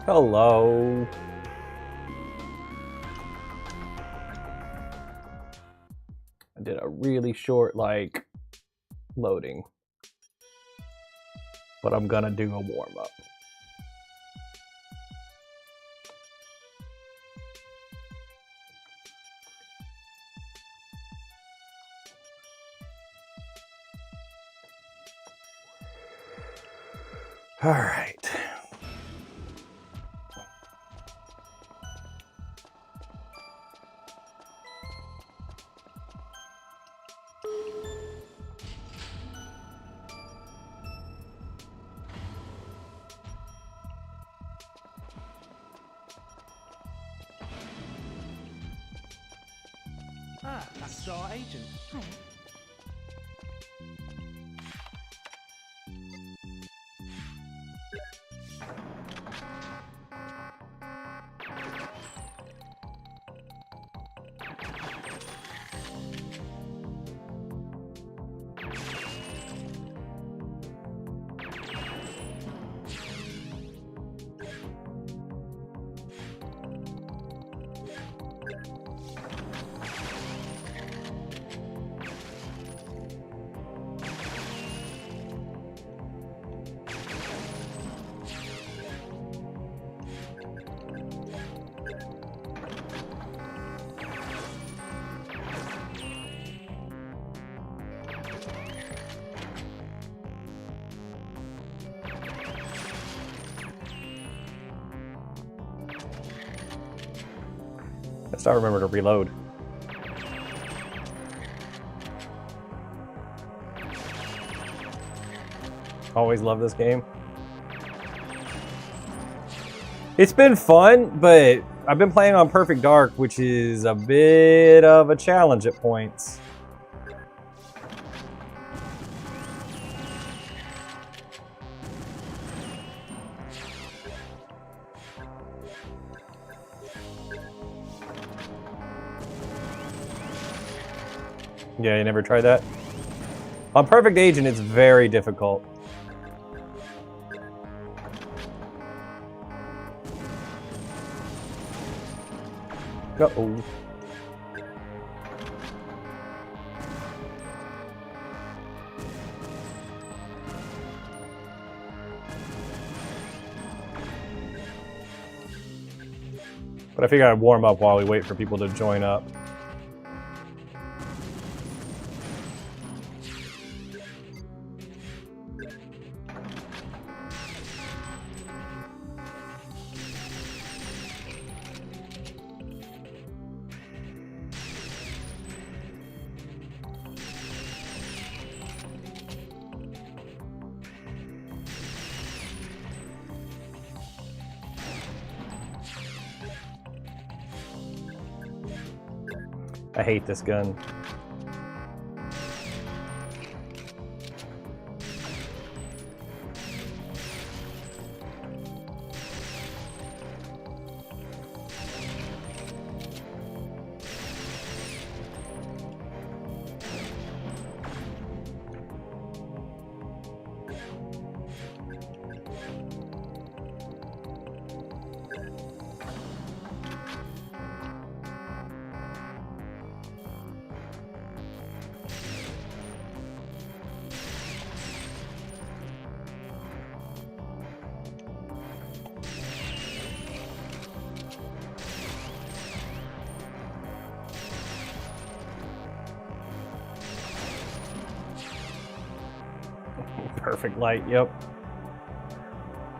Hello. I did a really short, loading. But I'm gonna do a warm-up. All right. Ah, that's our agent. Hiya. I still remember to reload. Always love this game. It's been fun, but I've been playing on Perfect Dark, which is a bit of a challenge at points. Yeah, you never tried that? On Perfect Agent, it's very difficult. Uh-oh. But I figure I'd warm up while we wait for people to join up. I hate this gun. Perfect light, yep.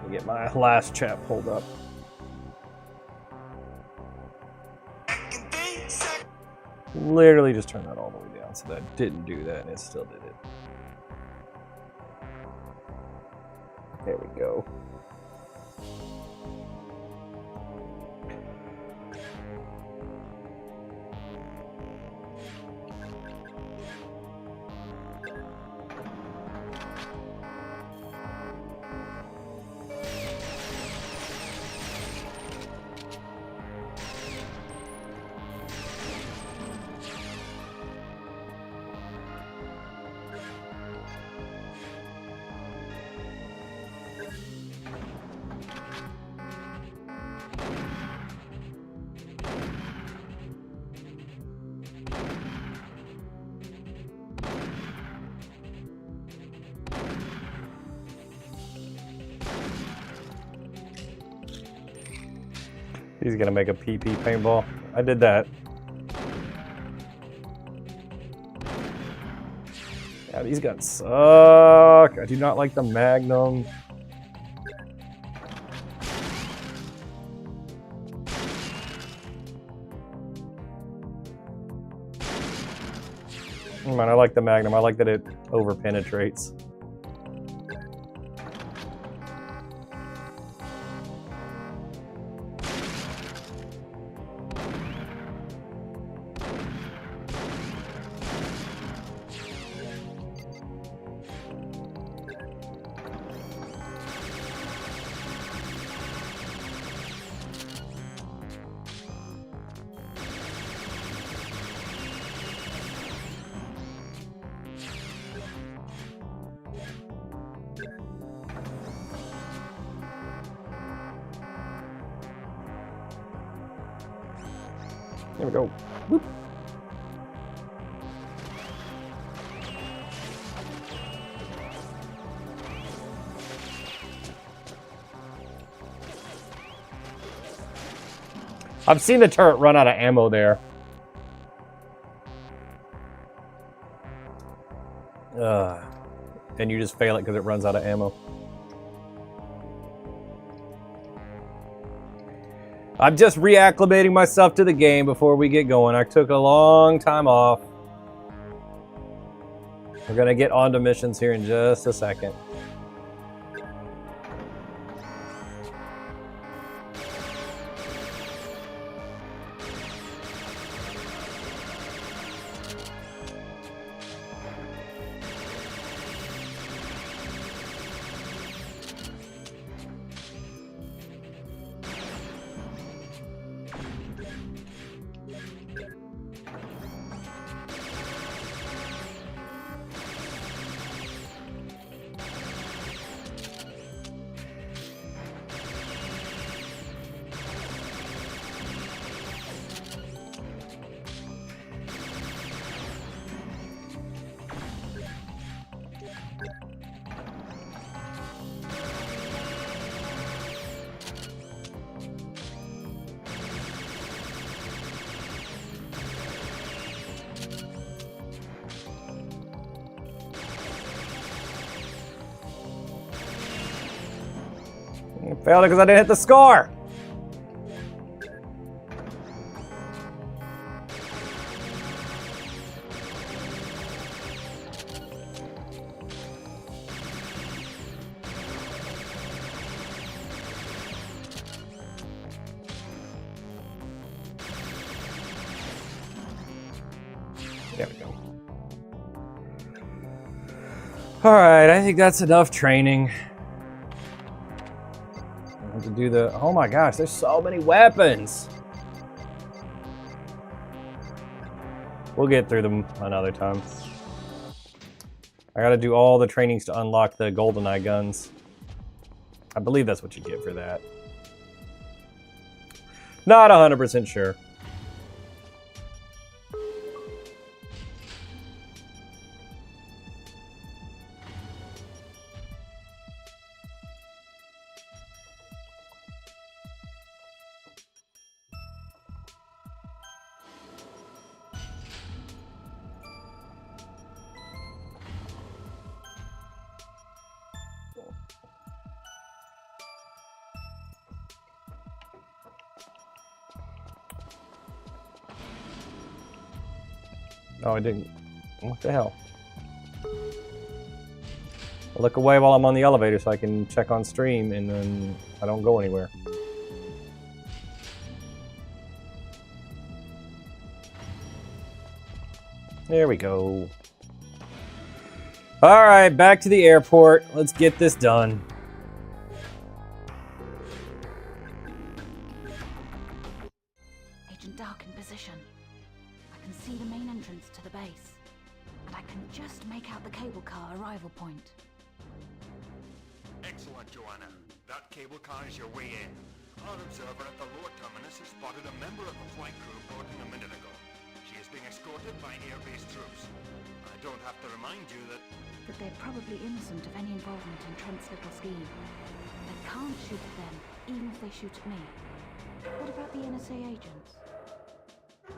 Let me get my last chat pulled up. Literally just turned that all the way down so that didn't do that and it still did it. There we go. He's gonna make a PP paintball. I did that. Yeah, these guns suck. I do not like the Magnum. Man, I like the Magnum. I like that it over penetrates. There we go. Whoop. I've seen the turret run out of ammo there. And you just fail it because it runs out of ammo. I'm just reacclimating myself to the game before we get going. I took a long time off. We're gonna get on to missions here in just a second. I failed it because I didn't hit the score. There we go. All right, I think that's enough training. To do the, oh my gosh, there's so many weapons. We'll get through them another time. I gotta do all the trainings to unlock the GoldenEye guns. I believe that's what you get for that. Not 100% sure. Oh, I didn't. What the hell? I'll look away while I'm on the elevator so I can check on stream and then I don't go anywhere. There we go. All right, back to the airport. Let's get this done. Agent Dark in position. I can see the main entrance to the base, and I can just make out the cable car arrival point. Excellent, Joanna. That cable car is your way in. Our observer at the lower terminus has spotted a member of the flight crew boarding a minute ago. She is being escorted by air-based troops. I don't have to remind you that they're probably innocent of any involvement in Trent's little scheme. I can't shoot at them, even if they shoot at me. What about the NSA agents?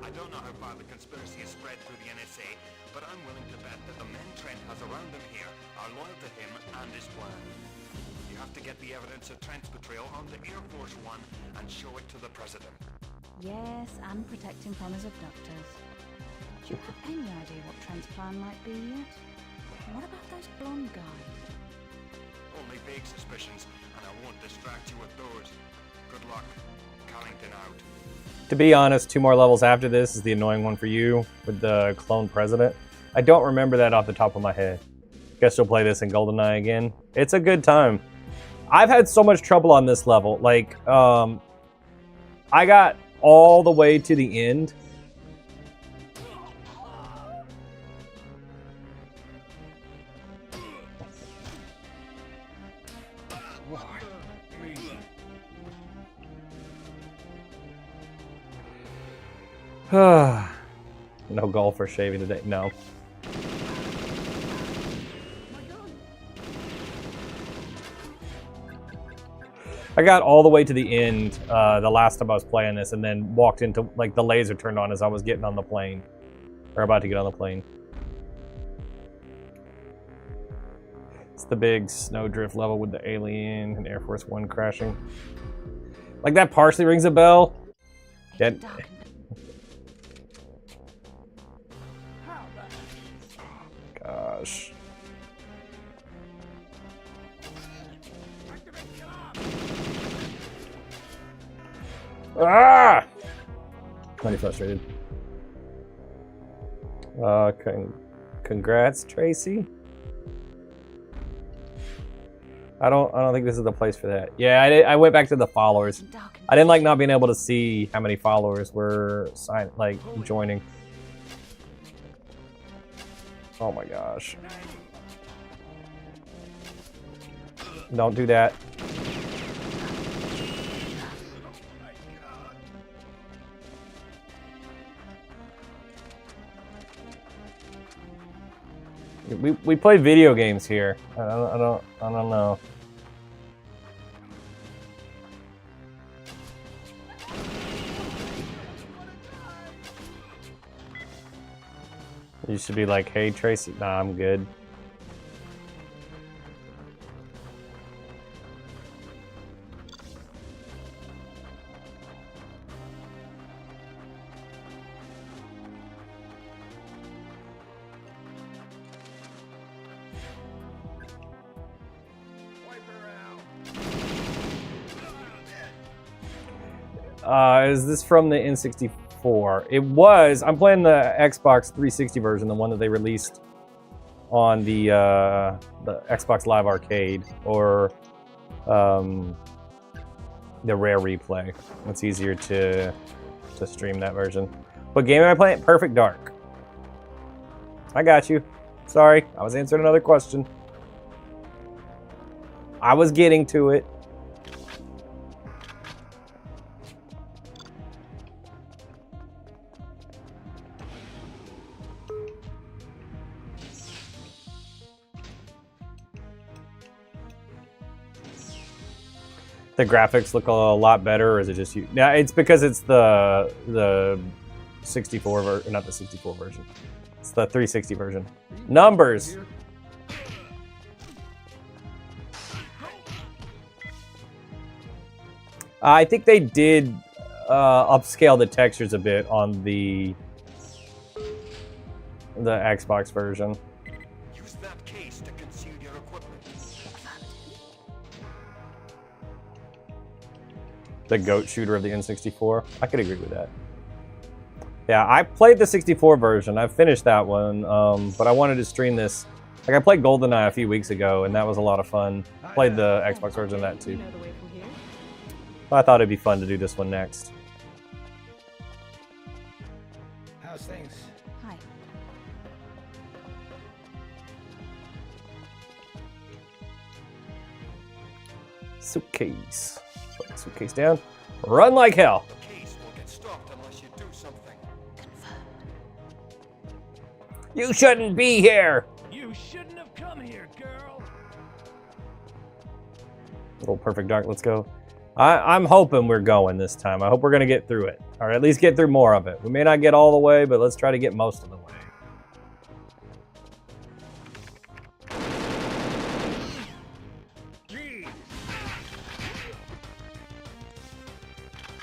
I don't know how far the conspiracy has spread through the NSA, but I'm willing to bet that the men Trent has around him here are loyal to him and his plan. You have to get the evidence of Trent's betrayal onto Air Force One and show it to the president. Yes, and protecting from his abductors. Do you have any idea what Trent's plan might be yet? What about those blonde guys? Only vague suspicions, and I won't distract you with those. Good luck. Carrington out. To be honest, 2 more levels after this is the annoying one for you with the clone president. I don't remember that off the top of my head. Guess you'll play this in GoldenEye again. It's a good time. I've had so much trouble on this level. Like, I got all the way to the end. No goal for shaving today. No. I got all the way to the end the last time I was playing this, and then walked into, like, the laser turned on as I was getting on the plane. Or about to get on the plane. It's the big snowdrift level with the alien and Air Force One crashing. Like, that partially rings a bell. Yeah. Gosh. Ah! Plenty frustrated. Congrats, Tracy. I don't think this is the place for that. Yeah, I went back to the followers. I didn't like not being able to see how many followers were joining. Oh my gosh. Don't do that. We play video games here. I don't know. You should be like, hey Tracy. Nah, I'm good. Is this from the N64? It was. I'm playing the Xbox 360 version, the one that they released on the Xbox Live Arcade, or the Rare Replay. It's easier to stream that version. What game am I playing? Perfect Dark. I got you. Sorry, I was answering another question. I was getting to it. The graphics look a lot better, or is it just you? Yeah, it's because it's the 64 version, not the 64 version. It's the 360 version. Numbers. I think they did upscale the textures a bit on the Xbox version. Use that case to conceal your equipment. The goat shooter of the N64. I could agree with that. Yeah, I played the 64 version. I finished that one, but I wanted to stream this. Like, I played GoldenEye a few weeks ago, and that was a lot of fun. Played the Xbox version of that too. I thought it'd be fun to do this one next. How's things? Hi. Suitcase. Put the suitcase down. Run like hell. The case will get stopped unless you do something. You shouldn't be here. You shouldn't have come here, girl. Little Perfect Dark. Let's go. I'm hoping we're going this time. I hope we're going to get through it. Or at least get through more of it. We may not get all the way, but let's try to get most of the way.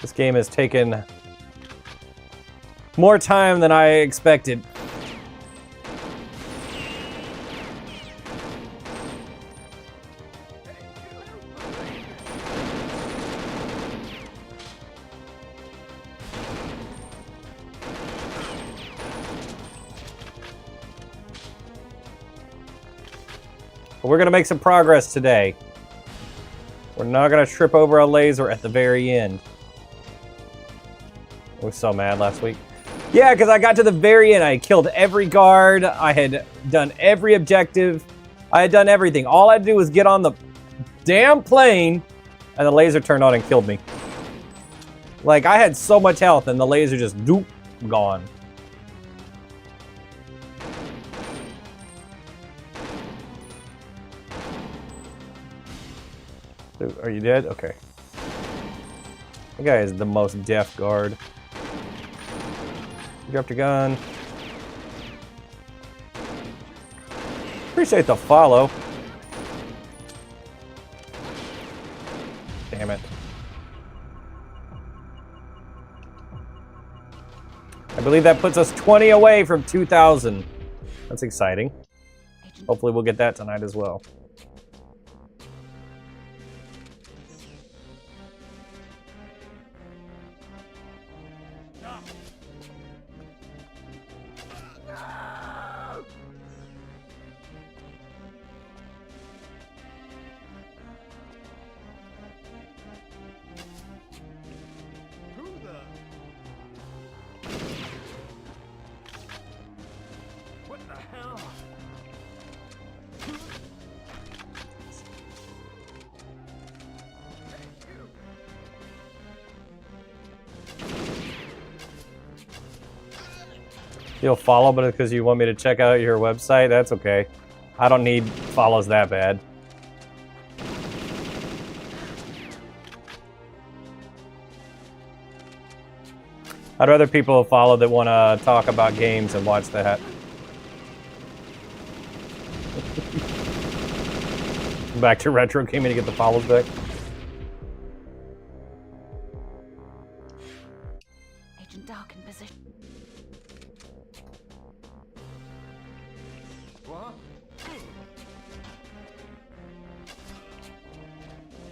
This game has taken more time than I expected. But we're gonna make some progress today. We're not gonna trip over a laser at the very end. I was so mad last week. Yeah, because I got to the very end. I killed every guard. I had done every objective. I had done everything. All I had to do was get on the damn plane, and the laser turned on and killed me. Like, I had so much health, and the laser just doop, gone. Are you dead? Okay. That guy is the most deaf guard. You dropped your gun. Appreciate the follow. Damn it. I believe that puts us 20 away from 2,000. That's exciting. Hopefully we'll get that tonight as well. You'll follow, but it's because you want me to check out your website? That's okay. I don't need follows that bad. I'd rather people follow that want to talk about games and watch that. Back to retro gaming to get the follows back. Agent Dark in position.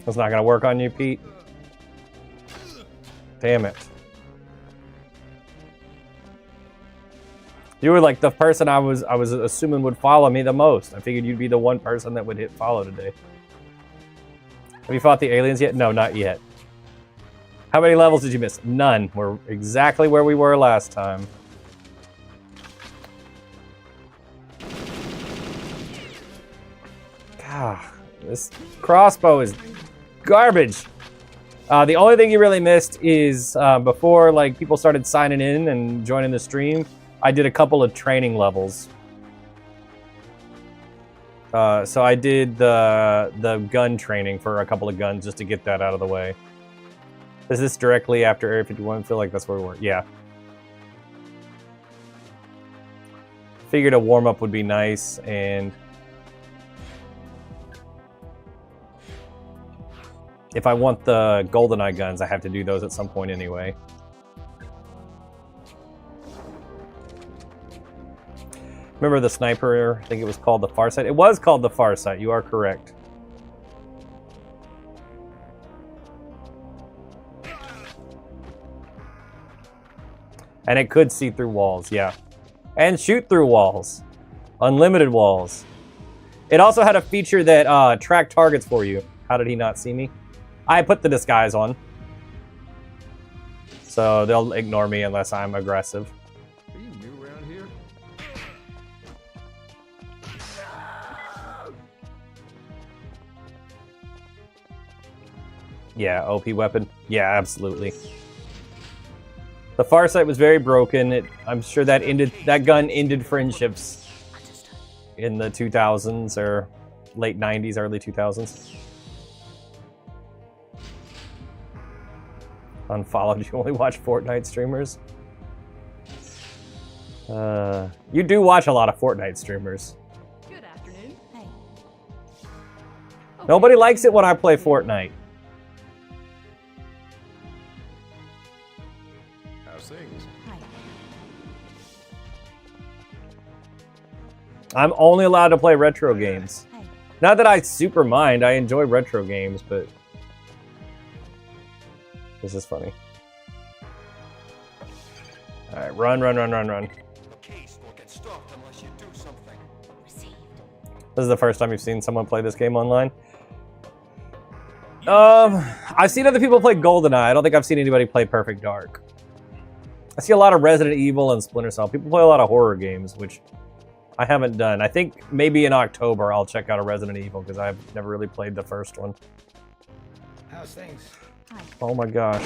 That's not gonna work on you, Pete. Damn it. You were like the person I was assuming would follow me the most. I figured you'd be the one person that would hit follow today. Have you fought the aliens yet? No, not yet. How many levels did you miss? None. We're exactly where we were last time. God, this crossbow is garbage. The only thing you really missed is before like people started signing in and joining the stream, I did a couple of training levels. So I did the gun training for a couple of guns just to get that out of the way. Is this directly after Area 51? I feel like that's where we were. Yeah. Figured a warm-up would be nice, and if I want the GoldenEye guns, I have to do those at some point anyway. Remember the sniper? I think it was called the Farsight. It was called the Farsight. You are correct. And it could see through walls, yeah. And shoot through walls. Unlimited walls. It also had a feature that tracked targets for you. How did he not see me? I put the disguise on. So they'll ignore me unless I'm aggressive. Are you new around here? Yeah, OP weapon. Yeah, absolutely. The Farsight was very broken. I'm sure that gun ended friendships in the 2000s or late 90s, early 2000s. Unfollowed. You only watch Fortnite streamers. You do watch a lot of Fortnite streamers. Good afternoon. Hey. Nobody likes it when I play Fortnite. How's things? Hi. I'm only allowed to play retro games. Hey. Not that I super mind. I enjoy retro games, but this is funny. All right, run. The case will get stopped unless you do something. Received. This is the first time you've seen someone play this game online. I've seen other people play GoldenEye. I don't think I've seen anybody play Perfect Dark. I see a lot of Resident Evil and Splinter Cell. People play a lot of horror games, which I haven't done. I think maybe in October I'll check out a Resident Evil because I've never really played the first one. How's things? Hi. Oh my gosh.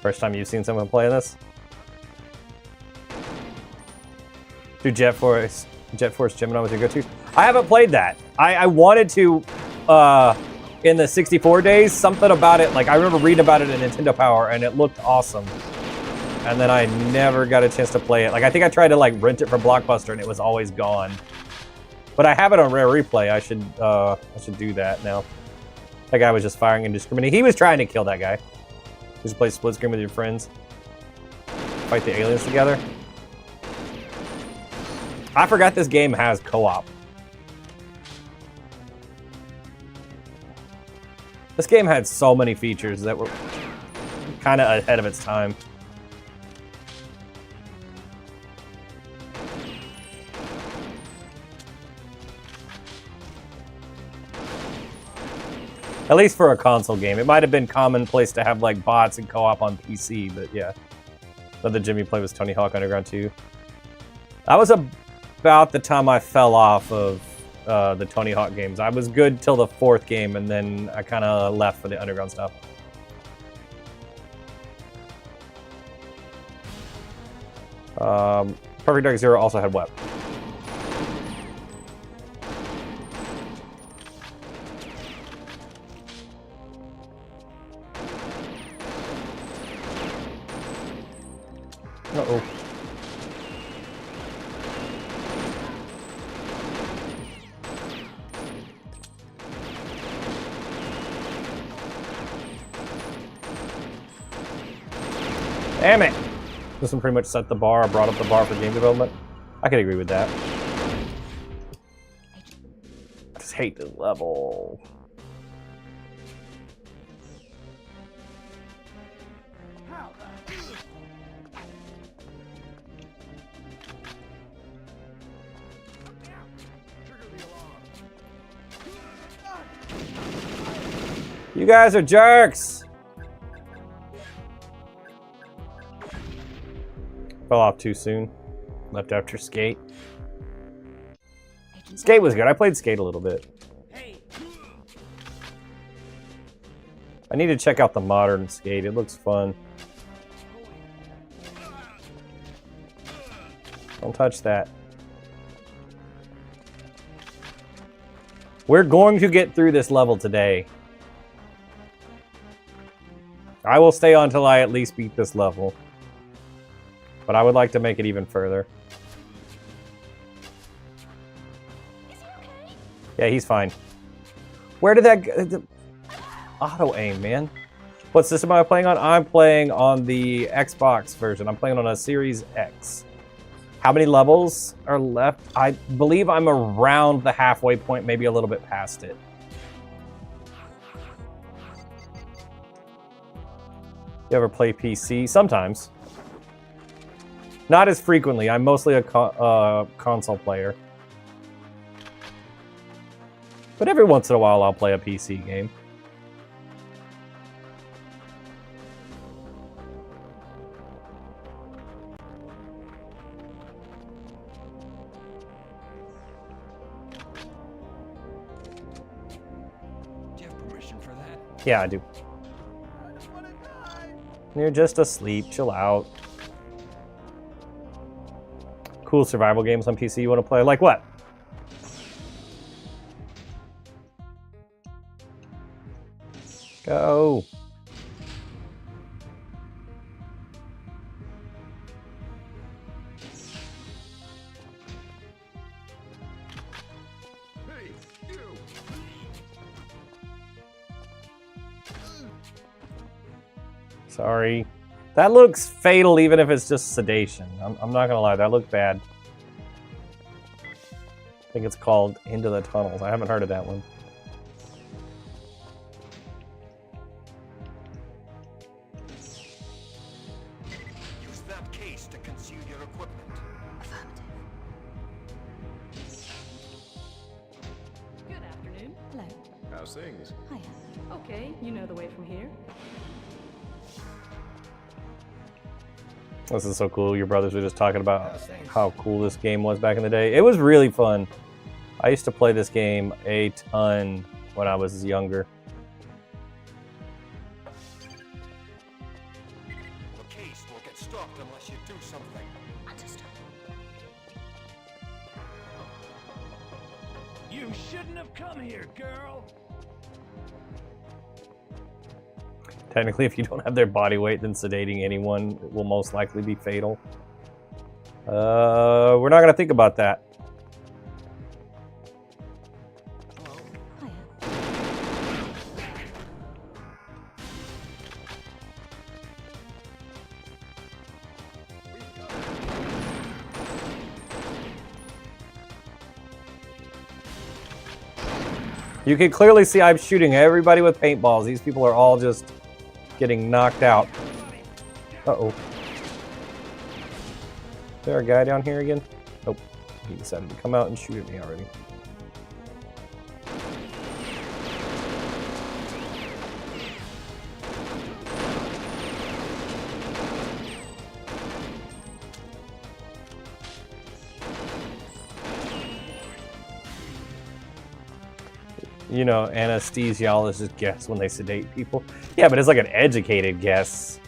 First time you've seen someone play this? Do Jet Force Gemini was your go-to? I haven't played that. I wanted to in the 64 days. Something about it, like I remember reading about it in Nintendo Power and it looked awesome. And then I never got a chance to play it. Like I think I tried to like rent it from Blockbuster and it was always gone. But I have it on Rare Replay. I should do that now. That guy was just firing indiscriminately. He was trying to kill that guy. Just play split screen with your friends. Fight the aliens together. I forgot this game has co-op. This game had so many features that were kind of ahead of its time. At least for a console game. It might have been commonplace to have like bots and co-op on PC, but yeah. Another Jimmy play was Tony Hawk Underground 2. That was about the time I fell off of the Tony Hawk games. I was good till the 4th game, and then I kind of left for the Underground stuff. Perfect Dark Zero also had what? Uh-oh. Damn it! This one pretty much set the bar, brought up the bar for game development. I can agree with that. I just hate this level. You guys are jerks! Fell off too soon. Left after Skate. Skate was good. I played Skate a little bit. I need to check out the modern Skate. It looks fun. Don't touch that. We're going to get through this level today. I will stay on until I at least beat this level. But I would like to make it even further. Is he okay? Yeah, he's fine. Where did that go? Auto aim, man. What system am I playing on? I'm playing on the Xbox version. I'm playing on a Series X. How many levels are left? I believe I'm around the halfway point, maybe a little bit past it. You ever play PC? Sometimes. Not as frequently. I'm mostly a console player. But every once in a while, I'll play a PC game. Do you have permission for that? Yeah, I do. You're just asleep. Chill out. Cool survival games on PC you want to play? Like what? Go. Hey, you! Sorry. That looks fatal even if it's just sedation. I'm not gonna lie, that looked bad. I think it's called Into the Tunnels. I haven't heard of that one. Use that case to conceal your equipment. Affirmative. Good afternoon. Hello. How's things? Hiya. Okay, you know the way from here. This is so cool. Your brothers were just talking about how cool this game was back in the day. It was really fun. I used to play this game a ton when I was younger. The case will get stopped unless you do something. Understood. You shouldn't have come here, girl! Technically, if you don't have their body weight, then sedating anyone will most likely be fatal. We're not going to think about that. Hiya. You can clearly see I'm shooting everybody with paintballs. These people are all just getting knocked out. Uh-oh. Is there a guy down here again? Nope. He decided to come out and shoot at me already. You know, anesthesiologists guess when they sedate people. Yeah, but it's like an educated guess.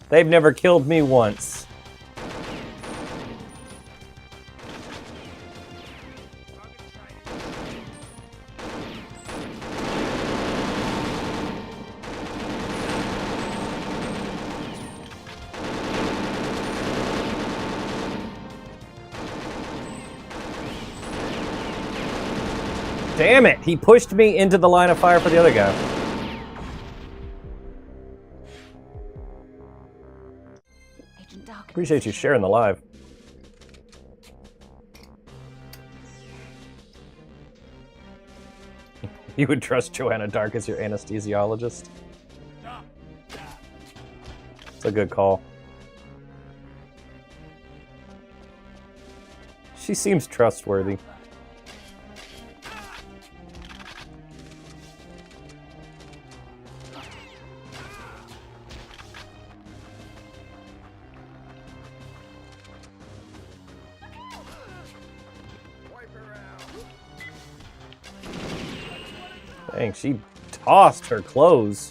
They've never killed me once. Damn it! He pushed me into the line of fire for the other guy. Agent Dark. Appreciate you sharing the live. You would trust Joanna Dark as your anesthesiologist? It's a good call. She seems trustworthy. Dang, she tossed her clothes.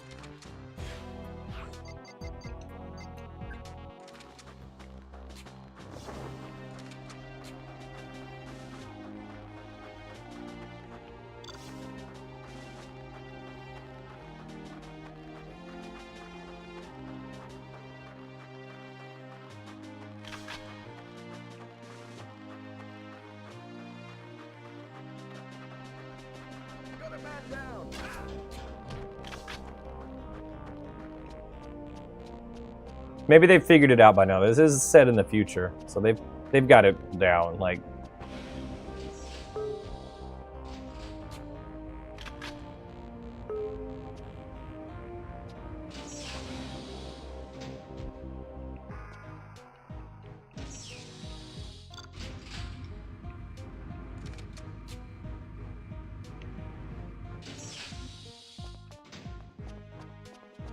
Maybe they've figured it out by now. This is set in the future, so they've got it down. Like,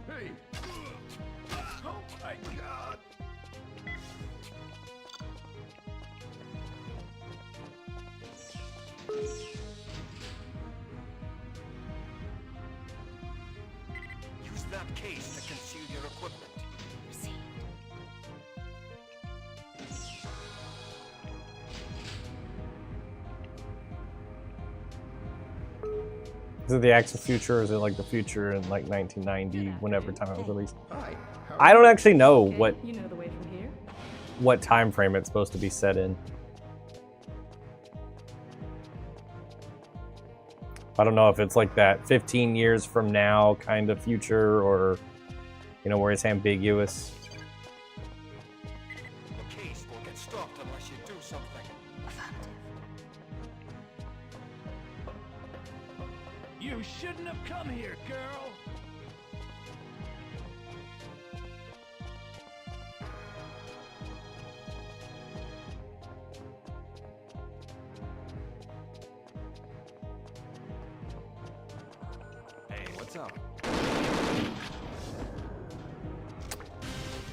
Hey! Oh my god! Use that case to conceal your equipment. Is it the actual future, or is it like the future in like 1990, whenever time it was released? Hi. I don't actually know Okay, you know the way from here. what time frame it's supposed to be set in. I don't know if it's like that 15 years from now kind of future, or you know, where it's ambiguous. The case will get stopped unless you do something. Affirmative. You shouldn't have come here, girl. Hey, what's up?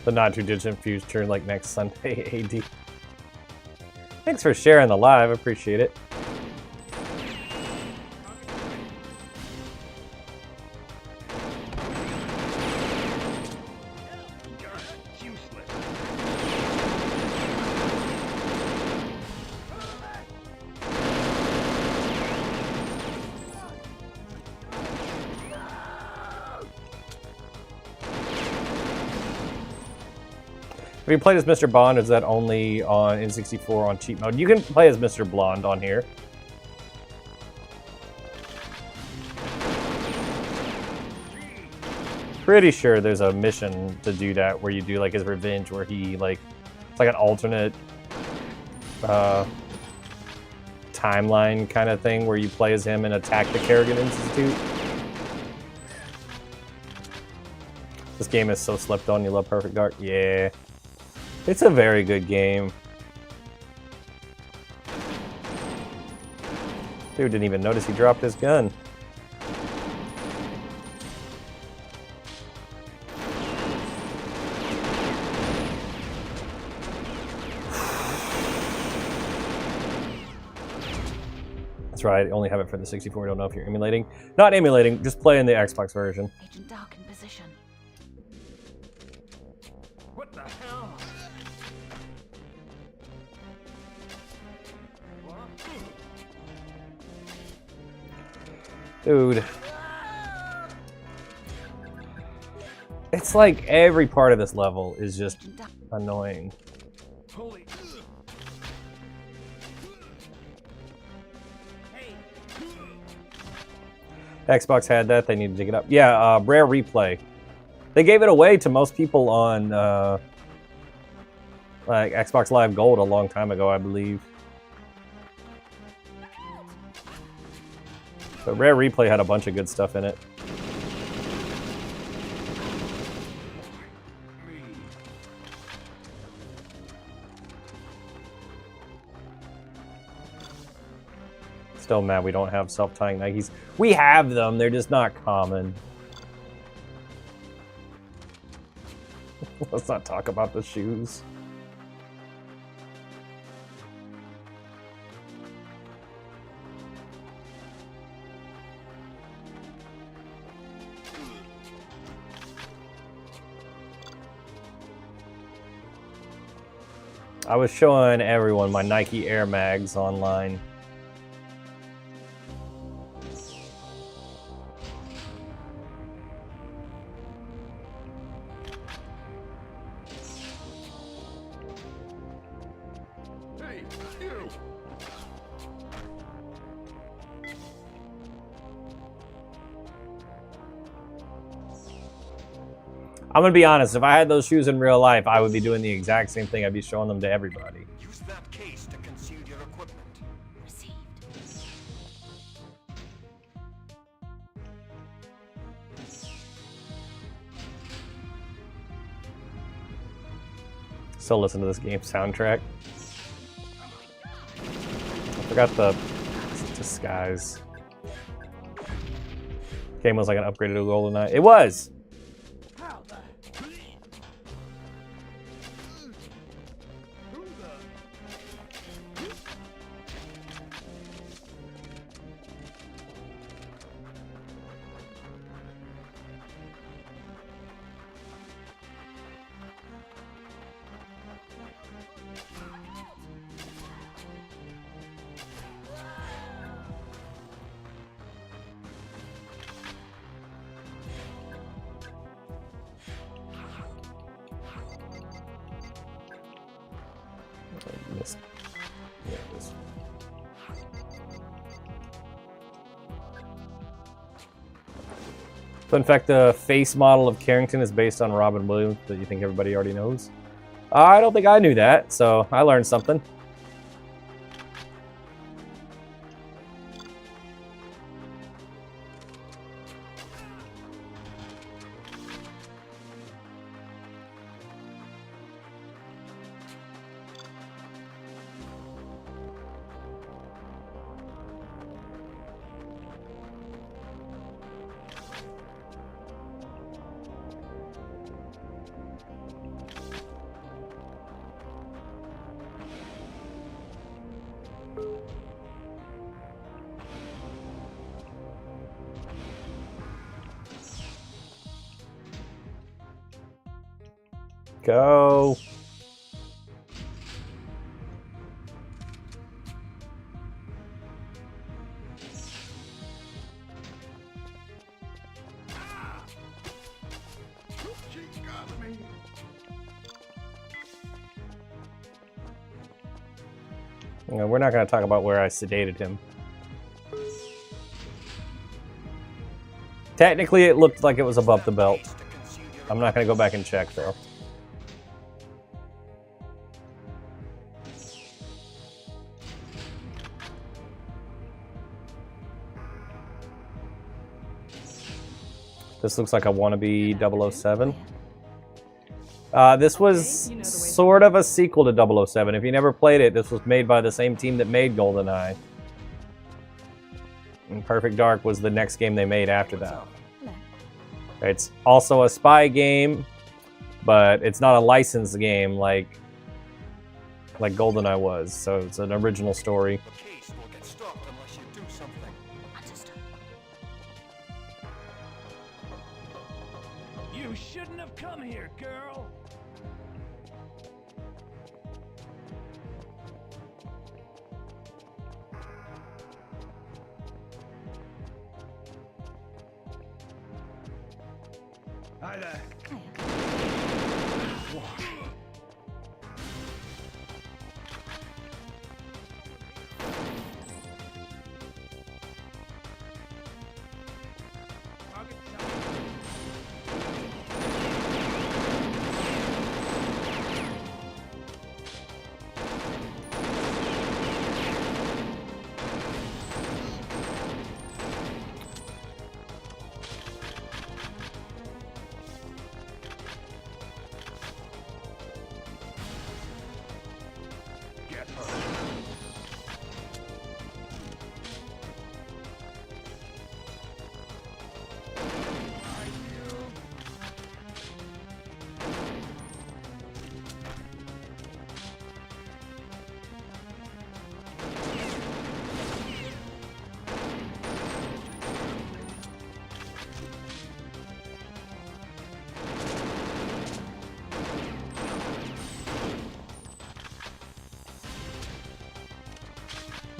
The not too distant future, like next Sunday, AD. Thanks for sharing the live, appreciate it. You're useless. Have you played as Mr. Bond, or is that only on N64 on cheat mode? You can play as Mr. Blonde on here. Pretty sure there's a mission to do that where you do like his revenge, where he like, it's like an alternate timeline kind of thing where you play as him and attack the Kerrigan Institute. This game is so slept on. You love Perfect Dark? Yeah. It's a very good game. Dude didn't even notice he dropped his gun. That's right, I only have it for the 64. I don't know if you're emulating. Not emulating, just playing the Xbox version. Agent Dark in position. What the hell? Dude. It's like every part of this level is just Agent Dark. annoying. Holy. Xbox had that, they need to dig it up. Yeah, Rare Replay. They gave it away to most people on like Xbox Live Gold a long time ago, I believe. But Rare Replay had a bunch of good stuff in it. Still mad we don't have self-tying Nikes. We have them, they're just not common. Let's not talk about the shoes. I was showing everyone my Nike Air Mags online. Hey, you. I'm gonna be honest, if I had those shoes in real life, I would be doing the exact same thing. I'd be showing them to everybody. Use that case to conceal your equipment. Received. Still listen to this game soundtrack. I forgot the disguise. Game was like an upgraded to GoldenEye. It was! How the? Who the? I missed. Yeah, this. Fun fact, the face model of Carrington is based on Robin Williams, that you think everybody already knows. I don't think I knew that, so I learned something. Go. She got me. You know, we're not going to talk about where I sedated him. Technically, it looked like it was above the belt. I'm not going to go back and check, though. This looks like a wannabe 007. This was sort of a sequel to 007. If you never played it, this was made by the same team that made GoldenEye. And Perfect Dark was the next game they made after that. It's also a spy game, but it's not a licensed game like GoldenEye was. So it's an original story. The case will get stopped unless you do something. Understood. You shouldn't have come here, girl. Hi there. Hiya. Get her.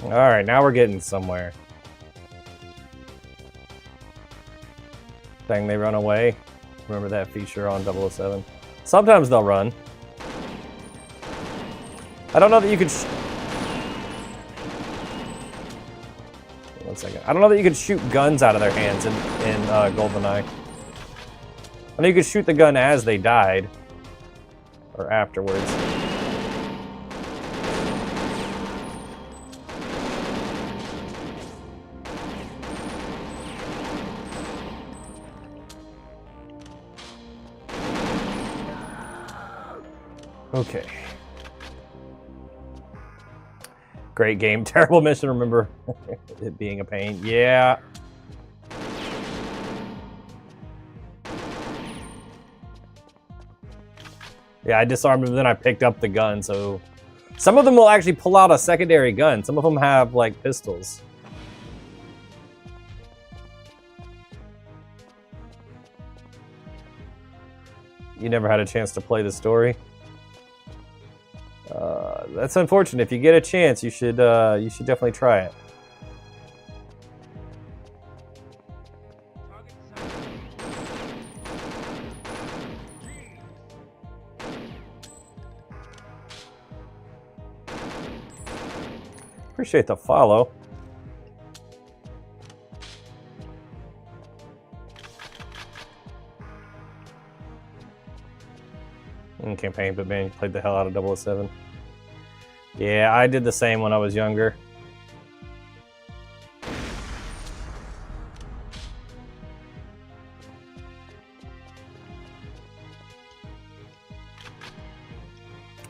All right, now we're getting somewhere. Dang, they run away. Remember that feature on 007? Sometimes they'll run. I don't know that you could... One second. I don't know that you could shoot guns out of their hands in GoldenEye. I know you could shoot the gun as they died. Or afterwards. Okay. Great game. Terrible mission, remember it being a pain. Yeah. Yeah, I disarmed him, then I picked up the gun, so... Some of them will actually pull out a secondary gun. Some of them have, like, pistols. You never had a chance to play the story? That's unfortunate. If you get a chance, you should definitely try it. Appreciate the follow. Campaign, but man, you played the hell out of 007. Yeah, I did the same when I was younger.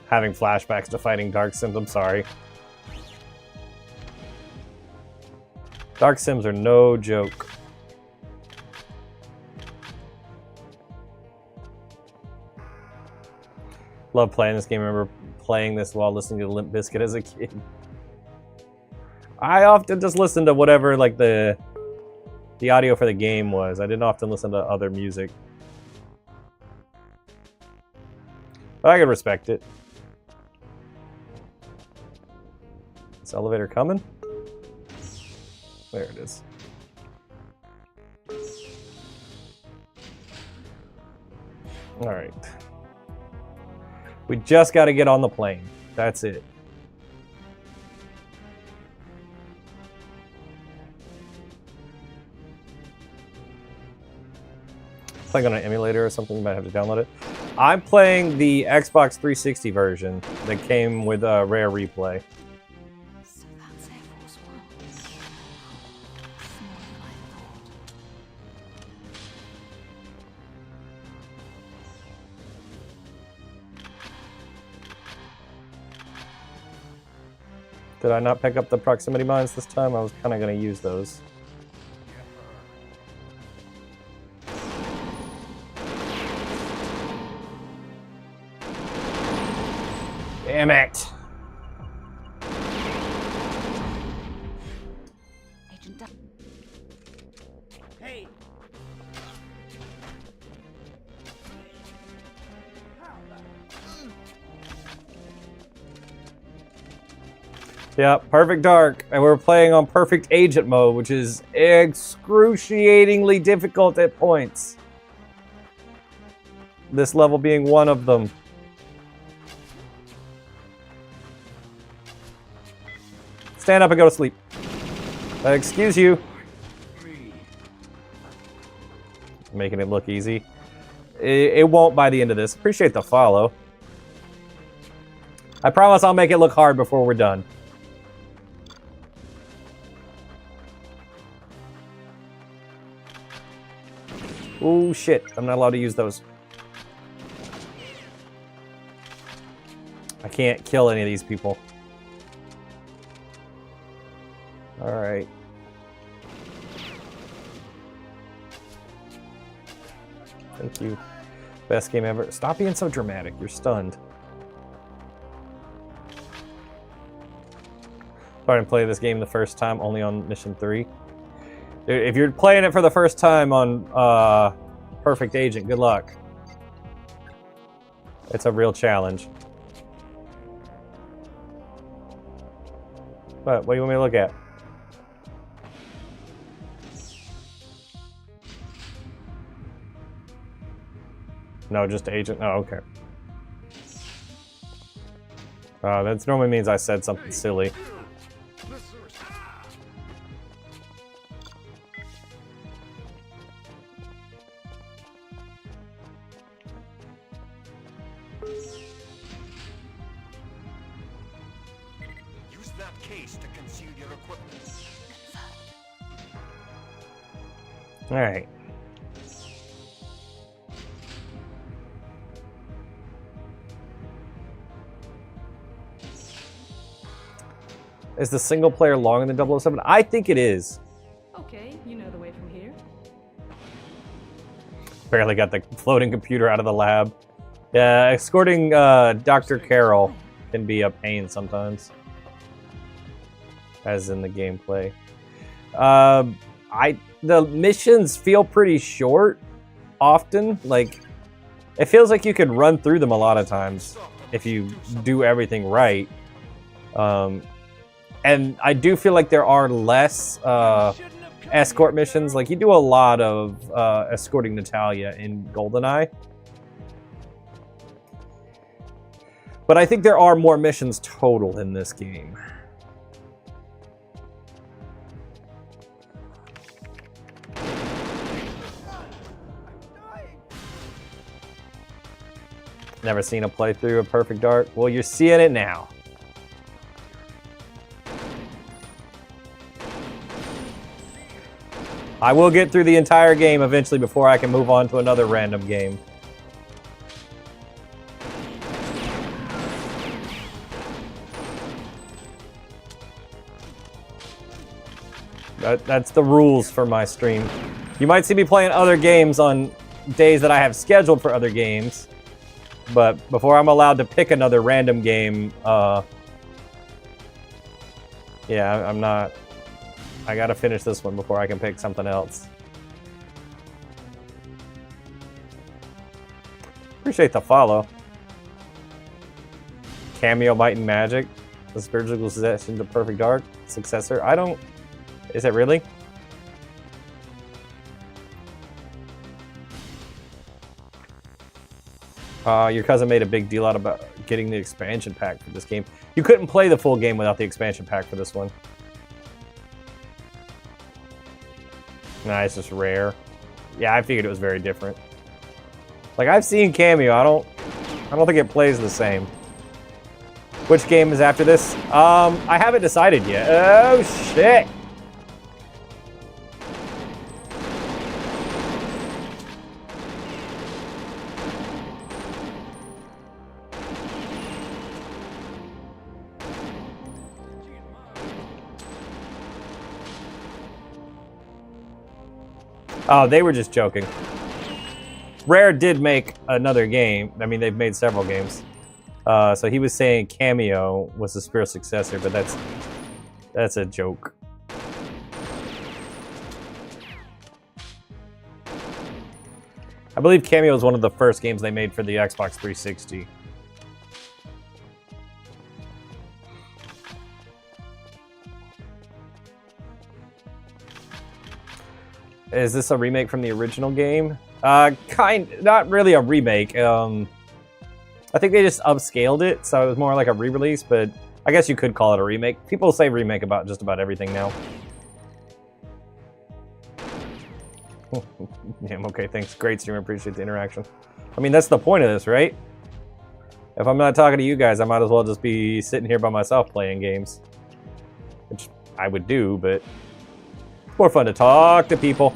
Having flashbacks to fighting Dark Sims, I'm sorry. Dark Sims are no joke. Love playing this game. I remember playing this while listening to Limp Bizkit as a kid. I often just listened to whatever like the audio for the game was. I didn't often listen to other music. But I could respect it. Is the elevator coming? There it is. All right. We just got to get on the plane. That's it. Playing on an emulator or something, you might have to download it. I'm playing the Xbox 360 version that came with Rare Replay. So that's Air Force One. Smaller than I thought. Did I not pick up the proximity mines this time? I was kind of going to use those. Damn it! Agent Duck. Hey! Yeah, Perfect Dark. And we're playing on Perfect Agent mode, which is excruciatingly difficult at points. This level being one of them. Stand up and go to sleep. Excuse you. Making it look easy. It won't by the end of this. Appreciate the follow. I promise I'll make it look hard before we're done. Oh shit, I'm not allowed to use those. I can't kill any of these people. Alright. Thank you. Best game ever. Stop being so dramatic, you're stunned. Starting to play this game the first time only on Mission 3. If you're playing it for the first time on Perfect Agent, good luck. It's a real challenge. What do you want me to look at? No, just Agent. Oh, okay. That normally means I said something silly. Use that case to conceal your equipment. All right. Is the single player longer than 007? I think it is. Okay, you know the way from here. Barely got the floating computer out of the lab. Yeah, escorting Dr. Carroll can be a pain sometimes, as in the gameplay. The missions feel pretty short often. Like, it feels like you could run through them a lot of times if you do everything right. And I do feel like there are less escort missions. Like, you do a lot of escorting Natalia in GoldenEye. But I think there are more missions total in this game. Never seen a playthrough of Perfect Dark? Well, you're seeing it now. I will get through the entire game eventually before I can move on to another random game. That's the rules for my stream. You might see me playing other games on days that I have scheduled for other games, but before I'm allowed to pick another random game, yeah, I'm not. I gotta finish this one before I can pick something else. Appreciate the follow. Cameo Might and Magic, the spiritual possession to Perfect Dark successor. I don't. Is it really? Your cousin made a big deal out about getting the expansion pack for this game. You couldn't play the full game without the expansion pack for this one. Nah, it's just rare. Yeah, I figured it was very different. Like, I've seen Cameo. I don't think it plays the same. Which game is after this? I haven't decided yet. Oh shit! Oh, they were just joking. Rare did make another game. I mean, they've made several games. So he was saying Cameo was the spiritual successor, but that's a joke. I believe Cameo was one of the first games they made for the Xbox 360. Is this a remake from the original game? Not really a remake. I think they just upscaled it, so it was more like a re-release, but I guess you could call it a remake. People say remake about just about everything now. Damn, okay, thanks. Great stream, appreciate the interaction. I mean, that's the point of this, right? If I'm not talking to you guys, I might as well just be sitting here by myself playing games. Which I would do, but it's more fun to talk to people.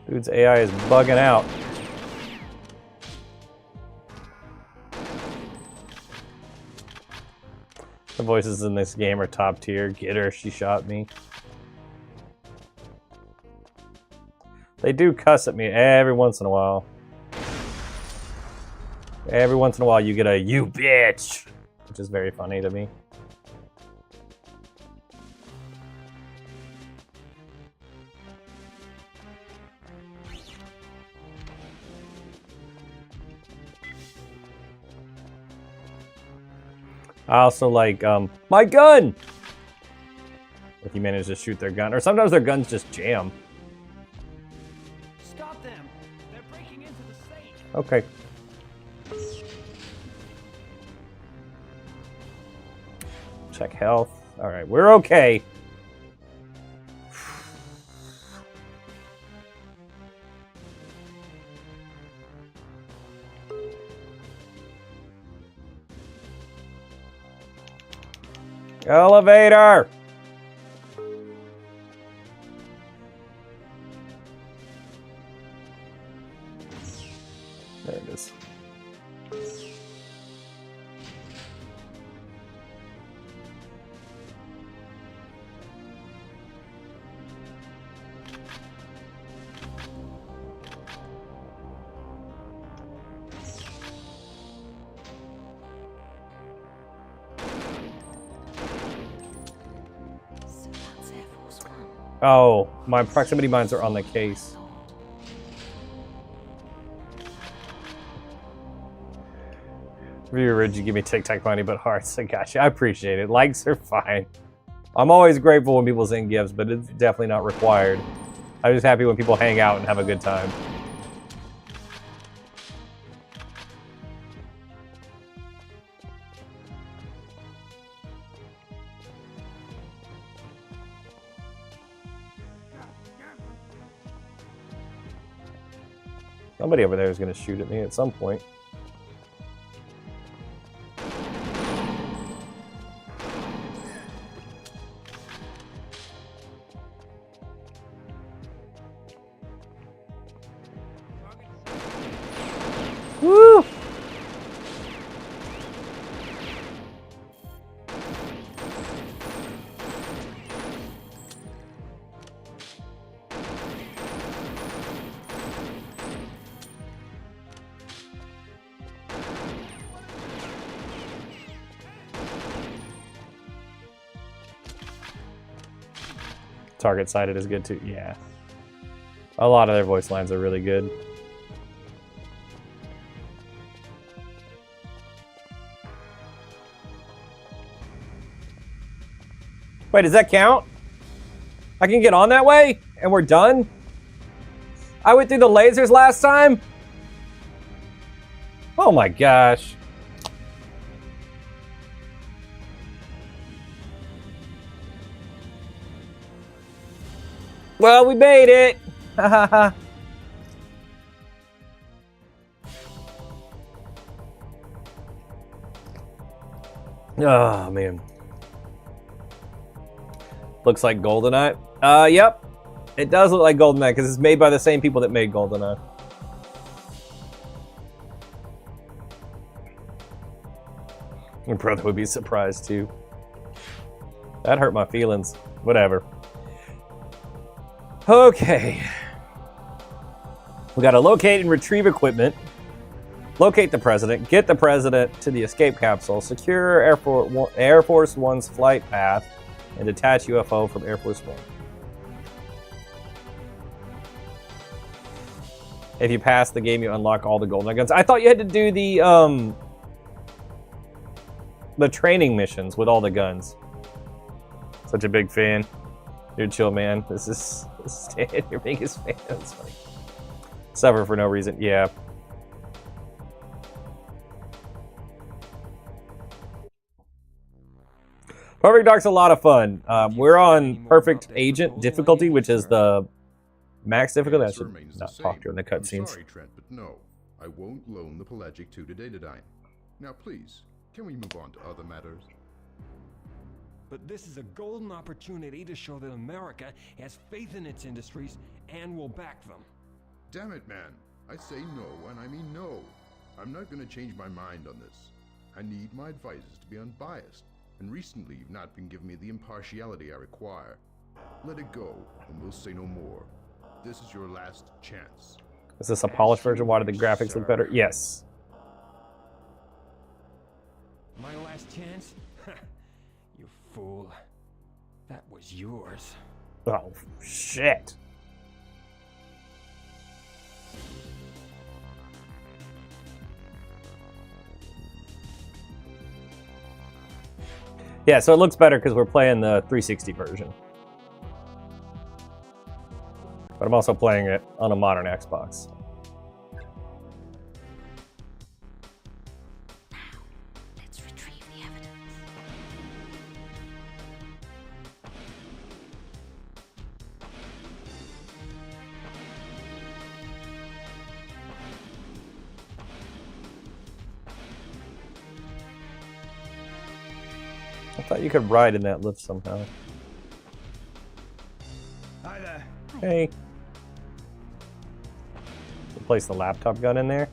Dude's AI is bugging out. The voices in this game are top tier. Get her, she shot me. They do cuss at me every once in a while. Every once in a while you get a "you bitch," which is very funny to me. I also like, my gun! If you manage to shoot their gun. Or sometimes their guns just jam. Stop them! They're breaking into the safe! Okay. Check health. Alright, we're okay. Elevator! There it is. So that's Air Force One. Oh. My proximity mines are on the case. Reviewer, you give me tic-tac money, but hearts. I got you. I appreciate it. Likes are fine. I'm always grateful when people send gifts, but it's definitely not required. I'm just happy when people hang out and have a good time. Somebody over there is going to shoot at me at some point. Woo! Target sided is good too. Yeah. A lot of their voice lines are really good. Wait, does that count? I can get on that way? And we're done? I went through the lasers last time? Oh my gosh. Well, we made it. Ha ha ha. Oh man. Looks like GoldenEye. Yep. It does look like GoldenEye because it's made by the same people that made GoldenEye. Your brother would be surprised too. That hurt my feelings. Whatever. Okay. We gotta locate and retrieve equipment. Locate the president. Get the president to the escape capsule. Secure Air Force One's flight path. And detach UFO from Air Force One. If you pass the game, you unlock all the GoldenEye guns. I thought you had to do the training missions with all the guns. Such a big fan. You're chill, man. This is Stan, your biggest fan. That's funny. Suffer for no reason. Yeah. Perfect Dark's a lot of fun. We're on Perfect Agent difficulty, which is the max difficulty. I should not talk during the cutscenes. Sorry, Trent, but no. I won't loan the Pelagic 2 to Datadyne. Now, please, can we move on to other matters? But this is a golden opportunity to show that America has faith in its industries and will back them. Damn it, man. I say no, and I mean no. I'm not going to change my mind on this. I need my advisors to be unbiased. And recently, you've not been giving me the impartiality I require. Let it go, and we'll say no more. This is your last chance. Is this a polished version? Why do the graphics look better? Yes. My last chance? You fool. That was yours. Oh, shit. Yeah, so it looks better because we're playing the 360 version. But I'm also playing it on a modern Xbox. Now, let's retrieve the evidence. I thought you could ride in that lift somehow. Hi there. Hey. Place the laptop gun in there.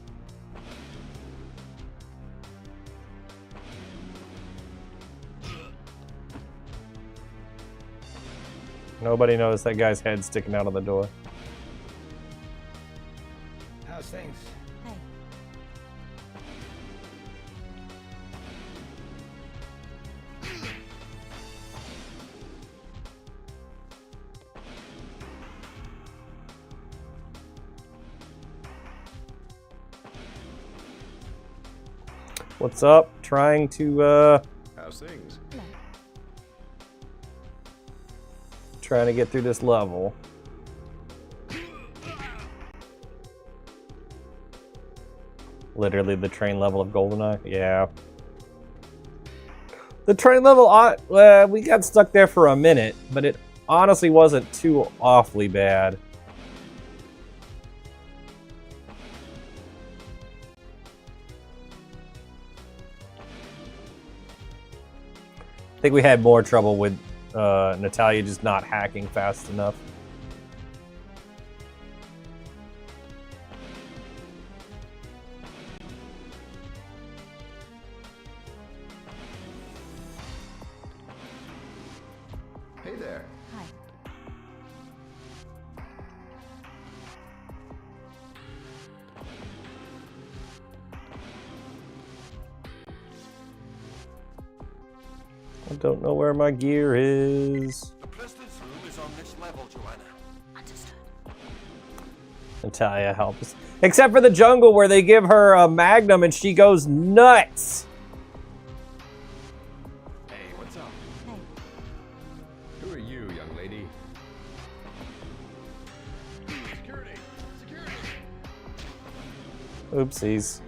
Nobody noticed that guy's head sticking out of the door. How's things? Hey, What's up? Trying to, How's things? Hello. trying to get through this level. Literally the train level of GoldenEye? Yeah. The train level, we got stuck there for a minute, but it honestly wasn't too awfully bad. I think we had more trouble with Natalia just not hacking fast enough. Hey there. Hi. I don't know where my gear is. The president's room is on this level, Joanna. Understood. Natalia helps. Except for the jungle where they give her a magnum and she goes nuts. Hey, what's up? Hey. Who are you, young lady? Security! Security! Oopsies.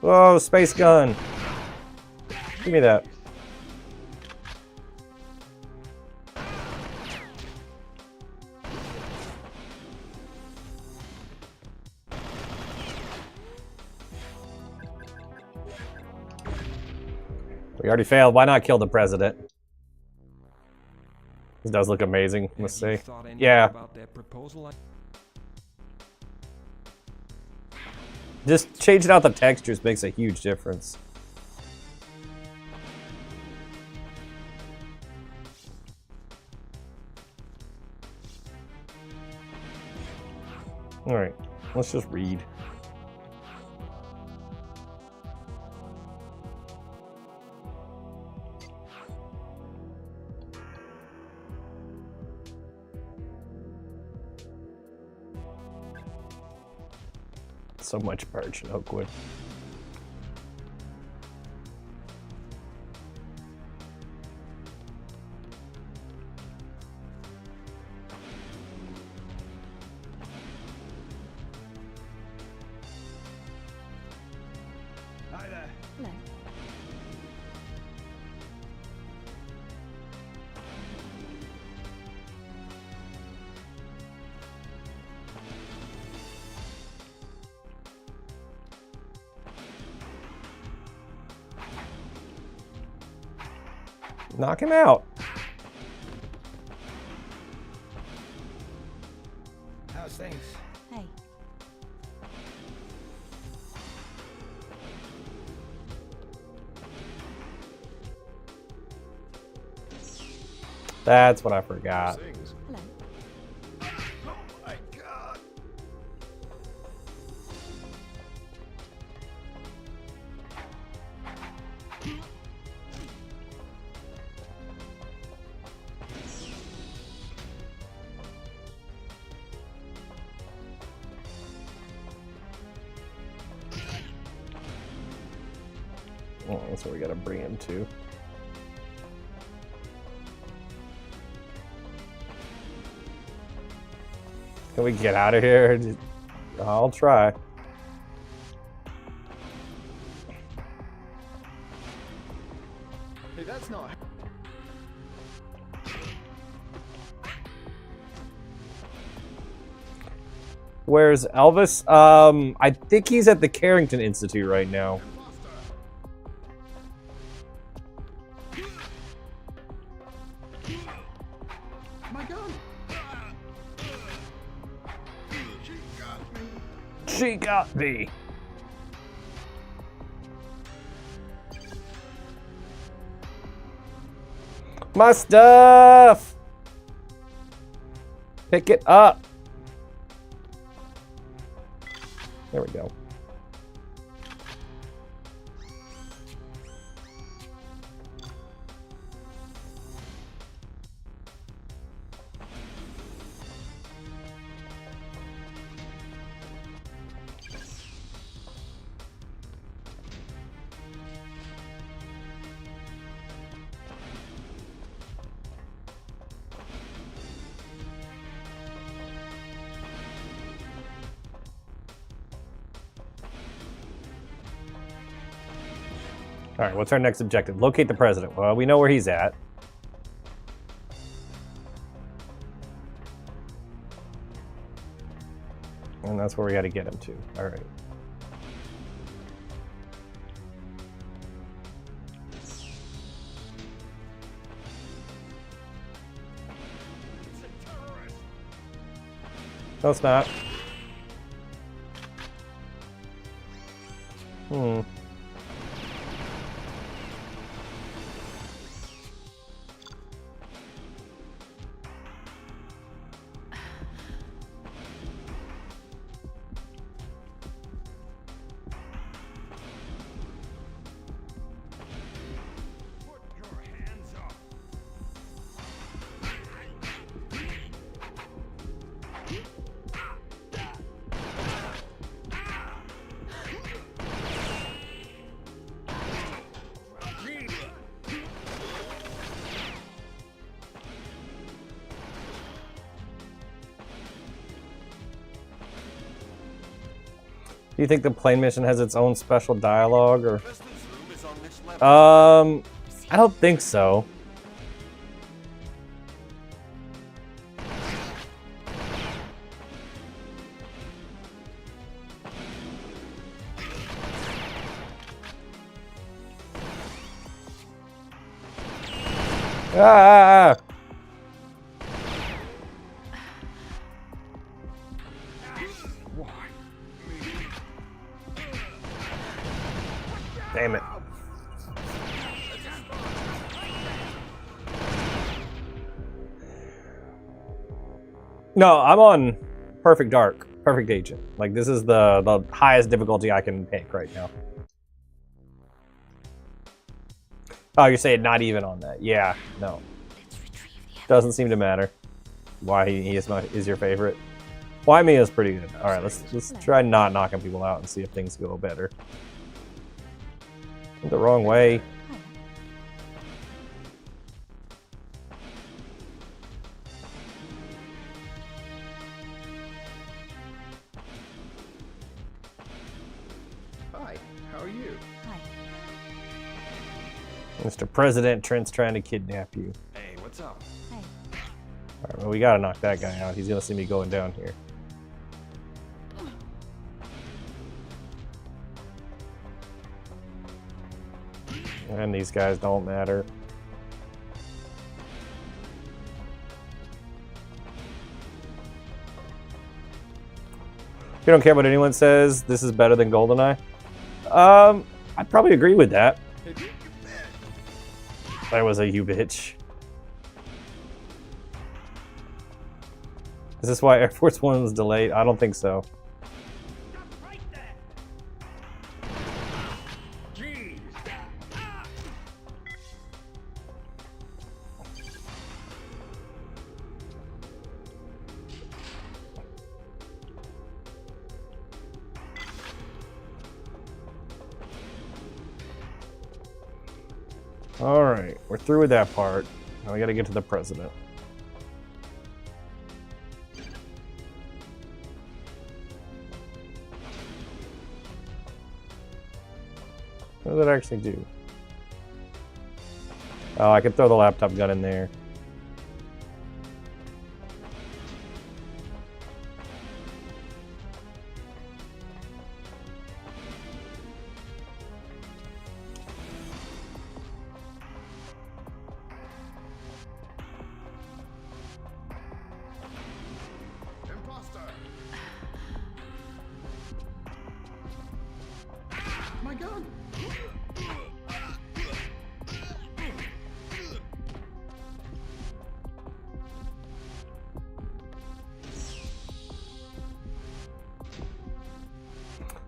Whoa, space gun. Give me that. We already failed. Why not kill the president? This does look amazing, I must Have you say. thought anything Yeah. about that proposal? Just changing out the textures makes a huge difference. Alright, let's just read. So much birch and oak wood. Hi there. Hello. Knock him out. How's things? Hey. That's what I forgot. Things. Hello. Oh my god! Oh, that's where we gotta bring him to. Can we get out of here? I'll try. Hey, that's not. Where's Elvis? I think he's at the Carrington Institute right now. My gun! She got me! She got me. My stuff. Pick it up. There we go. right, what's our next objective? Locate the president. Well, we know where he's at. And that's where we got to get him to. All right. No, it's not. Put your hands up. Do you think the plane mission has its own special dialogue, or? President's room is on this level. I don't think so. Ah! Damn it. No, I'm on Perfect Dark, Perfect Agent. Like, this is the highest difficulty I can pick right now. Oh, you're saying not even on that? Yeah, no. Doesn't seem to matter why he is your favorite. Why me is pretty good. All right, let's try not knocking people out and see if things go better. The wrong way. Hi, how are you? Hi. Mr. President, Trent's trying to kidnap you. Hey, what's up? Hey. All right, well, we gotta knock that guy out. He's gonna see me going down here. And these guys don't matter. You don't care what anyone says, this is better than GoldenEye? I'd probably agree with that. That was a you bitch. Is this why Air Force One was delayed? I don't think so. All right, we're through with that part. Now we got to get to the president. What does that actually do? Oh, I could throw the laptop gun in there. Imposter! My gun!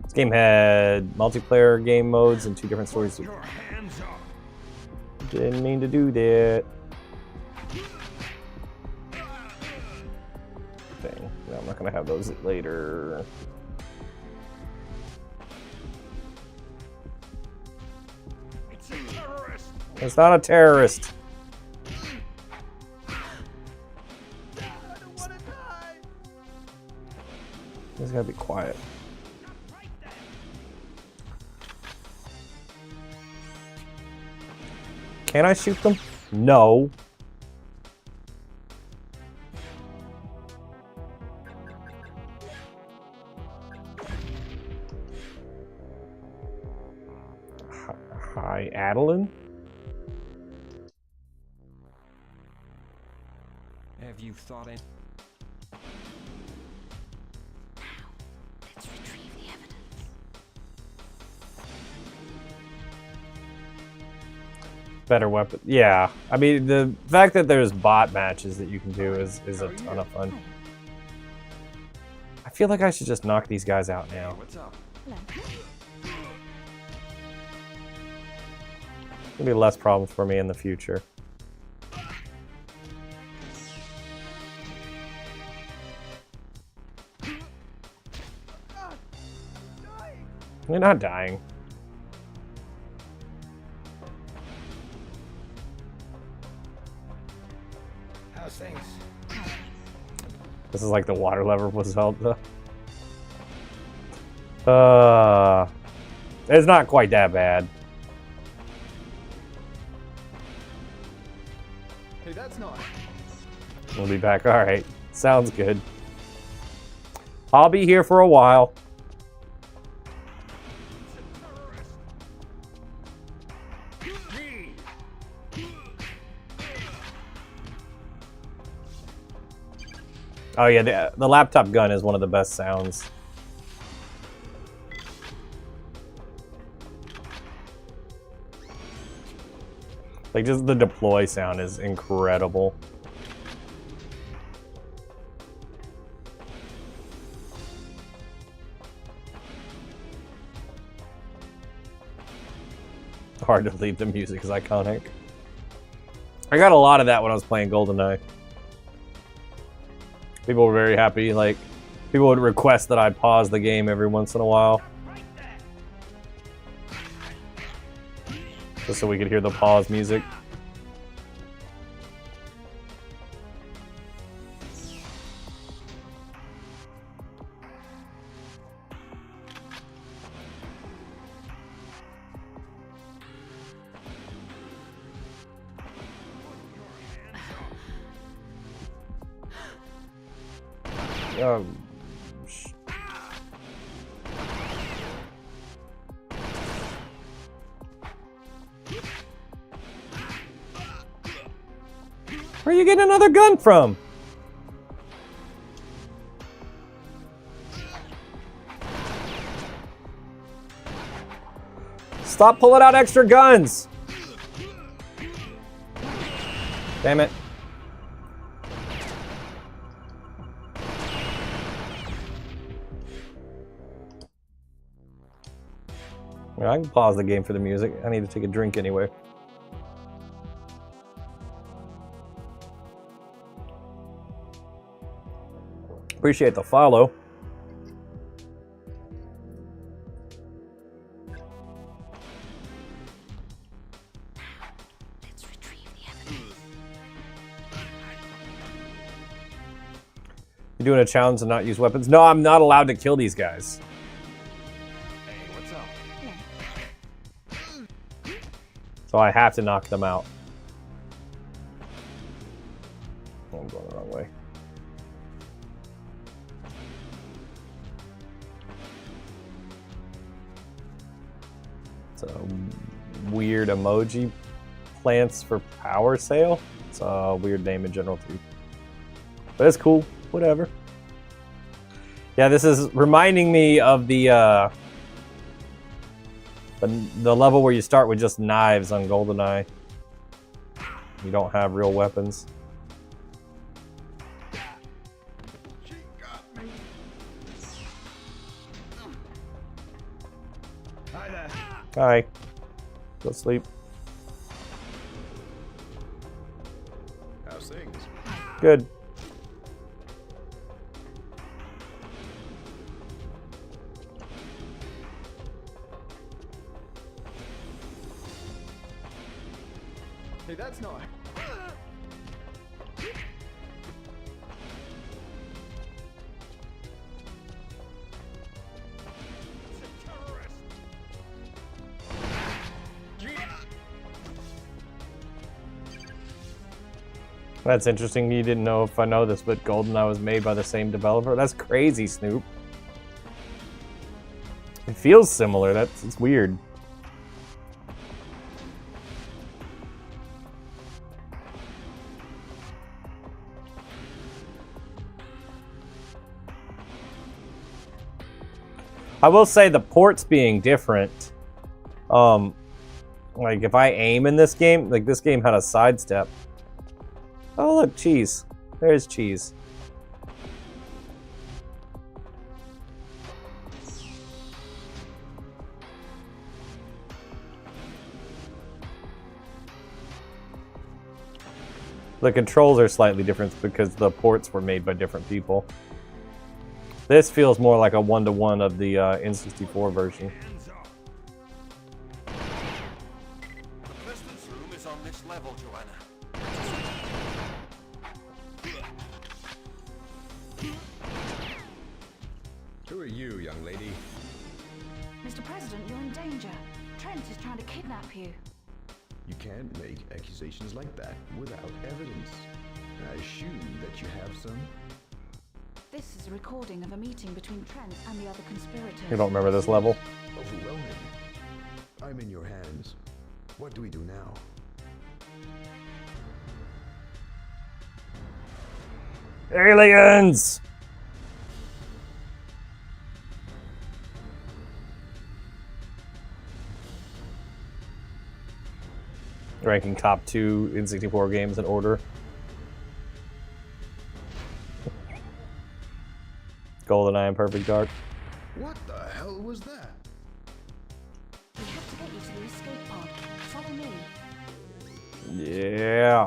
This game had multiplayer game modes and 2 different stories. Your hands up. Didn't mean to do that. Thing. No, I'm not gonna have those later. It's a terrorist. It's not a terrorist. He's gotta be quiet. Can I shoot them? No. Hi, Adeline? Have you thought any... Let's retrieve the evidence. Better weapon. Yeah. I mean, the fact that there's bot matches that you can do is a ton of fun. I feel like I should just knock these guys out now. What's up? Hello. It'll be less problems for me in the future. You're not dying. How's things? This is like the water lever was Zelda. It's not quite that bad. Hey, that's not. We'll be back. All right. Sounds good. I'll be here for a while. Oh yeah, the laptop gun is one of the best sounds. Like, just the deploy sound is incredible. Hard to leave, the music is iconic. I got a lot of that when I was playing GoldenEye. People were very happy, like, people would request that I pause the game every once in a while. Just so we could hear the pause music. Where are you getting another gun from? Stop pulling out extra guns! Damn it. Yeah, I can pause the game for the music. I need to take a drink anyway. Appreciate the follow. Let's retrieve the evidence. You doing a challenge to not use weapons? No, I'm not allowed to kill these guys. Hey, what's up? So I have to knock them out. Oh, I'm going the wrong way. It's a weird emoji plants for power sale. It's a weird name in general too. But it's cool. Whatever. Yeah, this is reminding me of the level where you start with just knives on GoldenEye. You don't have real weapons. She got me. Hi there. Hi. Go sleep. How's things? Good. Hey, that's not. That's interesting. You didn't know if I know this, but GoldenEye was made by the same developer. That's crazy, Snoop. It feels similar. It's weird. I will say the ports being different. Like if I aim in this game, like this game had a sidestep. Oh look, cheese. There's cheese. The controls are slightly different because the ports were made by different people. This feels more like a one-to-one of the N64 version. Hands up. The President's room is on this level, Joanna. Who are you, young lady? Mr. President, you're in danger. Trent is trying to kidnap you. You can't make accusations like that without evidence. I assume that you have some. This is a recording of a meeting between Trent and the other conspirators. You don't remember this level? Overwhelming. I'm in your hands. What do we do now? Aliens! Ranking top 2 N64 games in order. GoldenEye and Perfect Dark. What the hell was that? We have to get you to the escape pod. Follow me. Yeah.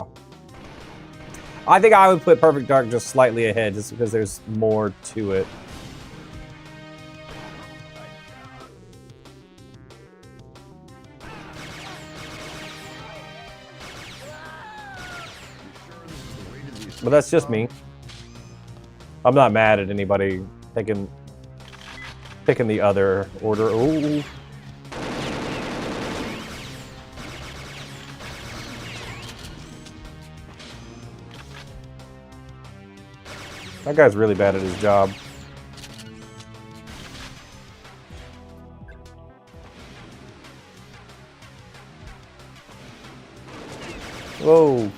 I think I would put Perfect Dark just slightly ahead just because there's more to it. But that's just me. I'm not mad at anybody picking the other order. Ooh. That guy's really bad at his job. Whoa.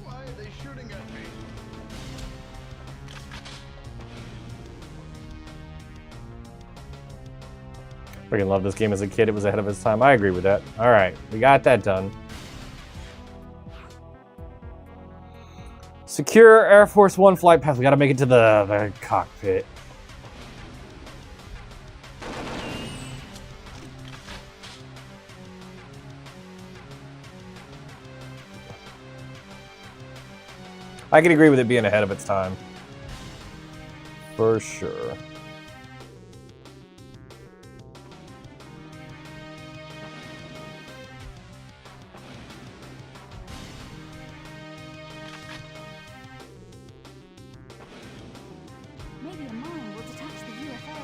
Why are they shooting at me? Freaking love this game as a kid. It was ahead of its time. I agree with that. All right, we got that done. Secure Air Force One flight path. We got to make it to the cockpit. I can agree with it being ahead of its time. For sure. Maybe a mine will detach the UFO.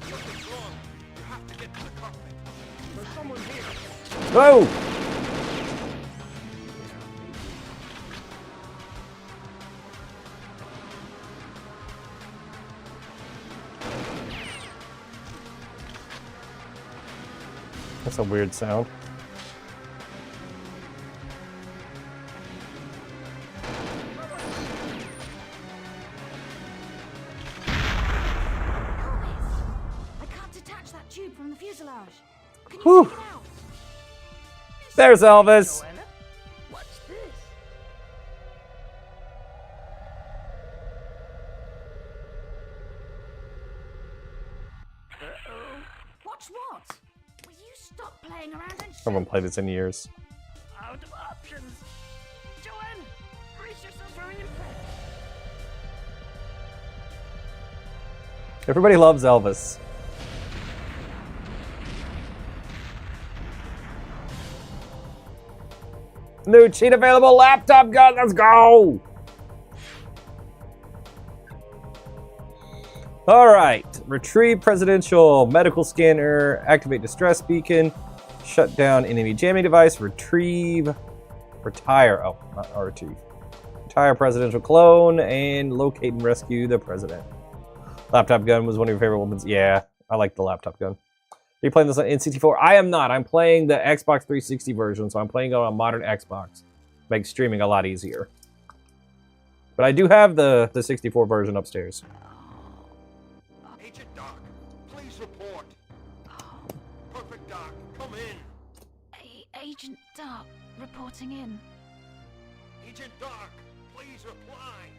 Something's wrong. You have to get to the cockpit. There's someone here. Whoa! That's a weird sound. tube from the fuselage. Can you Whew. check it out? There's Elvis. Joanna, what's this? Uh-oh. Watch what? Will you stop playing around and I haven't played this in years. Out of options. Joanna, brace yourself for impact. Everybody loves Elvis. New cheat available laptop gun. Let's go. All right. Retrieve presidential medical scanner. Activate distress beacon. Shut down enemy jamming device. Retire. Oh, not retrieve. Retire presidential clone and locate and rescue the president. Laptop gun was one of your favorite weapons. Yeah, I like the laptop gun. Are you playing this on N64? I am not. I'm playing the Xbox 360 version, so I'm playing it on a modern Xbox. Makes streaming a lot easier. But I do have the 64 version upstairs. Agent Doc, please report. Perfect Doc, come in. Agent Dark reporting in. Agent Doc, please reply.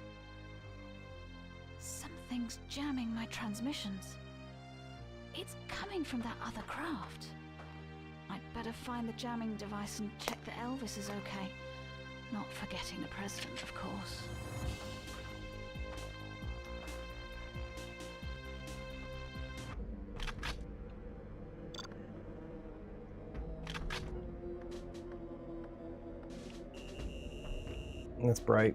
Something's jamming my transmissions. It's coming from that other craft. I'd better find the jamming device and check that Elvis is okay. Not forgetting the president, of course. That's bright.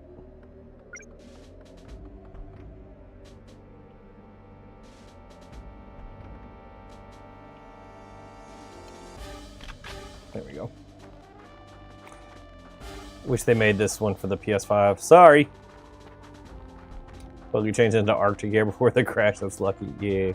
There we go. Wish they made this one for the PS5. Sorry. Suppose we changed it into Arctic Air before the crash. That's lucky. Yeah.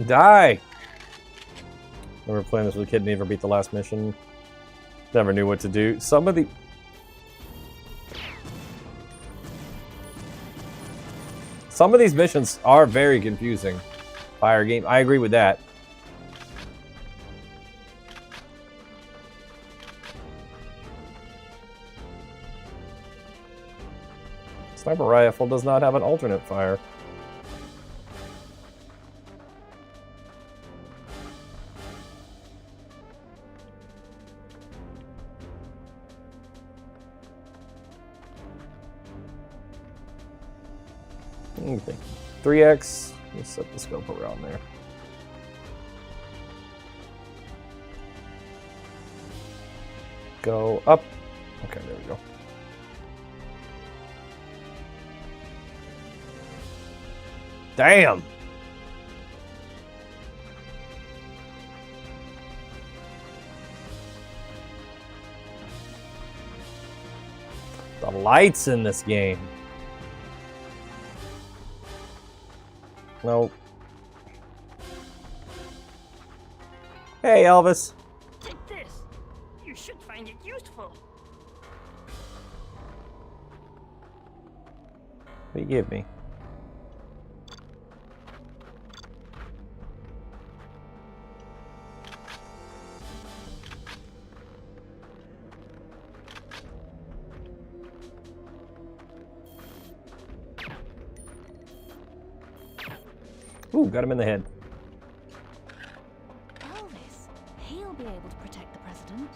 Die! Remember playing this with a kid, never beat the last mission. Never knew what to do. Some of these missions are very confusing. Fire game. I agree with that. Sniper rifle does not have an alternate fire. Okay. 3x. Let's set the scope around there. Go up. Okay, there we go. Damn! The lights in this game. Nope. Hey, Elvis. Take this. You should find it useful. What do you give me? Ooh, got him in the head. Elvis, he'll be able to protect the president.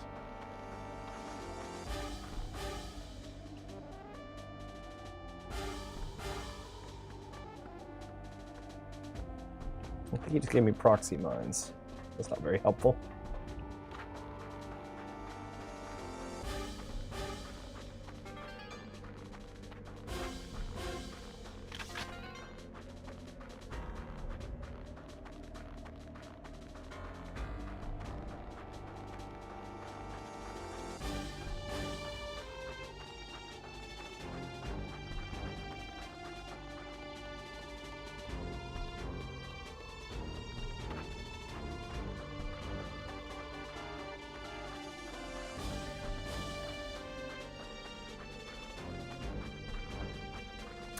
I think he just gave me proxy mines. That's not very helpful.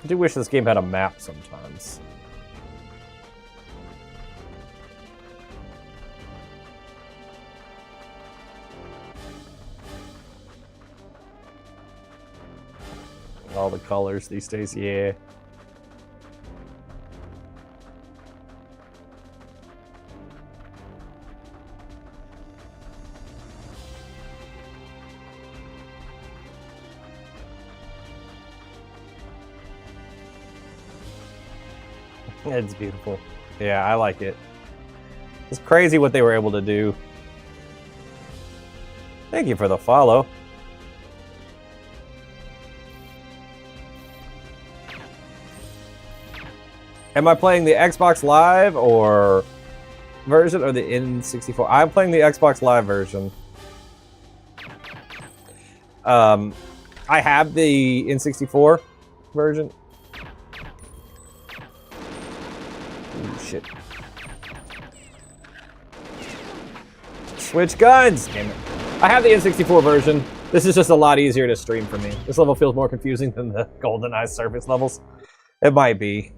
I do wish this game had a map sometimes. All the colors these days, yeah. It's beautiful. Yeah, I like it. It's crazy what they were able to do. Thank you for the follow. Am I playing the Xbox Live or version or the N64? I'm playing the Xbox Live version. I have the N64 version. Ooh, shit. Switch guns! Damn it. I have the N64 version. This is just a lot easier to stream for me. This level feels more confusing than the GoldenEye surface levels. It might be.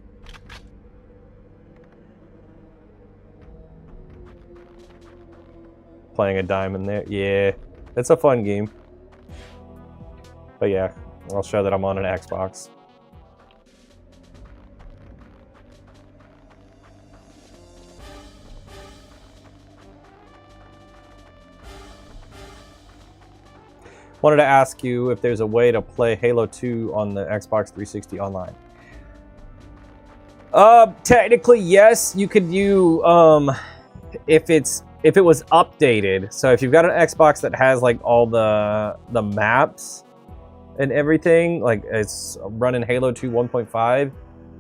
Playing a diamond there. Yeah, it's a fun game. But yeah, I'll show that I'm on an Xbox. Wanted to ask you if there's a way to play Halo 2 on the Xbox 360 online. Technically, yes. You could do if it was updated. So if you've got an Xbox that has like all the maps and everything, like it's running Halo 2 1.5,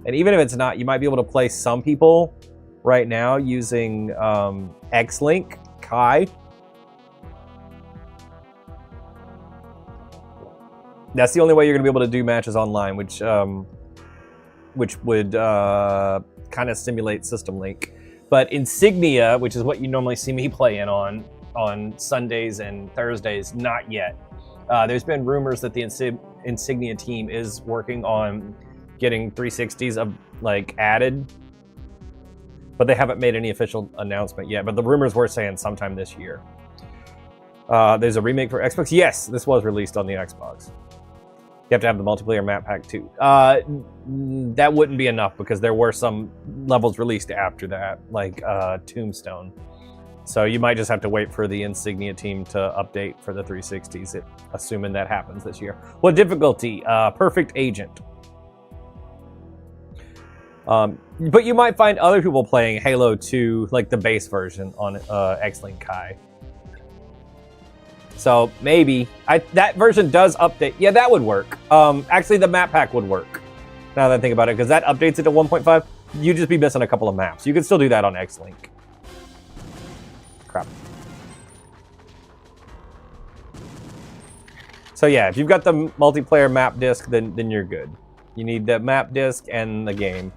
and even if it's not, you might be able to play some people right now using X-Link Kai. That's the only way you're gonna be able to do matches online, which would kind of simulate System Link. But Insignia, which is what you normally see me playing on Sundays and Thursdays, not yet. There's been rumors that the Insignia team is working on getting 360s added, but they haven't made any official announcement yet. But the rumors were saying sometime this year. There's a remake for Xbox. Yes, this was released on the Xbox. You have to have the multiplayer map pack too. That wouldn't be enough because there were some levels released after that, like Tombstone. So you might just have to wait for the Insignia team to update for the 360s, assuming that happens this year. What difficulty? Perfect Agent. But you might find other people playing Halo 2, like the base version on X-Link Kai. So maybe that version does update. Yeah, that would work. Actually, the map pack would work. Now that I think about it, because that updates it to 1.5. You'd just be missing a couple of maps. You could still do that on X-Link. Crap. So yeah, if you've got the multiplayer map disc, then you're good. You need the map disc and the game,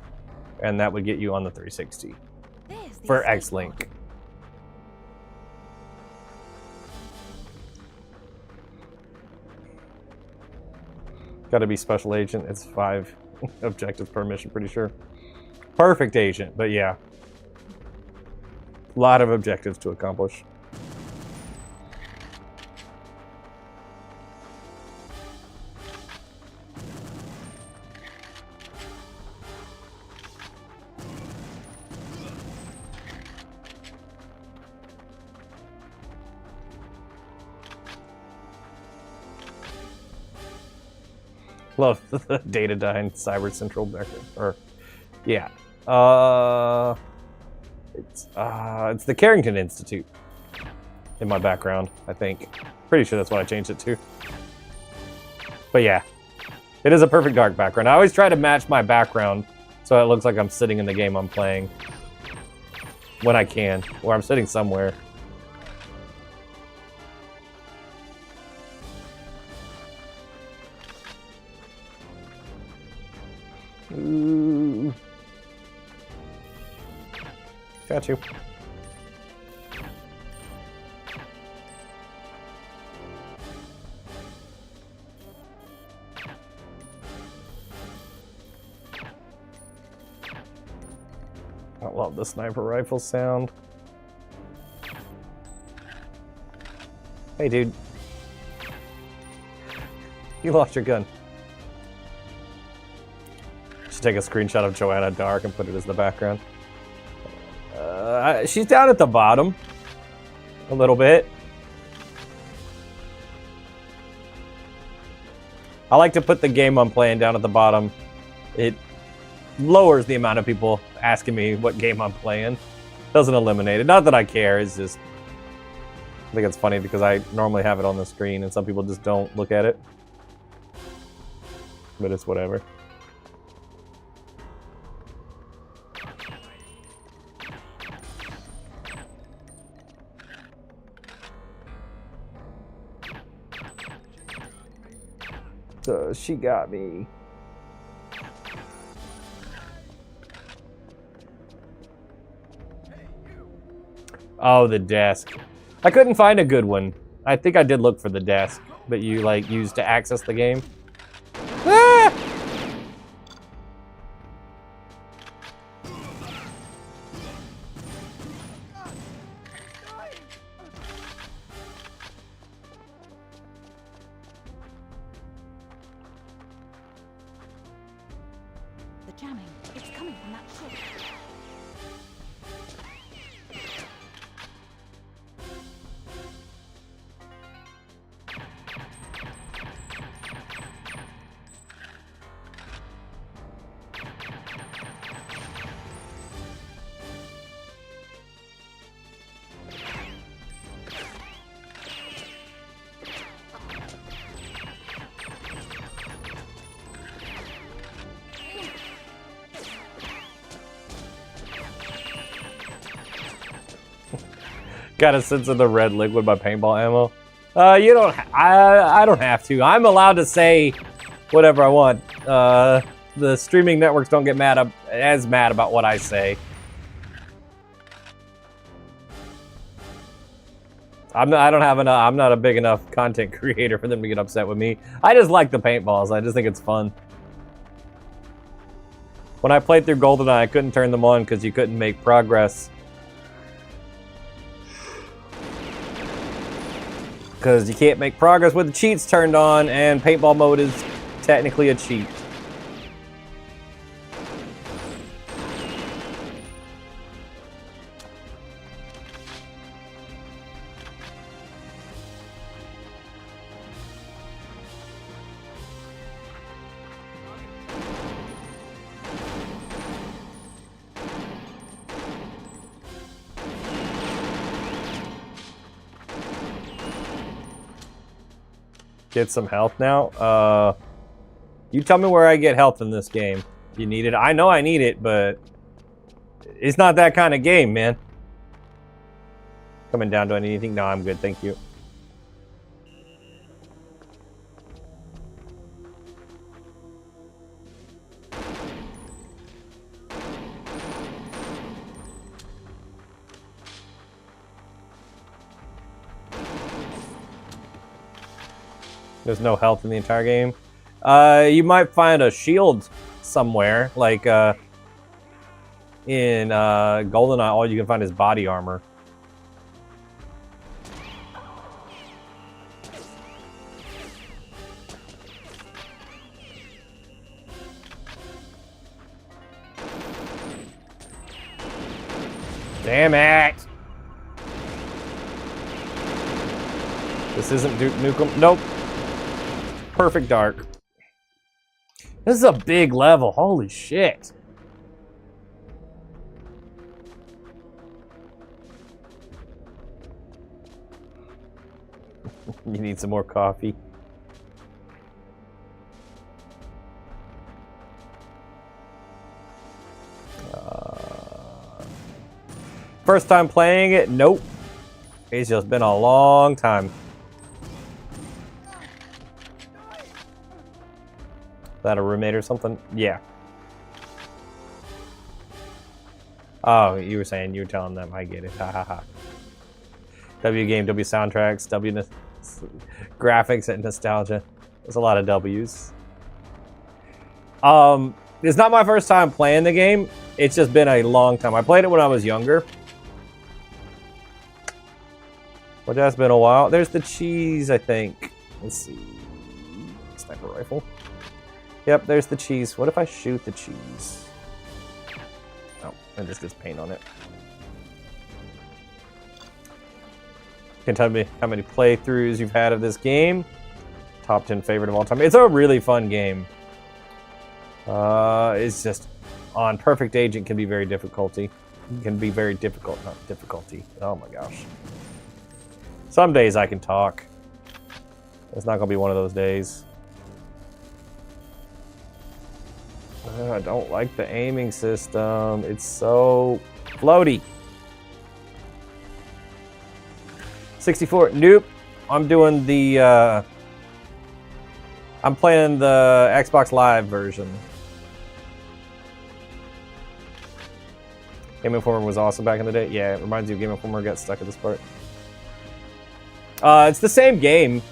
and that would get you on the 360 for X-Link. Got to be special agent. It's 5 objectives per mission, pretty sure. Perfect agent, but yeah. A lot of objectives to accomplish. Love the Datadyne Cyber Central record. Or, yeah. It's the Carrington Institute in my background, I think. Pretty sure that's what I changed it to. But yeah, it is a perfect dark background. I always try to match my background so it looks like I'm sitting in the game I'm playing when I can, or I'm sitting somewhere. Ooh. Got you. I love the sniper rifle sound. Hey, dude. You lost your gun. Should take a screenshot of Joanna Dark and put it as the background. She's down at the bottom. A little bit. I like to put the game I'm playing down at the bottom. It lowers the amount of people asking me what game I'm playing. Doesn't eliminate it. Not that I care, it's just... I think it's funny because I normally have it on the screen and some people just don't look at it. But it's whatever. So she got me. Oh, the desk. I couldn't find a good one. I think I did look for the desk that you like use to access the game. Ah! The jamming. It's coming from that ship. Got a sense of the red liquid by paintball ammo. You don't. I don't have to. I'm allowed to say whatever I want. The streaming networks don't get as mad about what I say. I'm not a big enough content creator for them to get upset with me. I just like the paintballs. I just think it's fun. When I played through GoldenEye, I couldn't turn them on because you couldn't make progress. Because you can't make progress with the cheats turned on, and paintball mode is technically a cheat. Get some health now. You tell me where I get health in this game. You need it. I know I need it, but it's not that kind of game, man. Coming down to anything? No, I'm good. Thank you. There's no health in the entire game. You might find a shield somewhere, like in GoldenEye. All you can find is body armor. Damn it! This isn't Duke Nukem. Nope. Perfect Dark. This is a big level. Holy shit. You need some more coffee. First time playing it? Nope. It's just been a long time. Is that a roommate or something? Yeah. Oh, you were saying, you were telling them. I get it. Ha ha ha. W game, W soundtracks, W graphics and nostalgia. There's a lot of W's. It's not my first time playing the game. It's just been a long time. I played it when I was younger. But that's been a while. There's the cheese, I think. Let's see. Sniper rifle. Yep, there's the cheese. What if I shoot the cheese? Oh, and this gets paint on it. Can tell me how many playthroughs you've had of this game. Top 10 favorite of all time. It's a really fun game. It's just on Perfect Agent can be very difficulty. Can be very difficult, not difficulty. Oh my gosh. Some days I can talk. It's not gonna be one of those days. I don't like the aiming system. It's so floaty. 64. Nope. I'm doing the. I'm playing the Xbox Live version. Game Informer was awesome back in the day. Yeah, it reminds you of Game Informer. Got stuck at this part. It's the same game.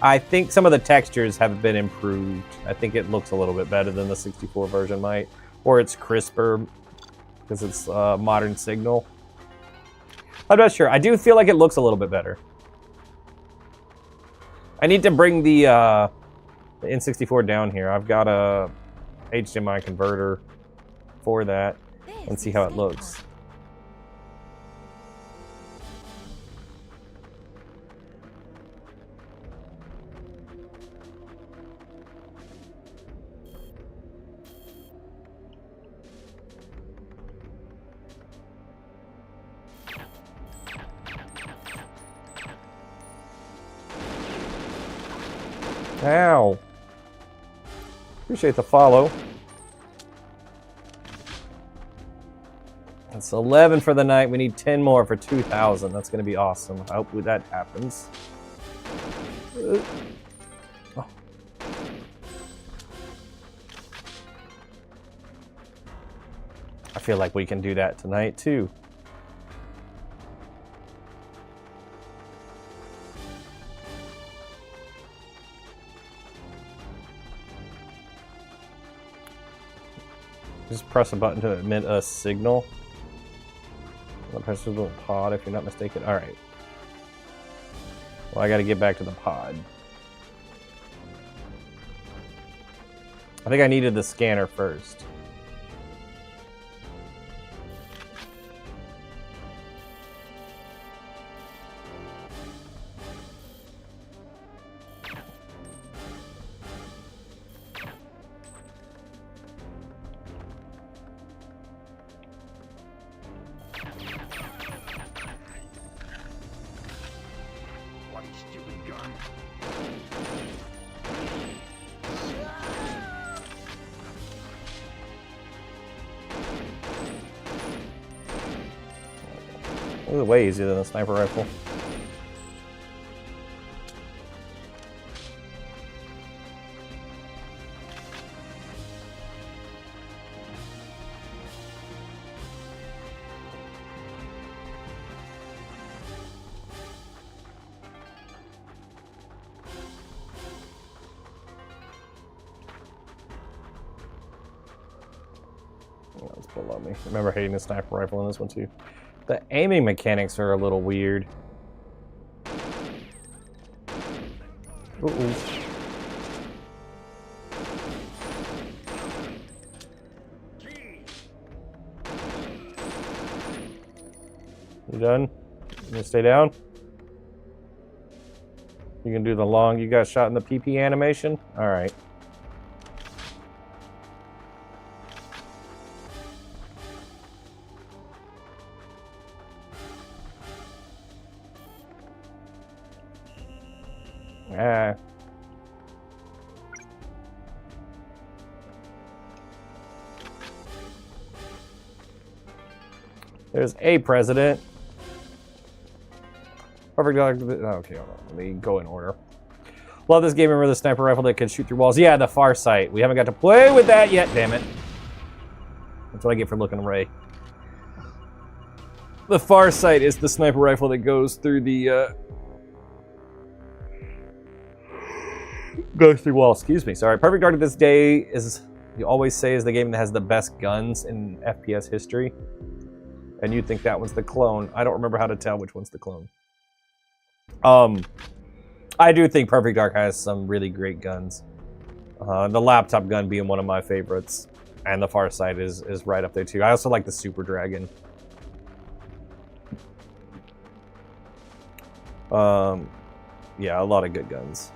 I think some of the textures have been improved. I think it looks a little bit better than the 64 version might. Or it's crisper because it's modern signal. I'm not sure. I do feel like it looks a little bit better. I need to bring the N64 down here. I've got a HDMI converter for that and see how it looks. Ow. Appreciate the follow. It's 11 for the night. We need 10 more for 2,000. That's going to be awesome. I hope that happens. Oh. I feel like we can do that tonight too. Just press a button to emit a signal. Press the little pod if you're not mistaken. Alright. Well, I gotta get back to the pod. I think I needed the scanner first. This is way easier than a sniper rifle. Oh, that's below me. I remember hating the sniper rifle in this one too. The aiming mechanics are a little weird. Uh-oh. You done? You gonna stay down? You can do the long, you got shot in the PP animation? Alright. Ah. There's a president. Perfect. Okay, hold on. Let me go in order. Love this game. Remember the sniper rifle that could shoot through walls? Yeah, the Far Sight. We haven't got to play with that yet, damn it. That's what I get for looking away. The Far Sight is the sniper rifle that goes through the goes through walls. Excuse me. Sorry. Perfect Dark of this day is you always say is the game that has the best guns in FPS history. And you think that one's the clone. I don't remember how to tell which one's the clone. I do think Perfect Dark has some really great guns. The laptop gun being one of my favorites. And the Farsight is right up there too. I also like the Super Dragon. Yeah, a lot of good guns.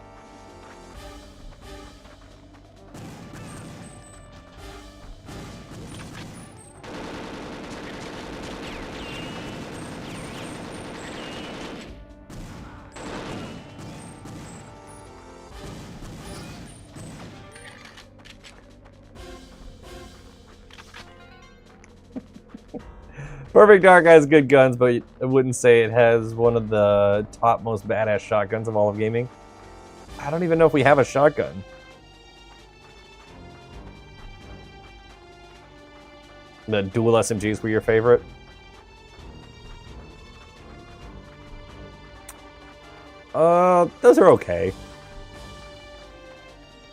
Perfect Dark has good guns, but I wouldn't say it has one of the top most badass shotguns of all of gaming. I don't even know if we have a shotgun. The dual SMGs were your favorite? Those are okay.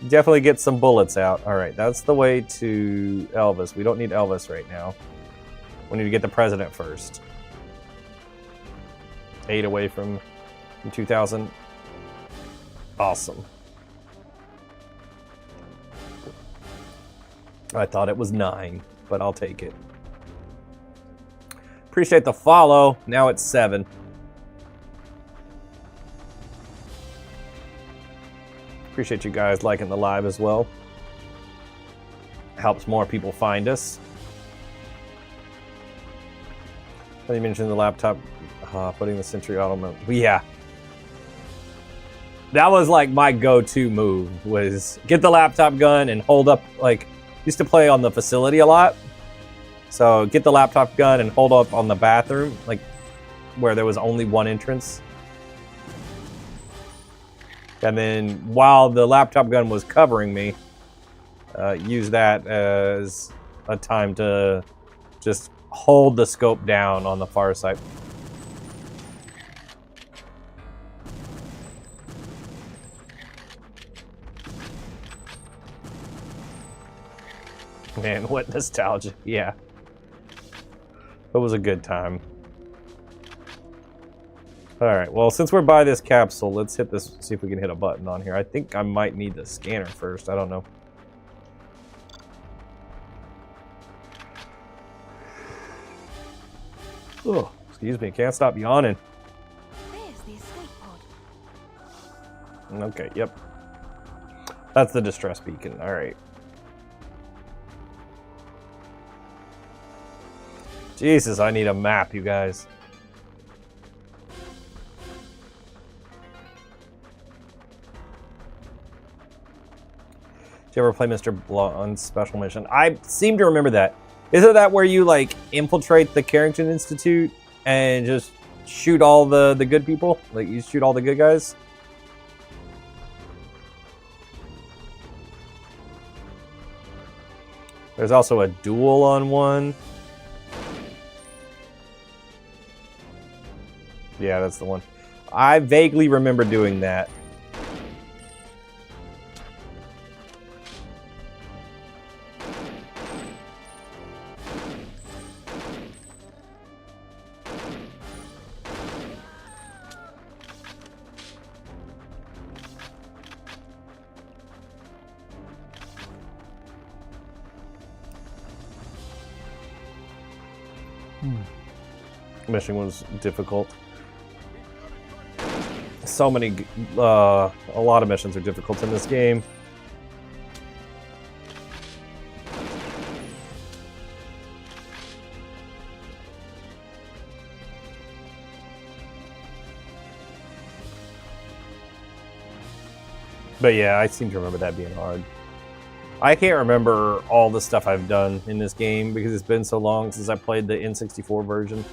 Definitely get some bullets out. Alright, that's the way to Elvis. We don't need Elvis right now. We need to get the president first. 8 away from 2000. Awesome. I thought it was 9, but I'll take it. Appreciate the follow. Now it's 7. Appreciate you guys liking the live as well. Helps more people find us. You mentioned the laptop, putting the Sentry Auto. Yeah. That was like my go-to move, was get the laptop gun and hold up, like, used to play on the facility a lot. So get the laptop gun and hold up on the bathroom, like where there was only one entrance. And then while the laptop gun was covering me, use that as a time to just hold the scope down on the Farsight. Man, what nostalgia. Yeah. It was a good time. Alright, well, since we're by this capsule, let's hit this, see if we can hit a button on here. I think I might need the scanner first. I don't know. Oh, excuse me, can't stop yawning. There's the escape pod. Okay, yep. That's the distress beacon, alright. Jesus, I need a map, you guys. Did you ever play Mr. Blonde's Special Mission? I seem to remember that. Isn't that where you, like, infiltrate the Carrington Institute and just shoot all the good people? Like, you shoot all the good guys? There's also a duel on one. Yeah, that's the one. I vaguely remember doing that. Mission was difficult. So many, a lot of missions are difficult in this game. But yeah, I seem to remember that being hard. I can't remember all the stuff I've done in this game because it's been so long since I played the N64 version.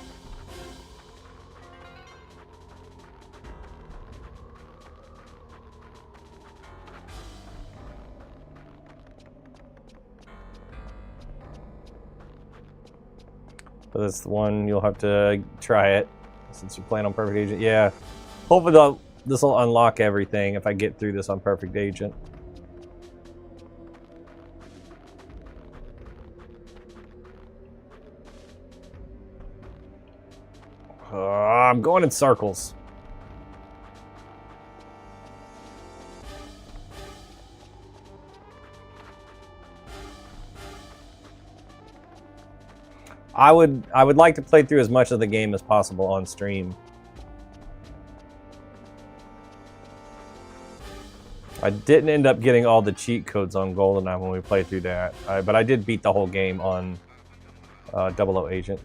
But that's the one, you'll have to try it since you're playing on Perfect Agent. Yeah, hopefully this will unlock everything if I get through this on Perfect Agent. I'm going in circles. I would like to play through as much of the game as possible on stream. I didn't end up getting all the cheat codes on GoldenEye when we played through that, but I did beat the whole game on 00 Agent.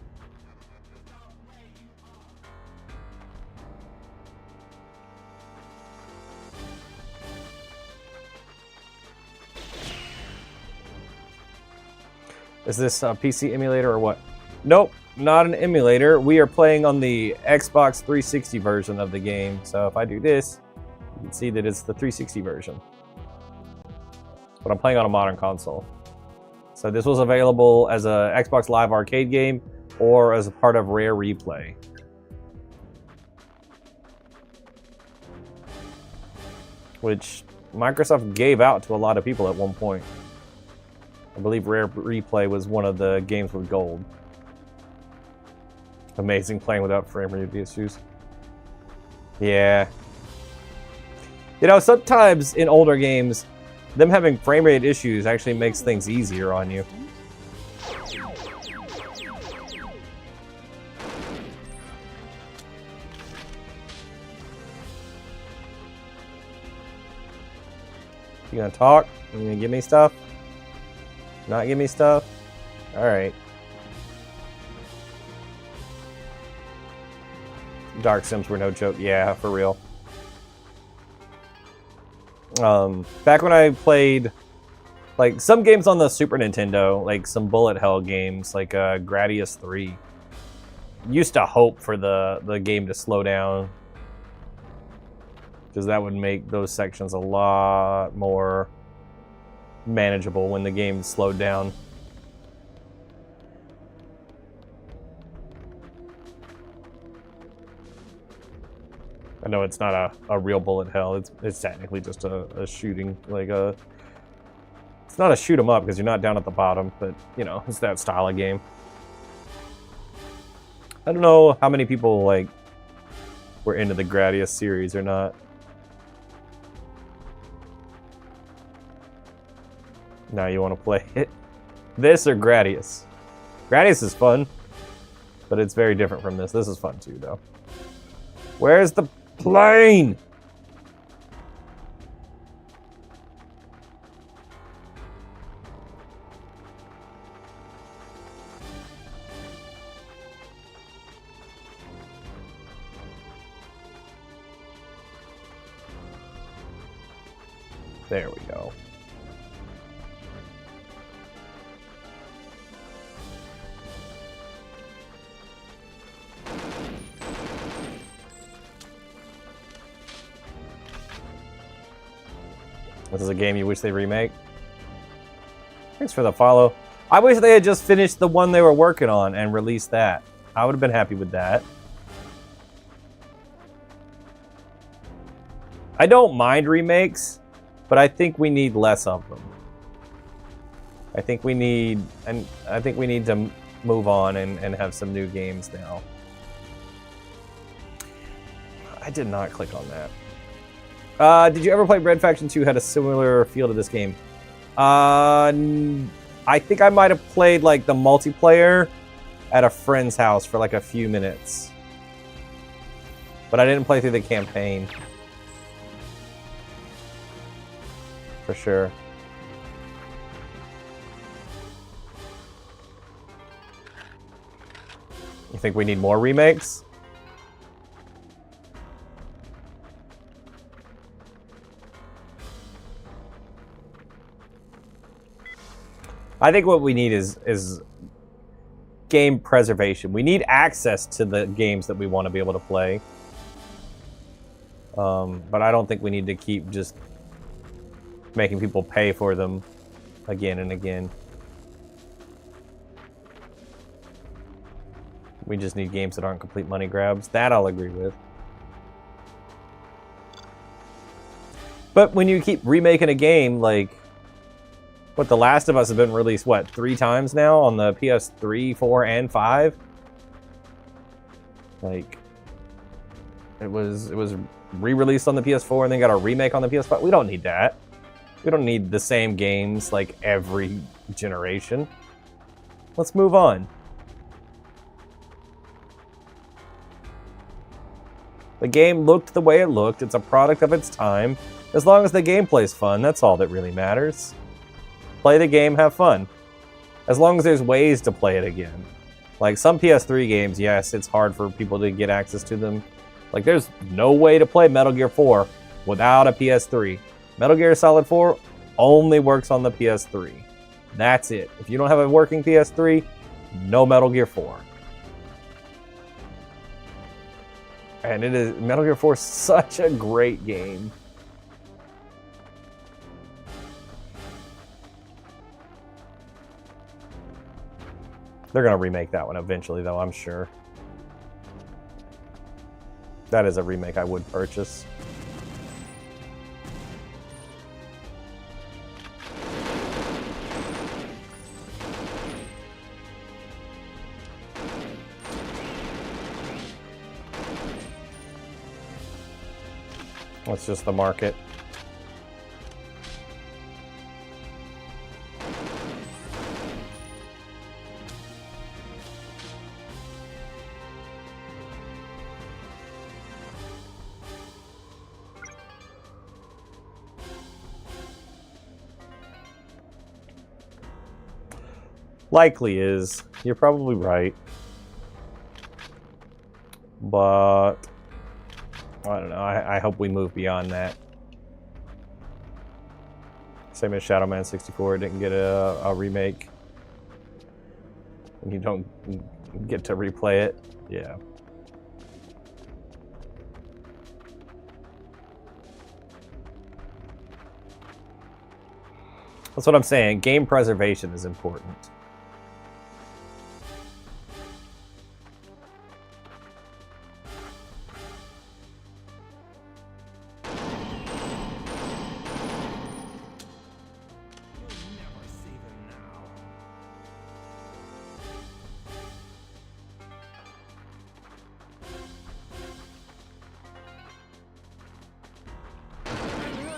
Is this a PC emulator or what? Nope, not an emulator. We are playing on the Xbox 360 version of the game. So if I do this, you can see that it's the 360 version. But I'm playing on a modern console. So this was available as a Xbox Live Arcade game or as a part of Rare Replay. Which Microsoft gave out to a lot of people at one point. I believe Rare Replay was one of the games with gold. Amazing playing without frame rate issues. Yeah. You know, sometimes in older games, them having frame rate issues actually makes things easier on you. You gonna talk? You gonna give me stuff? Not give me stuff? Alright. Dark Sims were no joke. Yeah, for real. Back when I played like some games on the Super Nintendo, like some bullet hell games, like Gradius 3, used to hope for the game to slow down, because that would make those sections a lot more manageable when the game slowed down. I know it's not a real bullet hell. It's technically just a shooting, like a. It's not a shoot 'em up because you're not down at the bottom, but you know it's that style of game. I don't know how many people like were into the Gradius series or not. Now you want to play it? This or Gradius? Gradius is fun, but it's very different from this. This is fun too, though. Where's the plane? There we go. This is a game you wish they remake? Thanks for the follow. I wish they had just finished the one they were working on and released that. I would have been happy with that. I don't mind remakes, but I think we need less of them. I think we need to move on and have some new games now. I did not click on that. Did you ever play Red Faction 2? Had a similar feel to this game. I think I might have played like the multiplayer at a friend's house for like a few minutes. But I didn't play through the campaign. For sure. You think we need more remakes? I think what we need is game preservation. We need access to the games that we want to be able to play. But I don't think we need to keep just making people pay for them again and again. We just need games that aren't complete money grabs. That I'll agree with. But when you keep remaking a game, like, what, The Last of Us has been released, what, 3 times now on the PS3, 4, and 5? Like, it was re-released on the PS4 and then got a remake on the PS5. We don't need that. We don't need the same games like every generation. Let's move on. The game looked the way it looked. It's a product of its time. As long as the gameplay's fun, that's all that really matters. Play the game, have fun. As long as there's ways to play it again. Like some PS3 games, yes, it's hard for people to get access to them. Like there's no way to play Metal Gear 4 without a PS3. Metal Gear Solid 4 only works on the PS3. That's it. If you don't have a working PS3, no Metal Gear 4. And it is Metal Gear 4 is such a great game. They're gonna remake that one eventually, though, I'm sure. That is a remake I would purchase. That's just the market. Likely is. You're probably right. But I don't know. I hope we move beyond that. Same as Shadow Man 64 didn't get a remake. And you don't get to replay it. Yeah. That's what I'm saying. Game preservation is important.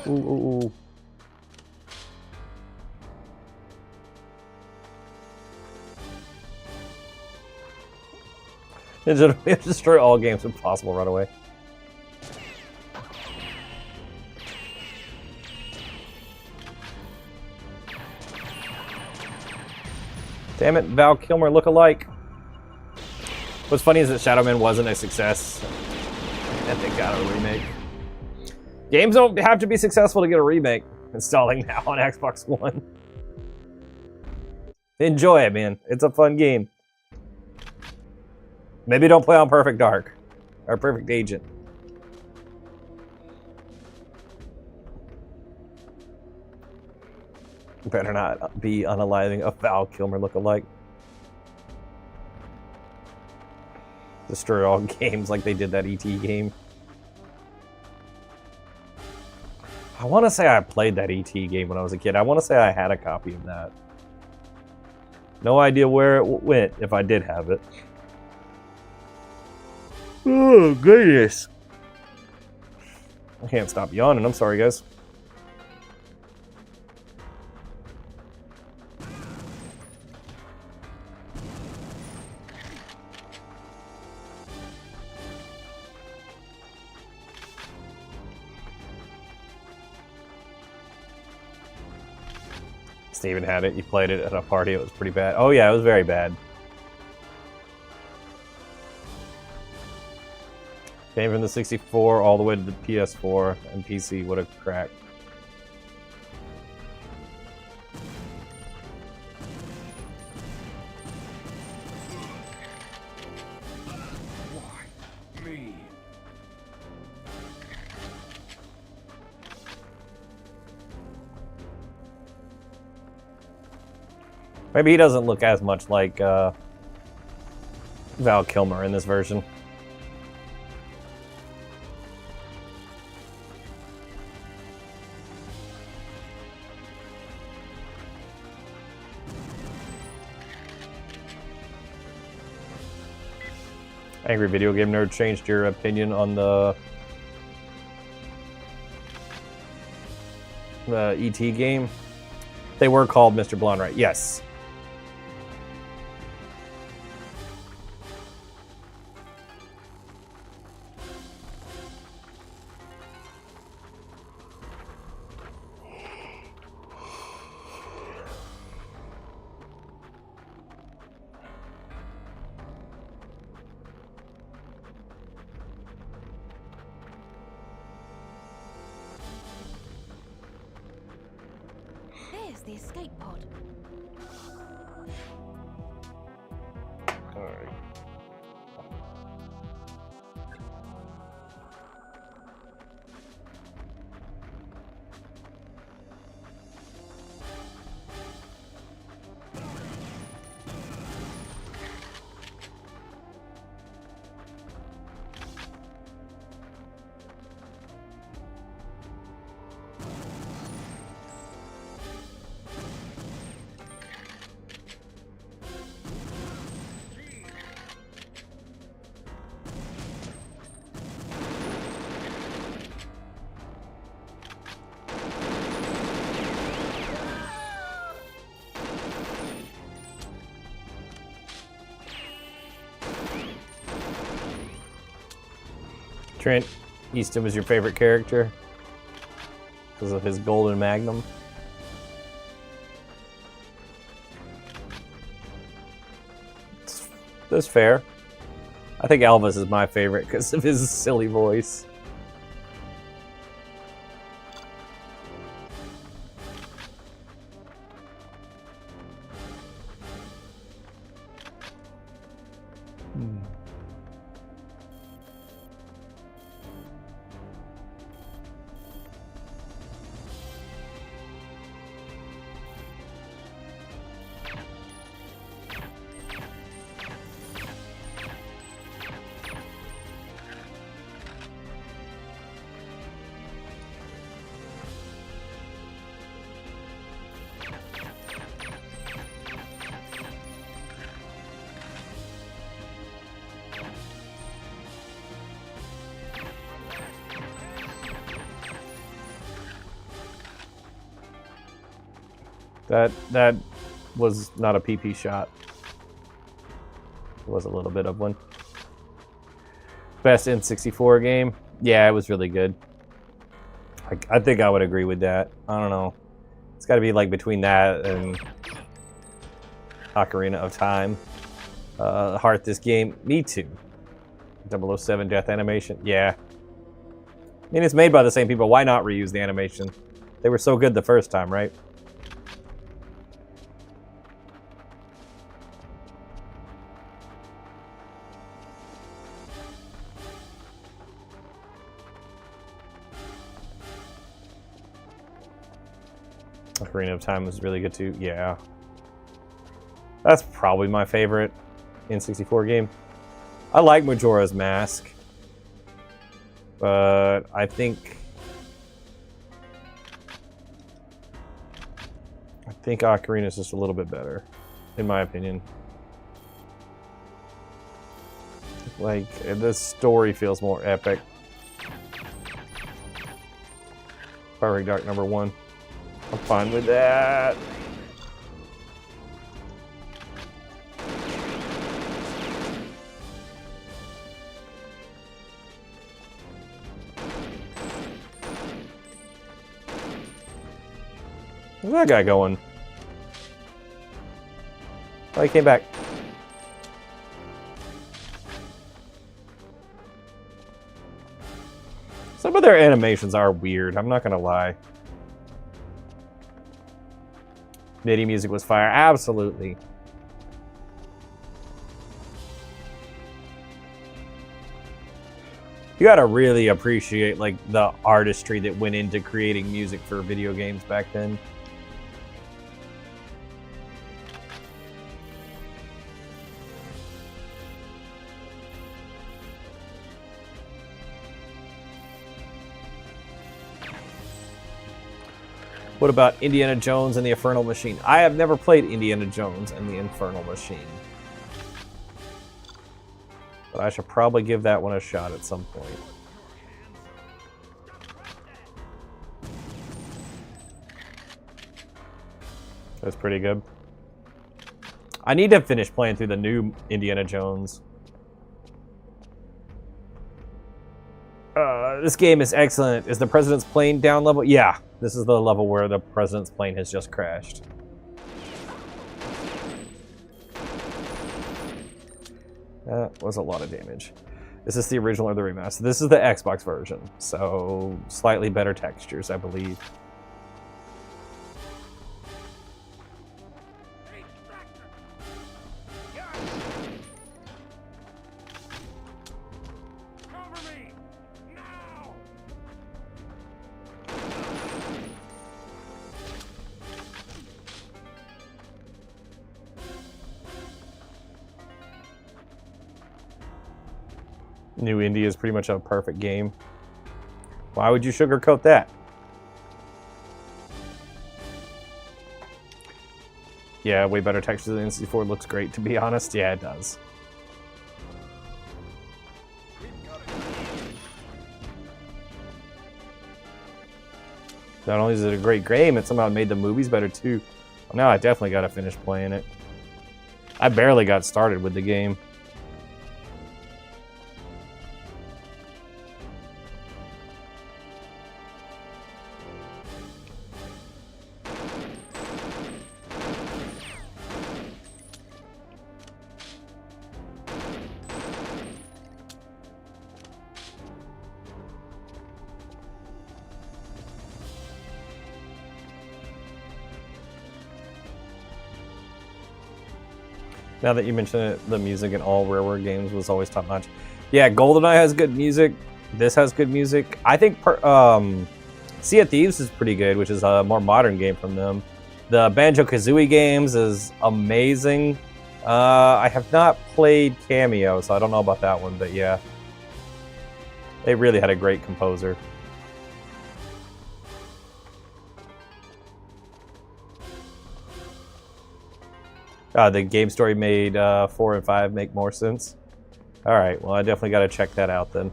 Ooh, ooh, ooh. Destroy all games if possible right away. Damn it, Val Kilmer look-alike. What's funny is that Shadow Man wasn't a success, and they got a remake. Games don't have to be successful to get a remake. Installing now on Xbox One. Enjoy it, man. It's a fun game. Maybe don't play on Perfect Dark or Perfect Agent. Better not be unaliving a Val Kilmer look-alike. Destroy all games like they did that ET game. I want to say I played that ET game when I was a kid. I want to say I had a copy of that. No idea where it went, if I did have it. Oh, goodness. I can't stop yawning. I'm sorry, guys. Steven had it. You played it at a party. It was pretty bad. Oh yeah, it was very bad. Came from the 64 all the way to the PS4 and PC would have cracked. Why me? Maybe he doesn't look as much like Val Kilmer in this version. Angry Video Game Nerd changed your opinion on the ET game. They were called Mr. Blonde, right? Yes. There's the escape pod. Alright. Trent Easton was your favorite character because of his golden magnum. That's fair. I think Elvis is my favorite because of his silly voice. That was not a PP shot. It was a little bit of one. Best N64 game? Yeah, it was really good. I think I would agree with that. I don't know. It's got to be like between that and Ocarina of Time. Heart this game. Me too. 007 Death Animation. Yeah. I mean, it's made by the same people. Why not reuse the animation? They were so good the first time, right? Ocarina of Time was really good too. Yeah. That's probably my favorite N64 game. I like Majora's Mask. But I think Ocarina is just a little bit better, in my opinion. Like, the story feels more epic. Fiery Dark #1. I'm fine with that. Where's that guy going? Oh, he came back. Some of their animations are weird, I'm not gonna lie. MIDI music was fire, absolutely. You gotta really appreciate like the artistry that went into creating music for video games back then. What about Indiana Jones and the Infernal Machine? I have never played Indiana Jones and the Infernal Machine. But I should probably give that one a shot at some point. That's pretty good. I need to finish playing through the new Indiana Jones. This game is excellent. Is the President's plane down level? Yeah, this is the level where the President's plane has just crashed. That was a lot of damage. Is this the original or the remaster? This is the Xbox version, so slightly better textures, I believe. New Indy is pretty much a perfect game. Why would you sugarcoat that? Yeah, way better texture than N64. Looks great, to be honest. Yeah, it does. Not only is it a great game, it somehow made the movies better too. Now I definitely got to finish playing it. I barely got started with the game. Now that you mention it, the music in all Rareware games was always top notch. Yeah, GoldenEye has good music. This has good music. I think Sea of Thieves is pretty good, which is a more modern game from them. The Banjo-Kazooie games is amazing. I have not played Cameo, so I don't know about that one, but yeah. They really had a great composer. The game story made 4 and 5 make more sense. All right, well, I definitely got to check that out then.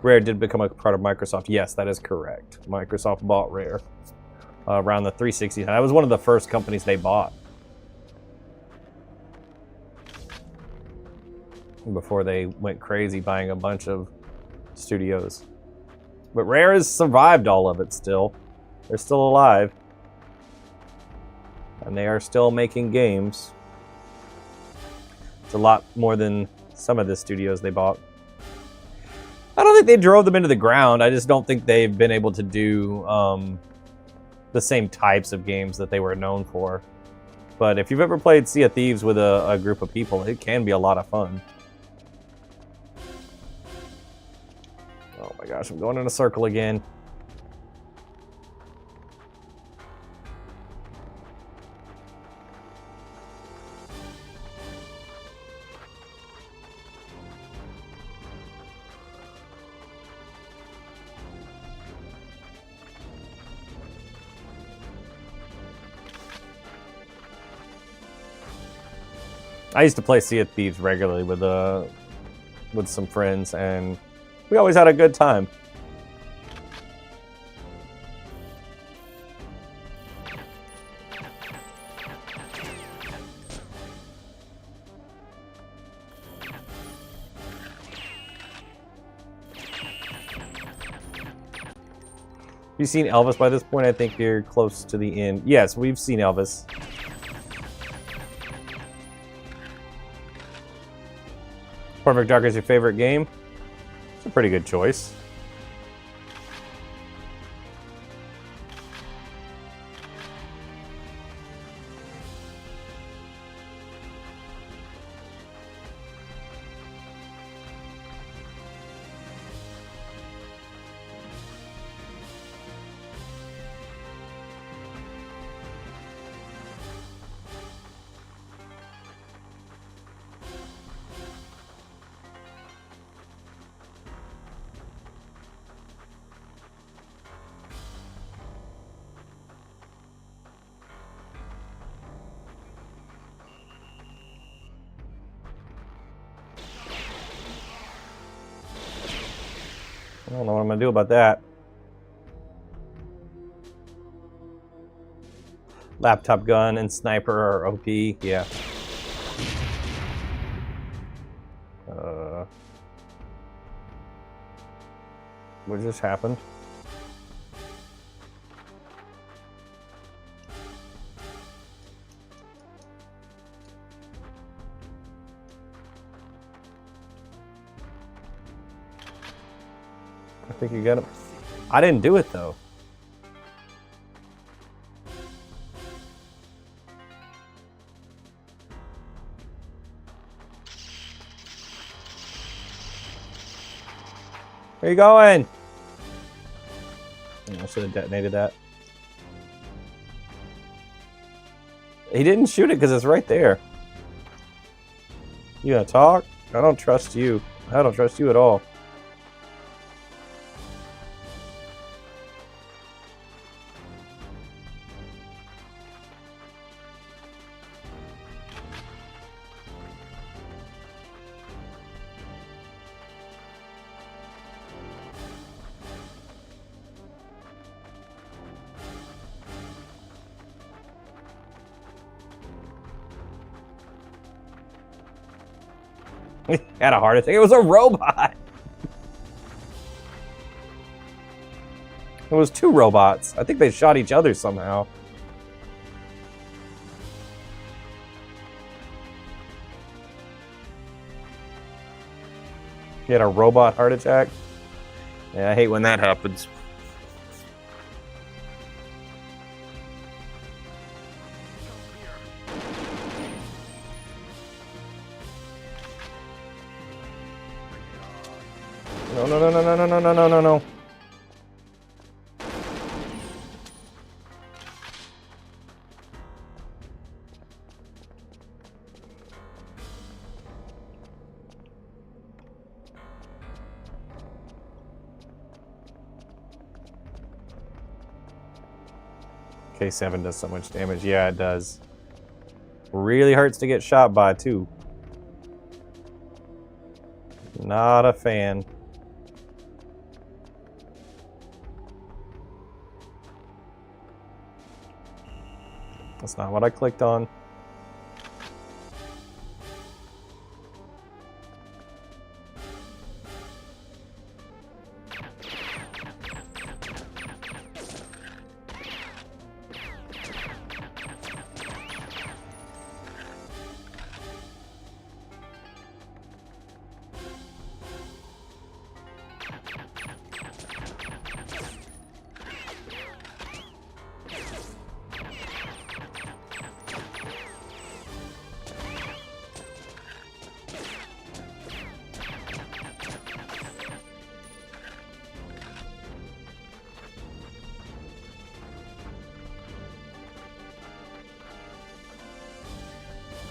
Rare did become a part of Microsoft. Yes, that is correct. Microsoft bought Rare around the 360. That was one of the first companies they bought. Before they went crazy buying a bunch of studios. But Rare has survived all of it still. They're still alive. And they are still making games. It's a lot more than some of the studios they bought. I don't think they drove them into the ground. I just don't think they've been able to do the same types of games that they were known for. But if you've ever played Sea of Thieves with a group of people, it can be a lot of fun. Oh my gosh, I'm going in a circle again. I used to play Sea of Thieves regularly with some friends, and we always had a good time. Have you seen Elvis by this point? I think you're close to the end. Yes, we've seen Elvis. Perfect Dark is your favorite game? It's a pretty good choice. I don't know what I'm gonna do about that. Laptop gun and sniper are OP, yeah. What just happened? I think you got him. I didn't do it though. Where you going? I should have detonated that. He didn't shoot it because it's right there. You gonna talk? I don't trust you. I don't trust you at all. He had a heart attack. It was a robot. It was two robots. I think they shot each other somehow. He had a robot heart attack. Yeah, I hate when that happens. No. K7 does so much damage. Yeah, it does. Really hurts to get shot by, too. Not a fan. That's not what I clicked on.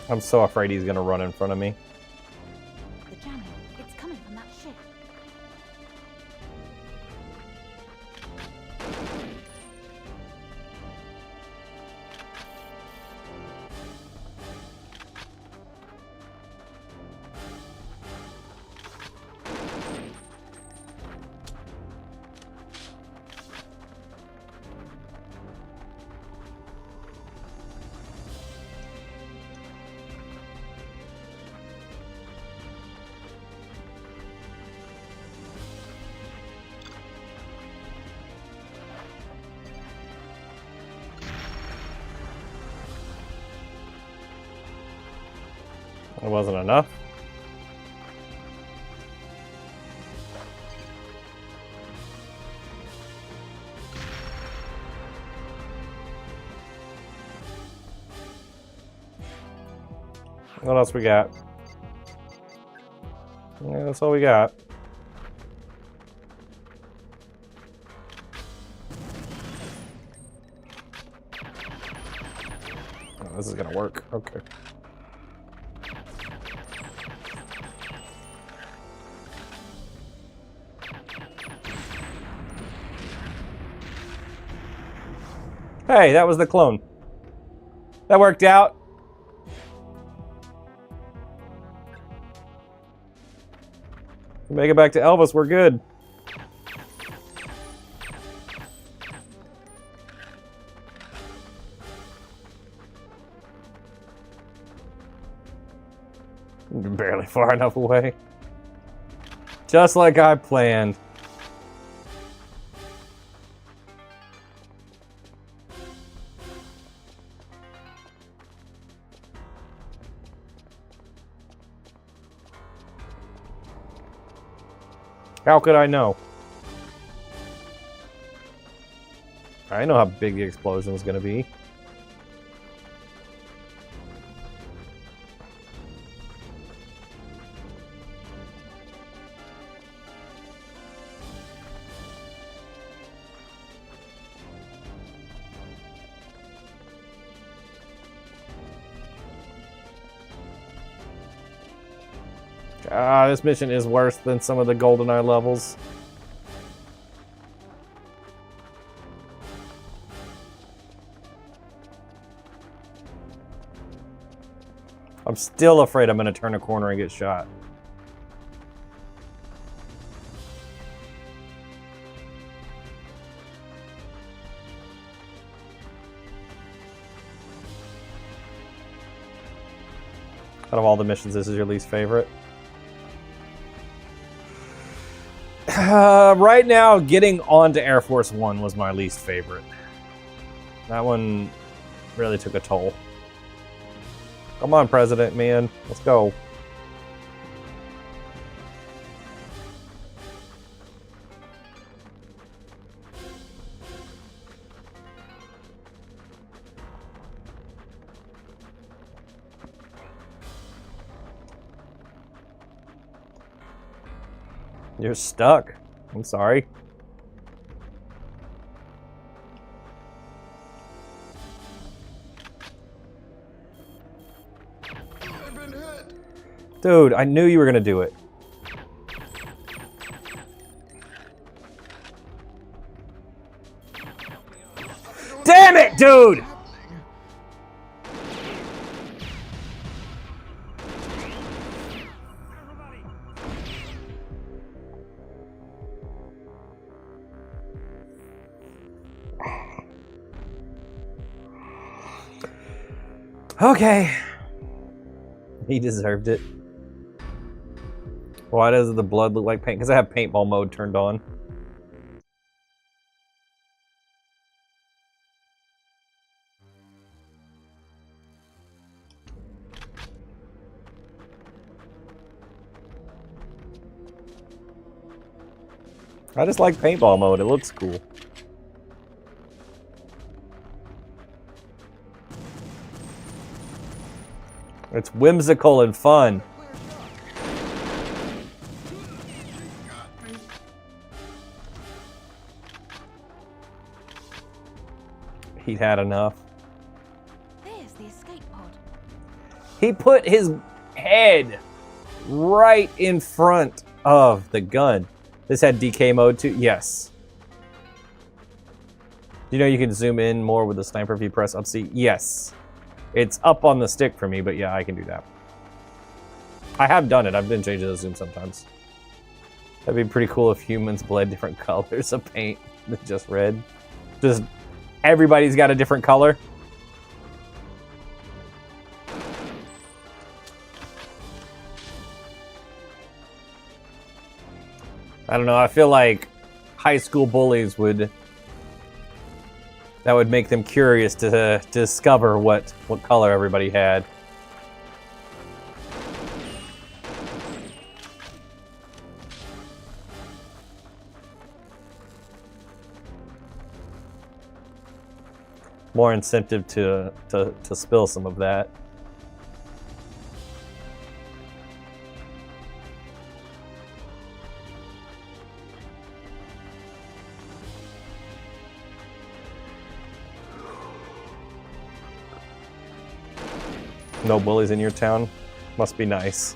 I'm so afraid he's gonna run in front of me. The jamming, it's coming from that ship. It wasn't enough. What else we got? Yeah, that's all we got. Oh, this is gonna work. Okay. Hey, that was the clone. That worked out. Make it back to Elvis, we're good. Barely far enough away. Just like I planned. How could I know? I know how big the explosion is going to be. This mission is worse than some of the GoldenEye levels. I'm still afraid I'm going to turn a corner and get shot. Out of all the missions, this is your least favorite? Right now, getting onto Air Force One was my least favorite. That one really took a toll. Come on, President, man. Let's go. You're stuck. I'm sorry. I've been hit. Dude, I knew you were gonna do it. Damn it, dude! Okay. He deserved it. Why does the blood look like paint? Because I have paintball mode turned on. I just like paintball mode. It looks cool. It's whimsical and fun. He'd had enough. There's the escape pod. He put his head right in front of the gun. This had DK mode too? Yes. Do you know you can zoom in more with the sniper if you press up C? Yes. It's up on the stick for me, but yeah, I can do that. I have done it. I've been changing the zoom sometimes. That'd be pretty cool if humans bled different colors of paint than just red. Just everybody's got a different color. I don't know. I feel like high school bullies would... That would make them curious to discover what color everybody had. More incentive to spill some of that. No bullies in your town? Must be nice.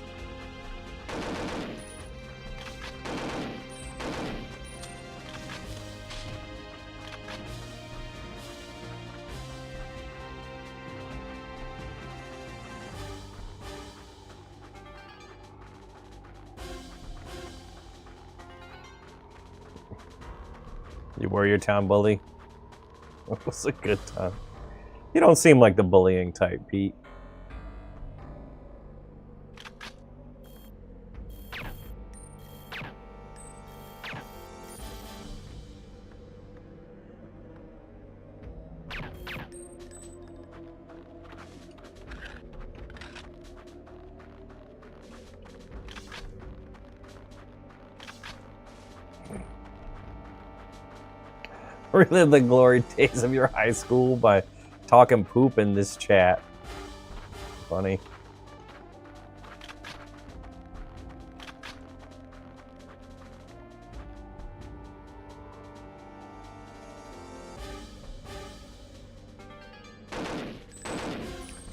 You were your town bully? It was a good time. You don't seem like the bullying type, Pete. Relive the glory days of your high school by talking poop in this chat. Funny.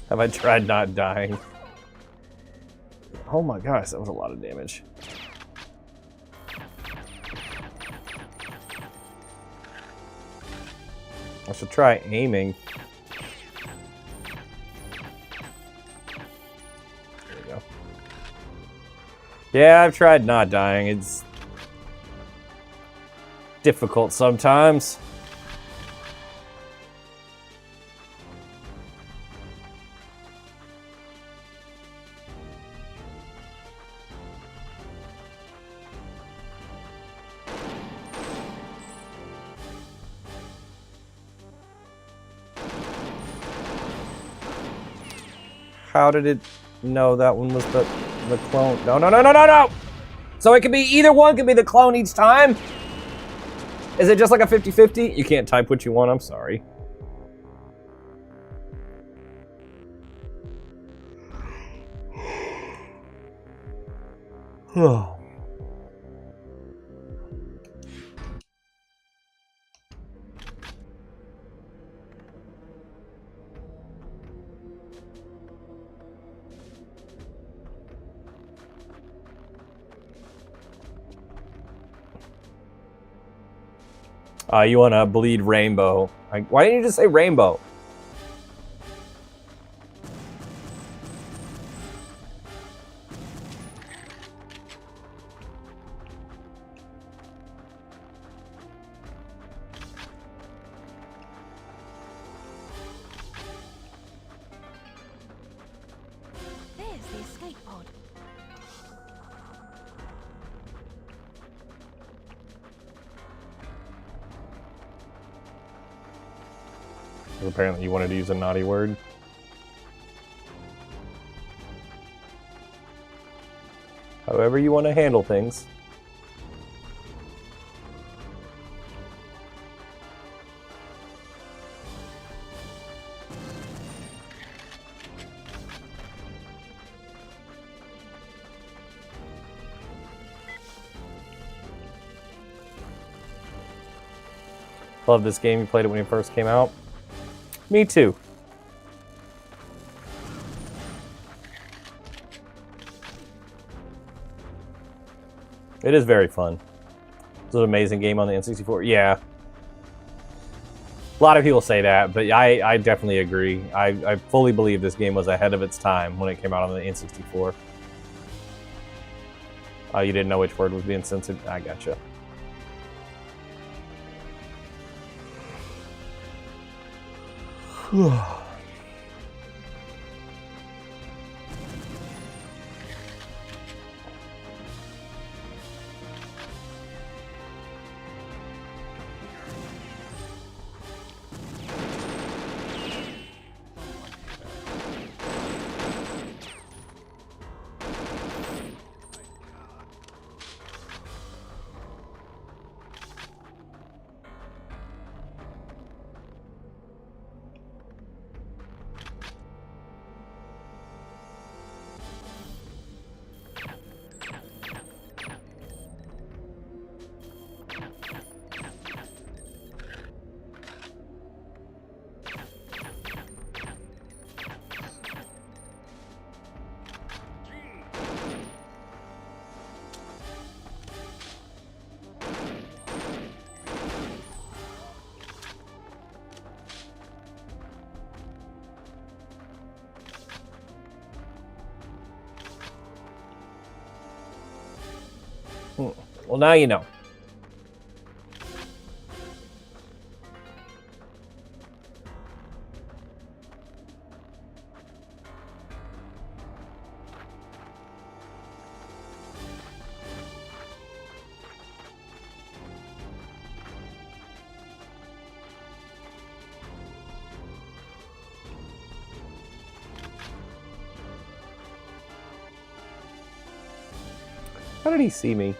Have I tried not dying? Oh my gosh, that was a lot of damage. I should try aiming. There we go. Yeah, I've tried not dying. It's difficult sometimes. How did it know that one was the clone? No, no, no, no, no, no! So it could be either one, could be the clone each time? Is it just like a 50-50? You can't type what you want, I'm sorry. You want to bleed rainbow. Why didn't you just say rainbow? There's the escape pod. Apparently you wanted to use a naughty word. However you want to handle things. Love this game. You played it when it first came out. Me too. It is very fun. It's an amazing game on the N64. Yeah. A lot of people say that, but I definitely agree. I fully believe this game was ahead of its time when it came out on the N64. Oh, you didn't know which word was being censored? I gotcha. Well, now you know. How did he see me?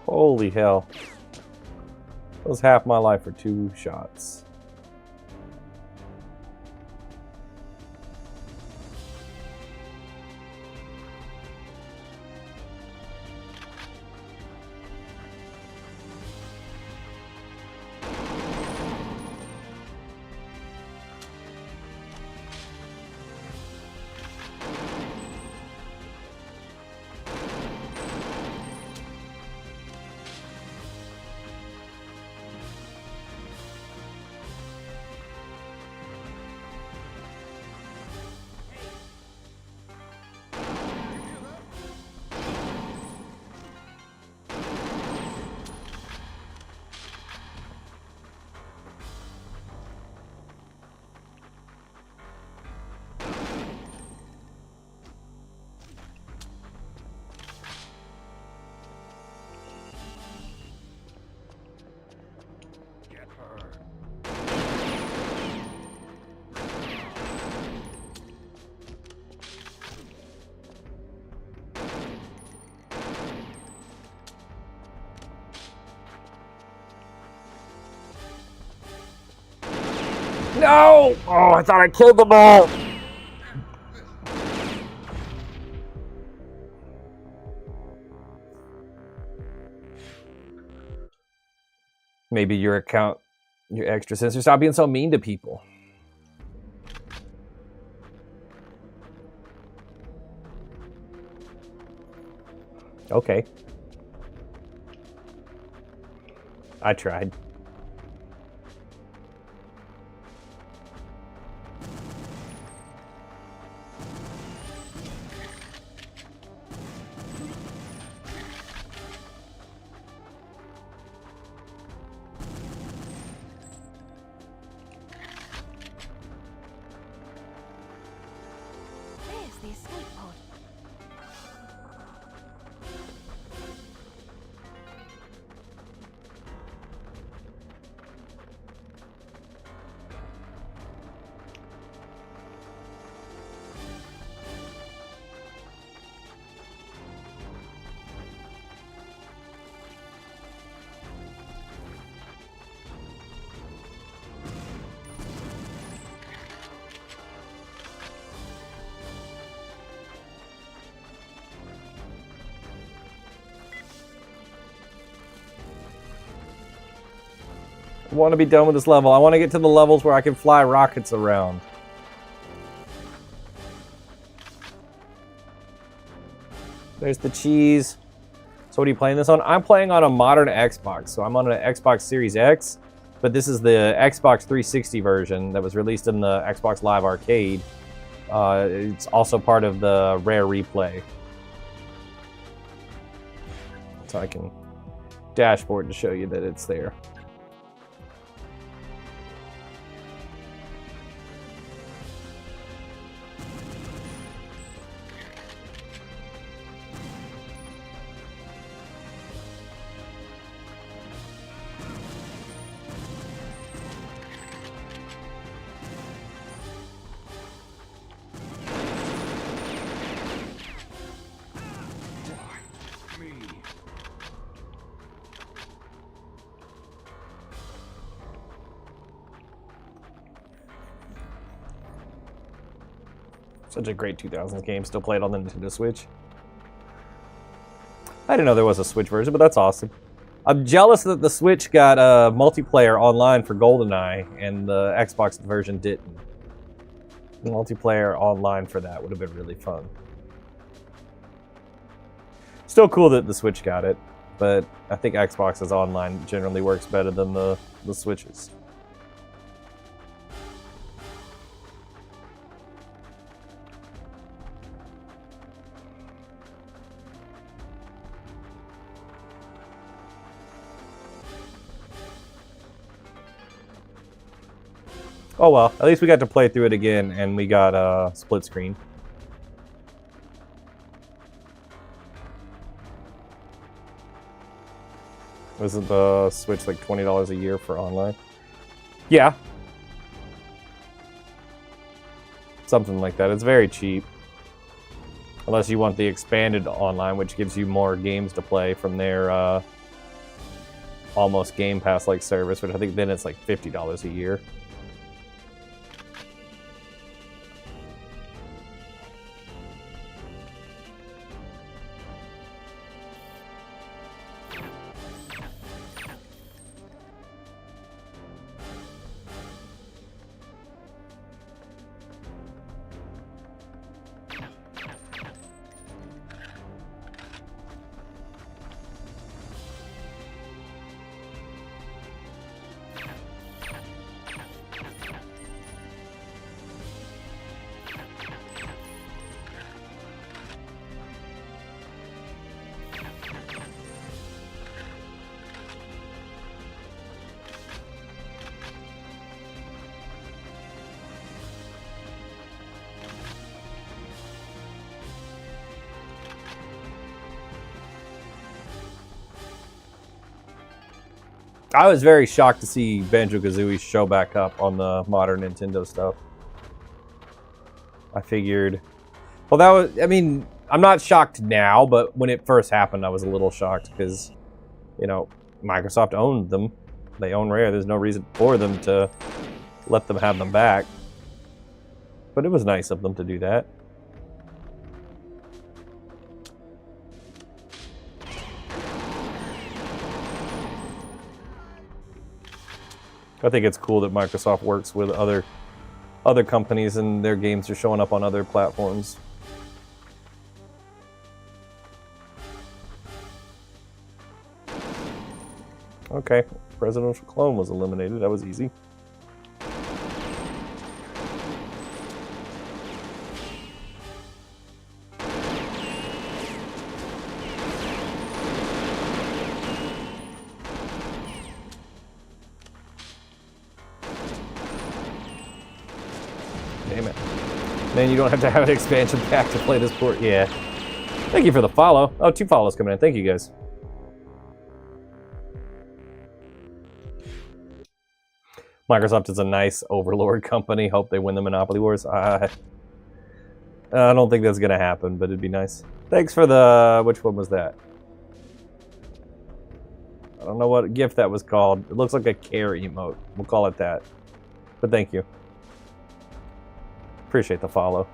Holy hell. That was half my life for 2 shots. Get her. No! Oh, I thought I killed them all! Maybe your account, your extra sensor. Stop being so mean to people. Okay. I tried. There's the escape pod. I want to be done with this level. I want to get to the levels where I can fly rockets around. There's the cheese. So what are you playing this on? I'm playing on a modern Xbox. So I'm on an Xbox Series X, but this is the Xbox 360 version that was released in the Xbox Live Arcade. It's also part of the Rare Replay. So I can dashboard to show you that it's there. Such a great 2000s game, still played on the Nintendo Switch. I didn't know there was a Switch version, but that's awesome. I'm jealous that the Switch got multiplayer online for GoldenEye, and the Xbox version didn't. The multiplayer online for that would have been really fun. Still cool that the Switch got it, but I think Xbox's online generally works better than the Switch's. Oh well, at least we got to play through it again, and we got split screen. Isn't the Switch like $20 a year for online? Yeah. Something like that. It's very cheap. Unless you want the expanded online, which gives you more games to play from their almost Game Pass like service, which I think then it's like $50 a year. I was very shocked to see Banjo-Kazooie show back up on the modern Nintendo stuff. I figured... Well, that was... I mean, I'm not shocked now, but when it first happened, I was a little shocked because, you know, Microsoft owned them. They own Rare. There's no reason for them to let them have them back. But it was nice of them to do that. I think it's cool that Microsoft works with other companies and their games are showing up on other platforms. Okay, Presidential Clone was eliminated. That was easy. Damn it. Man, you don't have to have an expansion pack to play this port. Yeah. Thank you for the follow. Oh, 2 follows coming in. Thank you, guys. Microsoft is a nice overlord company. Hope they win the Monopoly Wars. I don't think that's going to happen, but it'd be nice. Thanks for the... Which one was that? I don't know what gift that was called. It looks like a care emote. We'll call it that. But thank you. Appreciate the follow.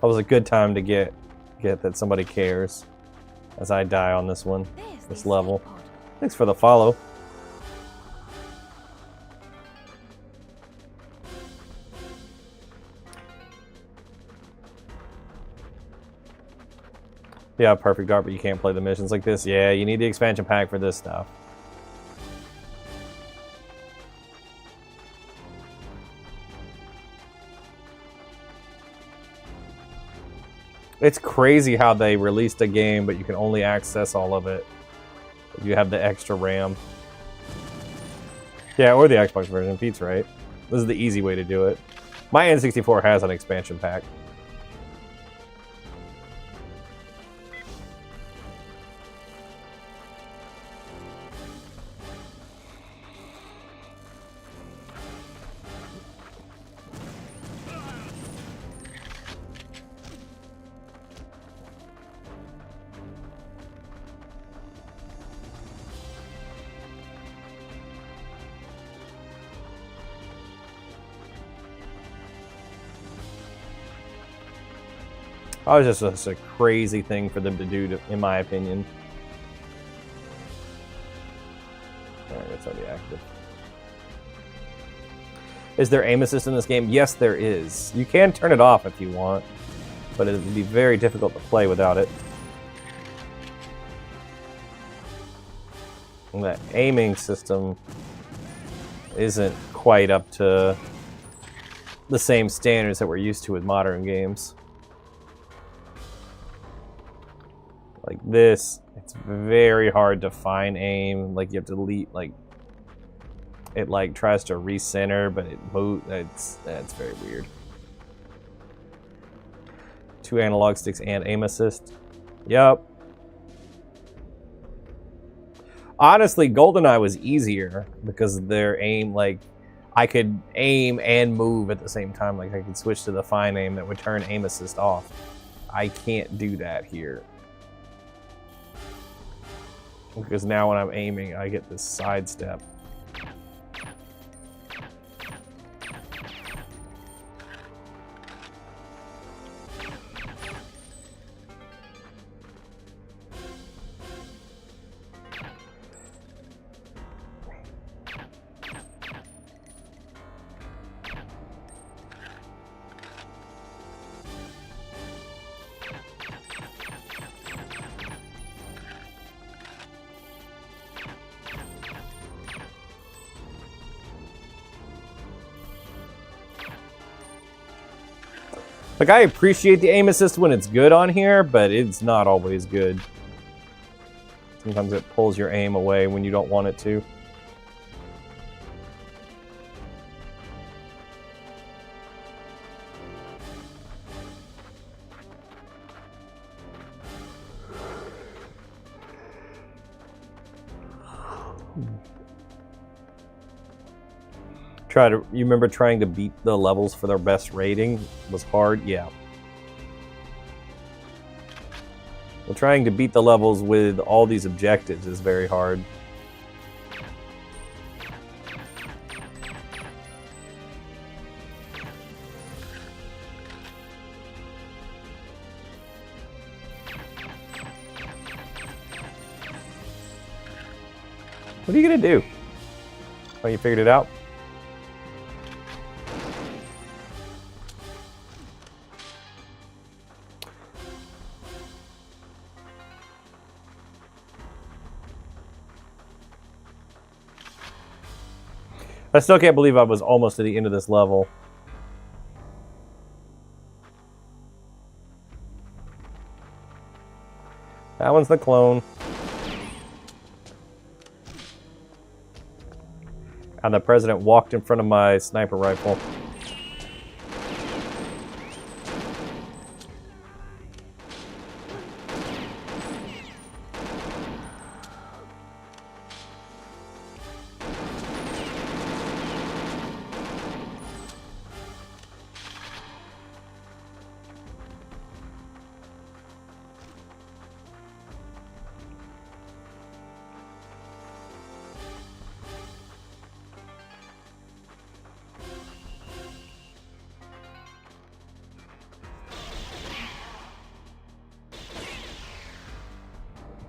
That was a good time to get that somebody cares as I die on this one, this level. Thanks for the follow. Yeah, perfect art, but you can't play the missions like this. Yeah, you need the expansion pack for this stuff. It's crazy how they released a game, but you can only access all of it if you have the extra RAM. Yeah, or the Xbox version. Pete's right. This is the easy way to do it. My N64 has an expansion pack. That was just a crazy thing for them to do, in my opinion. Alright, it's already active. Is there aim assist in this game? Yes, there is. You can turn it off if you want, but it would be very difficult to play without it. And that aiming system isn't quite up to the same standards that we're used to with modern games. Like this, it's very hard to find aim. Like you have to delete, like it like tries to recenter, but it moves. That's very weird. 2 analog sticks and aim assist. Yep. Honestly, GoldenEye was easier because their aim, like I could aim and move at the same time. Like I could switch to the fine aim that would turn aim assist off. I can't do that here. Because now when I'm aiming, I get this sidestep. Like, I appreciate the aim assist when it's good on here, but it's not always good. Sometimes it pulls your aim away when you don't want it to. You remember trying to beat the levels for their best rating was hard? Yeah. Well, trying to beat the levels with all these objectives is very hard. What are you gonna do? Oh, you figured it out? I still can't believe I was almost to the end of this level. That one's the clone. And the president walked in front of my sniper rifle.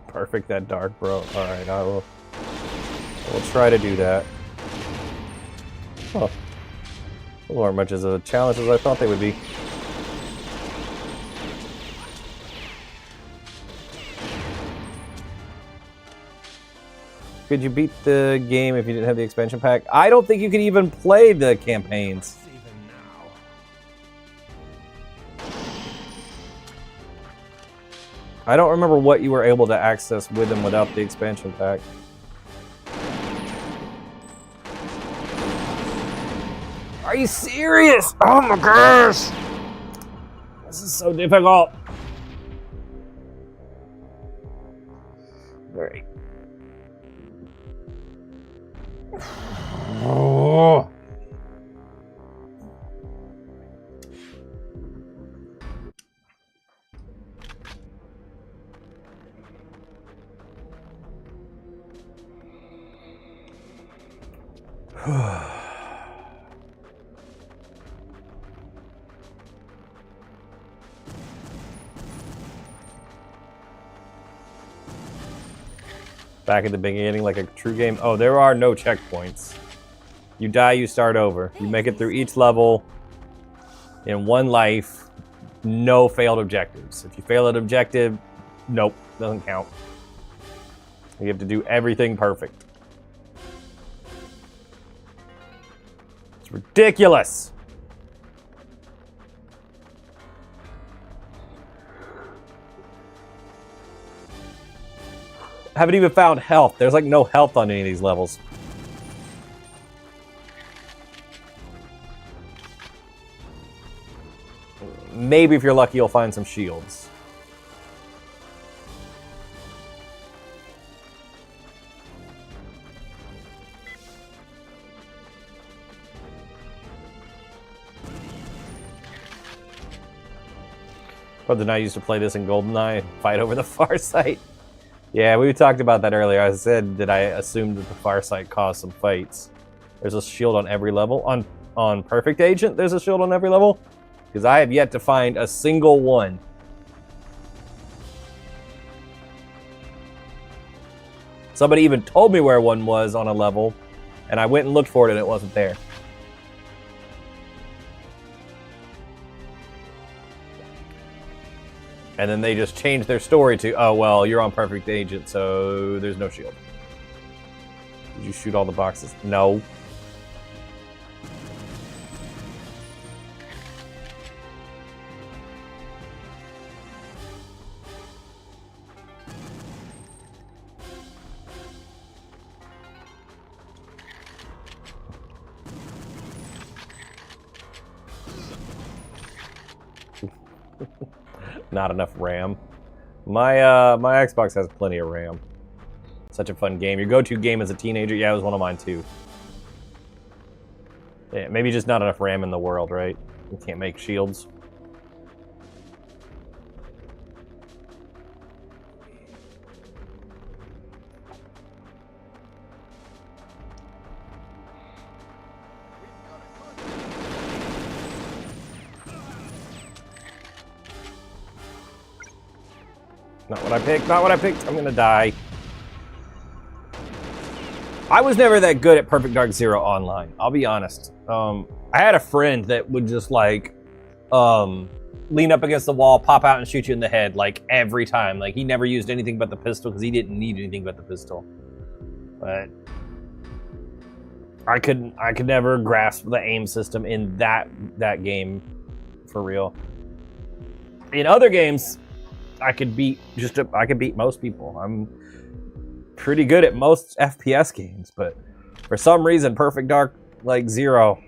Perfect that dark, bro. Alright, I will try to do that. Oh. Those aren't much as a challenge as I thought they would be. Could you beat the game if you didn't have the expansion pack? I don't think you could even play the campaigns. I don't remember what you were able to access with and without the expansion pack. Are you serious? Oh my gosh! This is so difficult. Alright. Oh. Back at the beginning like a true game. Oh, there are no checkpoints. You die, you start over. You make it through each level in one life. No failed objectives. If you fail an objective, nope, doesn't count. You have to do everything perfect. It's ridiculous. I haven't even found health. There's like no health on any of these levels. Maybe if you're lucky, you'll find some shields. Brother and I used to play this in GoldenEye and fight over the Farsight. Yeah, we talked about that earlier. I said that I assumed that the Farsight caused some fights. There's a shield on every level. On Perfect Agent, there's a shield on every level? Because I have yet to find a single one. Somebody even told me where one was on a level, and I went and looked for it and it wasn't there. And then they just changed their story to, oh, well, you're on Perfect Agent, so there's no shield. Did you shoot all the boxes? No. Not enough RAM. My Xbox has plenty of RAM. Such a fun game. Your go-to game as a teenager? Yeah, it was one of mine too. Yeah, maybe just not enough RAM in the world, right? You can't make shields. Not what I picked, not what I picked. I'm gonna die. I was never that good at Perfect Dark Zero online, I'll be honest. I had a friend that would just like lean up against the wall, pop out and shoot you in the head like every time. Like he never used anything but the pistol because he didn't need anything but the pistol. But I could never grasp the aim system in that game for real. In other games, I could beat most people. I'm pretty good at most FPS games, but for some reason, Perfect Dark Zero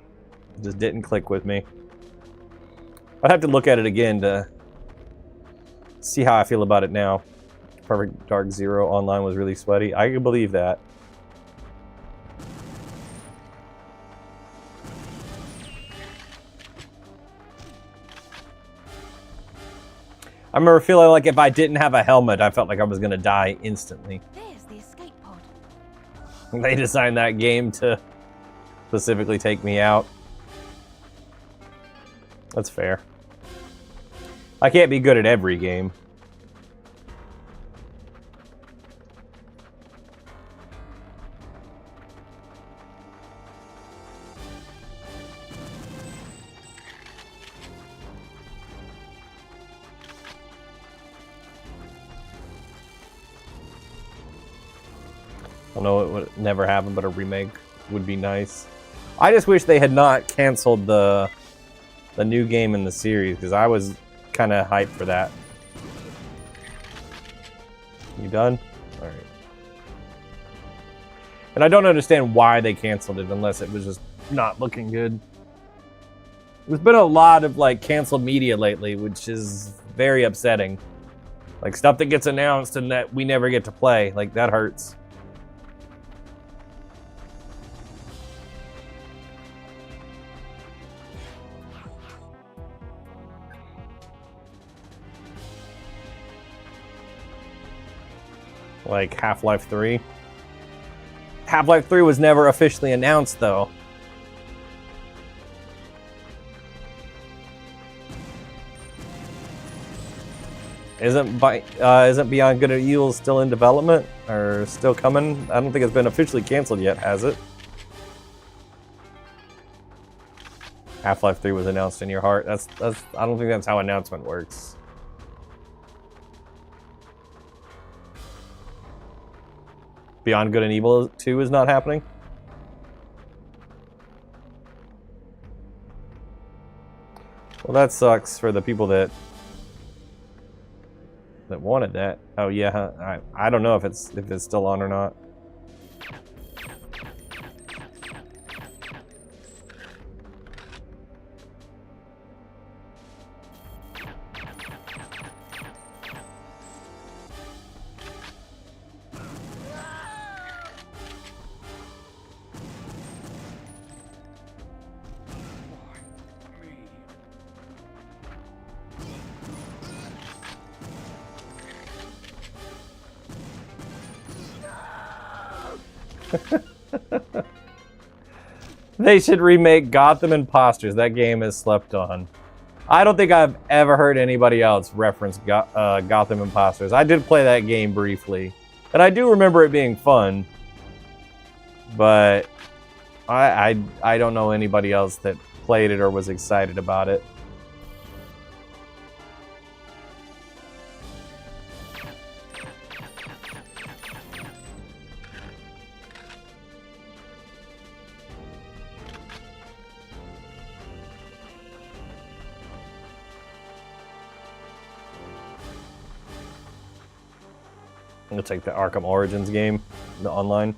just didn't click with me. I'd have to look at it again to see how I feel about it now. Perfect Dark Zero online was really sweaty. I can believe that. I remember feeling like if I didn't have a helmet, I felt like I was gonna die instantly. There's the escape pod. They designed that game to specifically take me out. That's fair. I can't be good at every game. I know it would never happen, but a remake would be nice. I just wish they had not canceled the new game in the series, because I was kind of hyped for that. You done? All right. And I don't understand why they canceled it unless it was just not looking good. There's been a lot of canceled media lately, which is very upsetting. Like stuff that gets announced and that we never get to play. Like that hurts. Like Half-Life 3. Half-Life 3 was never officially announced, though. Isn't Beyond Good and Evil still in development or still coming? I don't think it's been officially canceled yet, has it? Half-Life 3 was announced in your heart. That's I don't think that's how announcement works. Beyond Good and Evil 2 is not happening? Well, that sucks for the people that wanted that. Oh yeah, I don't know if it's still on or not. They should remake Gotham Imposters. That game is slept on. I don't think I've ever heard anybody else reference Gotham Imposters. I did play that game briefly, and I do remember it being fun, but I don't know anybody else that played it or was excited about it. I'm gonna take the Arkham Origins game, the online.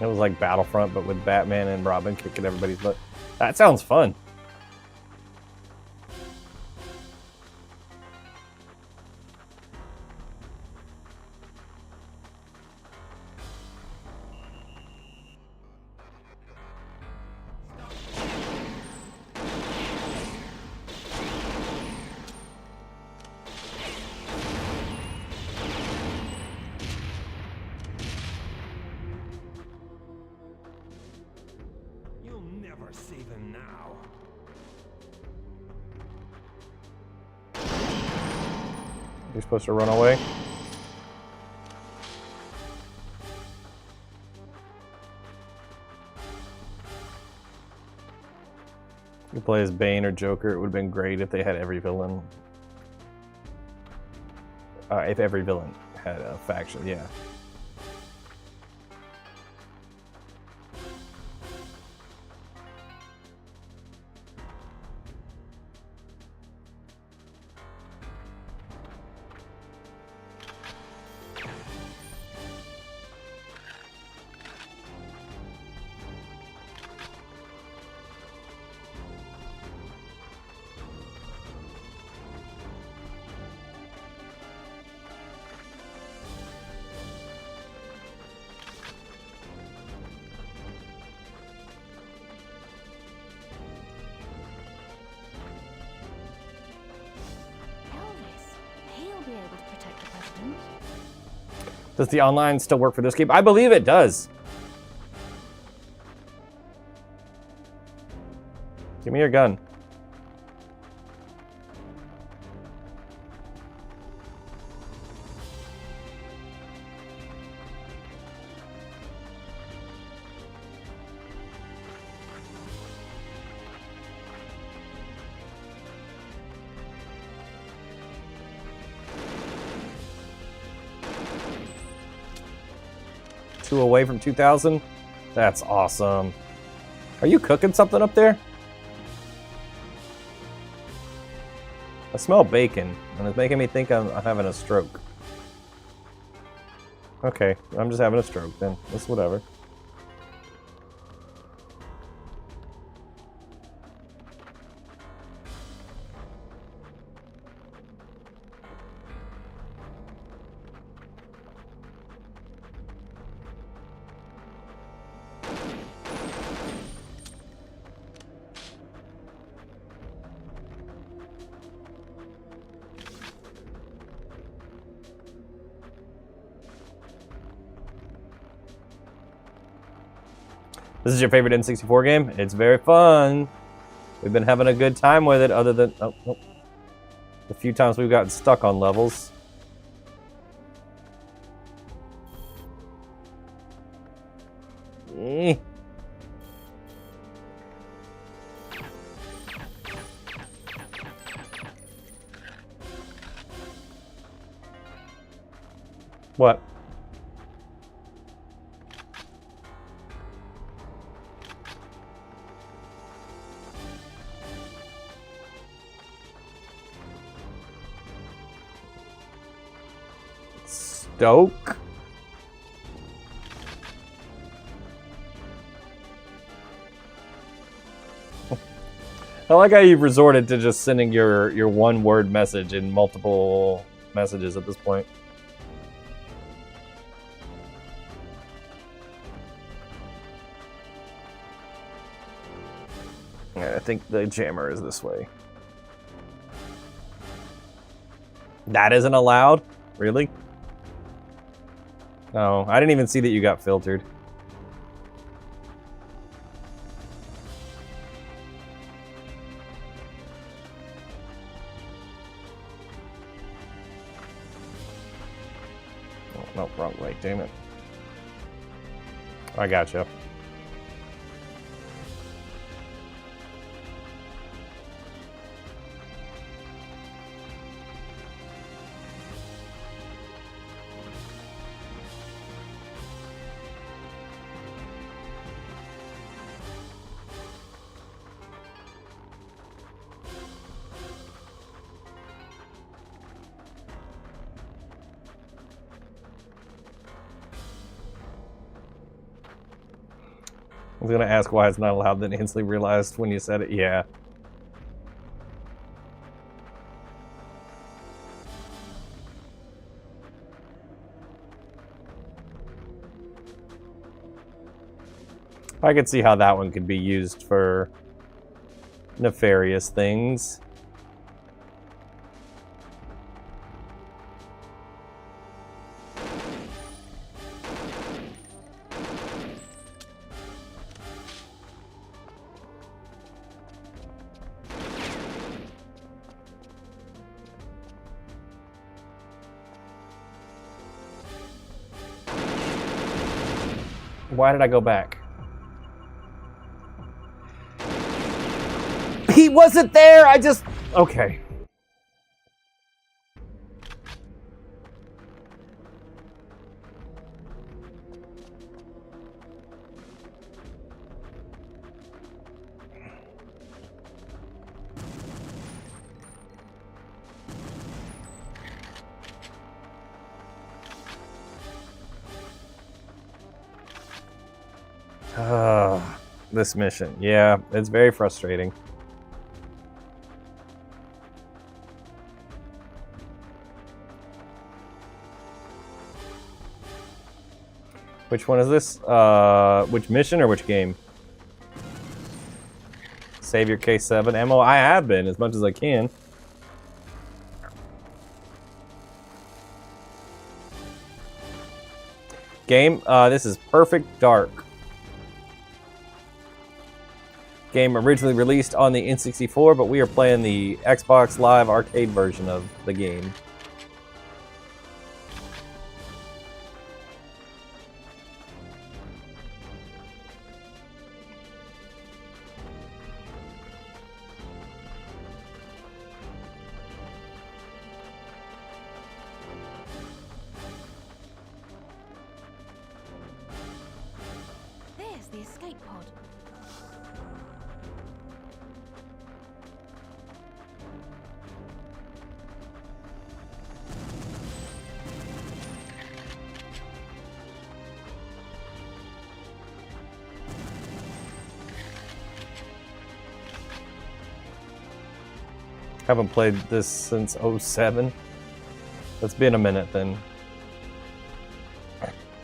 It was like Battlefront, but with Batman and Robin kicking everybody's butt. That sounds fun. Save him now. You're supposed to run away. You play as Bane or Joker. It would have been great if they had every villain. If every villain had a faction, yeah. Does the online still work for this game? I believe it does. Give me your gun. Away from 2000. That's awesome. Are you cooking something up there? I smell bacon, and it's making me think I'm having a stroke. Okay, I'm just having a stroke then. That's whatever. This is your favorite N64 game? It's very fun. We've been having a good time with it, other than the few times we've gotten stuck on levels. What? Doke. I like how you've resorted to just sending your one-word message in multiple messages at this point. Yeah, I think the jammer is this way. That isn't allowed? Really? No, I didn't even see that you got filtered. Oh, no, wrong way, damn it. I gotcha. I was gonna ask why it's not allowed, then instantly realized when you said it, yeah. I could see how that one could be used for nefarious things. Why did I go back? He wasn't there! I just... Okay. This mission. Yeah, it's very frustrating. Which one is this? Which mission or which game? Save your K7 ammo. I have been as much as I can. Game. This is Perfect Dark. Game originally released on the N64, but we are playing the Xbox Live Arcade version of the game. There's the escape pod. Haven't played this since 07. It's been a minute then.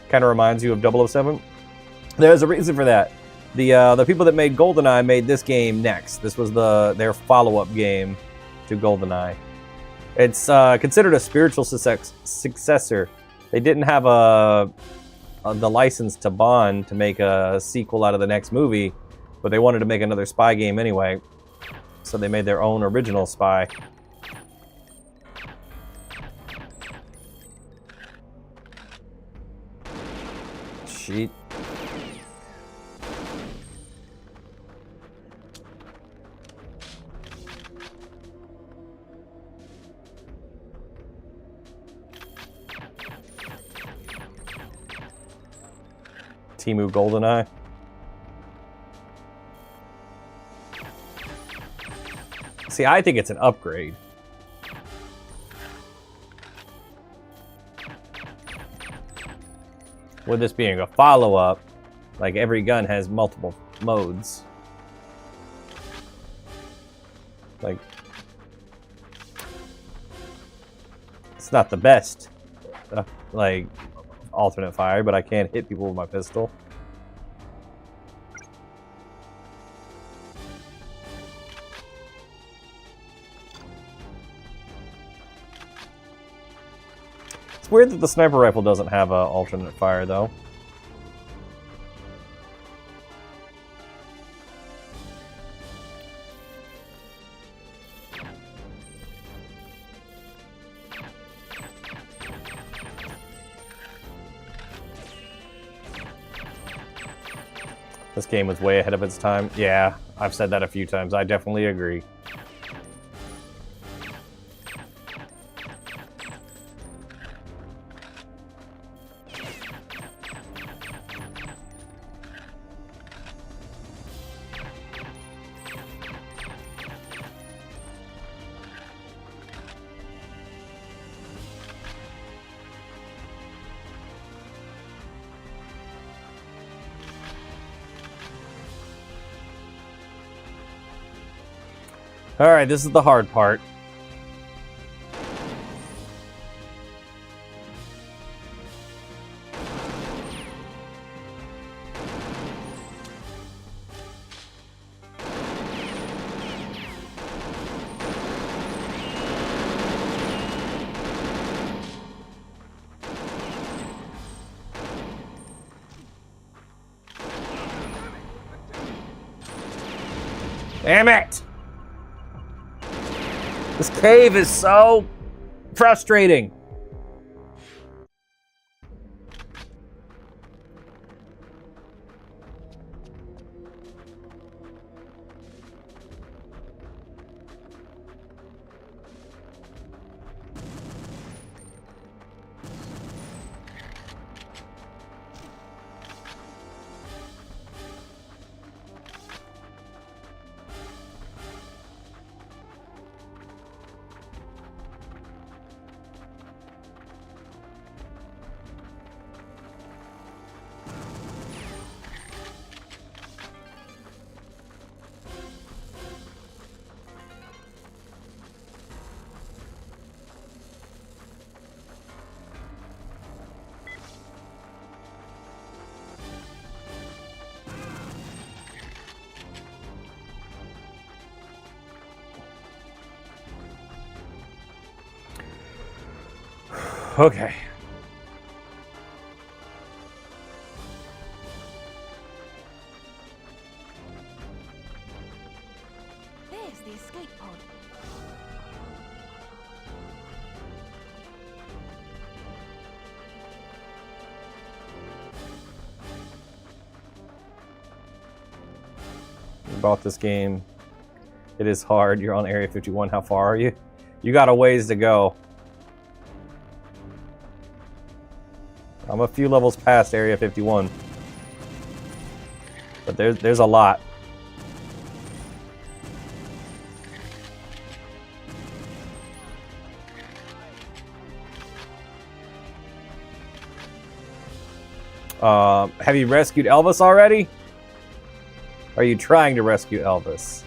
Kind of reminds you of 007. There's a reason for that. The people that made GoldenEye made this game next. This was their follow-up game to GoldenEye. It's considered a spiritual successor. They didn't have the license to Bond to make a sequel out of the next movie, but they wanted to make another spy game anyway. So they made their own original spy. Sheet. Temu GoldenEye. See, I think it's an upgrade. with this being a follow-up, like every gun has multiple modes. Like, it's not the best, like, alternate fire, but I can't hit people with my pistol. It's weird that the sniper rifle doesn't have an alternate fire, though. This game was way ahead of its time. Yeah, I've said that a few times. I definitely agree. Alright, this is the hard part. Damn it! This cave is so frustrating. Okay. There's the escape pod. You bought this game. It is hard. You're on Area 51. How far are you? You got a ways to go. I'm a few levels past Area 51. But there's a lot. Have you rescued Elvis already? Are you trying to rescue Elvis?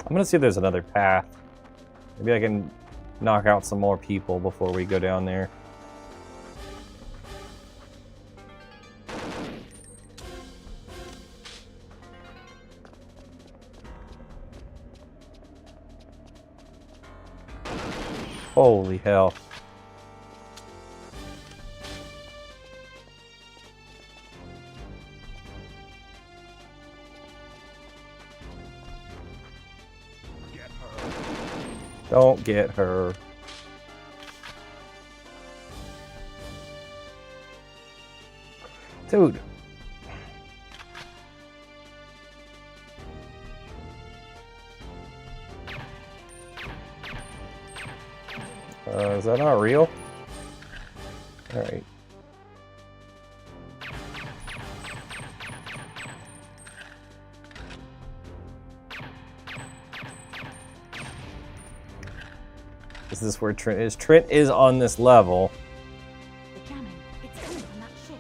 I'm gonna see if there's another path. Maybe I can knock out some more people before we go down there. Holy hell. Get her. Don't get her. Dude. Is that not real? Alright. Is this where Trent is? Trent is on this level. The jamming. It's coming from that ship.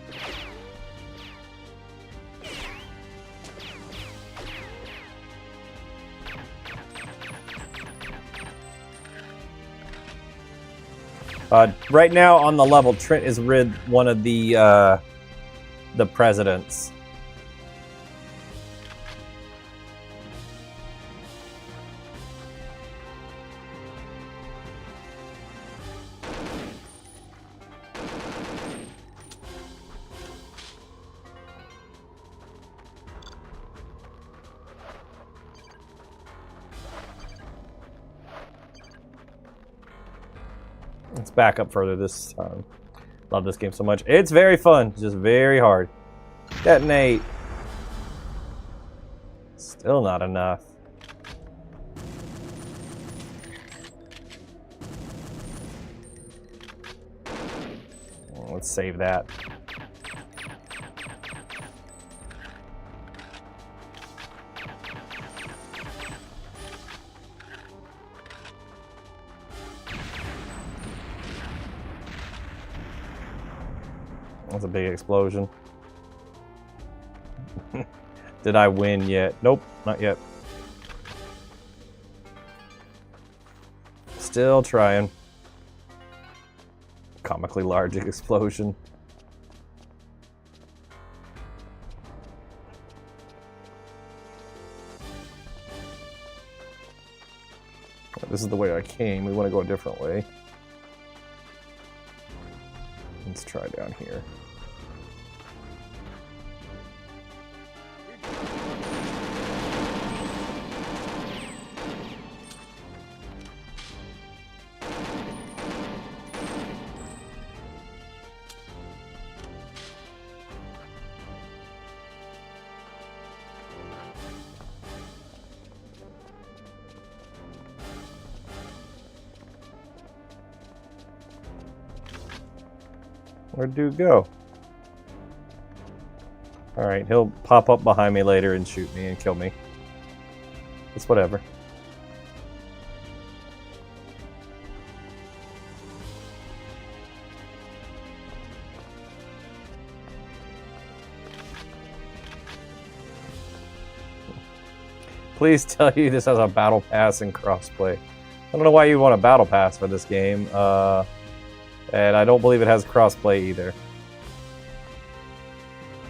Right now on the level, Trent is with one of the presidents. Let's back up further this time. Love this game so much. It's very fun, just very hard. Detonate. Still not enough. Let's save that. That's a big explosion. Did I win yet? Nope, not yet. Still trying. Comically large explosion. This is the way I came. We want to go a different way. Let's try down here. Where'd dude go? Alright, he'll pop up behind me later and shoot me and kill me. It's whatever. Please tell you this has a battle pass and crossplay. I don't know why you want a battle pass for this game. And I don't believe it has crossplay either.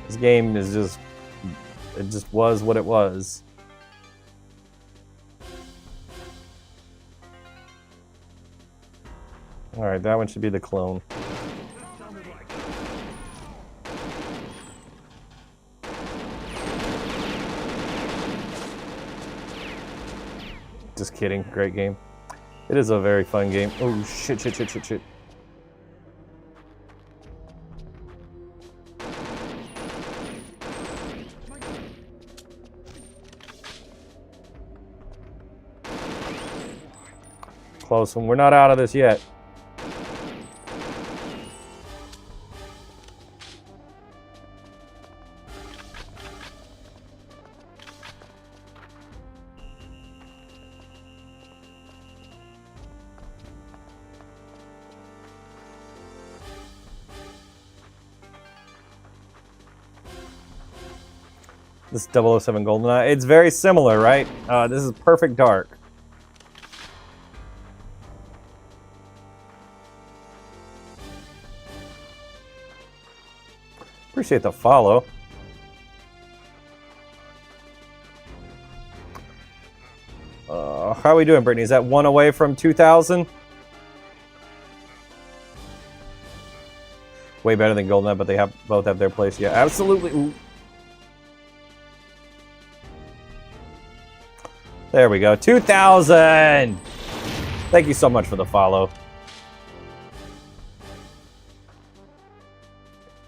This game is just... it just was what it was. Alright, that one should be the clone. Just kidding, great game. It is a very fun game. Oh shit, shit, shit, shit, shit. Close one. We're not out of this yet. This 007 GoldenEye. It's very similar, right? This is Perfect Dark. Appreciate the follow. How are we doing, Brittany? Is that one away from 2,000? way better than GoldenEye, but they both have their place. Yeah, absolutely. Ooh. There we go. 2,000! Thank you so much for the follow.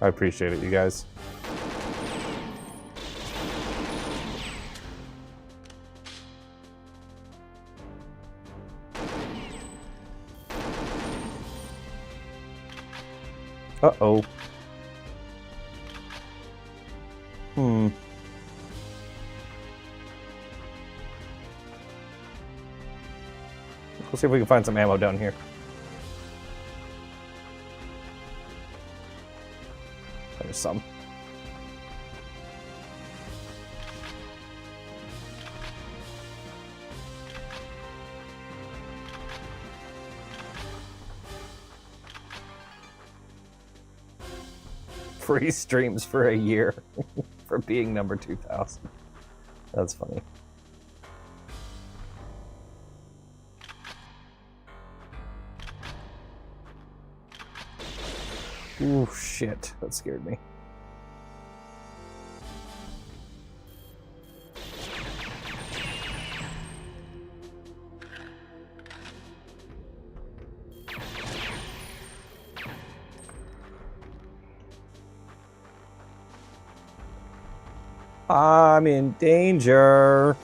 I appreciate it, you guys. Uh-oh. We'll see if we can find some ammo down here. There's some. Free streams for a year for being number 2,000. That's funny. Ooh, shit. That scared me. I'm in danger.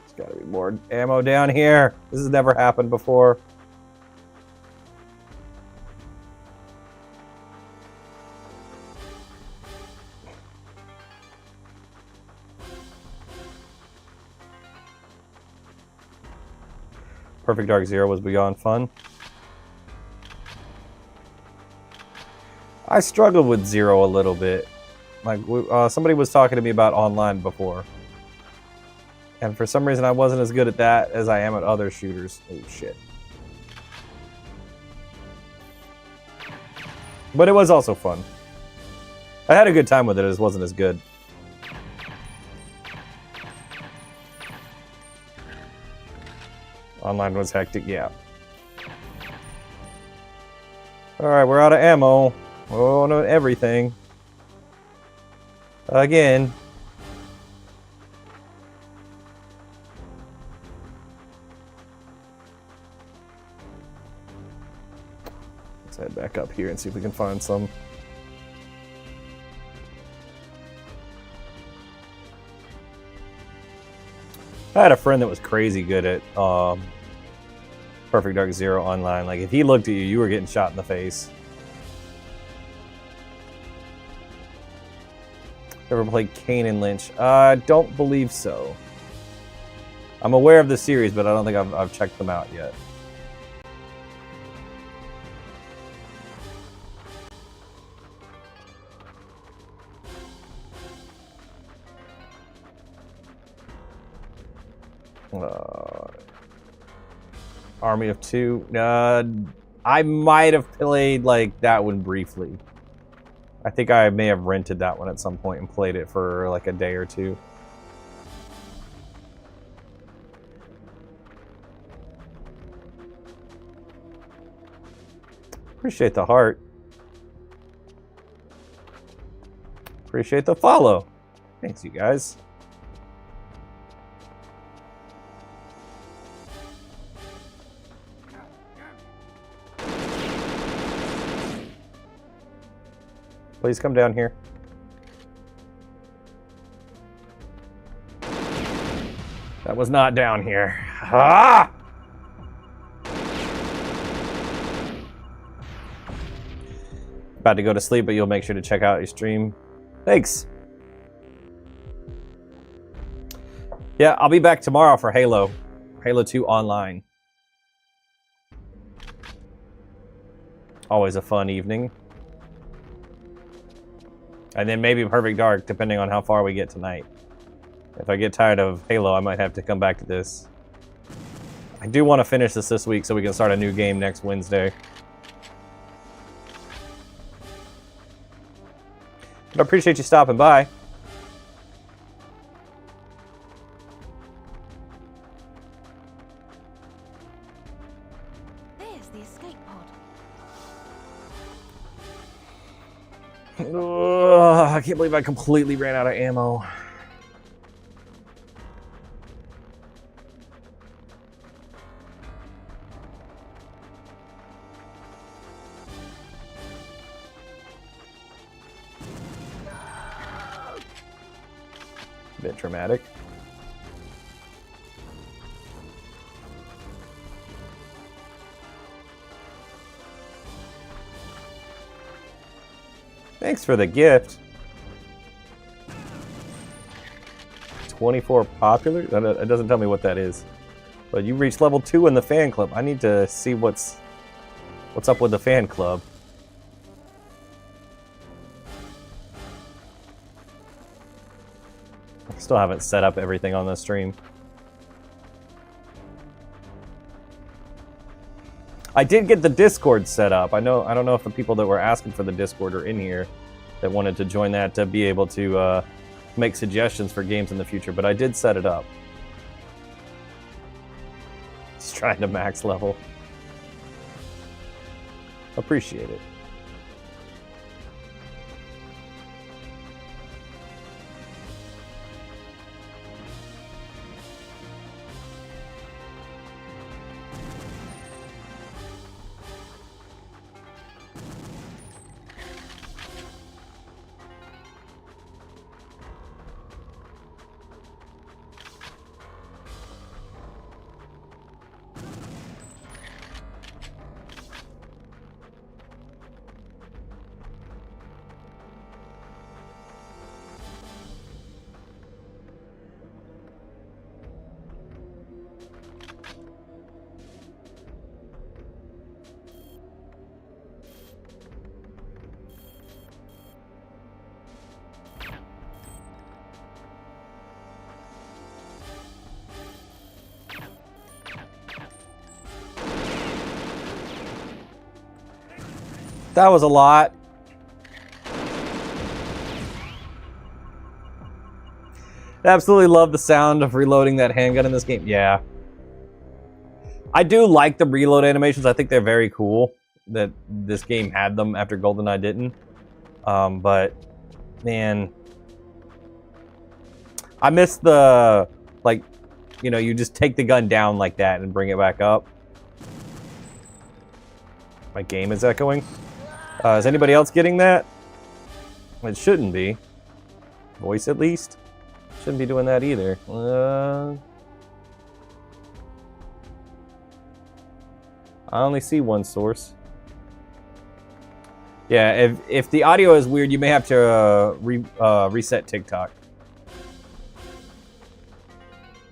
There's gotta be more ammo down here. This has never happened before. Perfect Dark Zero was beyond fun. I struggled with Zero a little bit. Like somebody was talking to me about online before, and for some reason I wasn't as good at that as I am at other shooters. Oh shit! But it was also fun. I had a good time with it. It just wasn't as good. Online was hectic, yeah. All right, we're out of ammo. Oh no, everything. Again. Let's head back up here and see if we can find some. I had a friend that was crazy good at Perfect Dark Zero online. Like, if he looked at you, you were getting shot in the face. Ever played Kane and Lynch? I don't believe so. I'm aware of the series, but I don't think I've checked them out yet. Army of Two. I might have played like that one briefly. I think I may have rented that one at some point and played it for like a day or two. Appreciate the heart. Appreciate the follow. Thanks, you guys. Please come down here. That was not down here. Ah! About to go to sleep, but you'll make sure to check out your stream. Thanks. Yeah, I'll be back tomorrow for Halo. Halo 2 Online. Always a fun evening. And then maybe Perfect Dark, depending on how far we get tonight. If I get tired of Halo, I might have to come back to this. I do want to finish this week so we can start a new game next Wednesday. But I appreciate you stopping by. Ugh, I can't believe I completely ran out of ammo. Bit traumatic. Thanks for the gift. 24 popular? It doesn't tell me what that is. But you reached level 2 in the fan club. I need to see what's up with the fan club. I still haven't set up everything on the stream. I did get the Discord set up. I don't know if the people that were asking for the Discord are in here that wanted to join that to be able to make suggestions for games in the future, but I did set it up. Just trying to max level. Appreciate it. That was a lot. I absolutely love the sound of reloading that handgun in this game. Yeah. I do like the reload animations. I think they're very cool that this game had them after GoldenEye didn't. But, man, I miss the, like, you know, you just take the gun down like that and bring it back up. My game is echoing. Is anybody else getting that? It shouldn't be. Voice at least. Shouldn't be doing that either. I only see one source. Yeah, if the audio is weird, you may have to reset TikTok.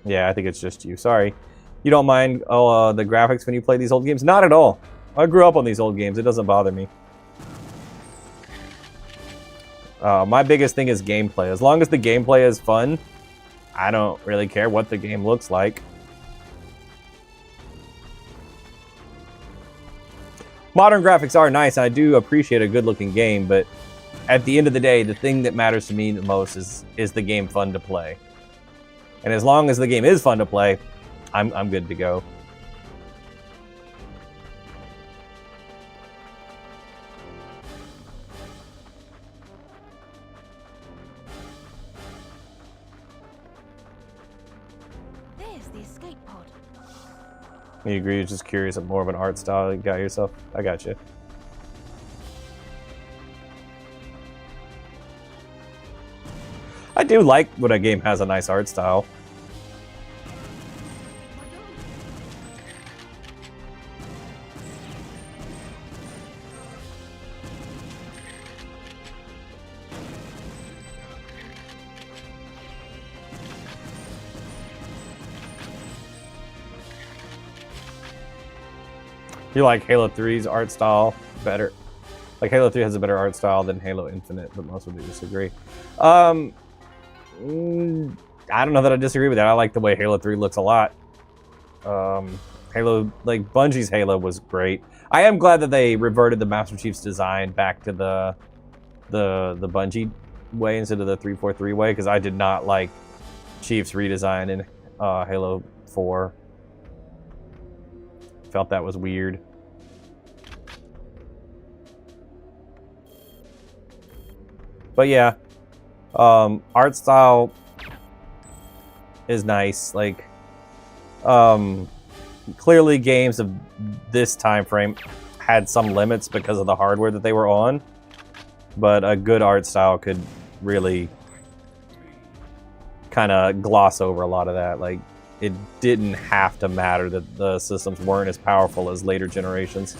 Yeah, I think it's just you. Sorry. You don't mind the graphics when you play these old games? Not at all. I grew up on these old games. It doesn't bother me. My biggest thing is gameplay. As long as the gameplay is fun, I don't really care what the game looks like. Modern graphics are nice, and I do appreciate a good-looking game, but at the end of the day, the thing that matters to me the most is the game fun to play. And as long as the game is fun to play, I'm good to go. You agree? You're just curious of more of an art style you got yourself? I got you. I do like when a game has a nice art style. You like Halo 3's art style better? Like Halo 3 has a better art style than Halo Infinite, but most would disagree. I don't know that I disagree with that. I like the way Halo 3 looks a lot. Halo, like Bungie's Halo was great. I am glad that they reverted the Master Chief's design back to the Bungie way instead of the 343 way, because I did not like Chief's redesign in Halo 4. Felt that was weird. But yeah, art style is nice. Like, clearly games of this time frame had some limits because of the hardware that they were on, but a good art style could really kind of gloss over a lot of that. Like, it didn't have to matter that the systems weren't as powerful as later generations.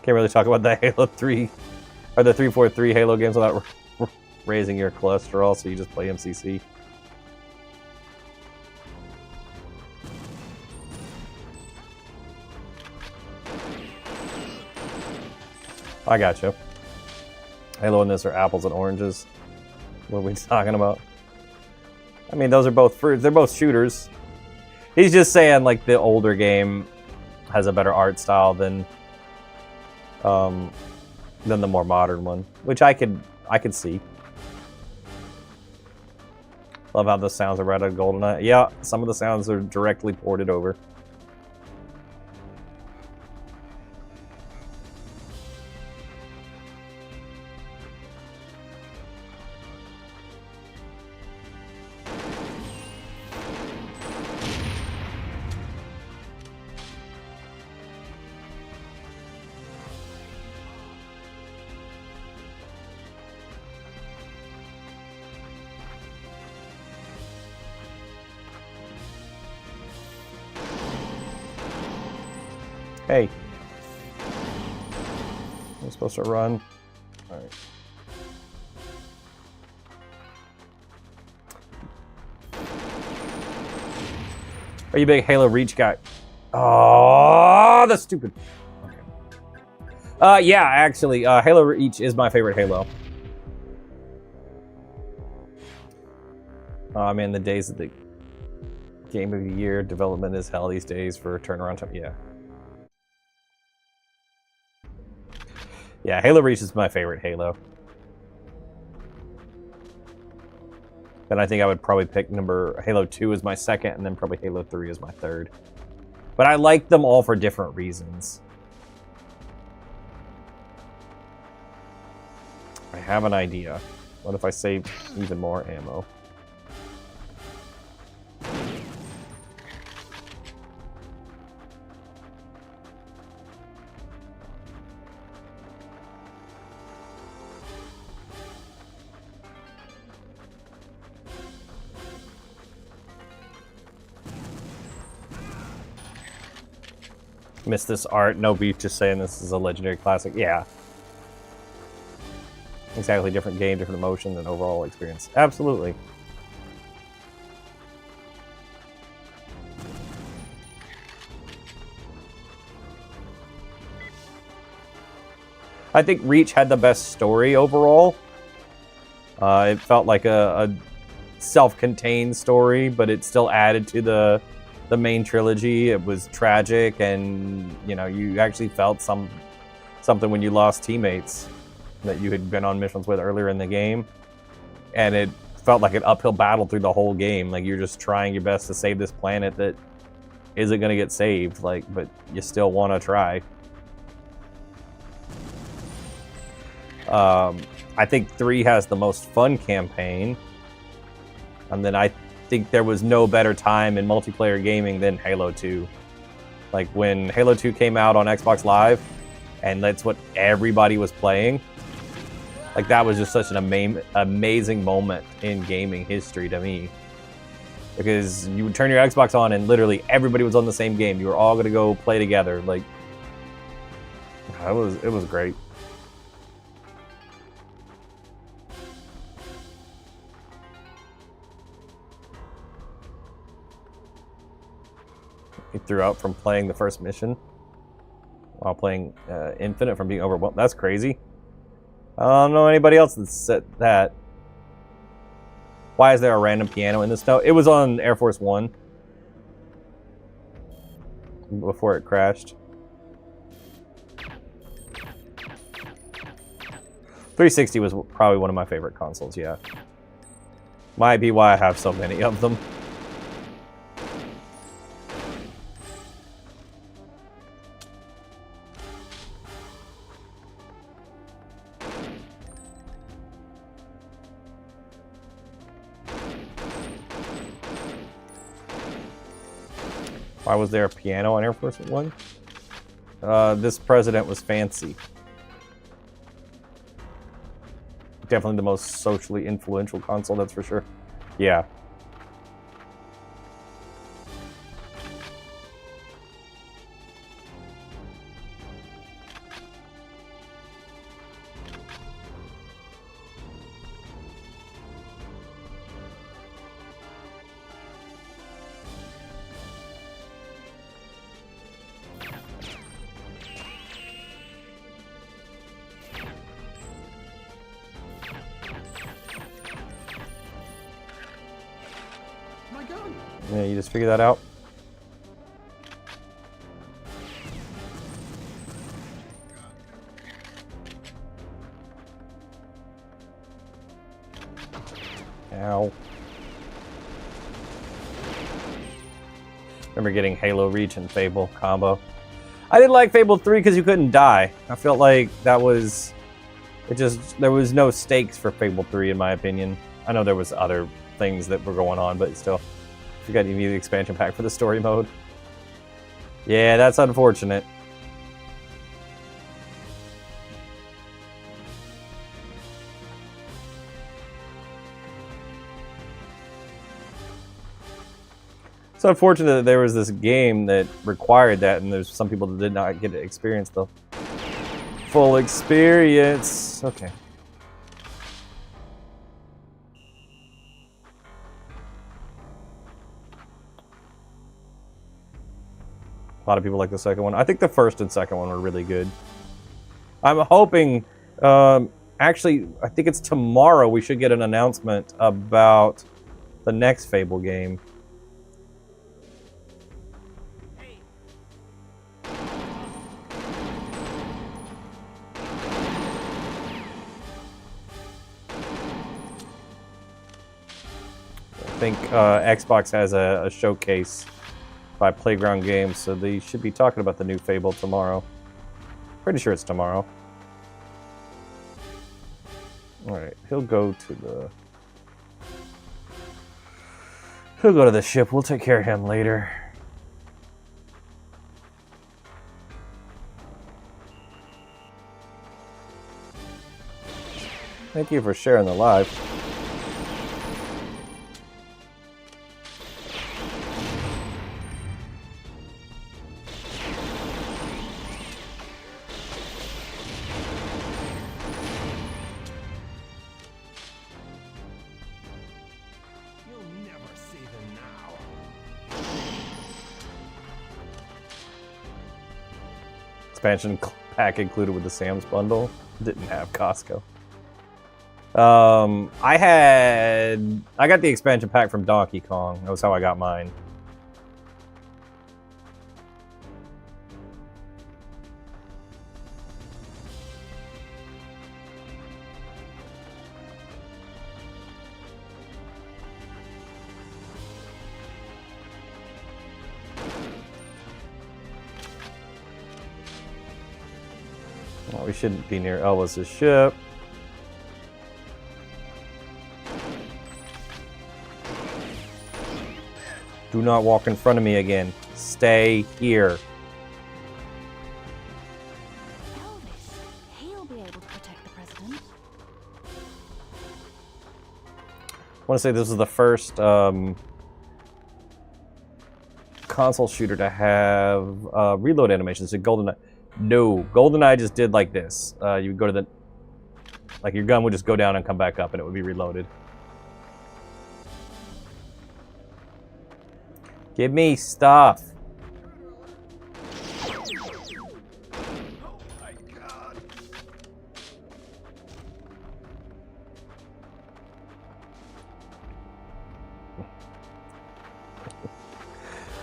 Can't really talk about the Halo 3 or the 343 Halo games without raising your cholesterol, so you just play MCC. I got you. Halo and this are apples and oranges. What are we talking about? I mean, those are both they're both shooters. He's just saying like the older game has a better art style than the more modern one, which I could see. Love how the sounds are right out of GoldenEye. Yeah, some of the sounds are directly ported over. Hey. I'm supposed to run. Alright. Are you a big Halo Reach guy? Oh, that's stupid. Okay. Yeah, actually, Halo Reach is my favorite Halo. I mean, the days of the Game of the Year development is hell these days for turnaround time. Yeah. Yeah, Halo Reach is my favorite Halo. Then I think I would probably pick Halo 2 as my second, and then probably Halo 3 as my third. But I like them all for different reasons. I have an idea. What if I save even more ammo? Miss this art. No beef, just saying this is a legendary classic. Yeah. Exactly different game, different emotion, and overall experience. Absolutely. I think Reach had the best story overall. It felt like a self-contained story, but it still added to the main trilogy. It was tragic, and you actually felt something when you lost teammates that you had been on missions with earlier in the game, and it felt like an uphill battle through the whole game. Like, you're just trying your best to save this planet that isn't going to get saved, but you still want to try. I think 3 has the most fun campaign, and then I think there was no better time in multiplayer gaming than Halo 2. Like, when Halo 2 came out on Xbox Live, and that's what everybody was playing, like, that was just such an amazing moment in gaming history to me. Because you would turn your Xbox on and literally everybody was on the same game. You were all gonna go play together. Like, it was great. He threw out from playing the first mission while playing Infinite from being overwhelmed. That's crazy. I don't know anybody else that's said that. Why is there a random piano in the snow? It was on Air Force One before it crashed. 360 was probably one of my favorite consoles, yeah. Might be why I have so many of them. Why was there a piano on Air Force One? This president was fancy. Definitely the most socially influential console, that's for sure. Yeah. Yeah, you just figure that out. Ow. Remember getting Halo Reach and Fable combo. I didn't like Fable 3 because you couldn't die. I felt like that was... there was no stakes for Fable 3 in my opinion. I know there was other things that were going on, but still. You got to need the expansion pack for the story mode. Yeah, that's unfortunate. It's unfortunate that there was this game that required that, and there's some people that did not get to experience the full experience. Okay. A lot of people like the second one. I think the first and second one were really good. I'm hoping, actually, I think it's tomorrow we should get an announcement about the next Fable game. I think Xbox has a showcase by Playground Games, so they should be talking about the new Fable tomorrow. Pretty sure it's tomorrow. Alright, he'll go to the ship. We'll take care of him later. Thank you for sharing the live. Expansion pack included with the Sam's bundle. Didn't have Costco. I got the expansion pack from Donkey Kong. That was how I got mine. Well, we shouldn't be near Elvis's ship. Do not walk in front of me again. Stay here. Elvis, he'll be able to protect the president. I want to say this is the first console shooter to have reload animations. So GoldenEye. No, GoldenEye just did like this. You would go to the... Like your gun would just go down and come back up and it would be reloaded. Give me stuff. Oh my god.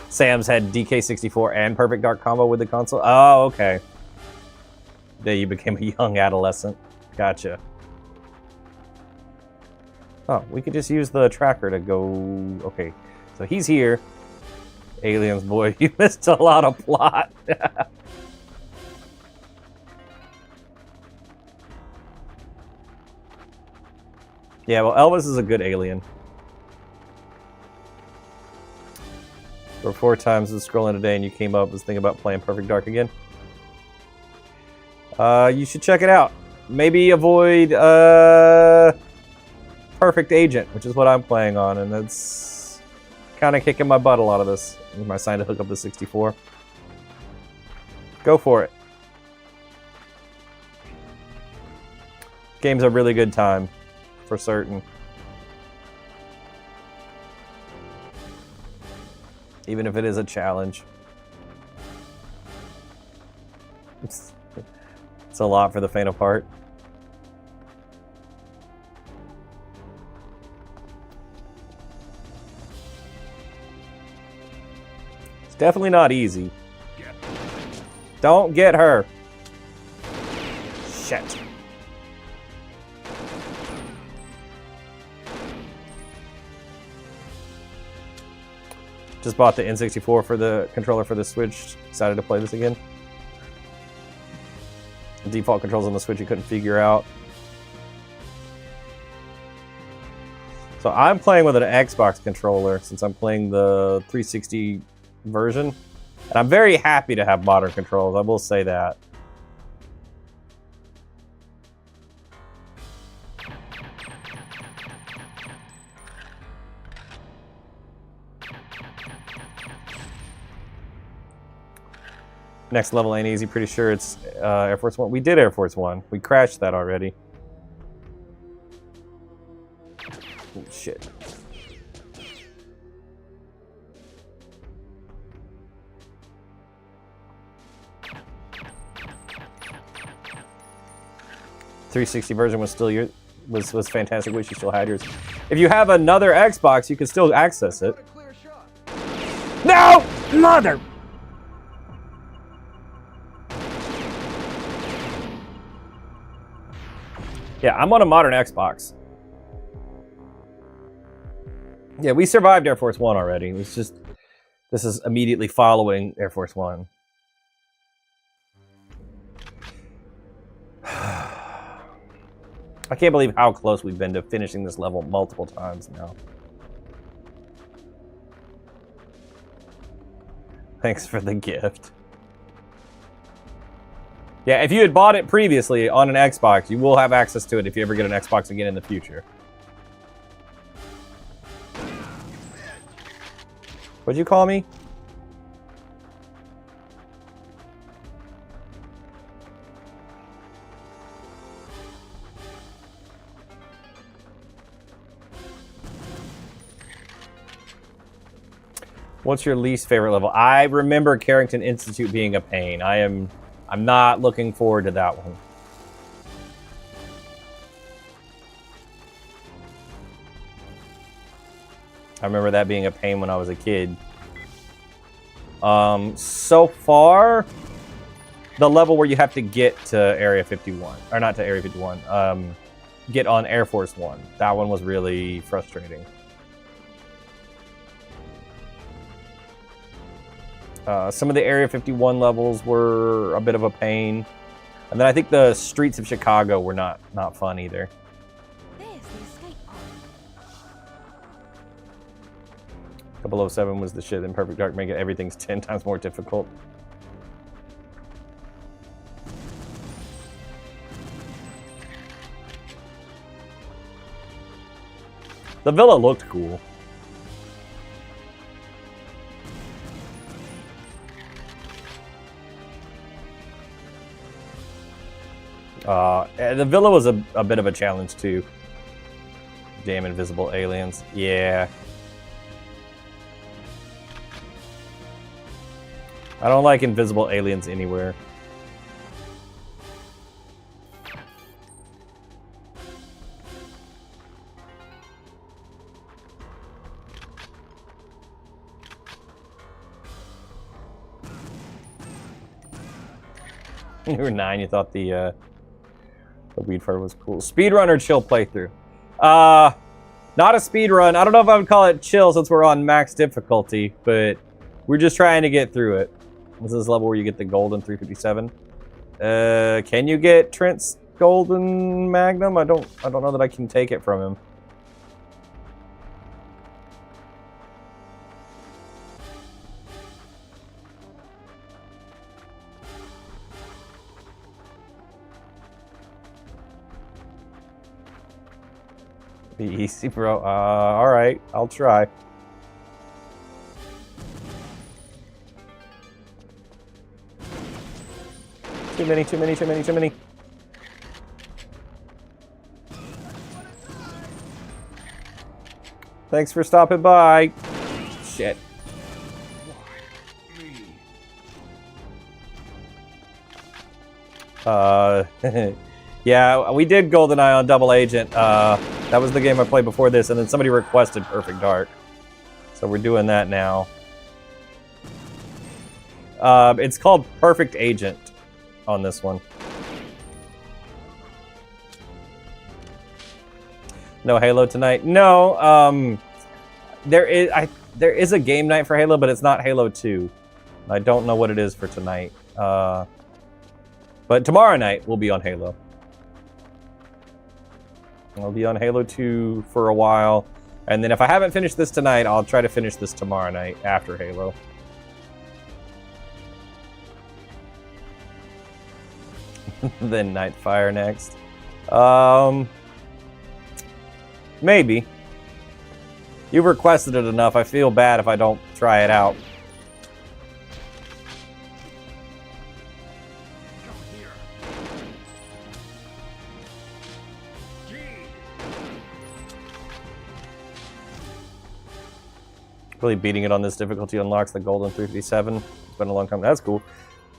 Sam's had DK64 and Perfect Dark combo with the console. Oh, okay. There you became a young adolescent. Gotcha. Oh, we could just use the tracker to go... Okay, so he's here. Aliens, boy, you missed a lot of plot. Yeah, well, Elvis is a good alien. Or 4 times the scrolling a day and you came up was thinking about playing Perfect Dark again. You should check it out. Maybe avoid Perfect Agent, which is what I'm playing on, and that's kind of kicking my butt a lot of this. Here's my sign to hook up the 64. Go for it. Game's a really good time, for certain. Even if it is a challenge. It's a lot for the faint of heart. It's definitely not easy. Don't get her. Shit. Just bought the N64 for the controller for the Switch. Decided to play this again. The default controls on the Switch you couldn't figure out. So I'm playing with an Xbox controller since I'm playing the 360 version. And I'm very happy to have modern controls, I will say that. Next level ain't easy, pretty sure it's Air Force One. We did Air Force One. We crashed that already. Oh, shit. .360 version was still was fantastic. Wish you still had yours. If you have another Xbox, you can still access it. No, mother. Yeah, I'm on a modern Xbox. Yeah, we survived Air Force One already. It was just, this is immediately following Air Force One. I can't believe how close we've been to finishing this level multiple times now. Thanks for the gift. Yeah, if you had bought it previously on an Xbox, you will have access to it if you ever get an Xbox again in the future. What'd you call me? What's your least favorite level? I remember Carrington Institute being a pain. I'm not looking forward to that one. I remember that being a pain when I was a kid. So far, the level where you have to get to Area 51, or not to Area 51, get on Air Force One. That one was really frustrating. Some of the Area 51 levels were a bit of a pain. And then I think the streets of Chicago were not fun either. There's the escape pod. 007 was the shit in Perfect Dark, making everything's 10 times more difficult. The villa looked cool. The villa was a bit of a challenge too. Damn invisible aliens. Yeah. I don't like invisible aliens anywhere. You were 9, you thought the weed fur was cool. Speedrun or chill playthrough? Not a speedrun. I don't know if I would call it chill since we're on max difficulty, but we're just trying to get through it. This is the level where you get the golden 357. Can you get Trent's golden magnum? I don't know that I can take it from him. Be easy, bro. All right, I'll try. Too many, too many, too many, too many. Thanks for stopping by. Shit. Yeah, we did GoldenEye on Double Agent. That was the game I played before this, and then somebody requested Perfect Dark. So we're doing that now. It's called Perfect Agent on this one. No Halo tonight? No, there is a game night for Halo, but it's not Halo 2. I don't know what it is for tonight. But tomorrow night we'll be on Halo. I'll be on Halo 2 for a while, and then if I haven't finished this tonight, I'll try to finish this tomorrow night after Halo. Then Nightfire next. Maybe. You've requested it enough. I feel bad if I don't try it out. Really beating it on this difficulty unlocks the golden 357. It's been a long time. That's cool.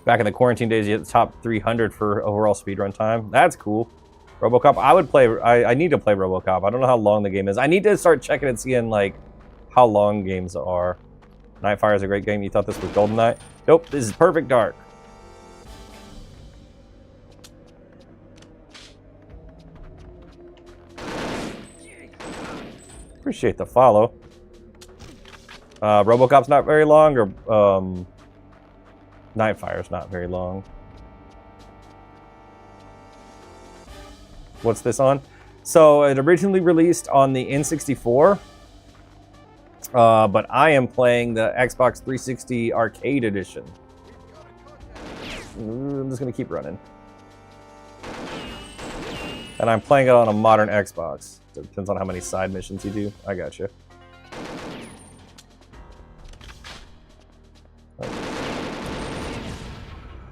Back in the quarantine days, you hit the top 300 for overall speedrun time. That's cool. RoboCop, I would play. I need to play RoboCop. I don't know how long the game is. I need to start checking and seeing like how long games are. Nightfire is a great game. You thought this was GoldenEye? Nope. This is Perfect Dark. Appreciate the follow. RoboCop's not very long, or Nightfire's not very long. What's this on? So it originally released on the N64, but I am playing the Xbox 360 Arcade Edition. I'm just gonna keep running. And I'm playing it on a modern Xbox. It depends on how many side missions you do. I got you.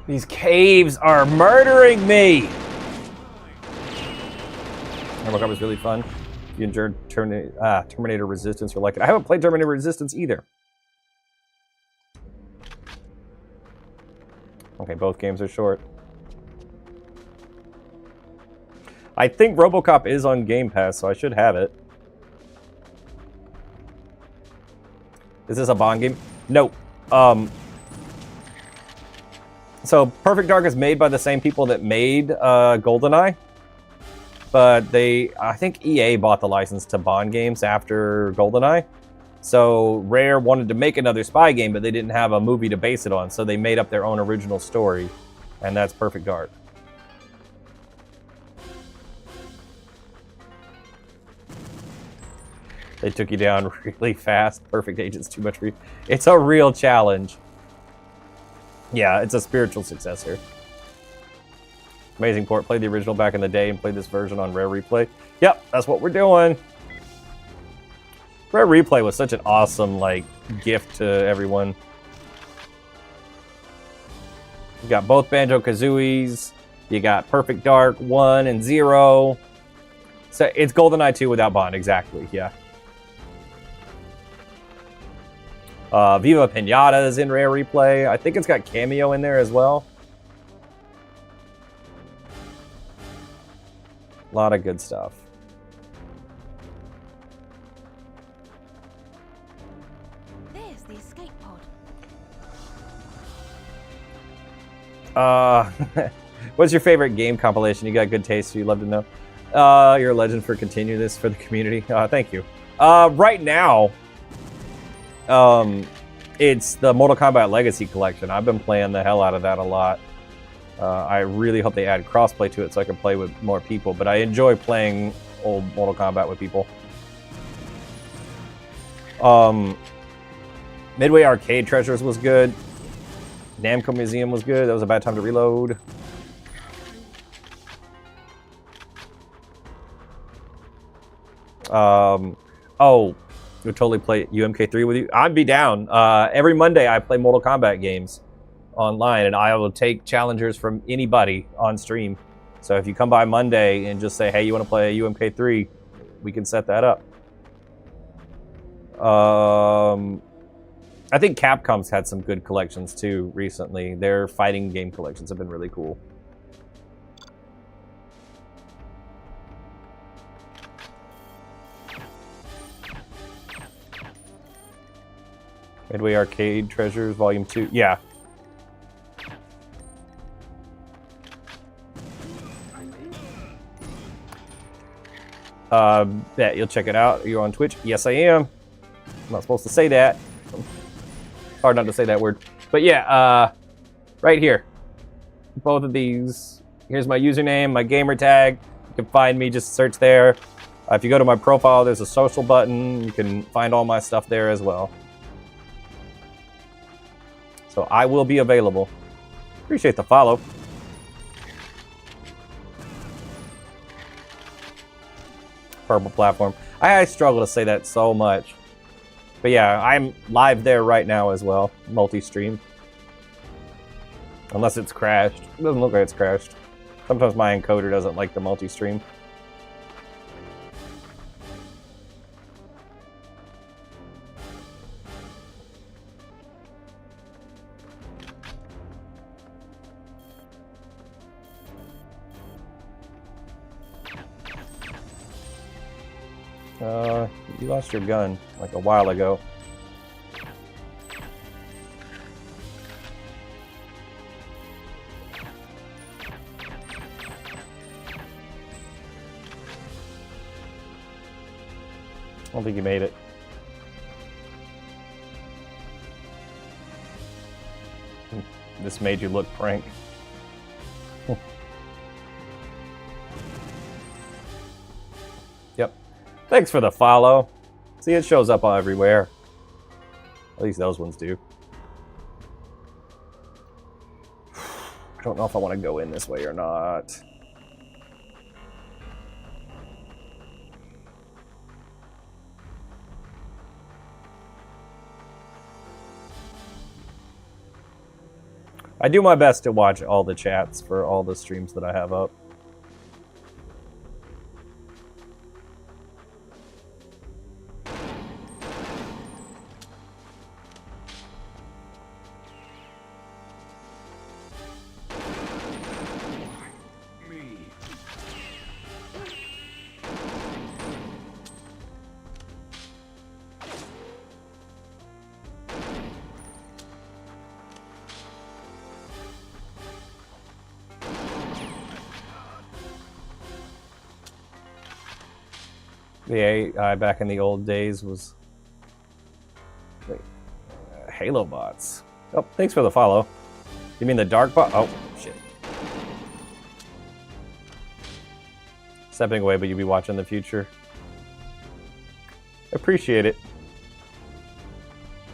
These caves are murdering me! RoboCop was really fun. If you enjoyed Terminator Resistance, you'll like it. I haven't played Terminator Resistance either. Okay, both games are short. I think RoboCop is on Game Pass, so I should have it. Is this a Bond game? No. So Perfect Dark is made by the same people that made GoldenEye, but I think EA bought the license to Bond games after GoldenEye. So Rare wanted to make another spy game, but they didn't have a movie to base it on, so they made up their own original story, and that's Perfect Dark. They took you down really fast. Perfect Agent's too much for you. It's a real challenge. Yeah, it's a spiritual successor. Amazing port. Played the original back in the day and played this version on Rare Replay. Yep, that's what we're doing. Rare Replay was such an awesome, like, gift to everyone. You got both Banjo-Kazooies. You got Perfect Dark 1 and 0. So it's GoldenEye 2 without Bond, exactly, yeah. Viva Pinata is in Rare Replay. I think it's got Cameo in there as well. A lot of good stuff. There's the escape pod. What's your favorite game compilation? You got good taste, so you'd love to know. You're a legend for continuing this for the community. Thank you. Right now, it's the Mortal Kombat Legacy Collection. I've been playing the hell out of that a lot. I really hope they add crossplay to it so I can play with more people, but I enjoy playing old Mortal Kombat with people. Midway Arcade Treasures was good. Namco Museum was good. That was a bad time to reload. Oh, you'll totally play UMK3 with you. I'd be down. Every Monday I play Mortal Kombat games online, and I will take challengers from anybody on stream. So if you come by Monday and just say, hey, you want to play UMK3, we can set that up. I think Capcom's had some good collections too recently. Their fighting game collections have been really cool. Midway Arcade Treasures Volume 2. Yeah. Yeah, you'll check it out. You're on Twitch? Yes, I am. I'm not supposed to say that. Hard not to say that word. But yeah, right here. Both of these. Here's my username, my gamer tag. You can find me, just search there. If you go to my profile, there's a social button. You can find all my stuff there as well. So I will be available. Appreciate the follow. Purple platform. I struggle to say that so much. But yeah, I'm live there right now as well. Multi-stream. Unless it's crashed. It doesn't look like it's crashed. Sometimes my encoder doesn't like the multi-stream. You lost your gun like a while ago. I don't think you made it. This made you look prank. Yep. Thanks for the follow. See, it shows up everywhere. At least those ones do. I don't know if I want to go in this way or not. I do my best to watch all the chats for all the streams that I have up. The AI back in the old days was... Wait, Halo bots. Oh, thanks for the follow. You mean the dark bot? Oh, shit. Stepping away, but you'll be watching the future. Appreciate it.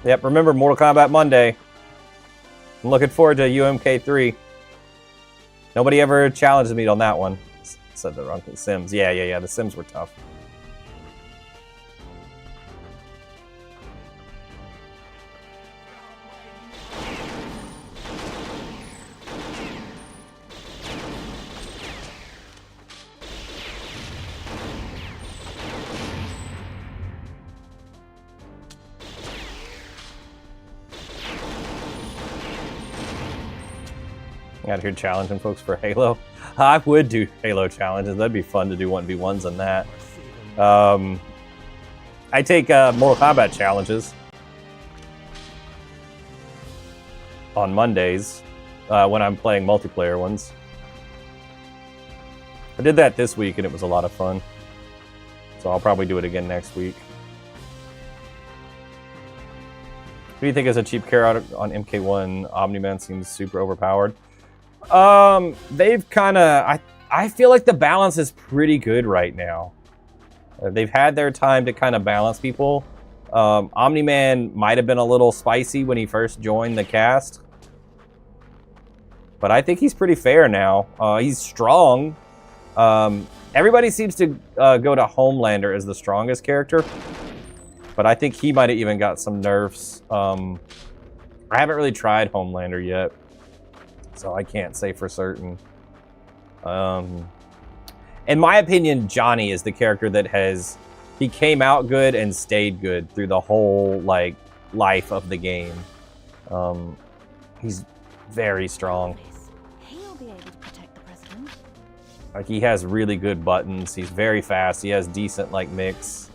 Yep, remember Mortal Kombat Monday. I'm looking forward to UMK3. Nobody ever challenged me on that one. Said the wrong thing. Sims. Yeah. The Sims were tough. Out here challenging folks for Halo. I would do Halo challenges. That'd be fun to do 1v1s on that. I take Mortal Kombat challenges on Mondays when I'm playing multiplayer ones. I did that this week and it was a lot of fun. So I'll probably do it again next week. What do you think is a cheap carrot on MK1? Omni-Man seems super overpowered. They've kind of... I feel like the balance is pretty good right now. They've had their time to kind of balance people. Omni-Man might have been a little spicy when he first joined the cast. But I think he's pretty fair now. He's strong. Everybody seems to go to Homelander as the strongest character, but I think he might have even got some nerfs. I haven't really tried Homelander yet, so I can't say for certain. In my opinion, Johnny is the character that he came out good and stayed good through the whole like life of the game. He's very strong. He'll be able to protect the president. Like, he has really good buttons. He's very fast. He has decent like mix.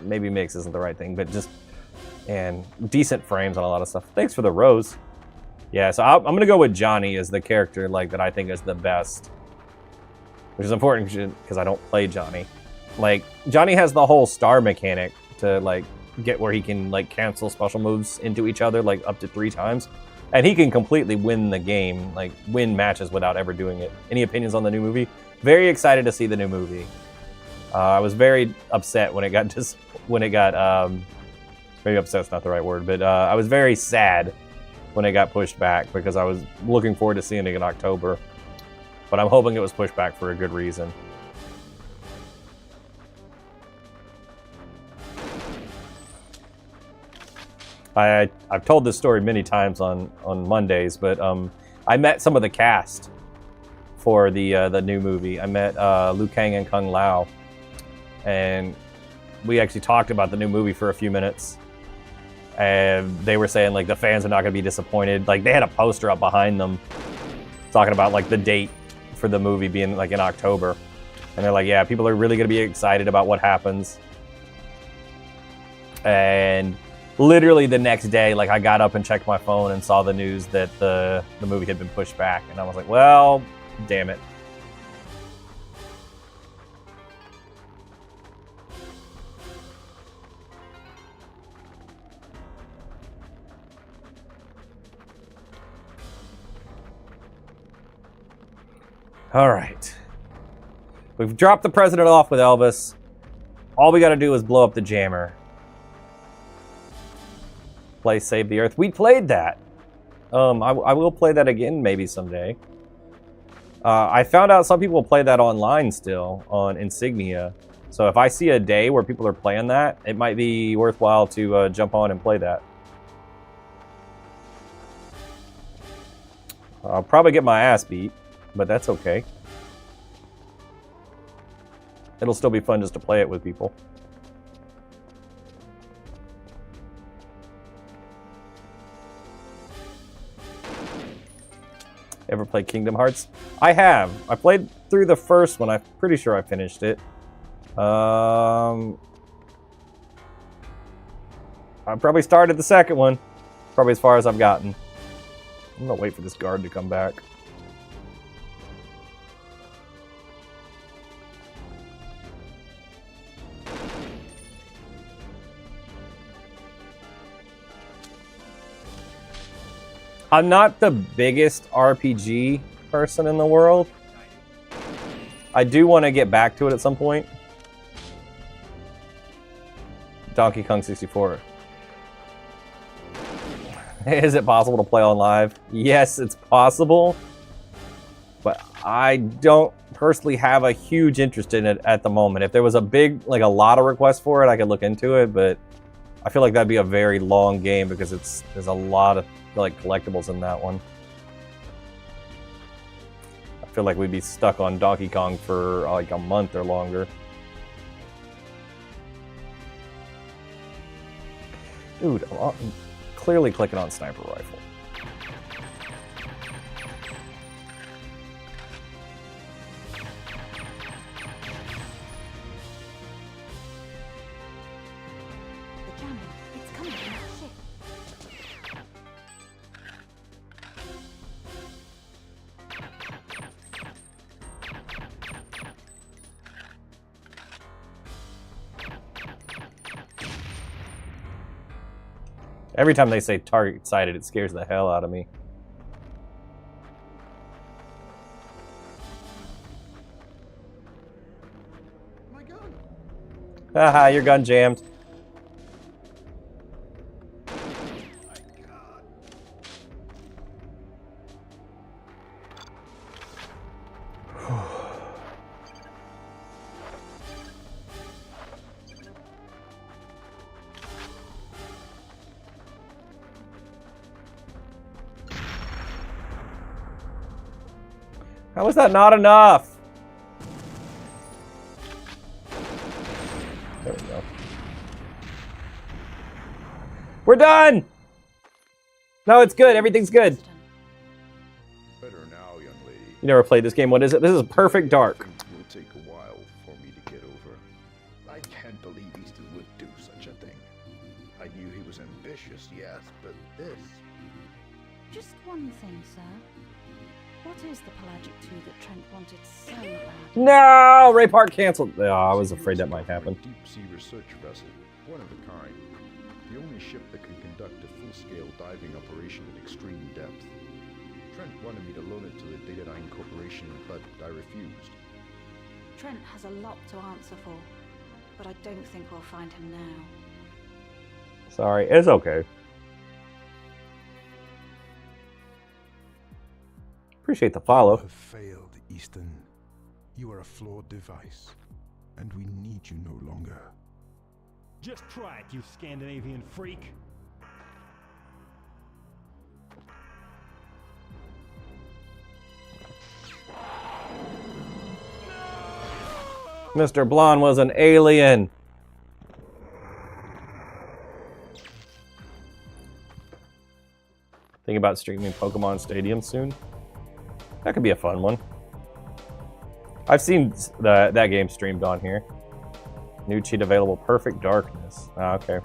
Maybe mix isn't the right thing, but just and decent frames on a lot of stuff. Thanks for the rose. Yeah, so I'm gonna go with Johnny as the character like that I think is the best, which is important because I don't play Johnny. Like, Johnny has the whole star mechanic to like get where he can like cancel special moves into each other like up to 3 times, and he can completely win the game, like win matches without ever doing it. Any opinions on the new movie? Very excited to see the new movie. I was very upset when it got maybe upset's not the right word, but I was very sad when it got pushed back because I was looking forward to seeing it in October. But I'm hoping it was pushed back for a good reason. I've told this story many times on Mondays, but I met some of the cast for the new movie. I met Liu Kang and Kung Lao, and we actually talked about the new movie for a few minutes. And they were saying like the fans are not going to be disappointed. Like, they had a poster up behind them talking about like the date for the movie being like in October, and they're like, yeah, people are really going to be excited about what happens. And literally the next day, like, I got up and checked my phone and saw the news that the movie had been pushed back, and I was like, well, damn it. All right. We've dropped the president off with Elvis. All we got to do is blow up the jammer. Play Save the Earth. We played that. I will play that again maybe someday. I found out some people play that online still on Insignia. So if I see a day where people are playing that, it might be worthwhile to jump on and play that. I'll probably get my ass beat, but that's okay. It'll still be fun just to play it with people. Ever played Kingdom Hearts? I have. I played through the first one. I'm pretty sure I finished it. I probably started the second one. Probably as far as I've gotten. I'm gonna wait for this guard to come back. I'm not the biggest RPG person in the world. I do want to get back to it at some point. Donkey Kong 64. Is it possible to play on live? Yes, it's possible. But I don't personally have a huge interest in it at the moment. If there was a big, like a lot of requests for it, I could look into it, but I feel like that'd be a very long game because there's a lot of like collectibles in that one. I feel like we'd be stuck on Donkey Kong for like a month or longer. Dude, I'm clearly clicking on sniper rifle. The jamming. It's coming from that ship. Every time they say target sighted, it scares the hell out of me. My gun! Haha, your gun jammed. How is that not enough? There we go. We're done! No, it's good. Everything's good. Better now, young lady. You never played this game. What is it? This is Perfect Dark. Things will take a while for me to get over. I can't believe Easton would do such a thing. I knew he was ambitious, yes, but this... Just one thing, sir. What is the Pelagic 2 that Trent wanted so bad? No! Ray Park canceled. Oh, I was afraid that might happen. A deep-sea research vessel, one of a kind. The only ship that can conduct a full-scale diving operation at extreme depth. Trent wanted me to loan it to the Datadyne Corporation, but I refused. Trent has a lot to answer for, but I don't think we'll find him now. Sorry, it's okay. Appreciate the follow. You have failed, Easton. You are a flawed device, and we need you no longer. Just try it, you Scandinavian freak. Mr. Blonde was an alien. Thinking about streaming Pokemon Stadium soon. That could be a fun one. I've seen that game streamed on here. New cheat available, Perfect Darkness. Ah, okay.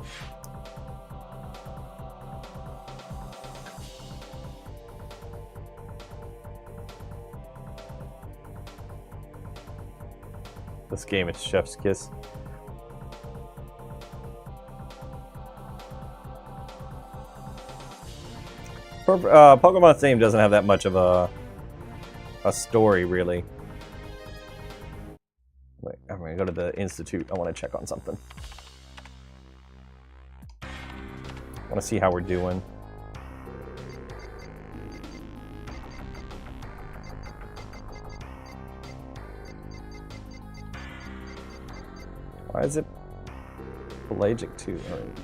This game is Chef's Kiss. Pokemon Stadium doesn't have that much of a story, really. Wait, I'm gonna go to the Institute. I want to check on something. I want to see how we're doing. Why is it Pelagic 2? All right.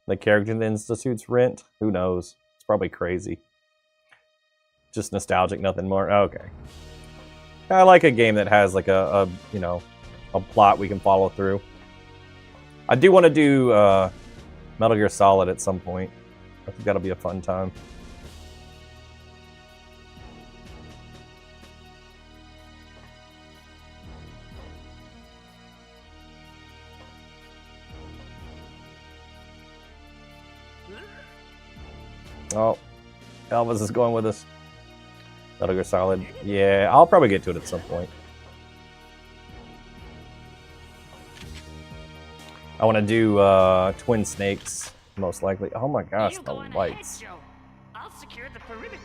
The character in the Institute's rent? Who knows? It's probably crazy. Just nostalgic, nothing more. Okay. I like a game that has like a you know, a plot we can follow through. I do want to do Metal Gear Solid at some point. I think that'll be a fun time. Oh, Elvis is going with us. Metal Gear Solid. Yeah, I'll probably get to it at some point. I want to do Twin Snakes, most likely. Oh my gosh, You the go on lights. ahead, Joe. I'll secure the perimeter.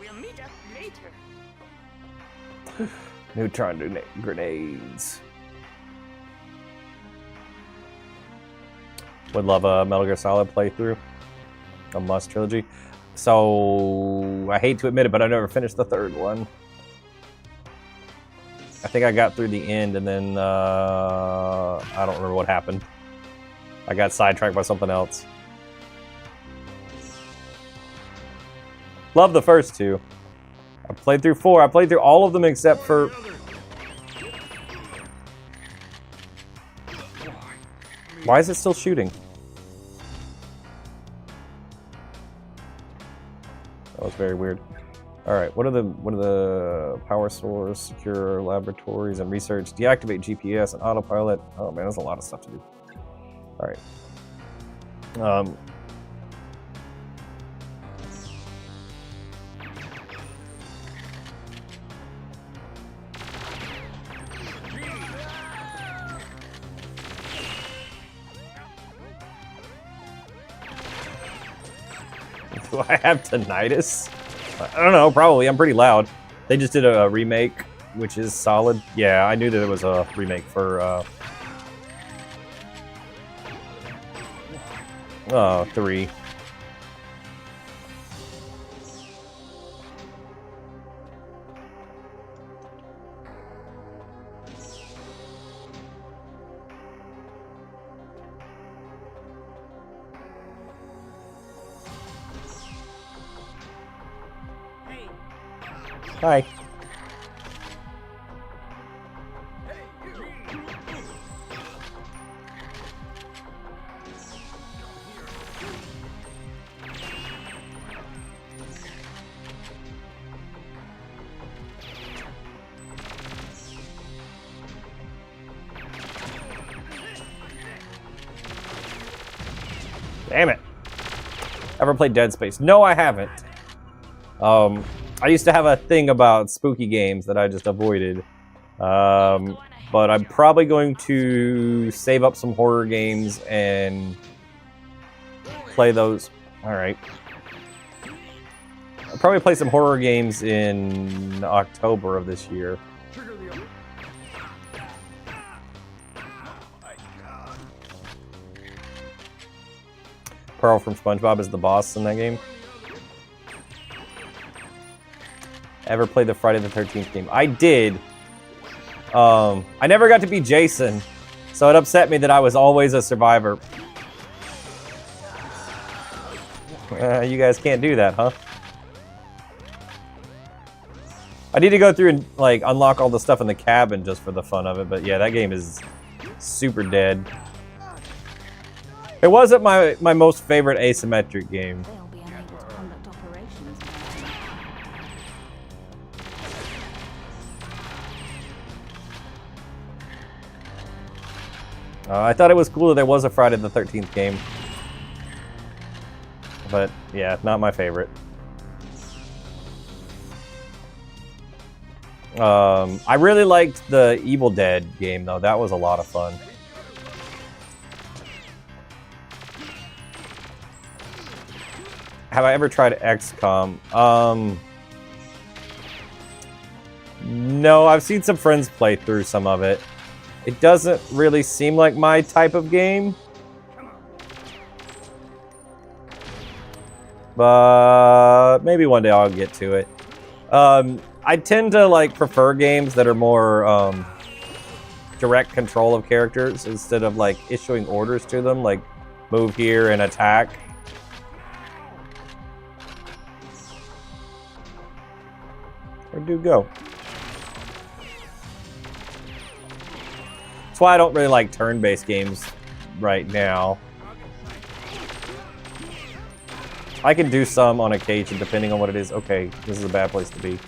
We'll meet up later. Neutron grenades. Would love a Metal Gear Solid playthrough. A must trilogy. So I hate to admit it, but I never finished the third one. I think I got through the end and then I don't remember what happened. I got sidetracked by something else. Love the first two. I played through 4. I played through all of them except for... Why is it still shooting? That was very weird. All right, what are the power source, secure laboratories and research, deactivate GPS and autopilot? Oh man, there's a lot of stuff to do. All right. Do I have tinnitus? I don't know, probably. I'm pretty loud. They just did a remake, which is solid. Yeah, I knew that it was a remake for 3. Hi. Damn it. Ever played Dead Space? No, I haven't. I used to have a thing about spooky games that I just avoided. But I'm probably going to save up some horror games and play those. Alright. I'll probably play some horror games in October of this year. Pearl from SpongeBob is the boss in that game. Ever played the Friday the 13th game? I did. I never got to be Jason, so it upset me that I was always a survivor. You guys can't do that, huh? I need to go through and like unlock all the stuff in the cabin just for the fun of it, but yeah, that game is super dead. It wasn't my most favorite asymmetric game. They'll be unable to conduct operations. I thought it was cool that there was a Friday the 13th game. But yeah, not my favorite. I really liked the Evil Dead game though. That was a lot of fun. Have I ever tried XCOM? No, I've seen some friends play through some of it. It doesn't really seem like my type of game. But maybe one day I'll get to it. I tend to like prefer games that are more direct control of characters instead of like issuing orders to them, like move here and attack. Where'd you go? That's why I don't really like turn-based games right now. I can do some on occasion, depending on what it is. Okay, this is a bad place to be.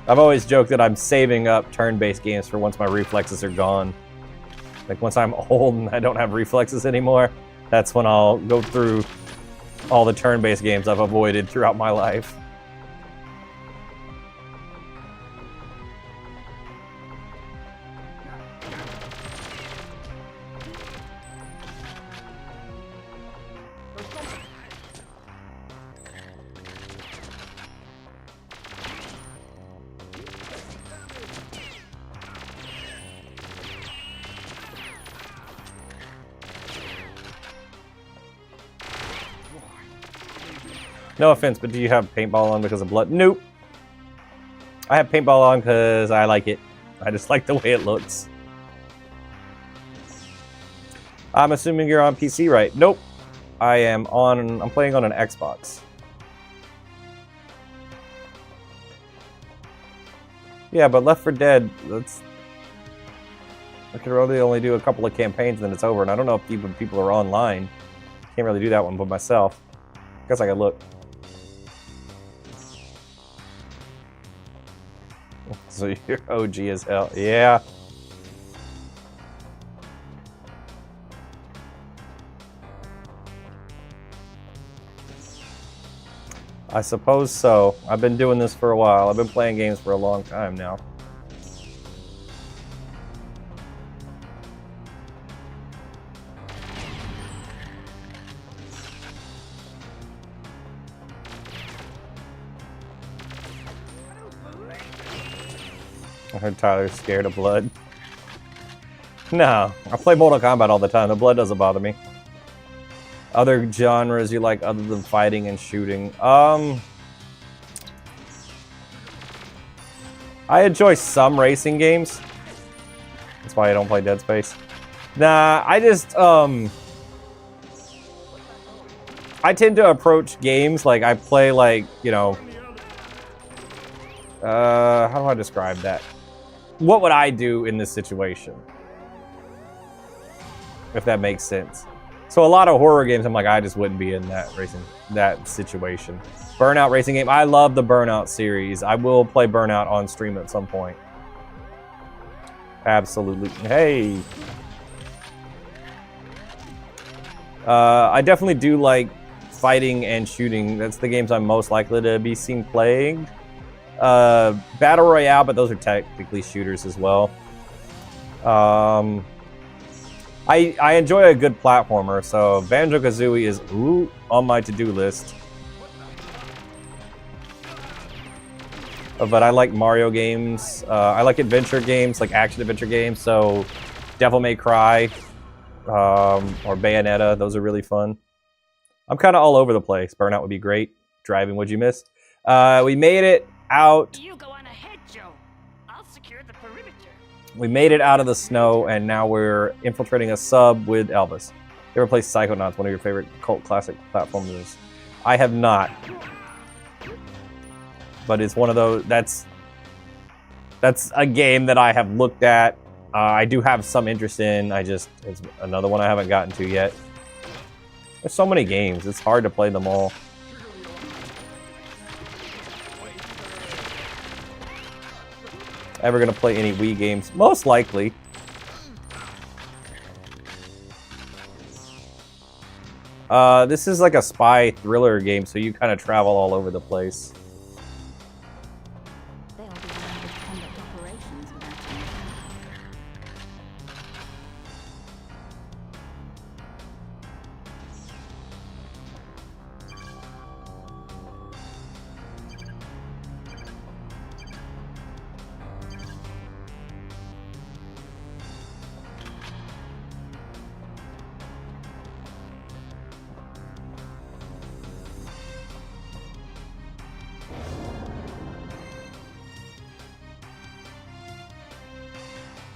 I've always joked that I'm saving up turn-based games for once my reflexes are gone. Like once I'm old and I don't have reflexes anymore, that's when I'll go through all the turn-based games I've avoided throughout my life. No offense, but do you have paintball on because of blood? Nope. I have paintball on because I like it. I just like the way it looks. I'm assuming you're on PC, right? Nope. I'm playing on an Xbox. Yeah, but Left 4 Dead, I could really only do a couple of campaigns and then it's over, and I don't know if even people are online. Can't really do that one by myself. Guess I could look. So you're OG as hell. Yeah. I suppose so. I've been doing this for a while. I've been playing games for a long time now. I heard Tyler's scared of blood. No, I play Mortal Kombat all the time. The blood doesn't bother me. Other genres you like other than fighting and shooting? I enjoy some racing games. That's why I don't play Dead Space. Nah, I I tend to approach games like I play like, you know, how do I describe that? What would I do in this situation? If that makes sense. So a lot of horror games, I'm like, I just wouldn't be in that situation. Burnout racing game. I love the Burnout series. I will play Burnout on stream at some point. Absolutely. Hey. I definitely do like fighting and shooting. That's the games I'm most likely to be seen playing. Battle Royale, but those are technically shooters as well. I enjoy a good platformer, so Banjo-Kazooie is on my to-do list. But I like Mario games. I like adventure games, like action-adventure games, so Devil May Cry or Bayonetta, those are really fun. I'm kind of all over the place. Burnout would be great. Driving, what'd you miss? We made it out. You go on ahead, Joe. I'll secure the perimeter. We made it out of the snow, and now we're infiltrating a sub with Elvis. You ever play Psychonauts, one of your favorite cult classic platformers? I have not. But it's one of those, that's a game that I have looked at. I do have some interest in, it's another one I haven't gotten to yet. There's so many games, it's hard to play them all. Ever gonna play any Wii games? Most likely. This is like a spy thriller game, so you kind of travel all over the place. They'll be able to conduct operations without you.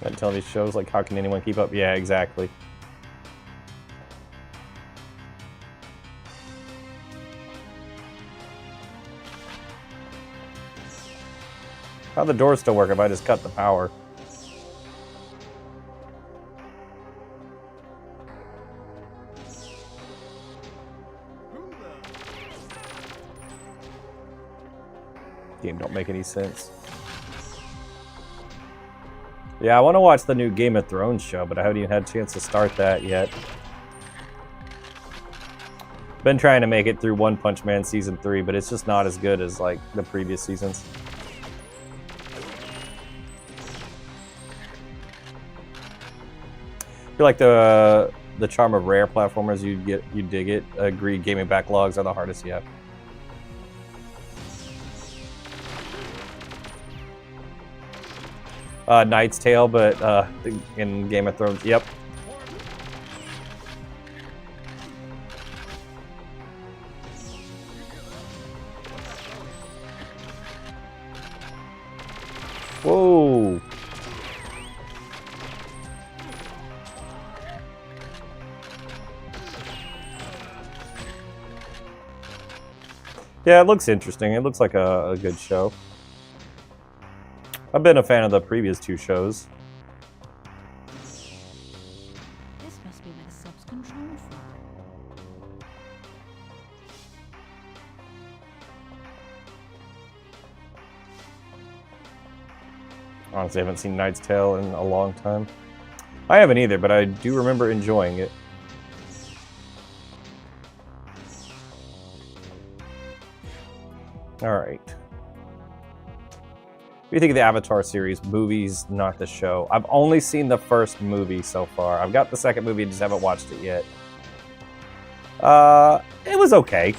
I tell these shows like, how can anyone keep up? Yeah, exactly. How the doors still work if I just cut the power? Game don't make any sense. Yeah, I want to watch the new Game of Thrones show, but I haven't even had a chance to start that yet. Been trying to make it through One Punch Man Season 3, but it's just not as good as, like, the previous seasons. I feel like the charm of rare platformers, you dig it. Agreed, gaming backlogs are the hardest yet. Knight's Tale, but in Game of Thrones, yep. Whoa. Yeah, it looks interesting. It looks like a good show. I've been a fan of the previous two shows. This must be where the sub's controlled from. Honestly, I haven't seen Knight's Tale in a long time. I haven't either, but I do remember enjoying it. Alright. What do you think of the Avatar series? Movies, not the show. I've only seen the first movie so far. I've got the second movie and just haven't watched it yet. It was okay.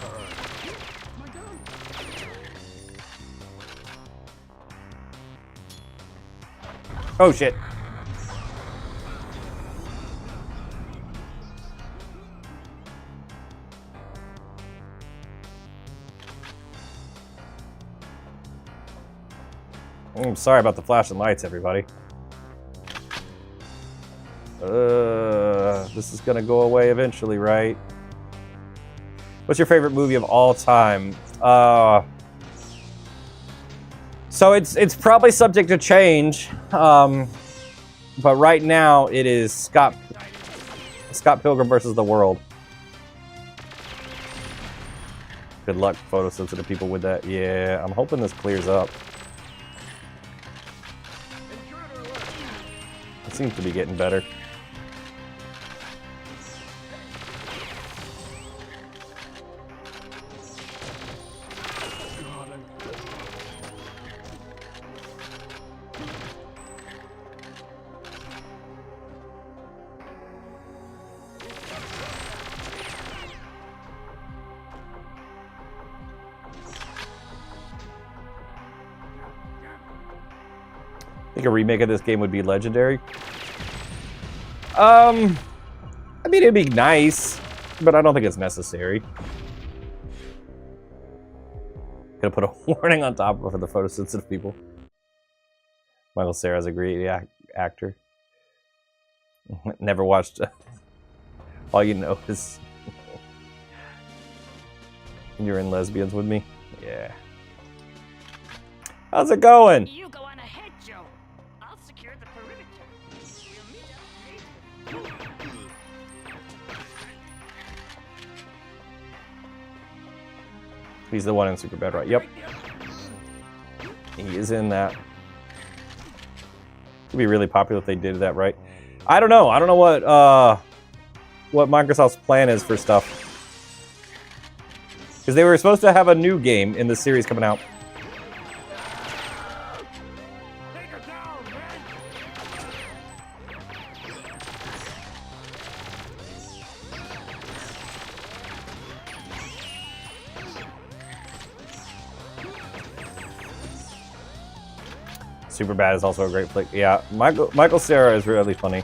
Oh shit. I'm sorry about the flashing lights, everybody. This is gonna go away eventually, right? What's your favorite movie of all time? So it's probably subject to change, but right now it is Scott Pilgrim versus the World. Good luck, photosensitive people, with that. Yeah, I'm hoping this clears up. It seems to be getting better. I think a remake of this game would be legendary. I mean, it'd be nice, but I don't think it's necessary. Gonna put a warning on top for the photosensitive people. Michael Cera's a great actor. Never watched. All you know is you're in Lesbians with me. Yeah. How's it going? You go on ahead, Joe. I'll secure the perimeter. We'll meet up later. He's the one in Superbad, right? Yep. He is in that. It'd be really popular if they did that right. I don't know. I don't know what Microsoft's plan is for stuff. Because they were supposed to have a new game in the series coming out. Take her down, man! Superbad is also a great flick. Yeah, Michael Cera is really funny.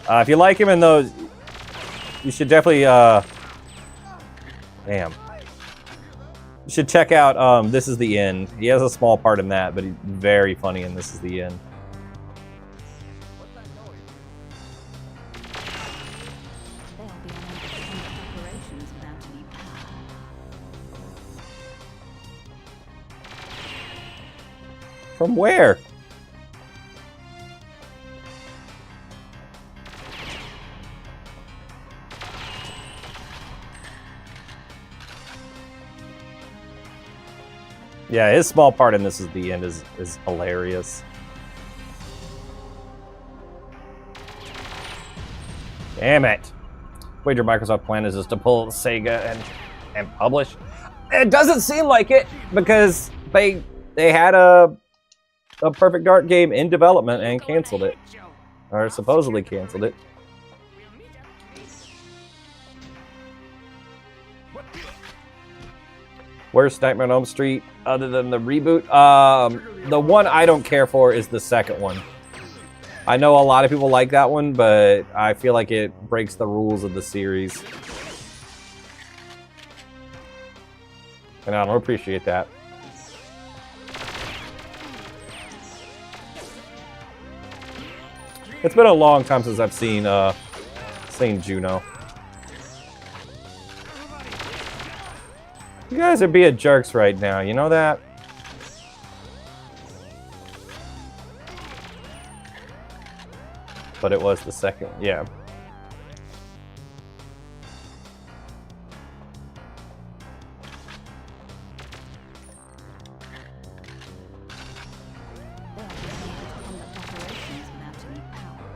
If you like him in those, you should definitely damn. You should check out This Is the End. He has a small part in that, but he's very funny in This Is the End. They'll be unable to conduct operations without any power. From where? Yeah, his small part in This Is the End is hilarious. Damn it. Wager Microsoft plan is just to pull Sega and publish. It doesn't seem like it, because they had a Perfect Dark game in development and canceled it. Or supposedly canceled it. We'll meet up later. Worst Nightmare on Elm Street other than the reboot? The one I don't care for is the second one. I know a lot of people like that one, but I feel like it breaks the rules of the series. And I don't appreciate that. It's been a long time since I've seen Juno. You guys are being jerks right now, you know that? But it was the second, yeah. They'll be unable to conduct operations without any power.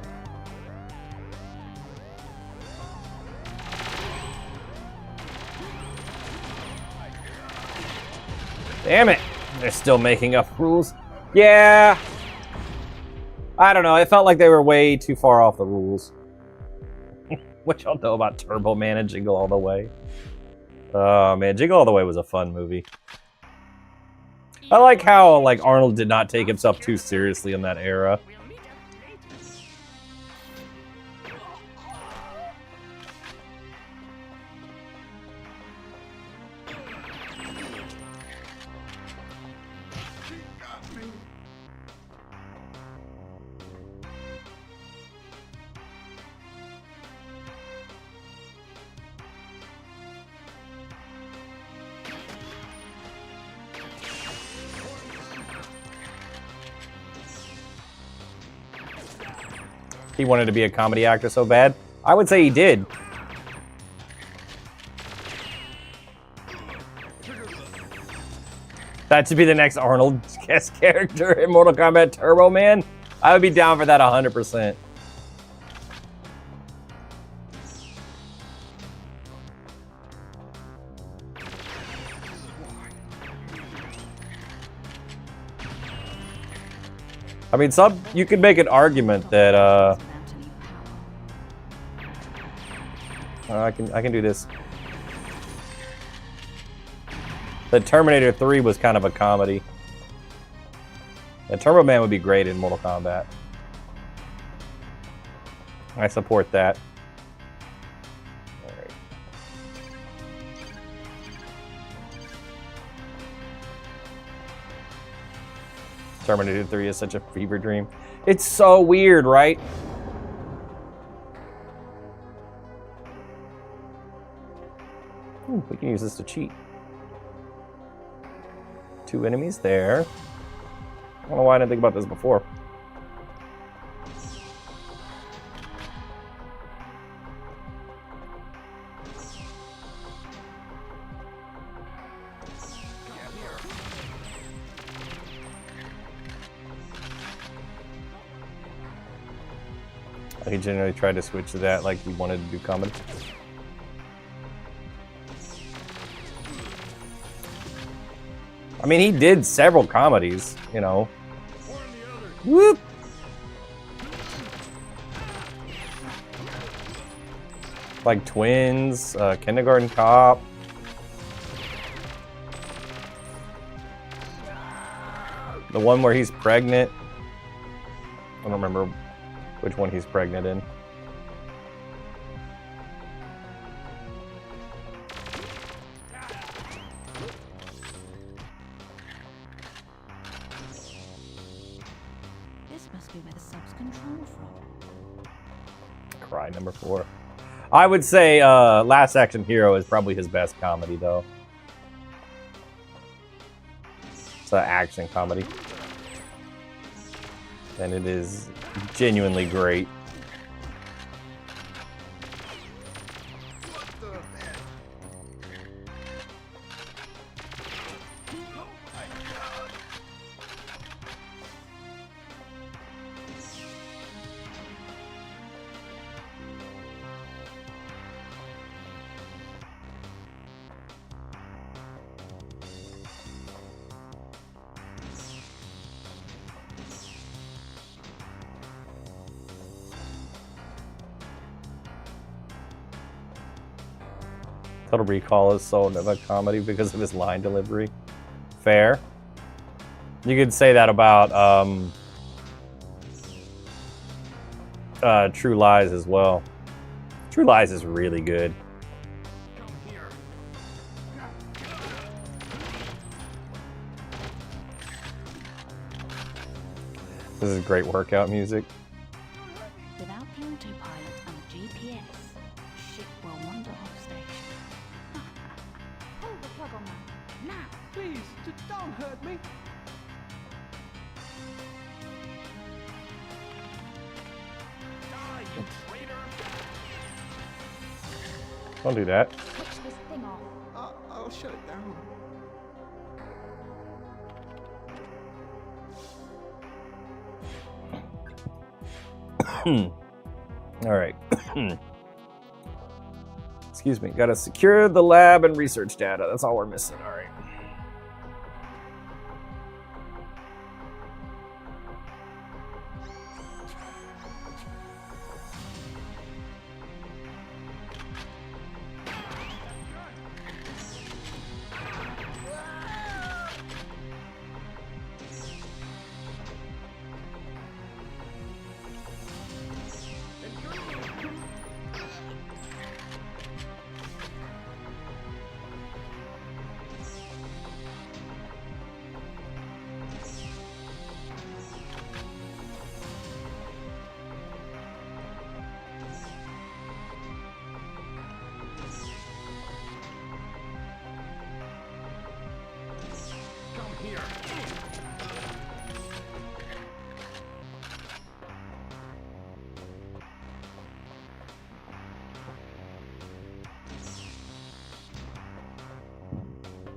Damn it! They're still making up rules. Yeah. I don't know. It felt like they were way too far off the rules. What y'all know about Turbo Man and Jingle All the Way? Oh man, Jingle All the Way was a fun movie. I like how Arnold did not take himself too seriously in that era. We'll meet up later. He wanted to be a comedy actor so bad. I would say he did. That should be the next Arnold guest character in Mortal Kombat Turbo, man. I would be down for that 100%. I mean, you could make an argument that I can do this. The Terminator 3 was kind of a comedy. Yeah, Turbo Man would be great in Mortal Kombat. I support that. Alright. Terminator 3 is such a fever dream. It's so weird, right? Ooh, we can use this to cheat. 2 enemies there. I don't know why I didn't think about this before. He generally tried to switch to that like he wanted to do comedy. I mean, he did several comedies, you know. Whoop! Like Twins, Kindergarten Cop. The one where he's pregnant. I don't remember which one he's pregnant in. This must be where the subs control from. Cry number 4. I would say Last Action Hero is probably his best comedy, though. It's an action comedy. And it is genuinely great. Total Recall is so of a comedy because of his line delivery. Fair. You could say that about True Lies as well. True Lies is really good. This is great workout music. Without the autopilot and GPS, ship will wander off station. Pull the plug on that. Now! Please, don't hurt me. Die, you traitor! Don't do that. Switch this thing off. I'll shut it down. All right. Excuse me. Gotta secure the lab and research data. That's all we're missing. All right.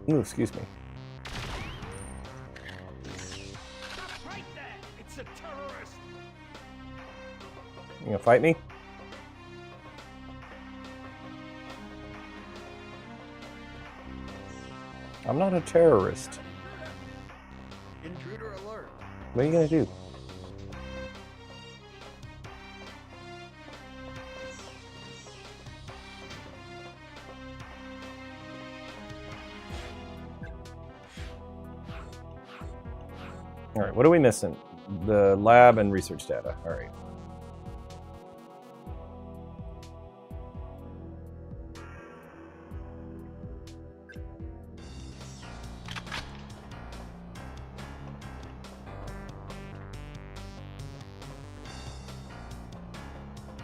Ooh, excuse me. Stop right there! It's a terrorist! You gonna fight me? I'm not a terrorist. Intruder alert. What are you gonna do? All right, what are we missing? The lab and research data. All right.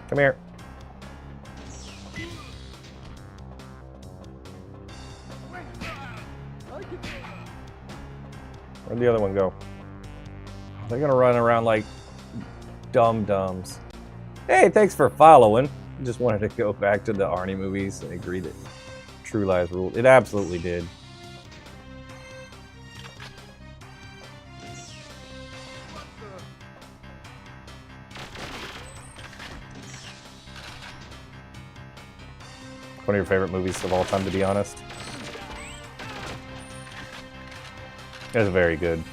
Come here. Where'd the other one go? They're gonna run around like dum-dums. Hey, thanks for following. Just wanted to go back to the Arnie movies and agree that True Lies ruled. It absolutely did. One of your favorite movies of all time, to be honest. It's very good.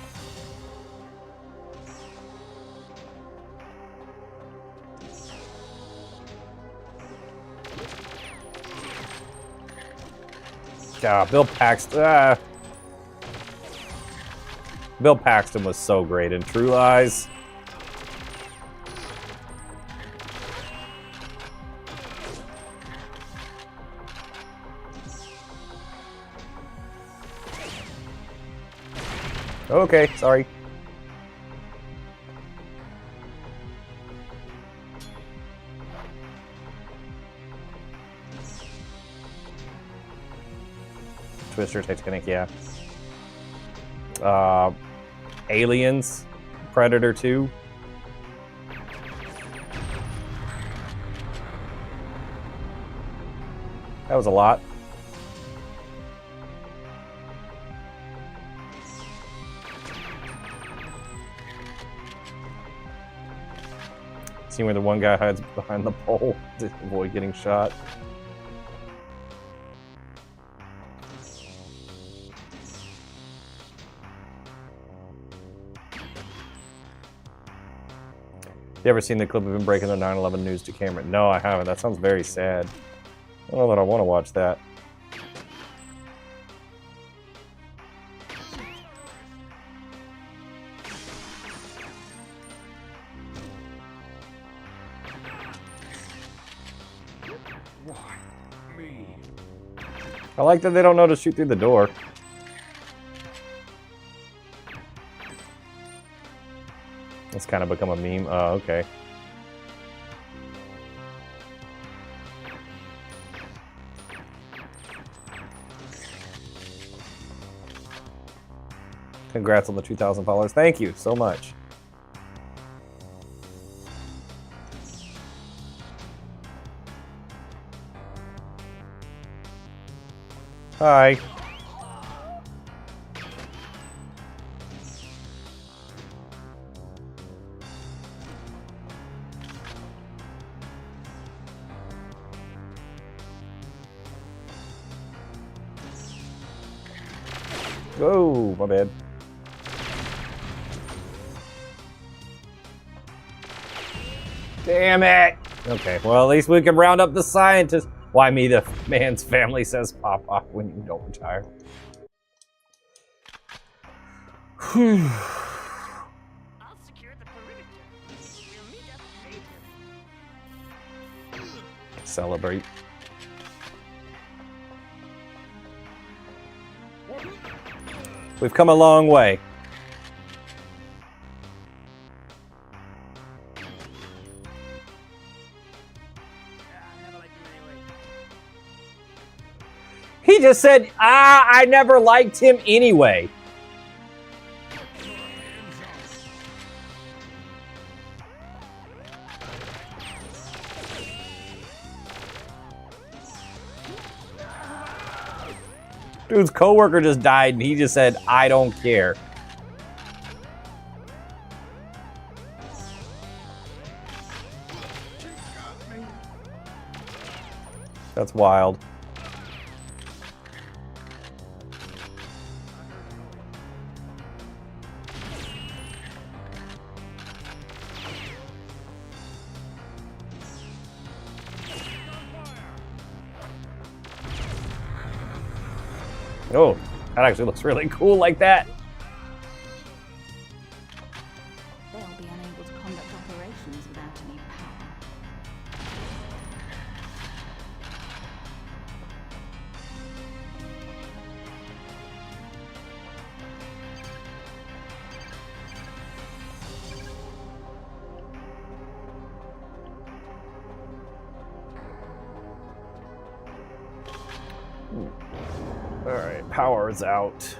Bill Paxton. Bill Paxton was so great in True Lies. Okay, sorry. Twister, Titanic, yeah. Aliens, Predator 2. That was a lot. See where the one guy hides behind the pole to avoid getting shot. You ever seen the clip of him breaking the 9/11 news to camera? No, I haven't. That sounds very sad. I don't know that I want to watch that. Why me? I like that they don't know to shoot through the door. It's kind of become a meme. Oh, okay. Congrats on the 2,000 followers. Thank you so much. Hi. Oh, my bad. Damn it! Okay, well, at least we can round up the scientists. Why me, the man's family says pop off when you don't retire. Whew. I'll secure the perimeter. We'll meet up later. Celebrate. We've come a long way. He just said, I never liked him anyway. Dude's coworker just died and he just said, I don't care. That's wild. Oh, that actually looks really cool like that. They'll be unable to conduct operations without any power. All right, power's out.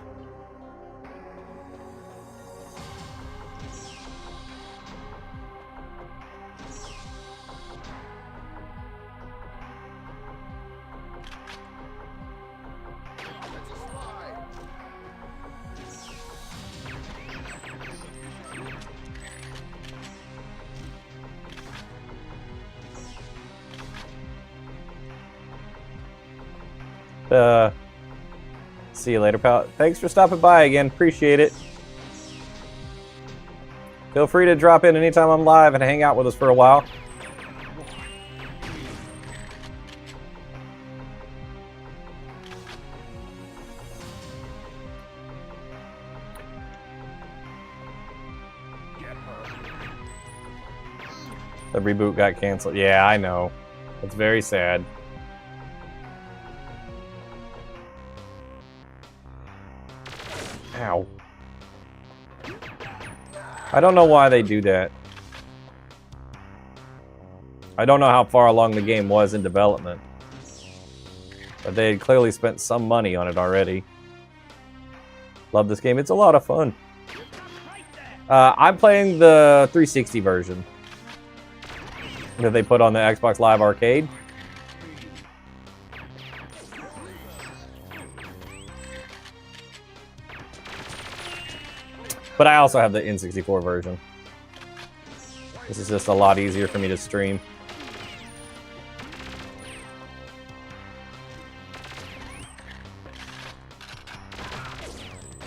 See you later, pal. Thanks for stopping by again. Appreciate it. Feel free to drop in anytime I'm live and hang out with us for a while. The reboot got canceled. Yeah, I know. It's very sad. Ow. I don't know why they do that. I don't know how far along the game was in development. But they had clearly spent some money on it already. Love this game. It's a lot of fun. I'm playing the 360 version that they put on the Xbox Live Arcade. But I also have the N64 version. This is just a lot easier for me to stream.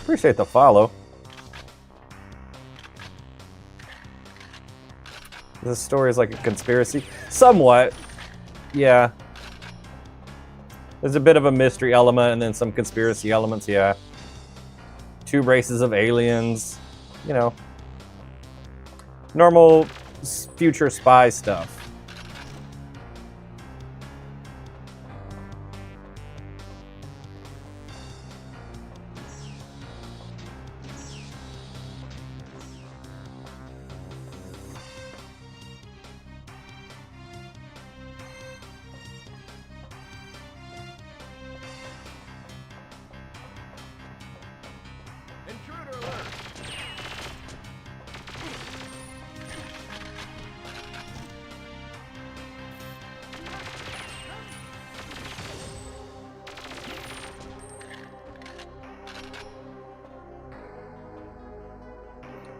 Appreciate the follow. This story is like a conspiracy. Somewhat. Yeah. There's a bit of a mystery element and then some conspiracy elements, yeah. 2 races of aliens. You know, normal future spy stuff.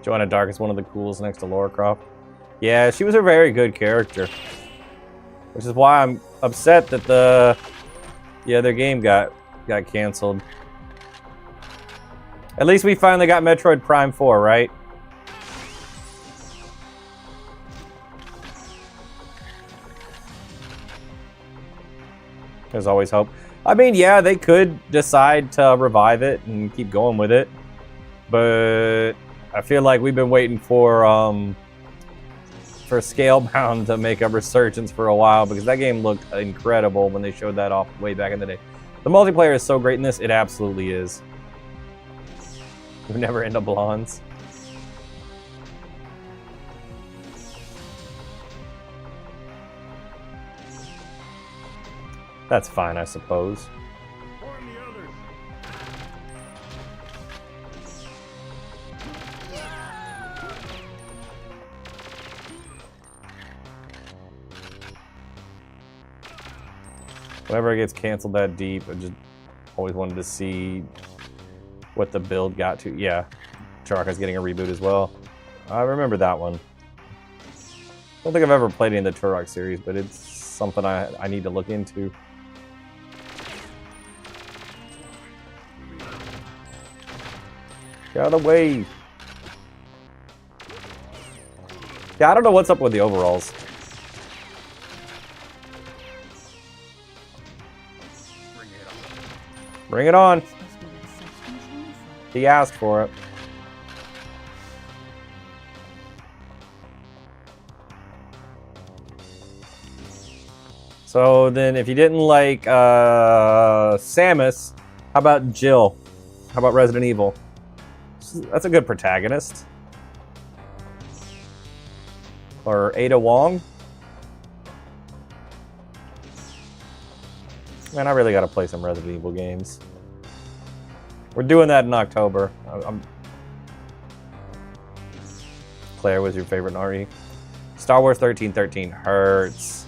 Joanna Dark is one of the coolest next to Lara Croft. Yeah, she was a very good character. Which is why I'm upset that their game got canceled. At least we finally got Metroid Prime 4, right? There's always hope. I mean, yeah, they could decide to revive it and keep going with it. But I feel like we've been waiting for Scalebound to make a resurgence for a while because that game looked incredible when they showed that off way back in the day. The multiplayer is so great in this, it absolutely is. We never end up blondes. That's fine, I suppose. Whenever it gets canceled that deep, it just always wanted to see what the build got to. Yeah, Taraka's getting a reboot as well. I remember that one. Don't think I've ever played any of the Turok series, but it's something I need to look into. Get out of the way. Yeah, I don't know what's up with the overalls. Bring it on. He asked for it. So then if you didn't like Samus, how about Jill? How about Resident Evil? That's a good protagonist. Or Ada Wong. Man, I really gotta play some Resident Evil games. We're doing that in October. Claire, was your favorite RE? Star Wars 1313 hurts.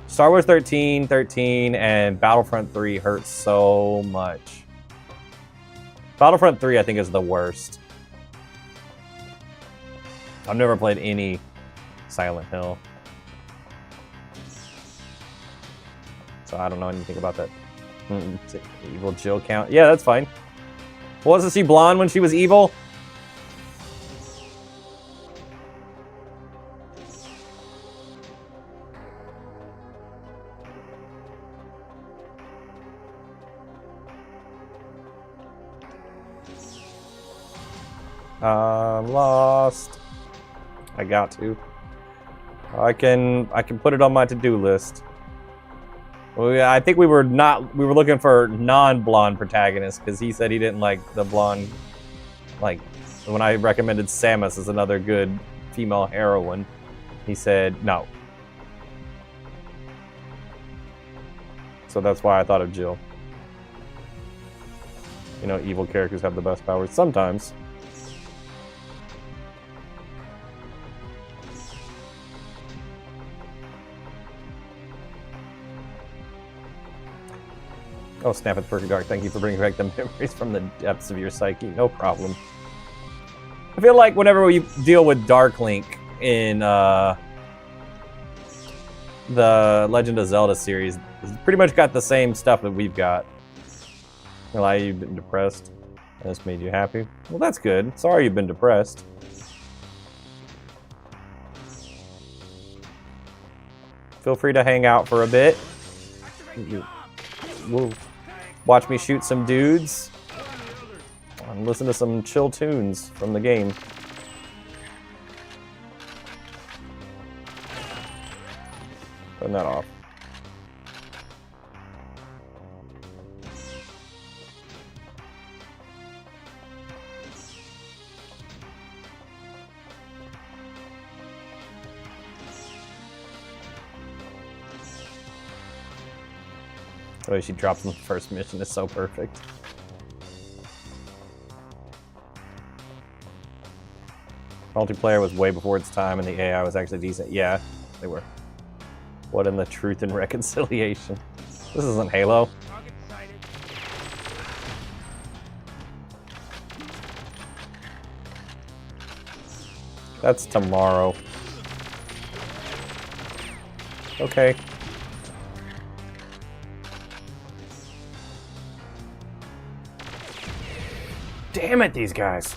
Star Wars 1313 and Battlefront 3 hurts so much. Battlefront 3 I think is the worst. I've never played any Silent Hill. So I don't know anything about that. Evil Jill count. Yeah, that's fine. Wasn't she blonde when she was evil? I'm lost. I got to. I can put it on my to-do list. Well, yeah, I think we were looking for non-blonde protagonists because he said he didn't like the blonde. Like when I recommended Samus as another good female heroine, he said no. So that's why I thought of Jill. You know, evil characters have the best powers sometimes. Oh, snap, it's Perfect Dark. Thank you for bringing back the memories from the depths of your psyche. No problem. I feel like whenever we deal with Dark Link in the Legend of Zelda series, it's pretty much got the same stuff that we've got. Well, you've been depressed. This made you happy. Well, that's good. Sorry you've been depressed. Feel free to hang out for a bit. We'll watch me shoot some dudes and listen to some chill tunes from the game. Turn that off. The way she drops in the first mission is so perfect. Multiplayer was way before its time and the AI was actually decent. Yeah, they were. What in the truth and reconciliation? This isn't Halo. That's tomorrow. Okay. Damn it, these guys.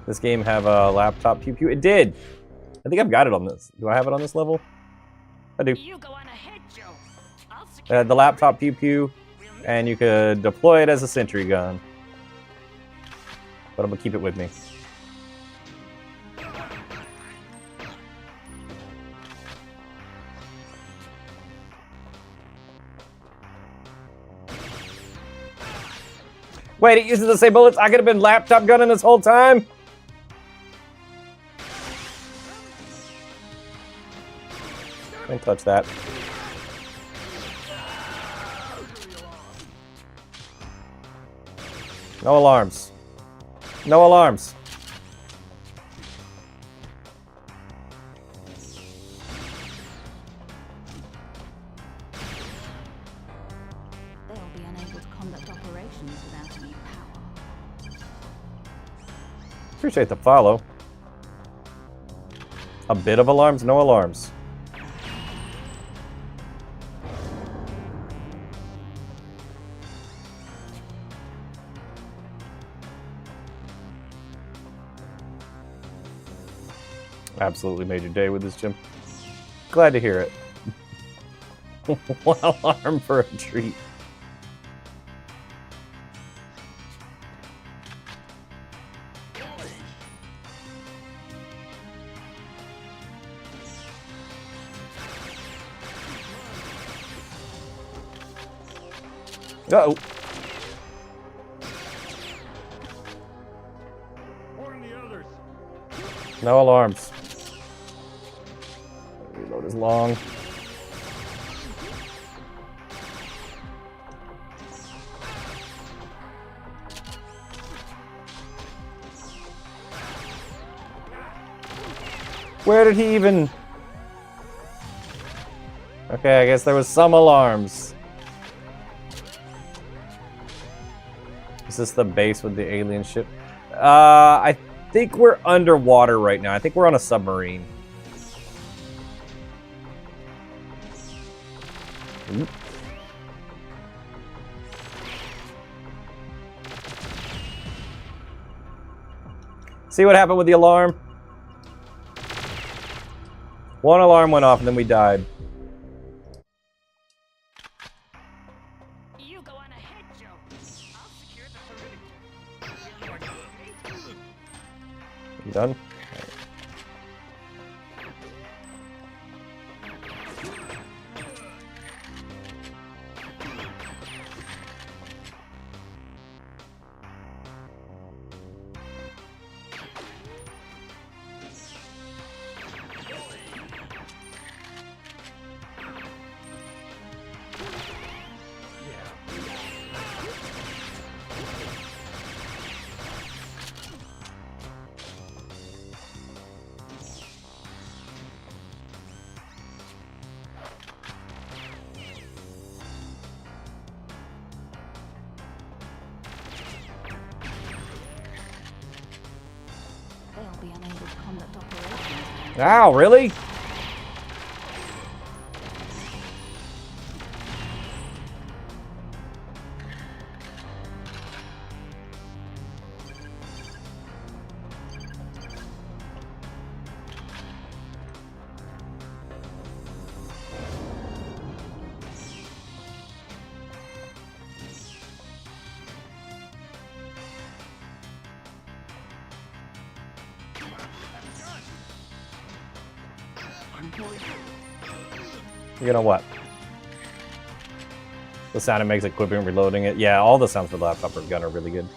This game have a laptop pew pew? It did. I think I've got it on this. Do I have it on this level? I do. You go on ahead, Joe. I'll The laptop pew pew, and you could deploy it as a sentry gun. But I'm gonna keep it with me. Wait, it uses the same bullets? I could have been laptop gunning this whole time? Don't touch that. No alarms. No alarms. Appreciate the follow. A bit of alarms, no alarms. Absolutely made your day with this, Jim. Glad to hear it. One alarm for a treat. Uh-oh. Warn the others. No alarms. Reload is long. Where did he even... Okay, I guess there was some alarms. Is this the base with the alien ship? I think we're underwater right now. I think we're on a submarine. Oop. See what happened with the alarm? One alarm went off and then we died. You go on ahead, Joe. I'll secure the perimeter. You done? They'll be unable to conduct operations. Ow, really? You're gonna what? The sound it makes equipping and reloading it. Yeah, all the sounds for the laptop or gun are really good.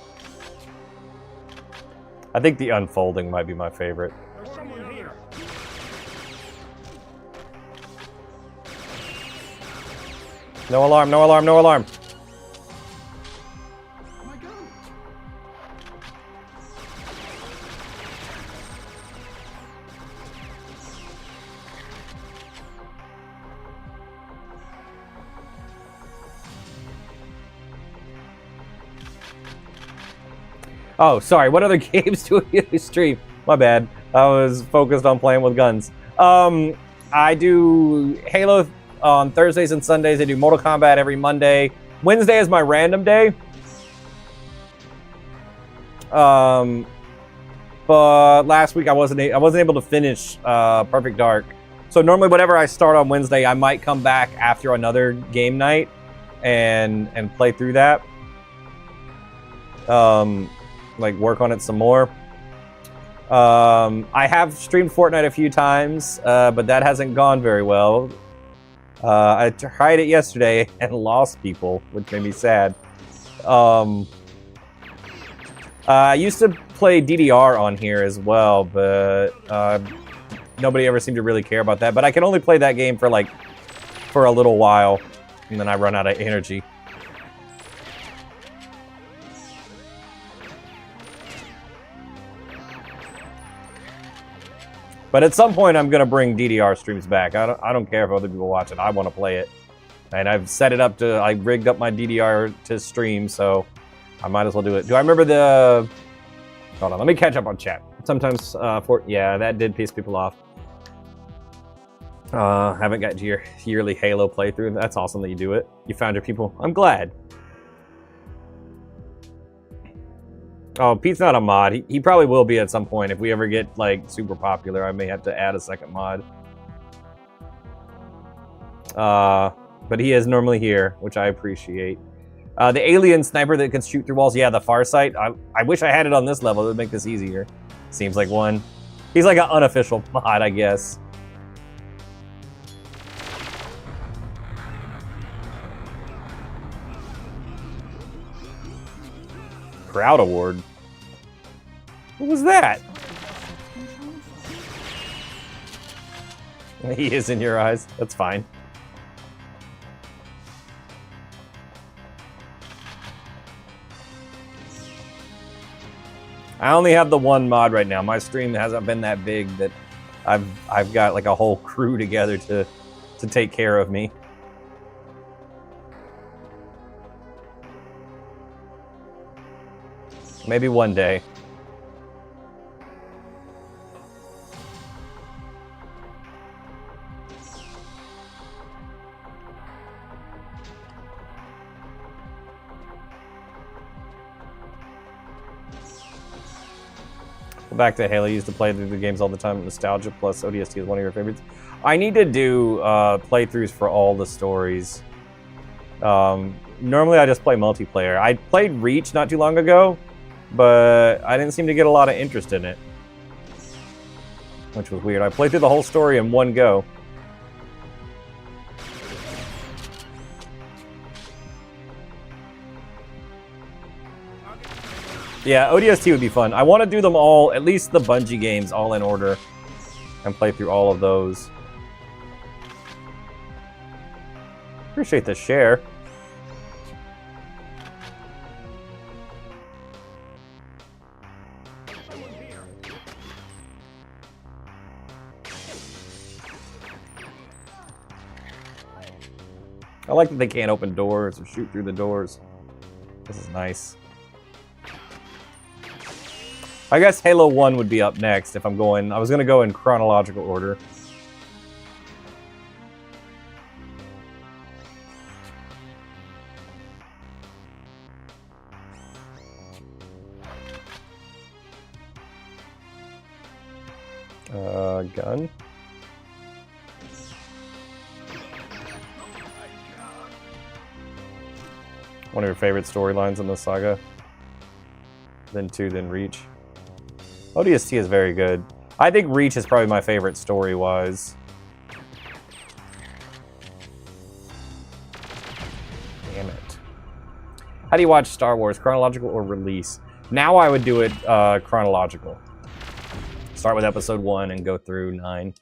I think the unfolding might be my favorite. There's someone here. No alarm, no alarm, no alarm. Oh, sorry. What other games do you stream? My bad. I was focused on playing with guns. I do Halo on Thursdays and Sundays. I do Mortal Kombat every Monday. Wednesday is my random day. But last week I wasn't able to finish Perfect Dark. So normally whatever I start on Wednesday, I might come back after another game night and play through that. Like work on it some more. I have streamed Fortnite a few times, but that hasn't gone very well. I tried it yesterday and lost people, which made me sad. I used to play DDR on here as well, but nobody ever seemed to really care about that. But I can only play that game for a little while, and then I run out of energy. But at some point, I'm gonna bring DDR streams back. I don't care if other people watch it. I want to play it, and I've set it up to. I rigged up my DDR to stream, so I might as well do it. Do I remember the Hold on, let me catch up on chat. Sometimes, yeah, that did piss people off. Haven't got to your yearly Halo playthrough. That's awesome that you do it. You found your people. I'm glad. Oh, Pete's not a mod. He probably will be at some point. If we ever get, like, super popular, I may have to add a second mod. But he is normally here, which I appreciate. The alien sniper that can shoot through walls. Yeah, the Farsight. I wish I had it on this level. It would make this easier. Seems like one. He's like an unofficial mod, I guess. Crowd award. What was that? He is in your eyes. That's fine. I only have the one mod right now. My stream hasn't been that big that I've got like a whole crew together to take care of me. Maybe one day. Back to Halo. I used to play through the games all the time. Nostalgia plus ODST is one of your favorites. I need to do playthroughs for all the stories. Normally I just play multiplayer. I played Reach not too long ago, but I didn't seem to get a lot of interest in it, which was weird. I played through the whole story in one go. Yeah, ODST would be fun. I want to do them all, at least the Bungie games, all in order, and play through all of those. Appreciate the share. I like that they can't open doors or shoot through the doors. This is nice. I guess Halo 1 would be up next if I'm going... I was going to go in chronological order. Gun. One of your favorite storylines in the saga. Then 2, then Reach. ODST is very good. I think Reach is probably my favorite story-wise. Damn it. How do you watch Star Wars? Chronological or release? Now I would do it chronological. Start with episode 1 and go through 9.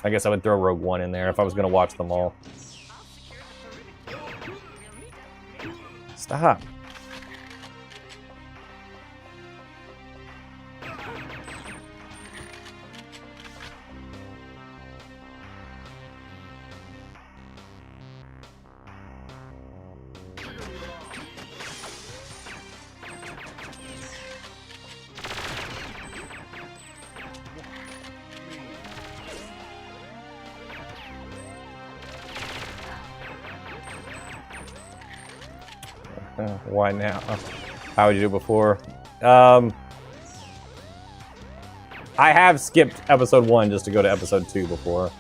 I guess I would throw Rogue One in there if I was going to watch them all. Stop. Why now? How would you do it before? I have skipped episode 1 just to go to episode 2 before.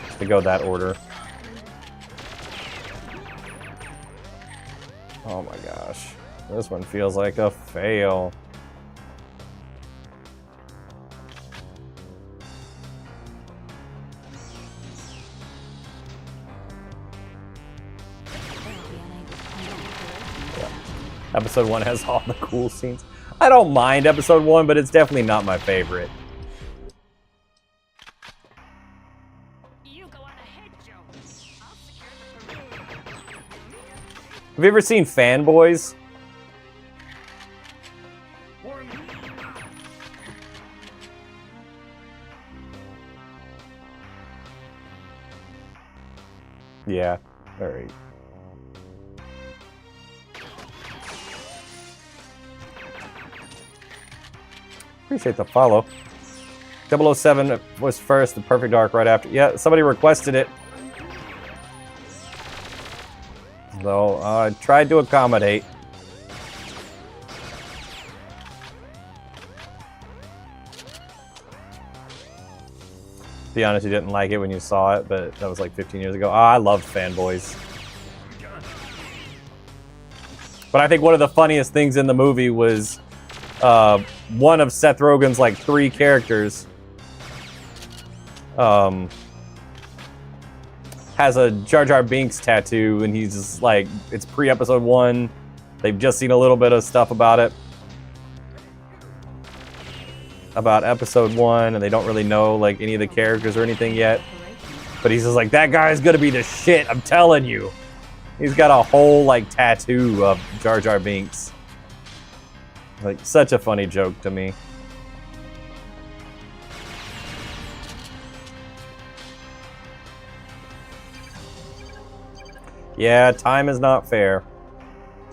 Just to go that order. Oh my gosh. This one feels like a fail. Episode 1 has all the cool scenes. I don't mind episode 1, but it's definitely not my favorite. You go on ahead, Joe. I'll secure the perimeter. Have you ever seen Fanboys? Yeah, alright. Appreciate the follow. 007 was first, the Perfect Dark right after. Yeah, somebody requested it. Though I tried to accommodate. To be honest, you didn't like it when you saw it, but that was like 15 years ago. I loved Fanboys. But I think one of the funniest things in the movie was one of Seth Rogen's like 3 characters has a Jar Jar Binks tattoo, and he's just like, it's pre-episode 1. They've just seen a little bit of stuff about it. About episode 1, and they don't really know like any of the characters or anything yet. But he's just like, that guy's gonna be the shit, I'm telling you. He's got a whole like tattoo of Jar Jar Binks. Like, such a funny joke to me. Yeah, time is not fair.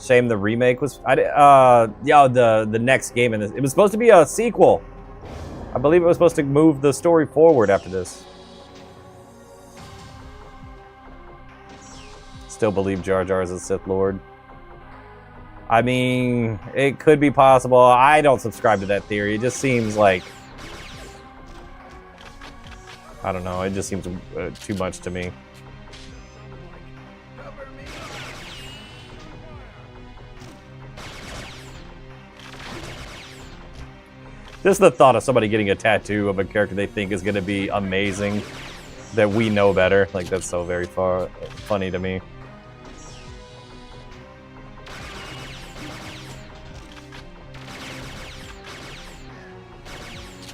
Shame the remake was. The next game in this. It was supposed to be a sequel. I believe it was supposed to move the story forward after this. Still believe Jar Jar is a Sith Lord. I mean, it could be possible. I don't subscribe to that theory. It just seems like, I don't know. It just seems too much to me. Just the thought of somebody getting a tattoo of a character they think is going to be amazing, that we know better. Like, that's so very funny to me.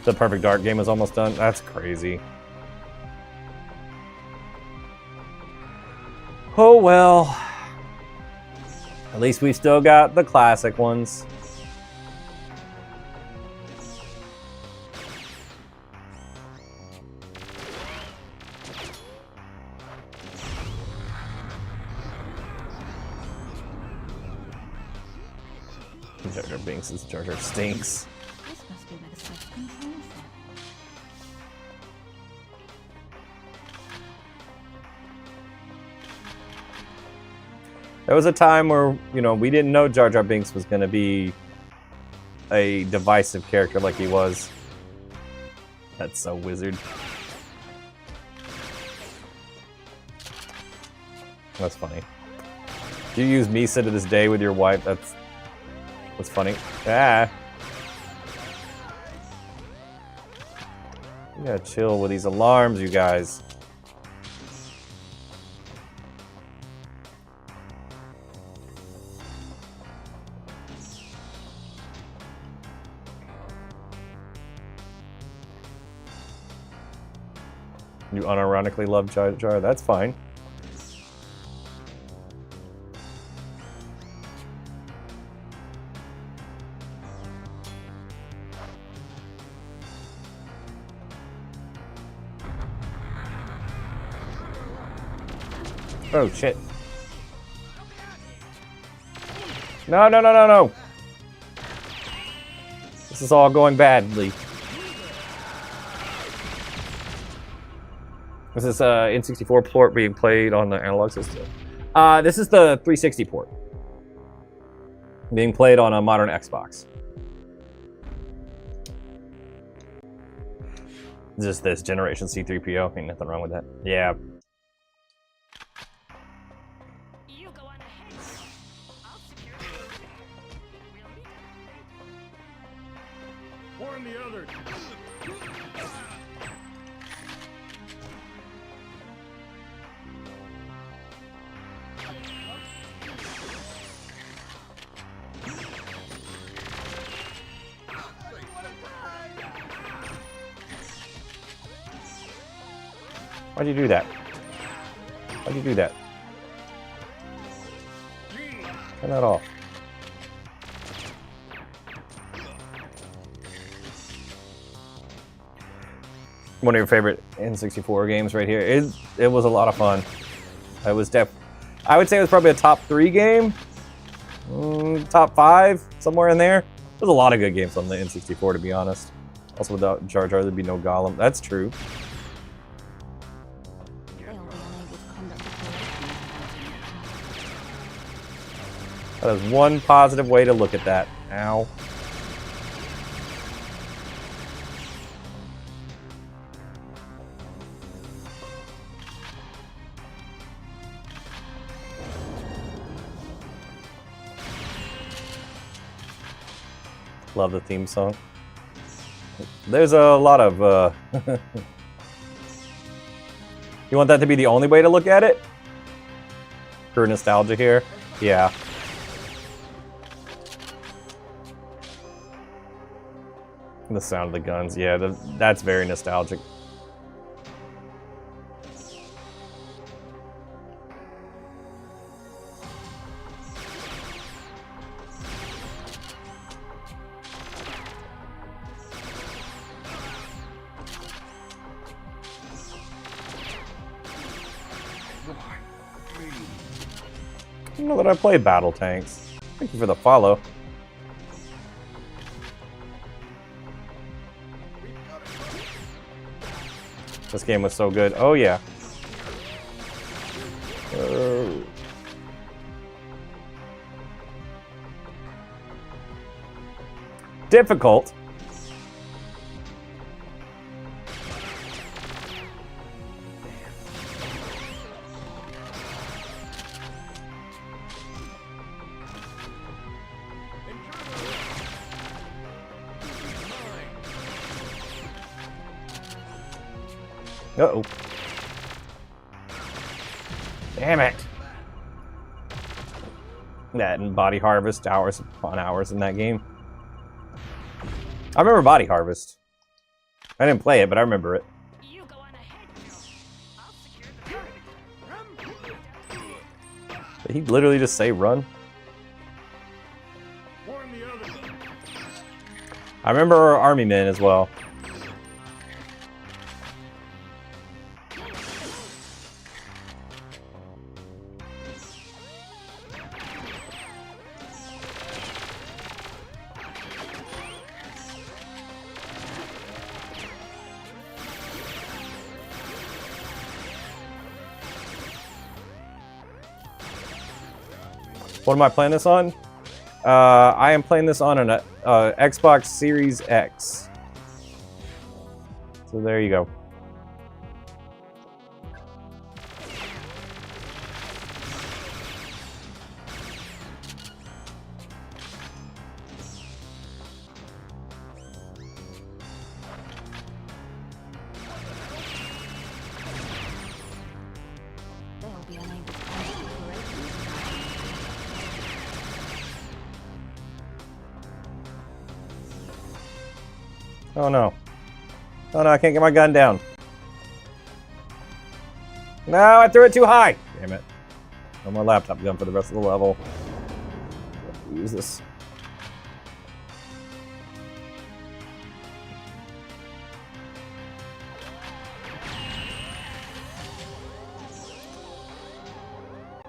The Perfect Dark game is almost done. That's crazy. Oh well. At least we still got the classic ones. Jar Jar Binks is Jar Jar stinks. This must be where the switch controls it. There was a time where, you know, we didn't know Jar Jar Binks was going to be a divisive character like he was. That's so wizard. That's funny. Do you use Misa to this day with your wife? That's funny. Ah. You gotta chill with these alarms, you guys. You unironically love Jar Jar, that's fine. Oh shit. No, no, no, no, no. This is all going badly. This is N64 port being played on the analog system. This is the 360 port. Being played on a modern Xbox. Just this generation C-3PO. Ain't nothing wrong with that. Yeah. You go on ahead. I'll secure the Warn the others. Why'd you do that? Why'd you do that? Turn that off. One of your favorite N64 games right here. It was a lot of fun. I would say it was probably a top 3 game. Top 5, somewhere in there. There's a lot of good games on the N64, to be honest. Also, without Jar Jar, there'd be no Gollum. That's true. They'll be unable to conduct operations. That is one positive way to look at that. Ow. Love the theme song. There's a lot of You want that to be the only way to look at it? Pure nostalgia here? Yeah. The sound of the guns, yeah, that's very nostalgic. I don't know that I play battle tanks. Thank you for the follow. This game was so good. Oh yeah. Difficult. Uh-oh. Damn it. That and Body Harvest, hours upon hours in that game. I remember Body Harvest. I didn't play it, but I remember it. You go on ahead, Joe. I'll secure the target. Did he literally just say run? I remember Army Men as well. What am I playing this on? I am playing this on an Xbox Series X. So there you go. They'll be unable to conduct operations. Oh no. Oh no, I can't get my gun down. No, I threw it too high. Damn it. No more laptop gun for the rest of the level. Use this.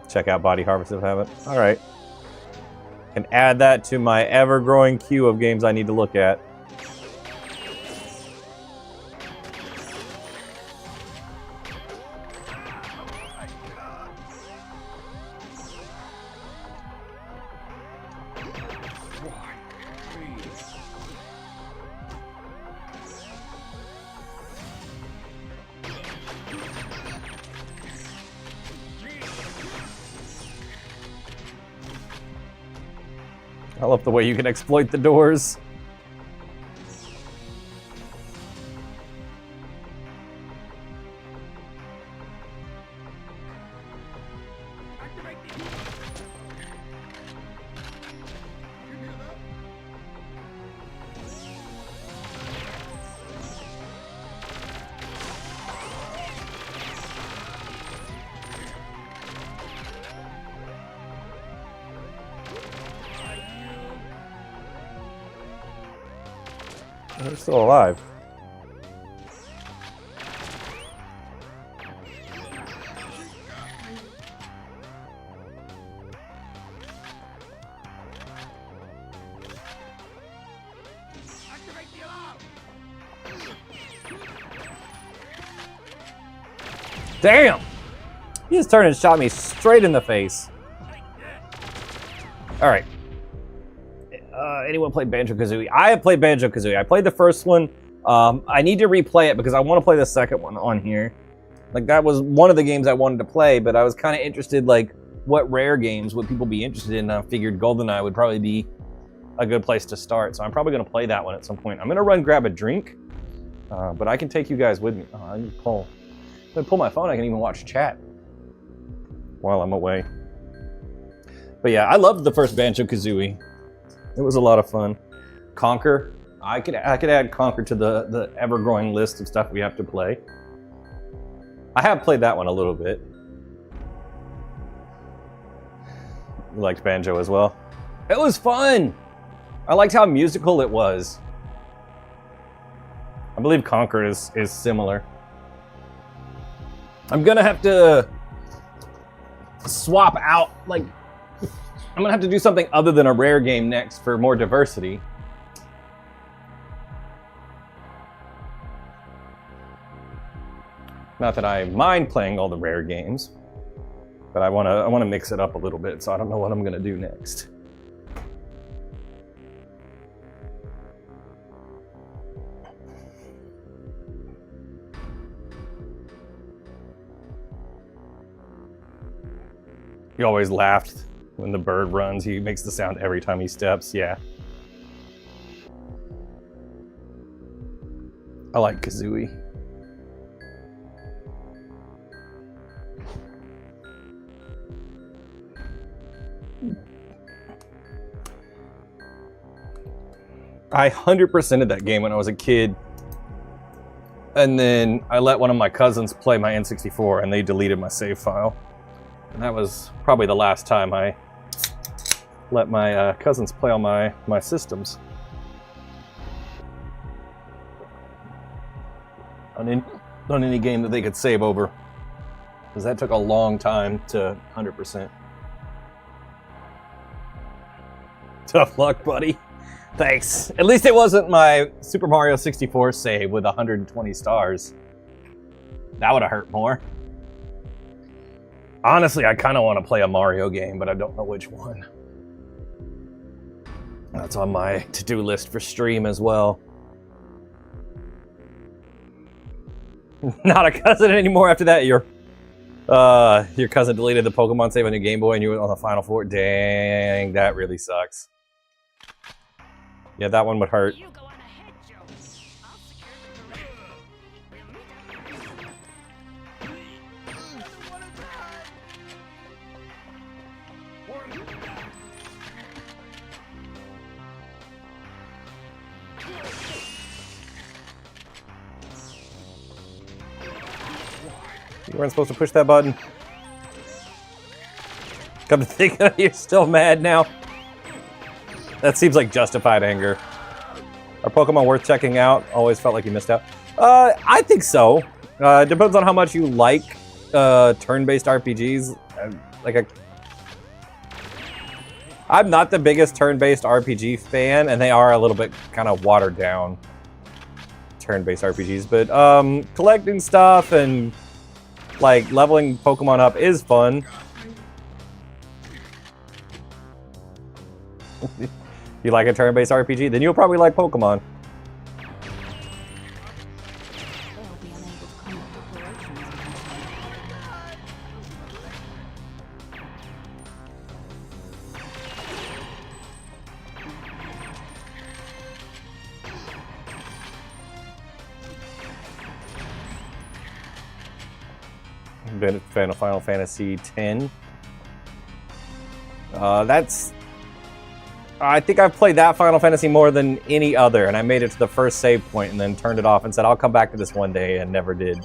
Check out Body Harvest if I haven't. Alright. Can add that to my ever-growing queue of games I need to look at. I love the way you can exploit the doors. They're still alive. Damn! He just turned and shot me straight in the face. All right. Anyone play Banjo-Kazooie? I have played Banjo-Kazooie. I played the first one. I need to replay it because I want to play the second one on here. Like, that was one of the games I wanted to play, but I was kind of interested, like, what Rare games would people be interested in. I figured GoldenEye would probably be a good place to start, so I'm probably going to play that one at some point. I'm going to run grab a drink, but I can take you guys with me. I can pull my phone. I can even watch chat while I'm away. But yeah, I loved the first Banjo-Kazooie. It was a lot of fun. Conquer. I could add Conquer to the ever-growing list of stuff we have to play. I have played that one a little bit. You liked Banjo as well? It was fun! I liked how musical it was. I believe Conquer is similar. I'm gonna have to swap out, like, I'm gonna have to do something other than a Rare game next for more diversity. Not that I mind playing all the Rare games, but I wanna mix it up a little bit, so I don't know what I'm gonna do next. He always laughed when the bird runs. He makes the sound every time he steps, yeah. I like Kazooie. I 100%ed that game when I was a kid. And then I let one of my cousins play my N64 and they deleted my save file. And that was probably the last time I let my cousins play on my systems. On any game that they could save over. Because that took a long time to 100%. Tough luck, buddy. Thanks. At least it wasn't my Super Mario 64 save with 120 stars. That would have hurt more. Honestly, I kind of want to play a Mario game, but I don't know which one. That's on my to-do list for stream as well. Not a cousin anymore after that. Your cousin deleted the Pokemon save on your Game Boy and you were on the Final Four. Dang, that really sucks. Yeah, that one would hurt. You go on ahead, Joe. I'll secure the parade. We'll meet up. You weren't supposed to push that button. Come to think of it, you're still mad now. That seems like justified anger. Are Pokemon worth checking out? Always felt like you missed out. I think so. It depends on how much you like turn-based RPGs. I'm not the biggest turn-based RPG fan, and they are a little bit kind of watered down turn-based RPGs. But collecting stuff and like leveling Pokemon up is fun. You like a turn-based RPG? Then you'll probably like Pokemon. They'll be unable to conduct operations. Been a fan of Final Fantasy X. I think I've played that Final Fantasy more than any other, and I made it to the first save point and then turned it off and said, I'll come back to this one day, and never did.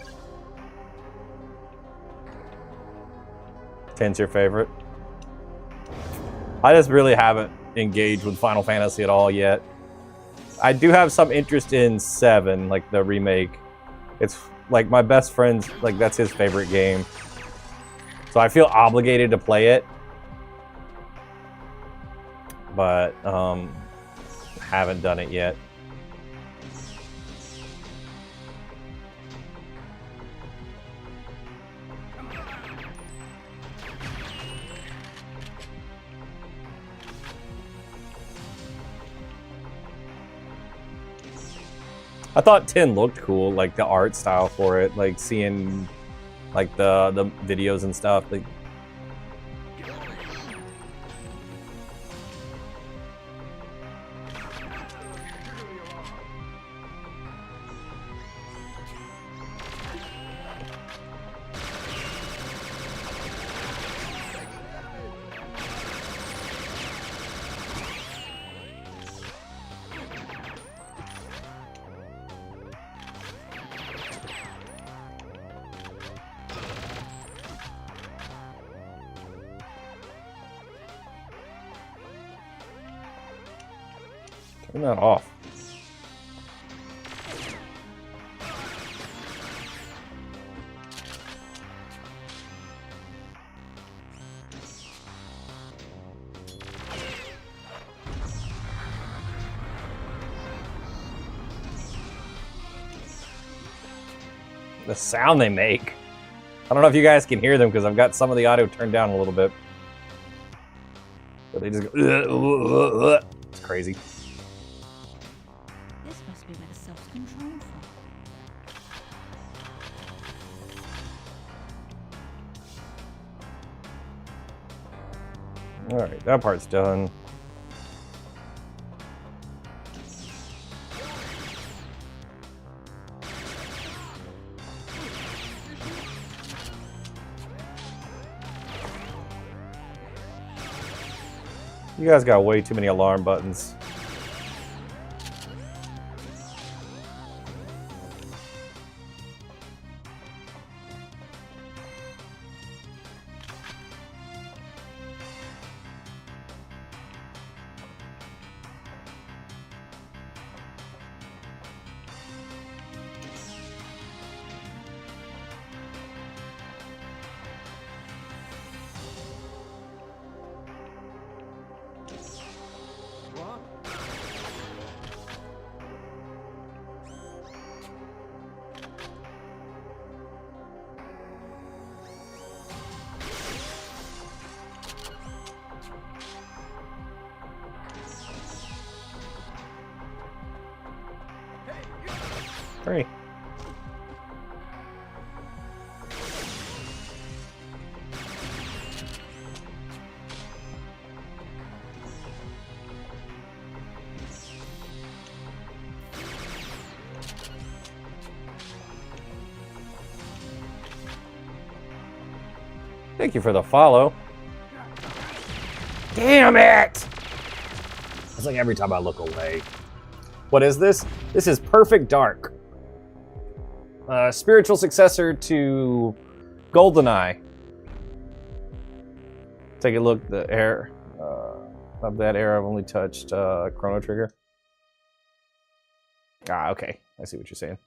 10's your favorite? I just really haven't engaged with Final Fantasy at all yet. I do have some interest in 7, like the remake. It's like my best friend's, like that's his favorite game. So I feel obligated to play it. But haven't done it yet. I thought 10 looked cool, like the art style for it, like seeing like the videos and stuff. Like, turn that off. The sound they make. I don't know if you guys can hear them because I've got some of the audio turned down a little bit. But they just go, it's crazy. This must be where the cells control from. Alright, that part's done. You guys got way too many alarm buttons. What? Hurry. Thank you for the follow. Damn it! It's like every time I look away. What is this? This is Perfect Dark. Spiritual successor to GoldenEye. Take a look. The air of that era, I've only touched Chrono Trigger. Ah, okay. I see what you're saying.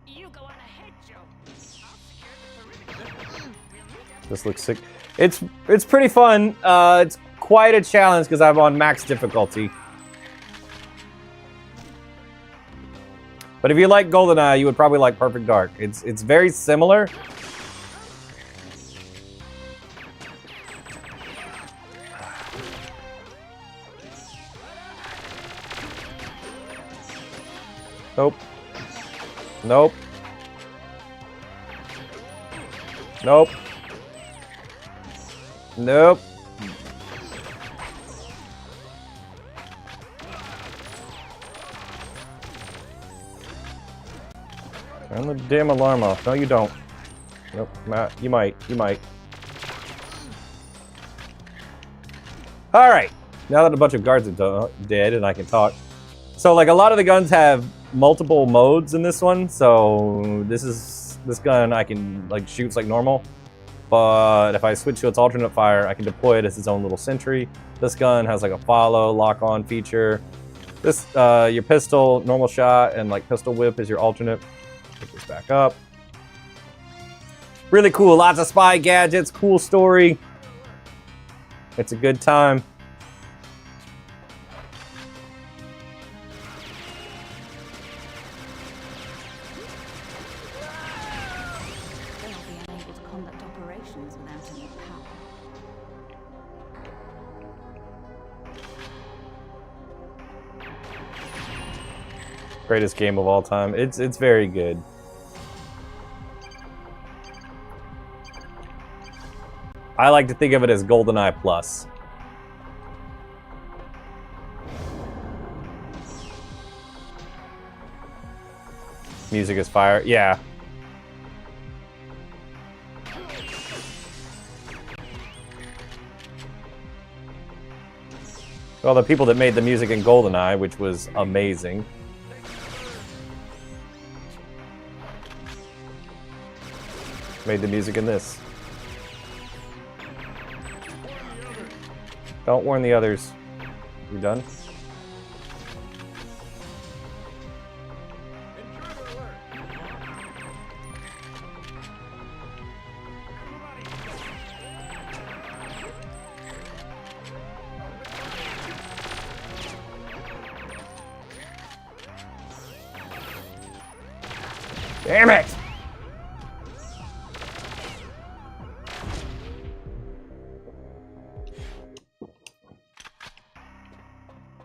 You go on ahead, Joe. I'll secure the perimeter. This looks sick. It's pretty fun. It's quite a challenge because I'm on max difficulty. But if you like GoldenEye, you would probably like Perfect Dark. It's very similar. Nope. Nope. Nope. Nope. Turn the damn alarm off. No, you don't. Nope, Matt. You might. You might. All right. Now that a bunch of guards are dead and I can talk. So, like, a lot of the guns have multiple modes in this one. So, this gun I can, like, shoots like normal. But if I switch to its alternate fire, I can deploy it as its own little sentry. This gun has, like, a follow, lock-on feature. This, your pistol, normal shot, and, like, pistol whip is your alternate. Pick this back up. Really cool. Lots of spy gadgets. Cool story. It's a good time. They'll be unable to conduct operations without any power. Greatest game of all time. It's very good. I like to think of it as GoldenEye Plus. Music is fire. Yeah. Well, the people that made the music in GoldenEye, which was amazing. Made the music in this. Don't warn the others. You done? Damn it!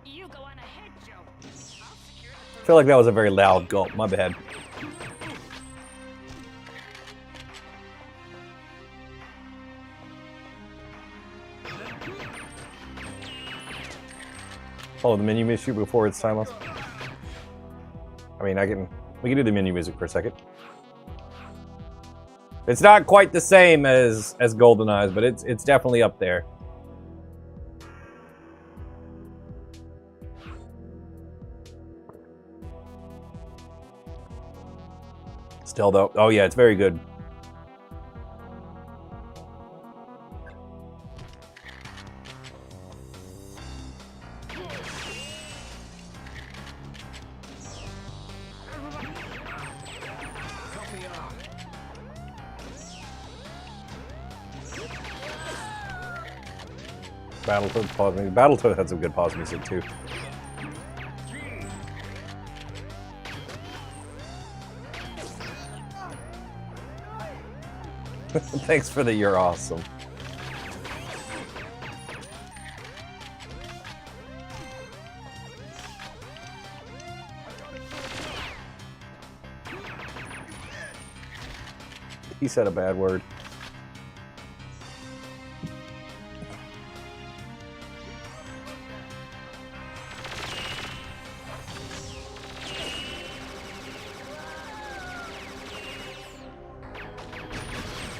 You go on ahead, Joe. I'll secure I feel like that was a very loud gulp. My bad. Follow the menu music before it's timeless. I mean, we can do the menu music for a second. It's not quite the same as GoldenEye's, but it's definitely up there. Still though, oh yeah, it's very good. Battletoad pause music. Battletoad had some good pause music too. Thanks for the "you're awesome." He said a bad word.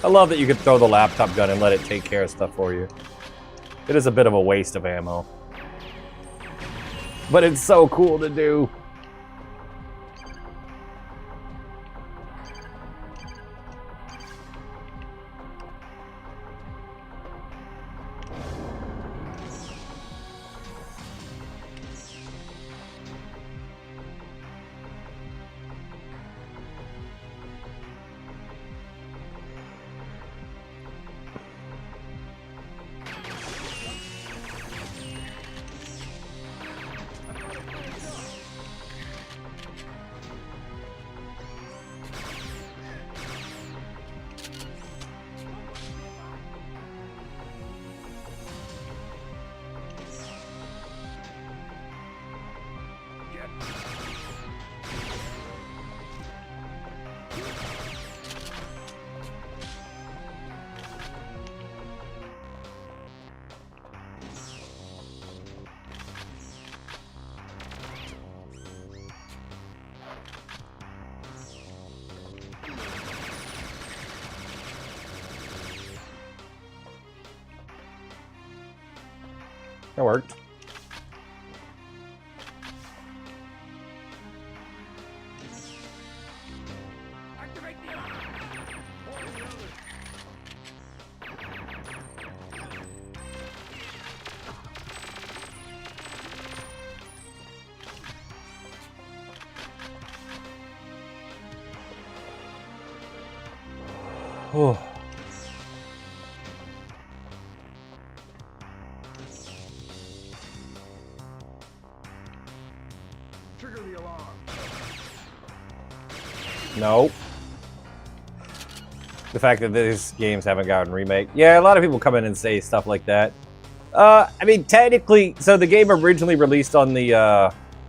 I love that you could throw the laptop gun and let it take care of stuff for you. It is a bit of a waste of ammo. But it's so cool to do. That worked. Activate the alarm. Oh. Trigger the alarm. No. The fact that these games haven't gotten remake. Yeah, a lot of people come in and say stuff like that. I mean, technically, so the game originally released on the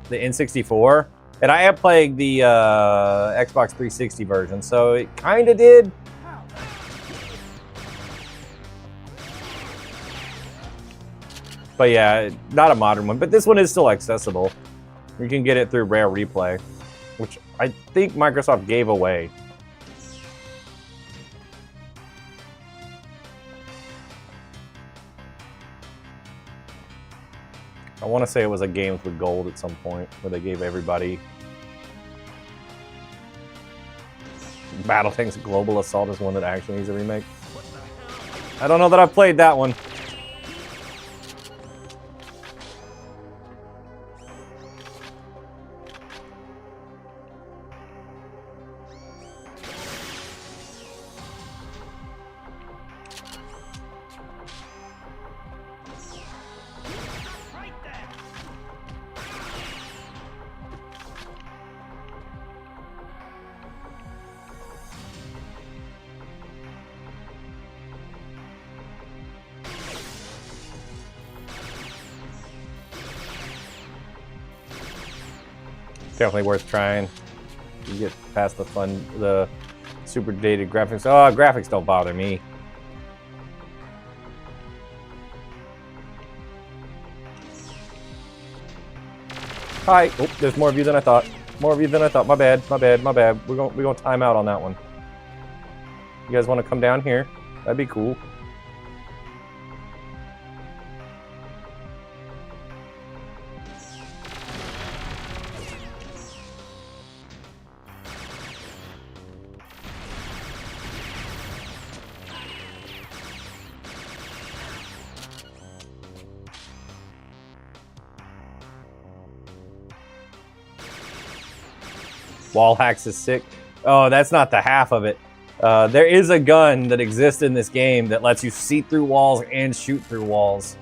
N64, And I am playing the Xbox 360 version, so it kind of did. But yeah, not a modern one. But this one is still accessible. You can get it through Rare Replay, which I think Microsoft gave away. I want to say it was a Games with Gold at some point where they gave everybody. Battle Tanks Global Assault is one that actually needs a remake. I don't know that I've played that one. Definitely worth trying. You get past the super dated graphics. Oh, graphics don't bother me. Hi. Oh, there's more of you than I thought. More of you than I thought. My bad. My bad. My bad. We're gonna time out on that one. You guys want to come down here? That'd be cool. Wall hacks is sick. Oh, that's not the half of it. There is a gun that exists in this game that lets you see through walls and shoot through walls.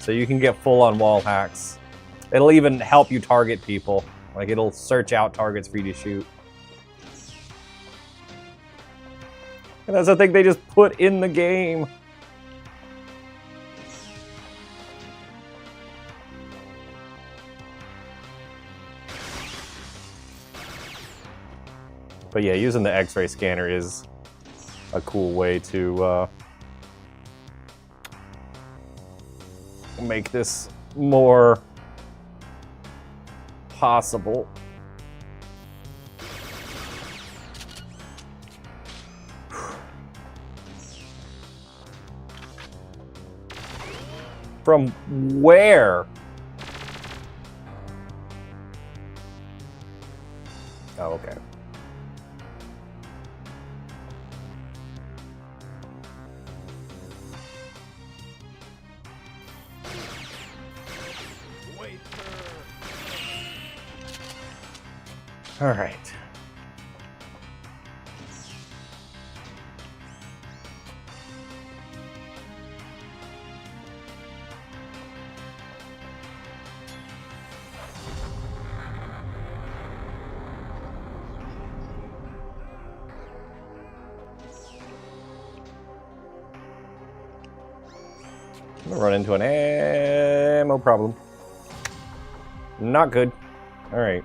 So you can get full-on wall hacks. It'll even help you target people. Like, it'll search out targets for you to shoot. And that's the thing they just put in the game. But yeah, using the X-ray scanner is a cool way to make this more possible. From where? Oh, okay. All right. I'm gonna run into an ammo problem. Not good. All right.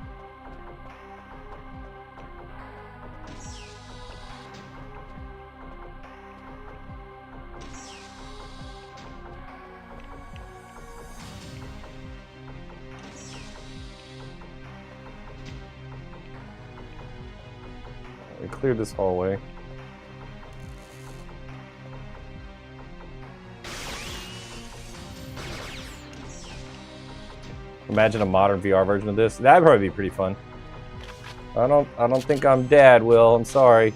We cleared this hallway. Imagine a modern VR version of this. That'd probably be pretty fun. I don't think I'm dead, Will. I'm sorry.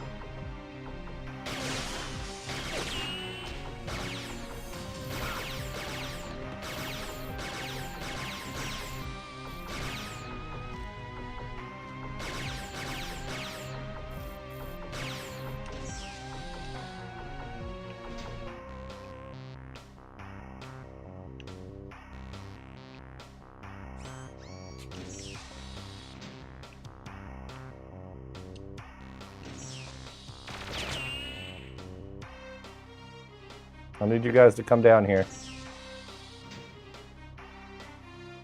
I need you guys to come down here.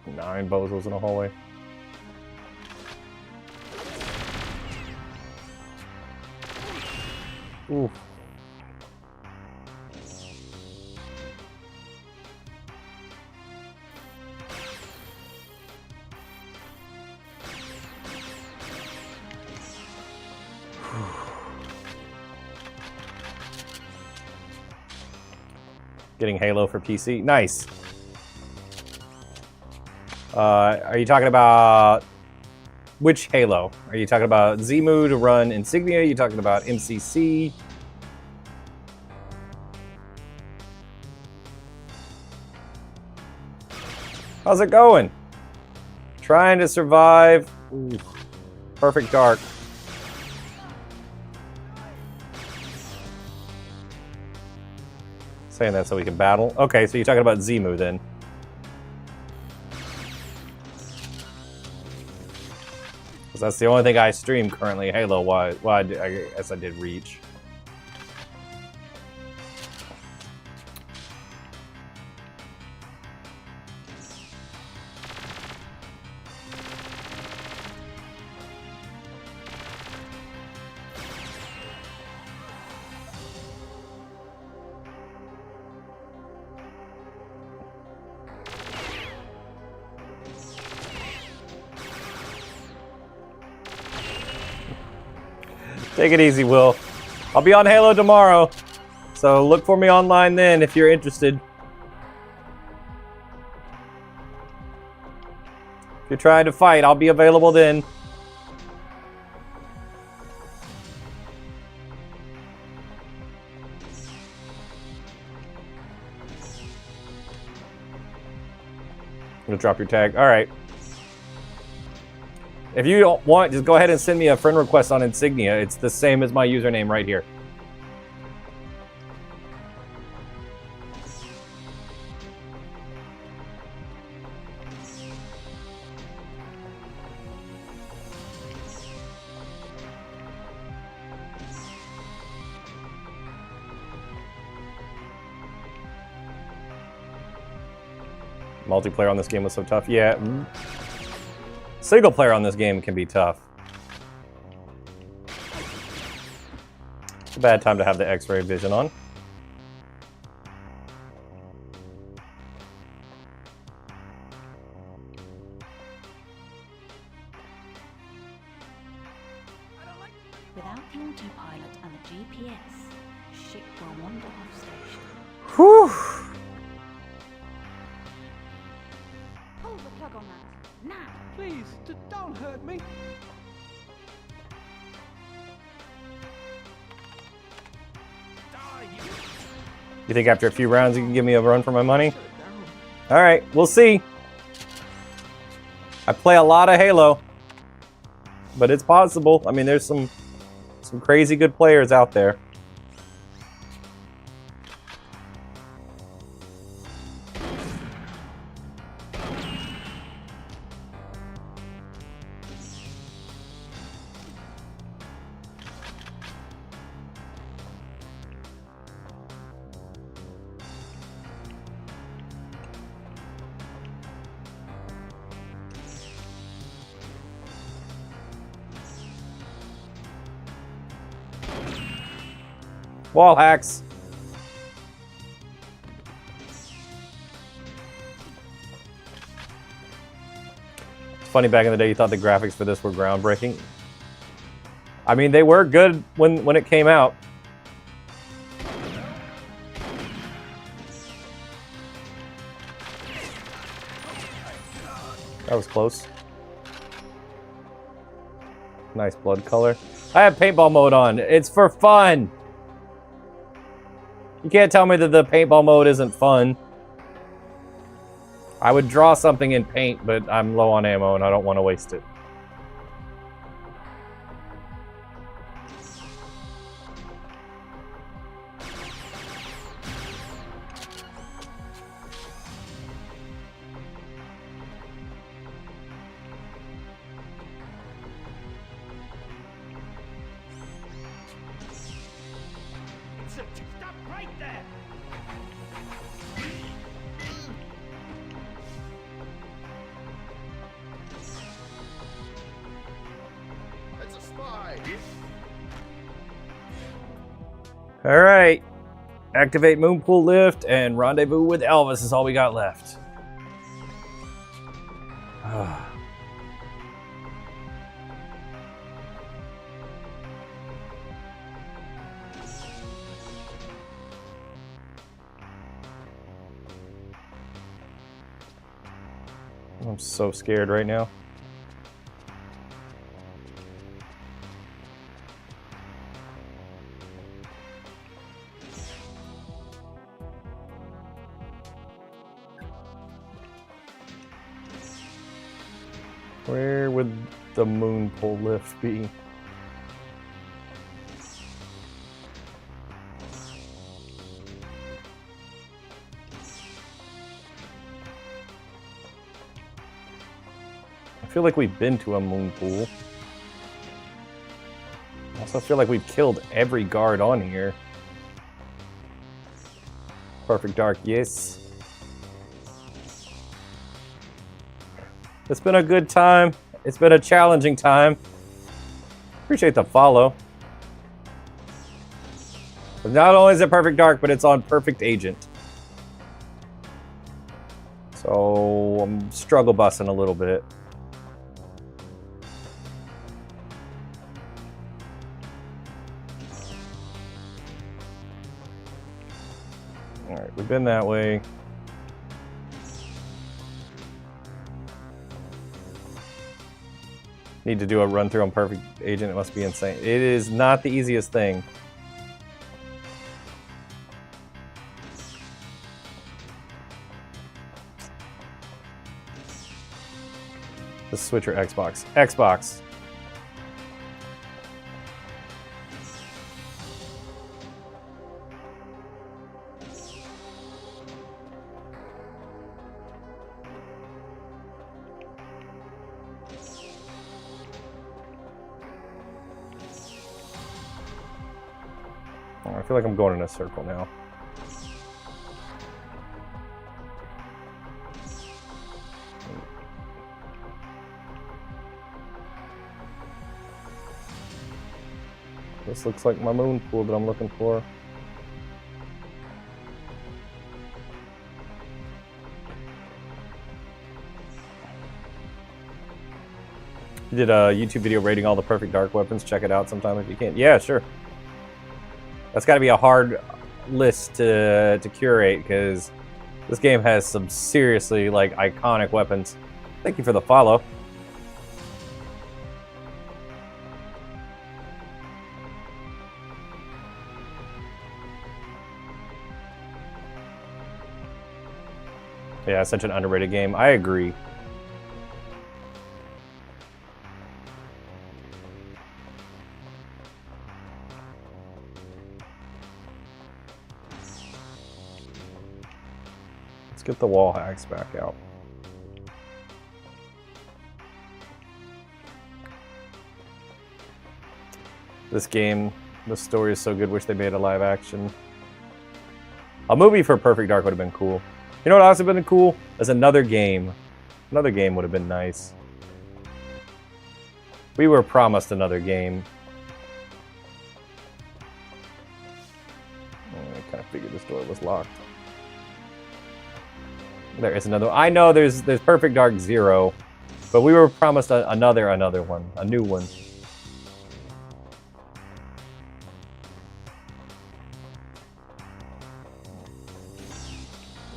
9 bozos in a hallway. Ooh. Getting Halo for PC. Nice. Are you talking about which Halo? Are you talking about Zemu to run Insignia? Are you talking about MCC? How's it going? Trying to survive. Ooh. Perfect Dark. Saying that so we can battle. Okay, so you're talking about Zemu then. Because that's the only thing I stream currently Halo-wise. Well, I guess I did Reach. Take it easy, Will. I'll be on Halo tomorrow, so look for me online then if you're interested. If you're trying to fight, I'll be available then. I'm gonna drop your tag. All right. If you don't want, just go ahead and send me a friend request on Insignia. It's the same as my username right here. Multiplayer on this game was so tough. Yeah. Single player on this game can be tough. It's a bad time to have the X-ray vision on. Without the autopilot and the GPS, ship will wander off station. Whew. Pull the plug on that. Now! Please, don't hurt me. You think after a few rounds you can give me a run for my money? All right, we'll see. I play a lot of Halo, but it's possible. I mean, there's some crazy good players out there. Wall hacks. It's funny, back in the day you thought the graphics for this were groundbreaking. I mean, they were good when it came out. That was close. Nice blood color. I have paintball mode on. It's for fun. You can't tell me that the paintball mode isn't fun. I would draw something in paint, but I'm low on ammo and I don't want to waste it. Stop right there! It's a spy! All right. Activate Moonpool Lift and rendezvous with Elvis is all we got left. I'm so scared right now. Where would the Moonpool Lift be? I feel like we've been to a moon pool. I also feel like we've killed every guard on here. Perfect Dark, yes. It's been a good time. It's been a challenging time. Appreciate the follow. But not only is it Perfect Dark, but it's on Perfect Agent. So I'm struggle busing a little bit. Alright, we've been that way. Need to do a run through on Perfect Agent. It must be insane. It is not the easiest thing. The Switch or Xbox? Xbox. I feel like I'm going in a circle now. This looks like my moon pool that I'm looking for. You did a YouTube video rating all the Perfect Dark weapons. Check it out sometime if you can. Yeah, sure. That's got to be a hard list to curate because this game has some seriously like iconic weapons. Thank you for the follow. Yeah, it's such an underrated game. I agree. Let's get the wall hacks back out. This game, the story is so good, wish they made a live action. A movie for Perfect Dark would have been cool. You know what else would have been cool? Is another game. Another game would have been nice. We were promised another game. I kind of figured this door was locked. There is another. I know there's Perfect Dark 0, but we were promised another one, a new one.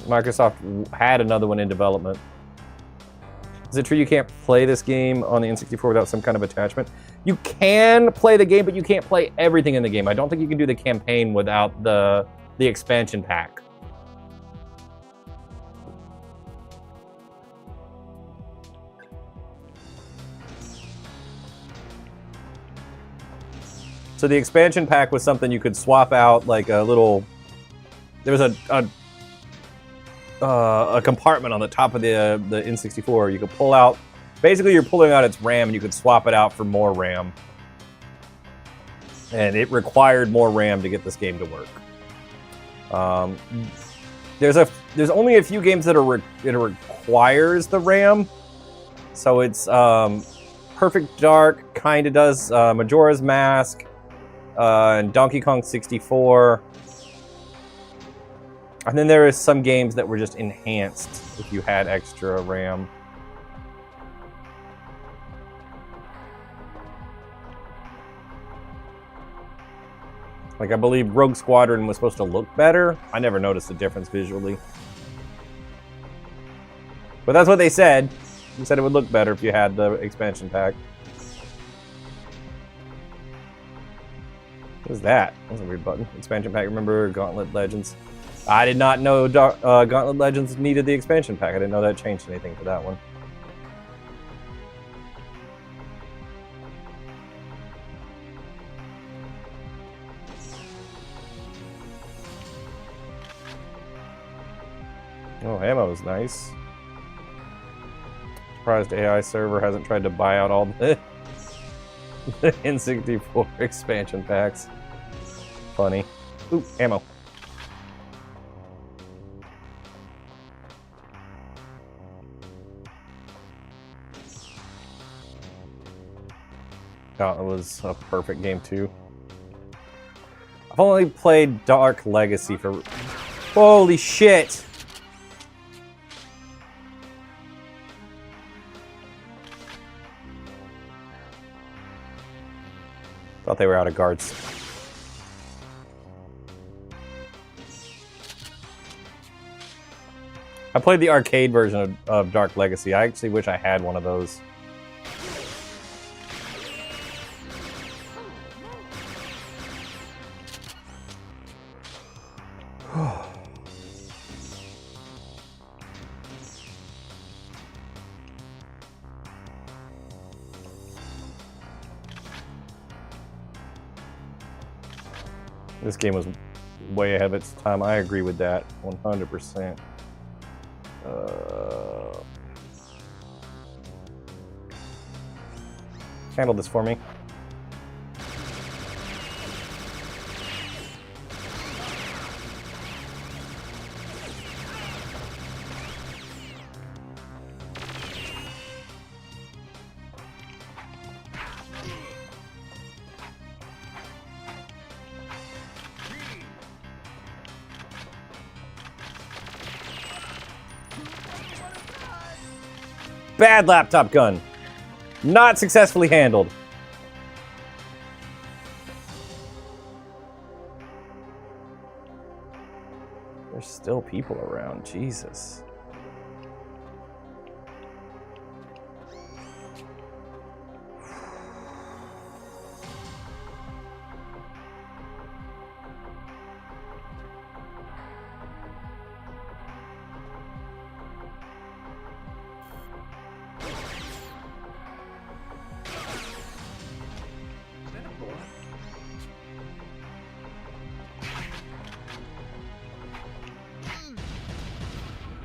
Microsoft had another one in development. Is it true you can't play this game on the N64 without some kind of attachment? You can play the game, but you can't play everything in the game. I don't think you can do the campaign without the expansion pack. So the expansion pack was something you could swap out, like a little. There was a compartment on the top of the N64. You could pull out. Basically, you're pulling out its RAM, and you could swap it out for more RAM. And it required more RAM to get this game to work. There's only a few games that it requires the RAM. So it's Perfect Dark kind of does Majora's Mask. and Donkey Kong 64. And then there is some games that were just enhanced if you had extra RAM. Like, I believe Rogue Squadron was supposed to look better. I never noticed a difference visually. But that's what they said. They said it would look better if you had the expansion pack. What is that? That's a weird button. Expansion pack, remember Gauntlet Legends? I did not know Gauntlet Legends needed the expansion pack. I didn't know that changed anything for that one. Oh, ammo is nice. Surprised AI server hasn't tried to buy out all the N64 expansion packs. Funny. Ooh, ammo. Oh, it was a perfect game too. I've only played Dark Legacy for... Holy shit! Thought they were out of guards. I played the arcade version of Dark Legacy. I actually wish I had one of those. This game was way ahead of its time. I agree with that 100%. Handle this for me. Bad laptop gun. Not successfully handled. There's still people around. Jesus.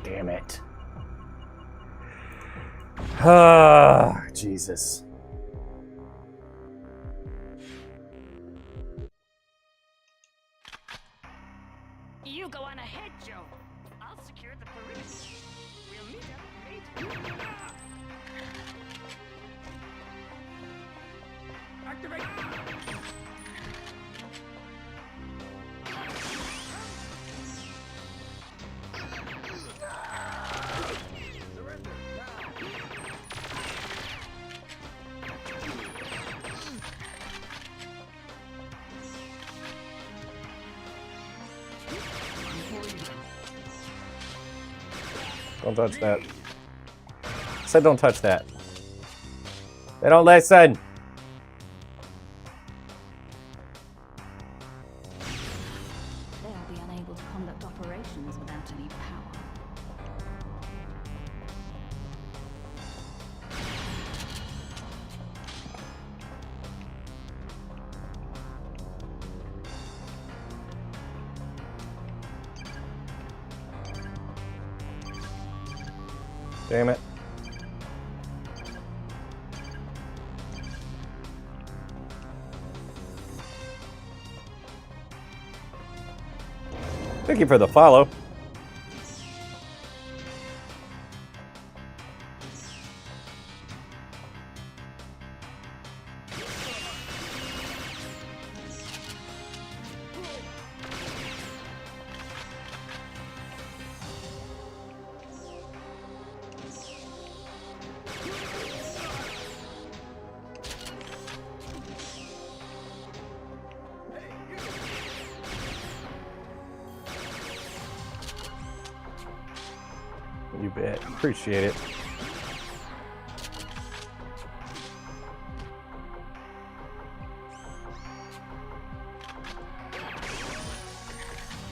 Damn it. Ah, Jesus. You go on ahead, Joe. I'll secure the perimeter. We'll meet up later. Activate. Don't touch that. Said don't touch that. They don't listen. They'll be unable to conduct operations without any power. Damn it. Thank you for the follow. bit. Appreciate it.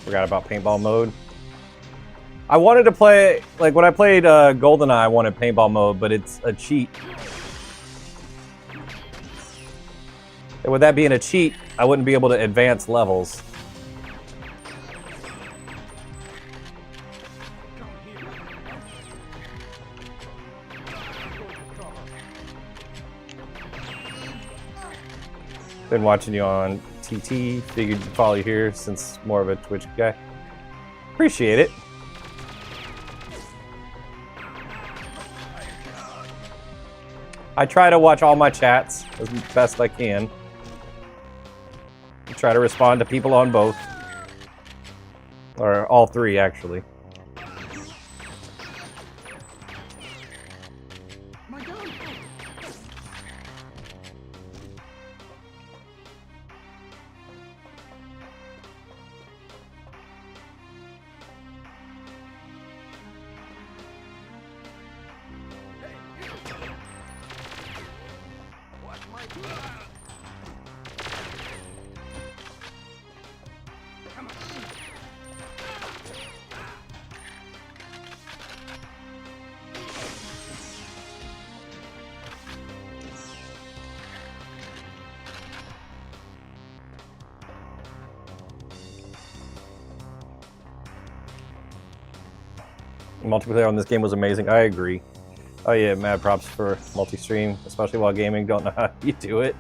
Forgot about paintball mode. I wanted to play, like when I played GoldenEye, I wanted paintball mode, but it's a cheat. And with that being a cheat, I wouldn't be able to advance levels. Been watching you on TT, figured to follow you here since more of a Twitch guy. Appreciate it. I try to watch all my chats as best I can. I try to respond to people on both. Or all three, actually. Multiplayer on this game was amazing. I agree. Oh yeah, mad props for multi-stream, especially while gaming. Don't know how you do it.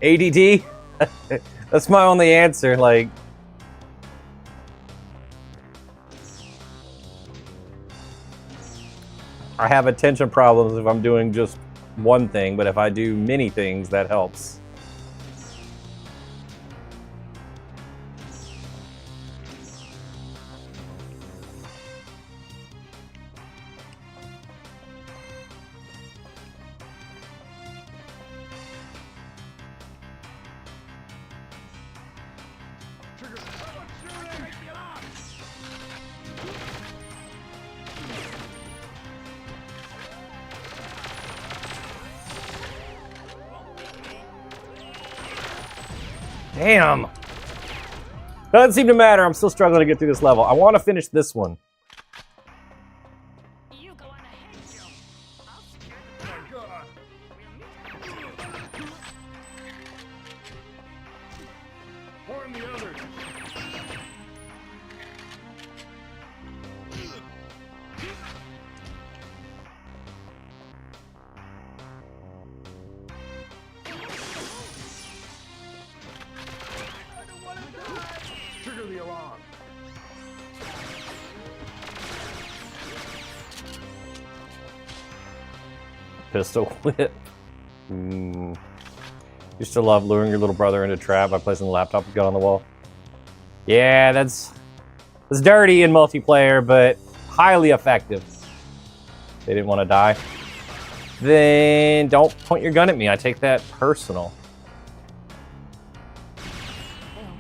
ADD? That's my only answer. Like, I have attention problems if I'm doing just one thing, but if I do many things, that helps. Damn! Doesn't seem to matter. I'm still struggling to get through this level. I want to finish this one. You go on ahead, Joe. I'll secure the perimeter. We'll meet up. Warn the others. Trigger the alarm. Pistol whip. Used to love luring your little brother into a trap by placing the laptop gun on the wall. Yeah, that's dirty in multiplayer, but highly effective. They didn't want to die. Then don't point your gun at me. I take that personal. They'll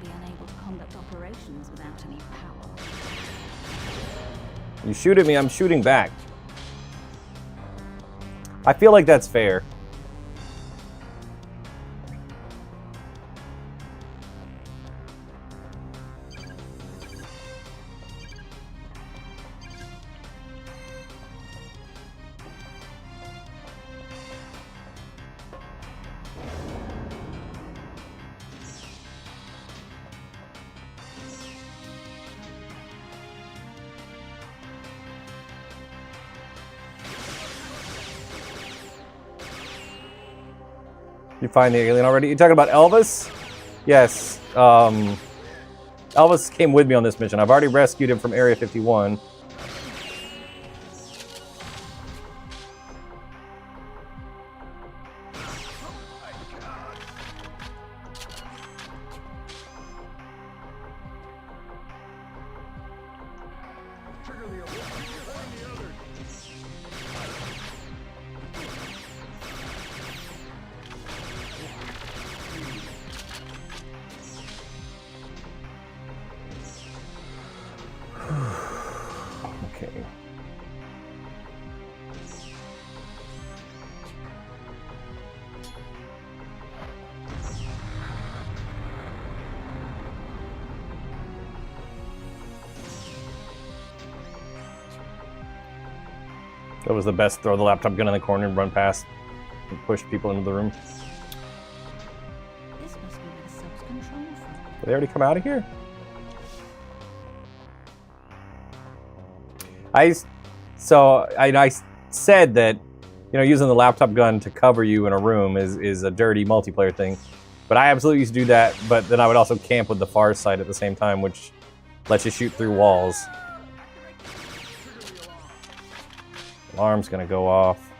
be unable to conduct operations without any power. You shoot at me, I'm shooting back. I feel like that's fair. You find the alien already? You talking about Elvis? Yes. Elvis came with me on this mission. I've already rescued him from Area 51. Trigger the alarm. Warn the others. That was the best. Throw the laptop gun in the corner and run past and push people into the room. This must be where the subs control from. Did they already come out of here? I said that, you know, using the laptop gun to cover you in a room is a dirty multiplayer thing. But I absolutely used to do that, but then I would also camp with the far side at the same time, which lets you shoot through walls. Alarm's gonna go off.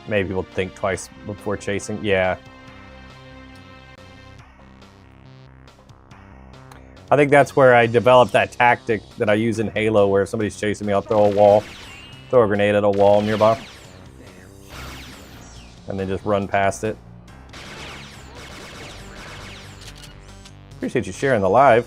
Maybe people think twice before chasing. Yeah. I think that's where I developed that tactic that I use in Halo, where if somebody's chasing me, I'll throw a grenade at a wall nearby. And then just run past it. Appreciate you sharing the live.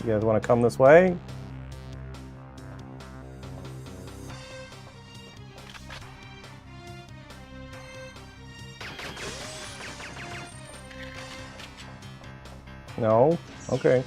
You guys want to come this way? No? Okay.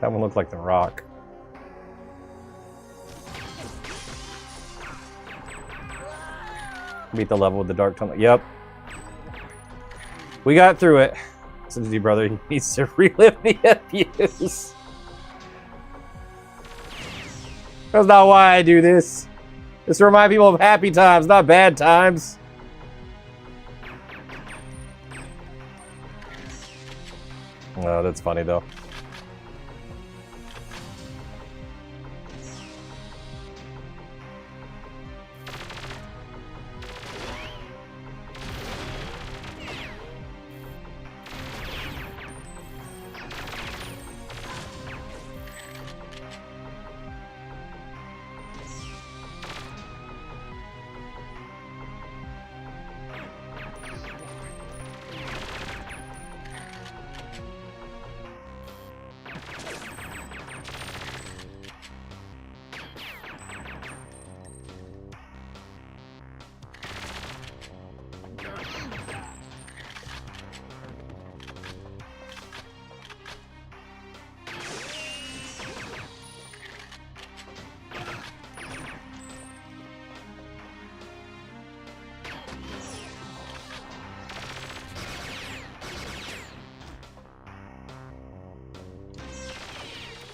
That one looked like The Rock. Beat the level with the dark tunnel. Yep. We got through it. Syzygy brother, he needs to relive the abuse. That's not why I do this. It's to remind people of happy times, not bad times. Oh, that's funny though.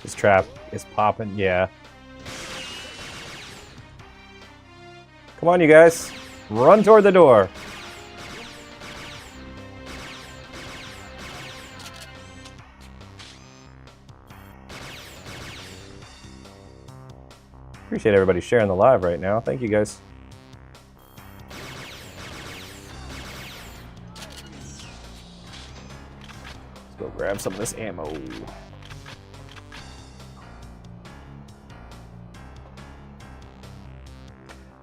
This trap is popping, yeah. Come on, you guys. Run toward the door. Appreciate everybody sharing the live right now. Thank you, guys. Let's go grab some of this ammo.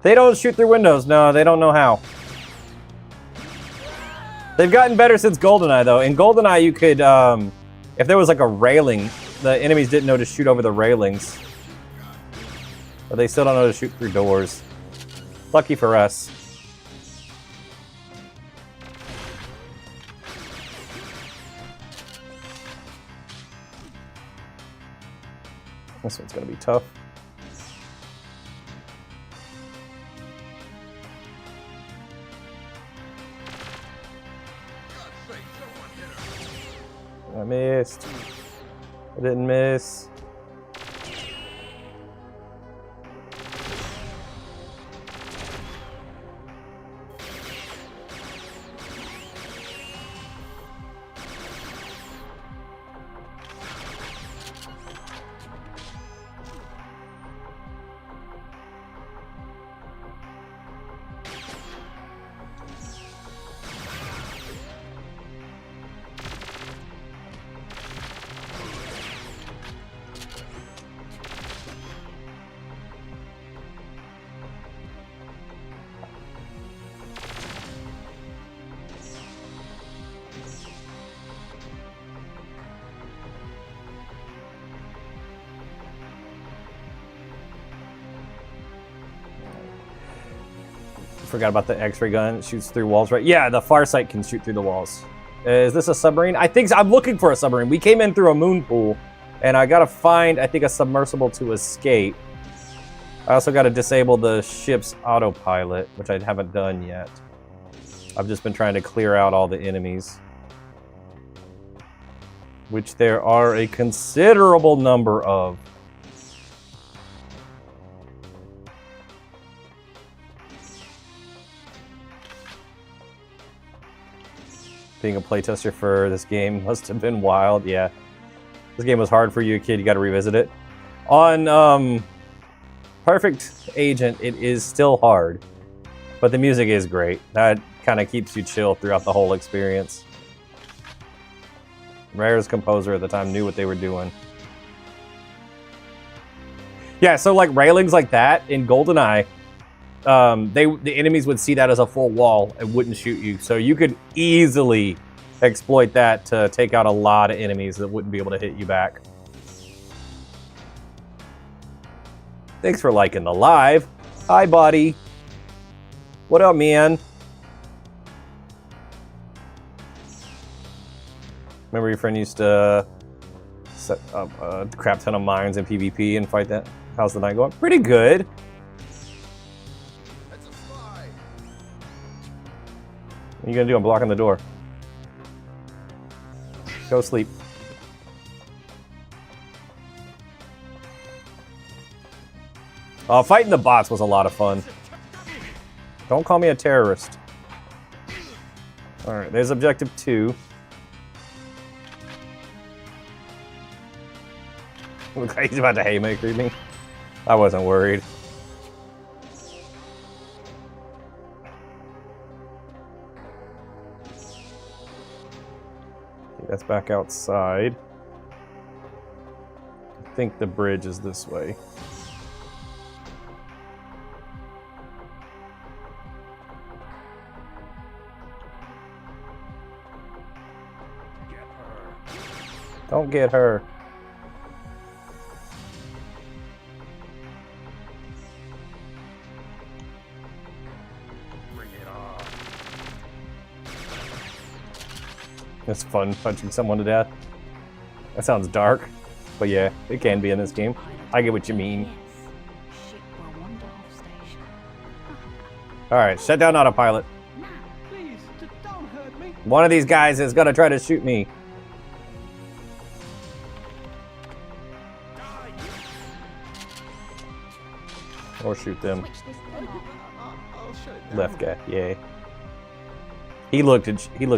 They don't shoot through windows. No, they don't know how. They've gotten better since GoldenEye, though. In GoldenEye, you could, if there was like a railing, the enemies didn't know to shoot over the railings. But they still don't know to shoot through doors. Lucky for us. This one's gonna be tough. I missed. I didn't miss. forgot about the X-ray gun. It shoots through walls, right? Yeah, the Farsight can shoot through the walls. Is this a submarine? I think so. I'm looking for a submarine. We came in through a moon pool, and I gotta find, I think, a submersible to escape. I also gotta disable the ship's autopilot, which I haven't done yet. I've just been trying to clear out all the enemies, which there are a considerable number of. Being a playtester for this game must have been wild. Yeah, this game was hard for you, kid. You got to revisit it. On Perfect Agent, it is still hard, but the music is great. That kind of keeps you chill throughout the whole experience. Rare's composer at the time knew what they were doing. Yeah, so like railings like that in GoldenEye, the enemies would see that as a full wall and wouldn't shoot you. So you could easily exploit that to take out a lot of enemies that wouldn't be able to hit you back. Thanks for liking the live. Hi, buddy. What up, man? Remember your friend used to set up a crap ton of mines in PvP and fight that? How's the night going? Pretty good. What are you gonna do? I'm blocking the door. Go sleep. Fighting the bots was a lot of fun. Don't call me a terrorist. Alright, there's objective 2. Looks like he's about to haymaker me. I wasn't worried. That's back outside. I think the bridge is this way. Get her. Don't get her. Bring it on. It's fun punching someone to death. That sounds dark, but yeah, it can be in this game. I get what you mean. Ship will wander off station. Alright, shut down autopilot. Please, don't hurt me. One of these guys is gonna try to shoot me. Or shoot them. Switch this thing off. I'll shut it down. Left guy, yeah. He looked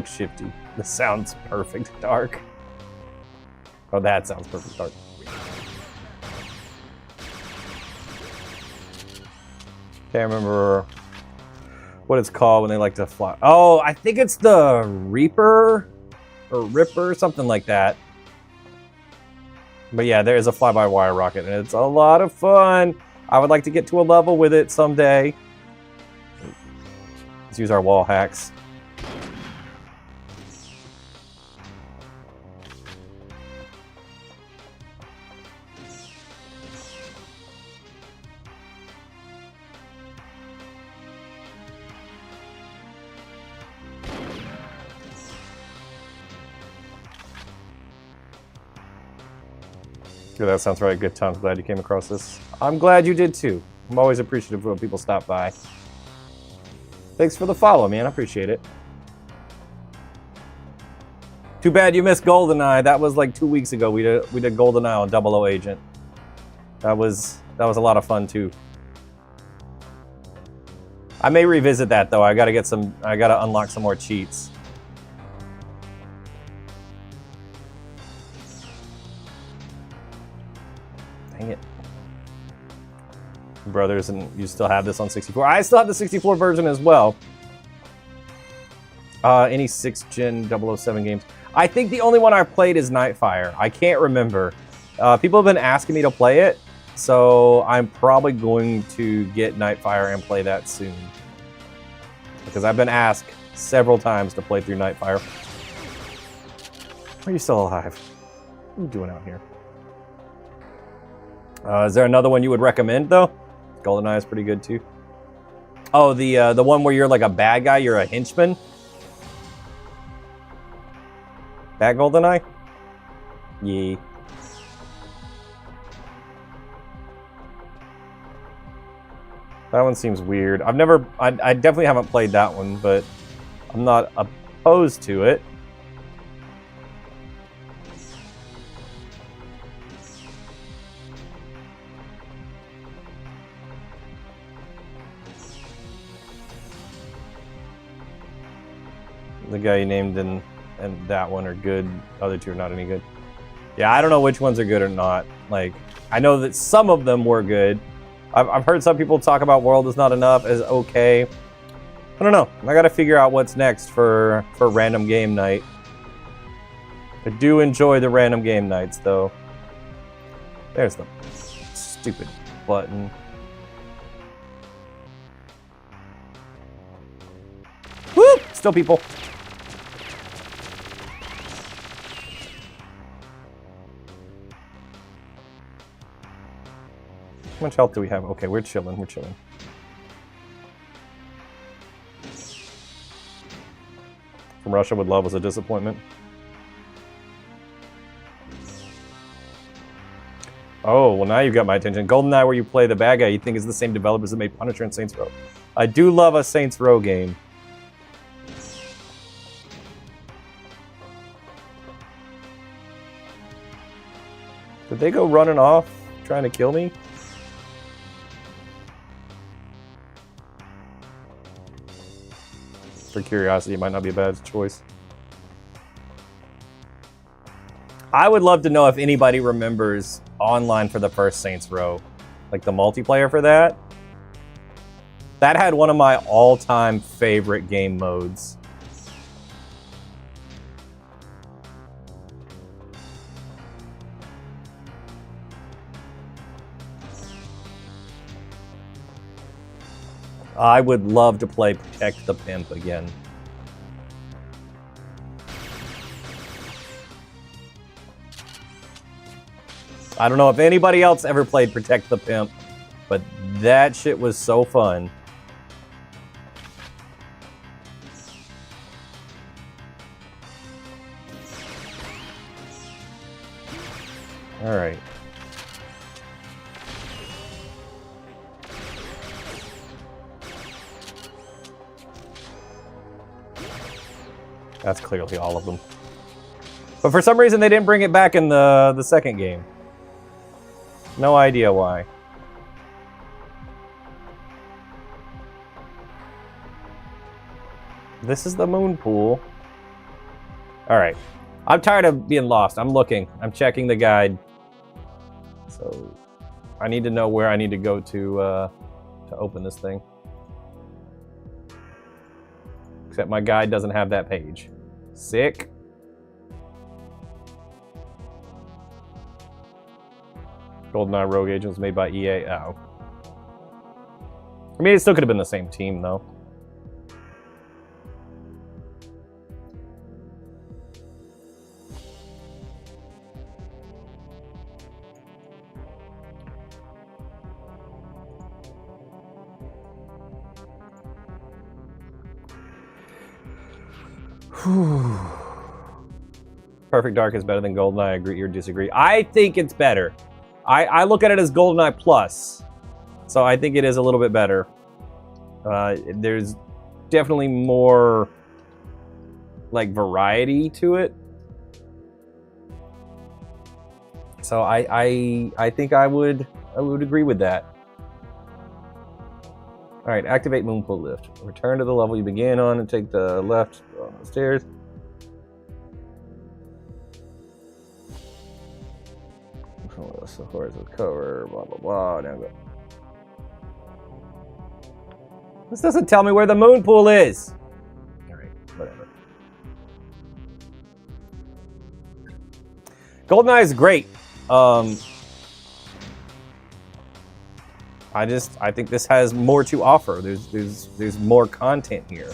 shifty. This sounds perfect dark. Oh, that sounds perfect dark. Can't remember what it's called when they like to fly. Oh, I think it's the Reaper or Ripper, something like that. But yeah, there is a fly-by-wire rocket, and it's a lot of fun. I would like to get to a level with it someday. Let's use our wall hacks. Yeah, that sounds right. Good times. Glad you came across this. I'm glad you did too. I'm always appreciative when people stop by. Thanks for the follow, man. I appreciate it. Too bad you missed GoldenEye. That was like 2 weeks ago. We did GoldenEye on 00 Agent. That was a lot of fun too. I may revisit that though. I gotta unlock some more cheats. Dang it. Brothers, and you still have this on 64. I still have the 64 version as well. Any 6th gen 007 games. I think the only one I've played is Nightfire. I can't remember. People have been asking me to play it, so I'm probably going to get Nightfire and play that soon. Because I've been asked several times to play through Nightfire. Are you still alive? What are you doing out here? Is there another one you would recommend, though? GoldenEye is pretty good, too. Oh, the one where you're like a bad guy, you're a henchman? That GoldenEye? Yeah. That one seems weird. I definitely haven't played that one, but I'm not opposed to it. The guy you named and that one are good. The other two are not any good. Yeah, I don't know which ones are good or not. Like, I know that some of them were good. I've heard some people talk about World Is Not Enough as okay. I don't know. I gotta figure out what's next for random game night. I do enjoy the random game nights, though. There's the stupid button. Woo! Still people. How much health do we have? Okay, we're chilling, we're chilling. From Russia with Love was a disappointment. Oh, well now you've got my attention. GoldenEye, where you play the bad guy, you think is the same developers that made Punisher and Saints Row. I do love a Saints Row game. Did they go running off, trying to kill me? For curiosity, it might not be a bad choice. I would love to know if anybody remembers online for the first Saints Row, like the multiplayer for that. That had one of my all-time favorite game modes. I would love to play Protect the Pimp again. I don't know if anybody else ever played Protect the Pimp, but that shit was so fun. All right. That's clearly all of them. But for some reason, they didn't bring it back in the second game. No idea why. This is the moon pool. All right. I'm tired of being lost. I'm looking. I'm checking the guide. So I need to know where I need to go to open this thing. Except my guide doesn't have that page. Sick. GoldenEye Rogue Agent was made by EA. Oh. I mean, it still could have been the same team, though. Perfect Dark is better than GoldenEye. I agree or disagree. I think it's better. I look at it as GoldenEye Plus, so I think it is a little bit better. There's definitely more like variety to it. So I think I would agree with that. All right, activate Moonpool Lift. Return to the level you began on and take the left on the stairs. So horizontal cover, blah blah blah. Now go. This doesn't tell me where the moon pool is. All right, whatever. GoldenEye is great. I think this has more to offer. There's more content here.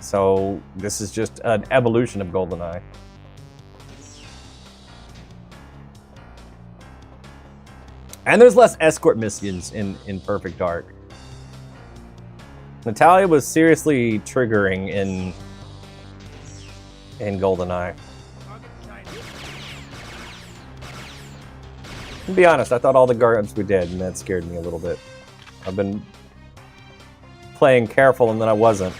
So this is just an evolution of GoldenEye. And there's less escort missions in Perfect Dark. Natalia was seriously triggering in GoldenEye. To be honest, I thought all the guards were dead, and that scared me a little bit. I've been playing careful, and then I wasn't.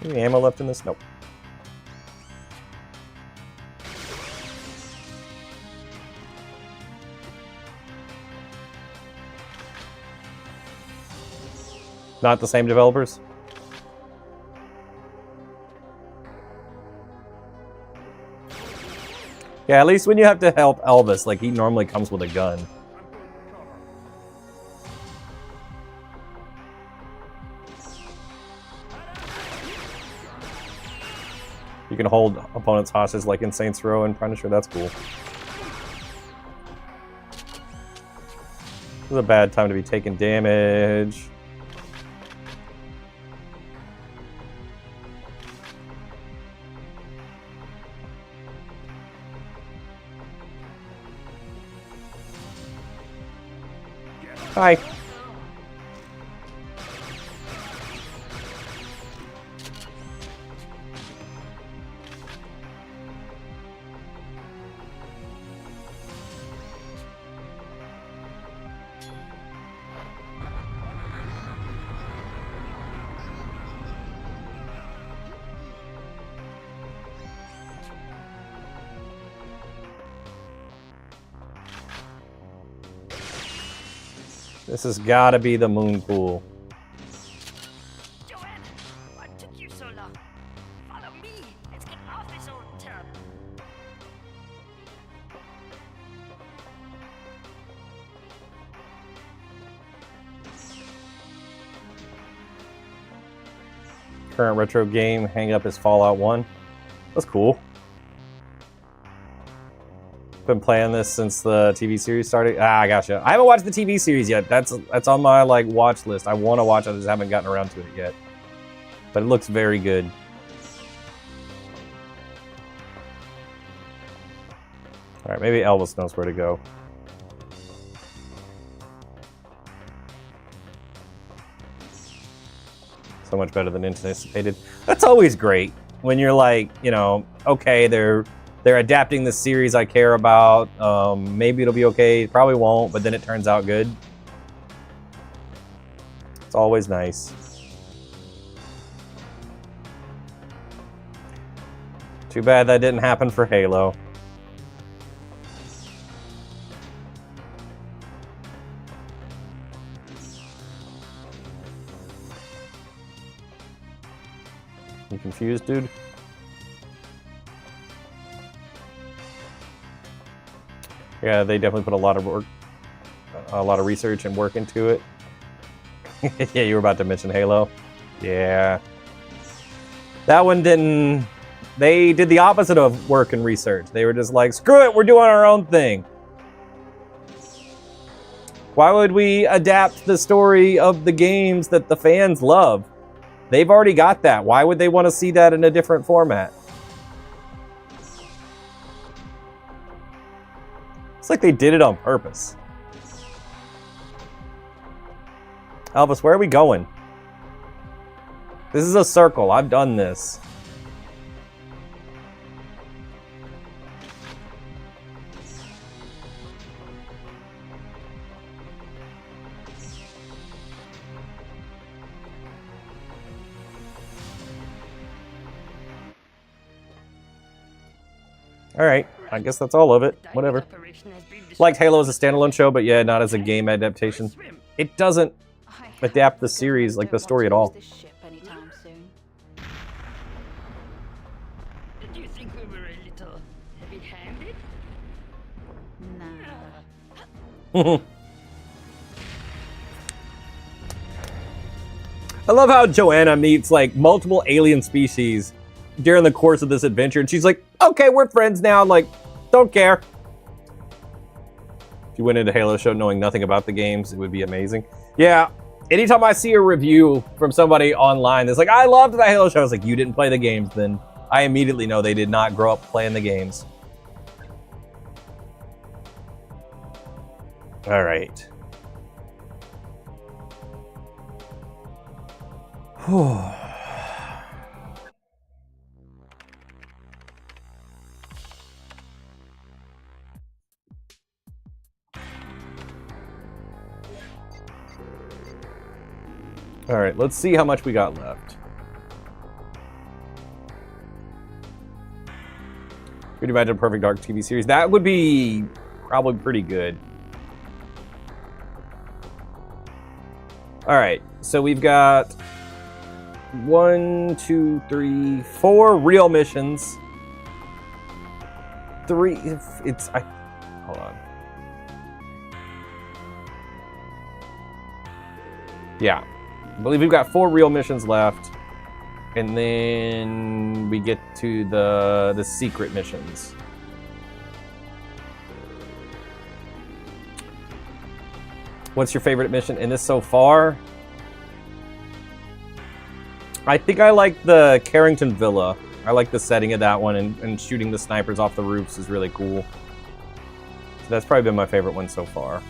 Any ammo left in this? Nope. Not the same developers? Yeah, at least when you have to help Elvis, like he normally comes with a gun. You can hold opponents hostage like in Saints Row and Punisher, that's cool. This is a bad time to be taking damage. Hi. This has got to be the moon pool. Joanne, what took you so long? Follow me. Let's get off this old tub. Current retro game, hang up is Fallout 1. That's cool. Been playing this since the TV series started. I gotcha. I haven't watched the TV series yet. That's on my like watch list. I want to watch it. I just haven't gotten around to it yet. But it looks very good. All right, maybe Elvis knows where to go. So much better than anticipated. That's always great when you're like, you know, okay, they're adapting this series I care about. Maybe it'll be okay. Probably won't, but then it turns out good. It's always nice. Too bad that didn't happen for Halo. You confused, dude? Yeah, they definitely put a lot of work, a lot of research and work into it. Yeah, you were about to mention Halo. Yeah. That one didn't... They did the opposite of work and research. They were just like, screw it, we're doing our own thing. Why would we adapt the story of the games that the fans love? They've already got that. Why would they want to see that in a different format? It's like they did it on purpose. Elvis, where are we going? This is a circle. I've done this. All right. I guess that's all of it. Whatever. Liked Halo as a standalone show, but yeah, not as a game adaptation. It doesn't adapt the series, like the story at all. Did you think we were a little heavy-handed? Nah. I love how Joanna meets like multiple alien species during the course of this adventure, and she's like, okay, we're friends now. I'm like, don't care. If you went into Halo show knowing nothing about the games, it would be amazing. Yeah, anytime I see a review from somebody online that's like, I loved the Halo show, I was like, you didn't play the games, then I immediately know they did not grow up playing the games. All right. All right, let's see how much we got left. Could you imagine a Perfect Dark TV series? That would be probably pretty good. All right, so we've got 1, 2, 3, 4 real missions. 3, hold on. Yeah, I believe we've got 4 real missions left. And then we get to the secret missions. What's your favorite mission in this so far? I think I like the Carrington Villa. I like the setting of that one, and shooting the snipers off the roofs is really cool. So that's probably been my favorite one so far.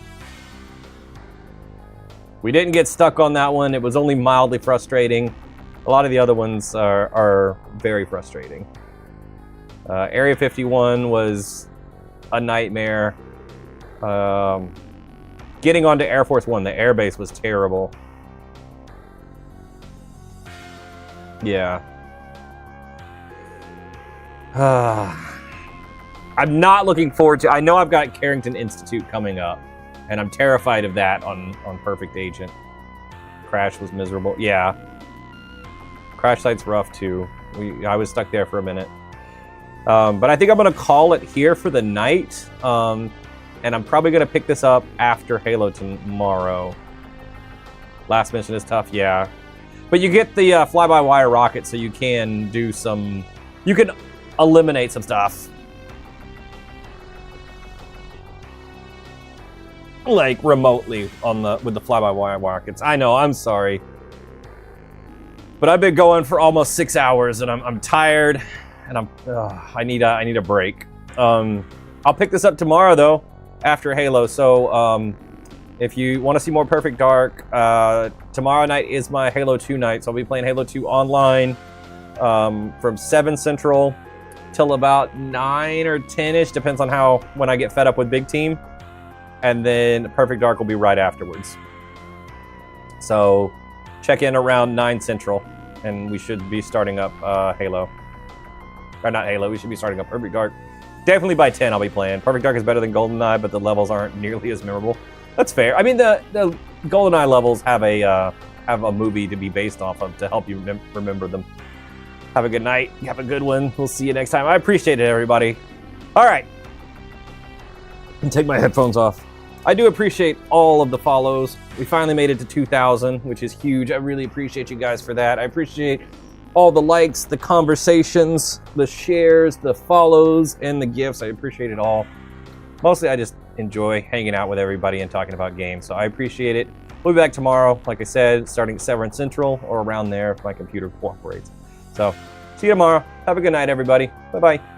We didn't get stuck on that one. It was only mildly frustrating. A lot of the other ones are very frustrating. Area 51 was a nightmare. Getting onto Air Force One, the airbase was terrible. Yeah. I'm not looking forward to... I know I've got Carrington Institute coming up, and I'm terrified of that on Perfect Agent. Crash was miserable. Yeah. Crash Site's rough too. I was stuck there for a minute. But I think I'm going to call it here for the night. And I'm probably going to pick this up after Halo tomorrow. Last mission is tough, yeah. But you get the fly-by-wire rocket, so you can do some... You can eliminate some stuff. Like, remotely with the fly-by-wire rockets. I know, I'm sorry. But I've been going for almost 6 hours, and I'm tired, and I need a break. I'll pick this up tomorrow though, after Halo. So if you want to see more Perfect Dark, tomorrow night is my Halo 2 night. So I'll be playing Halo 2 online from 7 Central till about 9 or 10ish, depends on when I get fed up with Big Team, and then Perfect Dark will be right afterwards. So check in around 9 Central, and we should be starting up Halo. Or not Halo, we should be starting up Perfect Dark. Definitely by 10 I'll be playing. Perfect Dark is better than GoldenEye, but the levels aren't nearly as memorable. That's fair. I mean, the GoldenEye levels have a movie to be based off of to help you remember them. Have a good night. Have a good one. We'll see you next time. I appreciate it, everybody. All right. And take my headphones off. I do appreciate all of the follows. We finally made it to 2,000, which is huge. I really appreciate you guys for that. I appreciate all the likes, the conversations, the shares, the follows, and the gifts. I appreciate it all. Mostly, I just enjoy hanging out with everybody and talking about games, so I appreciate it. We'll be back tomorrow, like I said, starting at 7 Central or around there if my computer cooperates. So, see you tomorrow. Have a good night, everybody. Bye-bye.